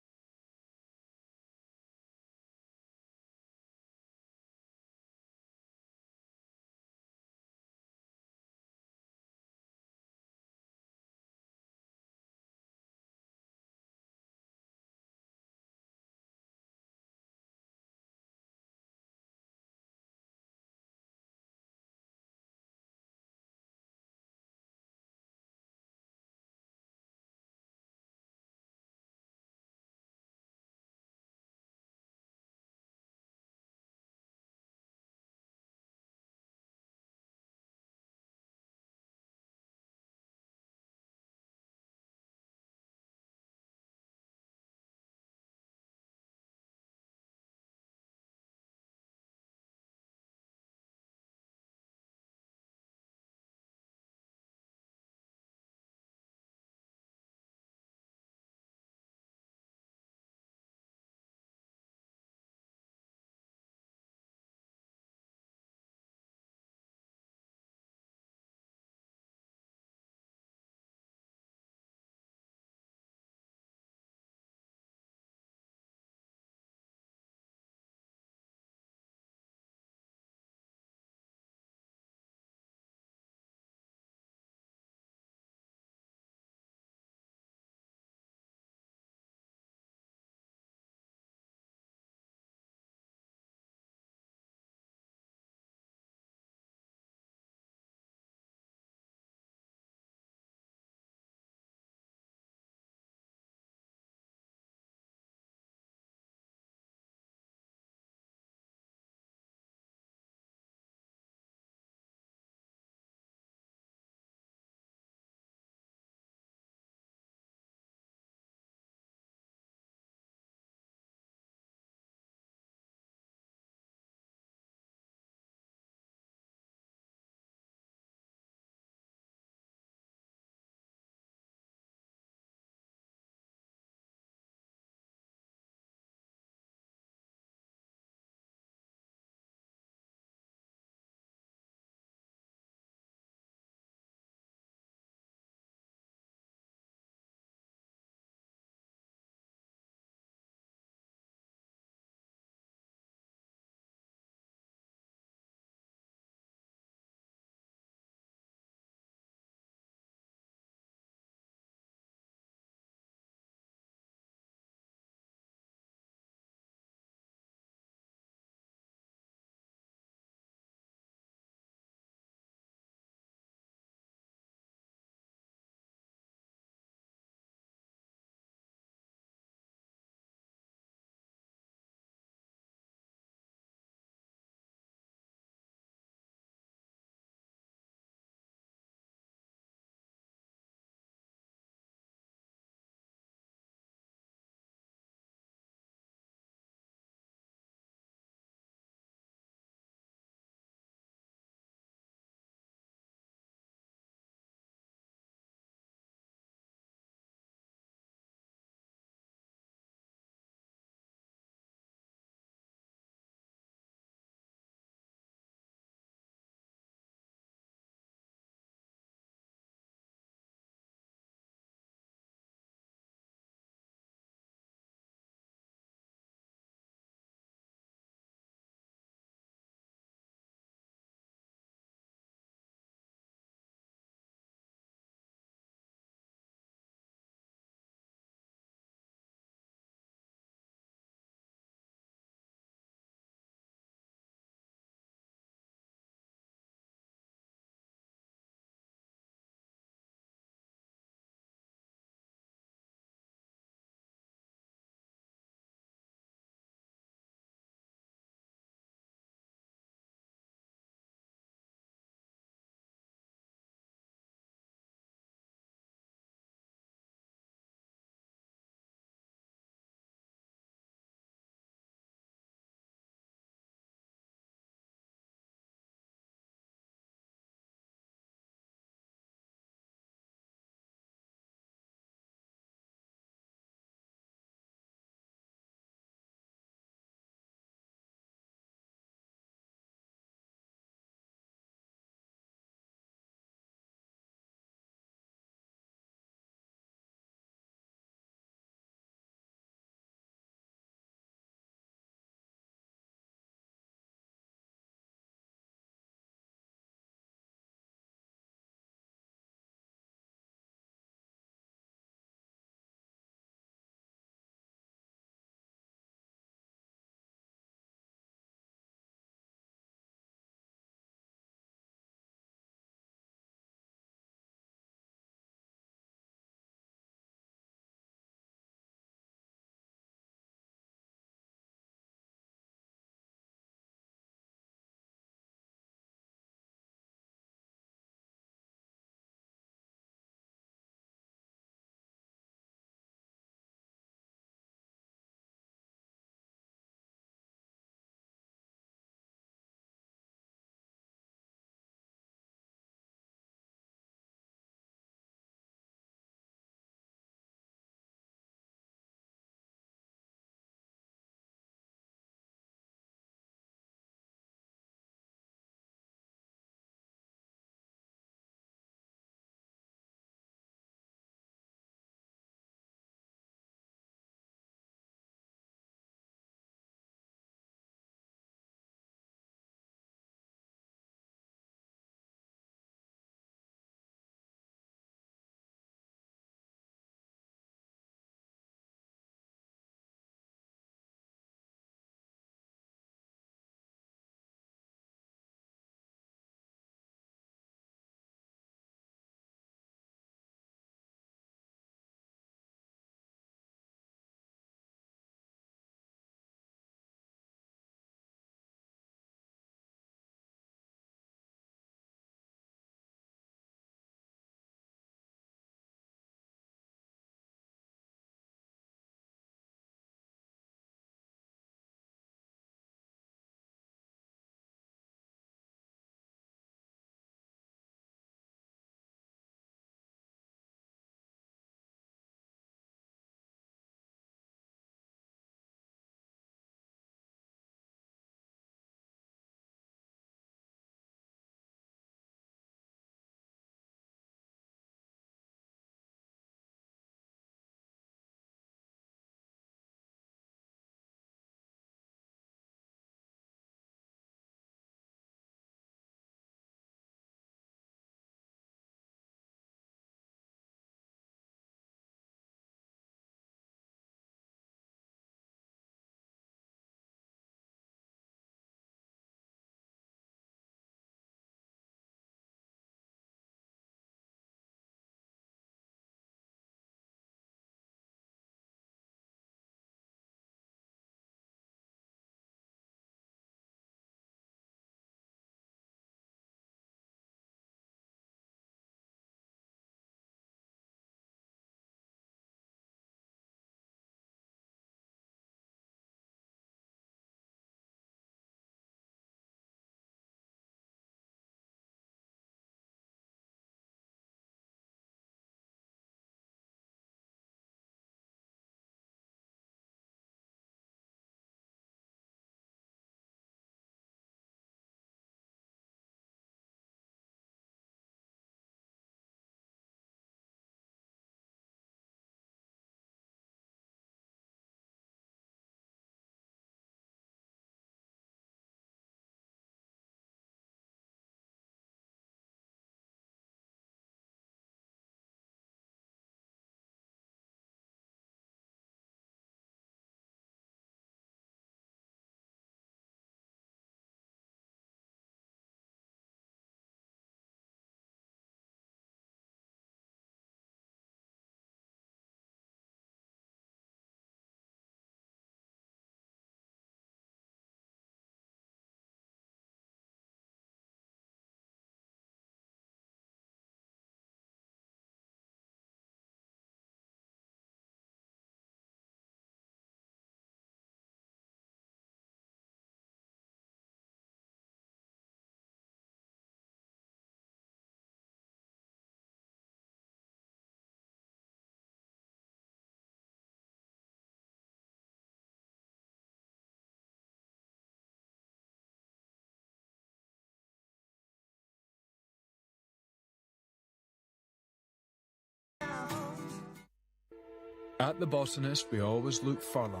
At the Botanist, we always look further,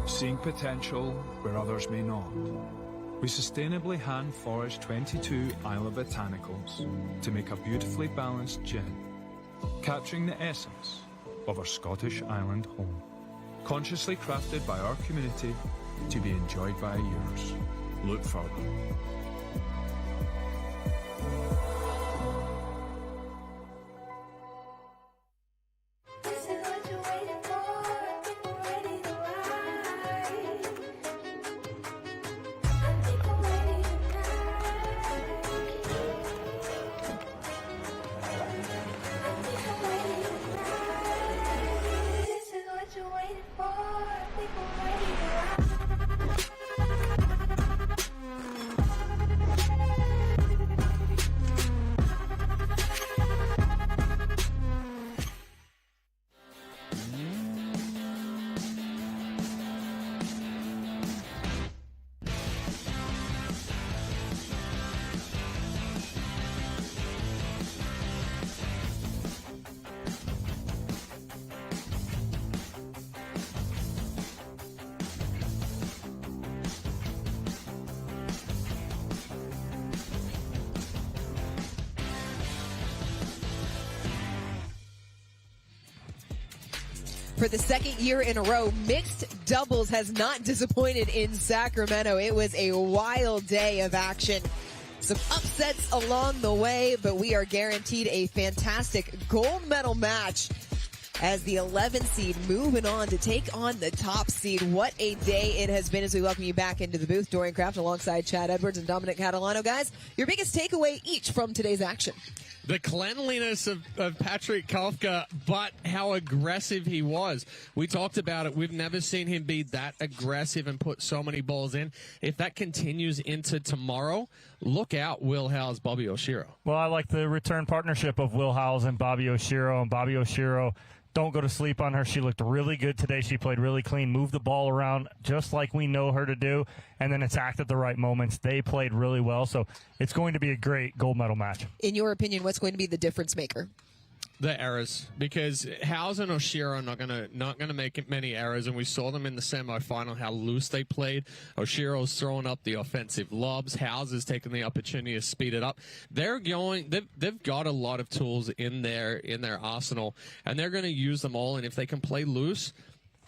seeing potential where others may not. We sustainably hand forage 22 Isla Botanicals to make a beautifully balanced gin, capturing the essence of our Scottish island home. Consciously crafted by our community to be enjoyed by yours. Look further. For the second year in a row, mixed doubles has not disappointed in Sacramento. It was a wild day of action. Some upsets along the way, but we are guaranteed a fantastic gold medal match as the 11th seed moving on to take on the top seed. What a day it has been as we welcome you back into the booth. Dorian Kraft alongside Chad Edwards and Dominic Catalano. Guys, your biggest takeaway each from today's action. The cleanliness of Patrick Kawka, but how aggressive he was. We talked about it. We've never seen him be that aggressive and put so many balls in. If that continues into tomorrow, look out, Will Howells, Bobby Oshiro. Well, I like the return partnership of Will Howells and Bobby Oshiro. And Bobby Oshiro, don't go to sleep on her. She looked really good today. She played really clean, moved the ball around just like we know her to do, and then attacked at the right moments. They played really well, so it's going to be a great gold medal match. In your opinion, what's going to be the difference maker? The errors, because Howells and Oshiro are not gonna make many errors, and we saw them in the semifinal how loose they played. Oshiro's throwing up the offensive lobs. Howells is taking the opportunity to speed it up. They've got a lot of tools in their arsenal, and they're going to use them all. And if they can play loose,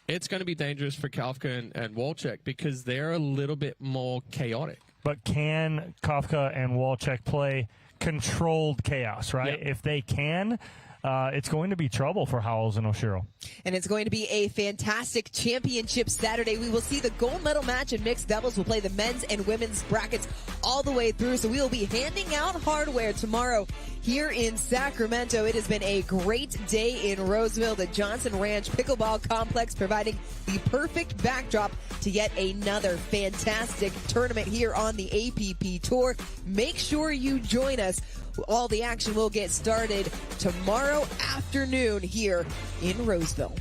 it's going to be dangerous for Kawka and Walczak because they're a little bit more chaotic. But can Kawka and Walczak play controlled chaos, right? Yep. If they can, it's going to be trouble for Howells and Oshiro. And it's going to be a fantastic championship Saturday. We will see the gold medal match in mixed doubles. We'll play the men's and women's brackets all the way through. So we will be handing out hardware tomorrow here in Sacramento. It has been a great day in Roseville. The Johnson Ranch Pickleball Complex providing the perfect backdrop to yet another fantastic tournament here on the APP Tour. Make sure you join us. All the action will get started tomorrow afternoon here in Roseville.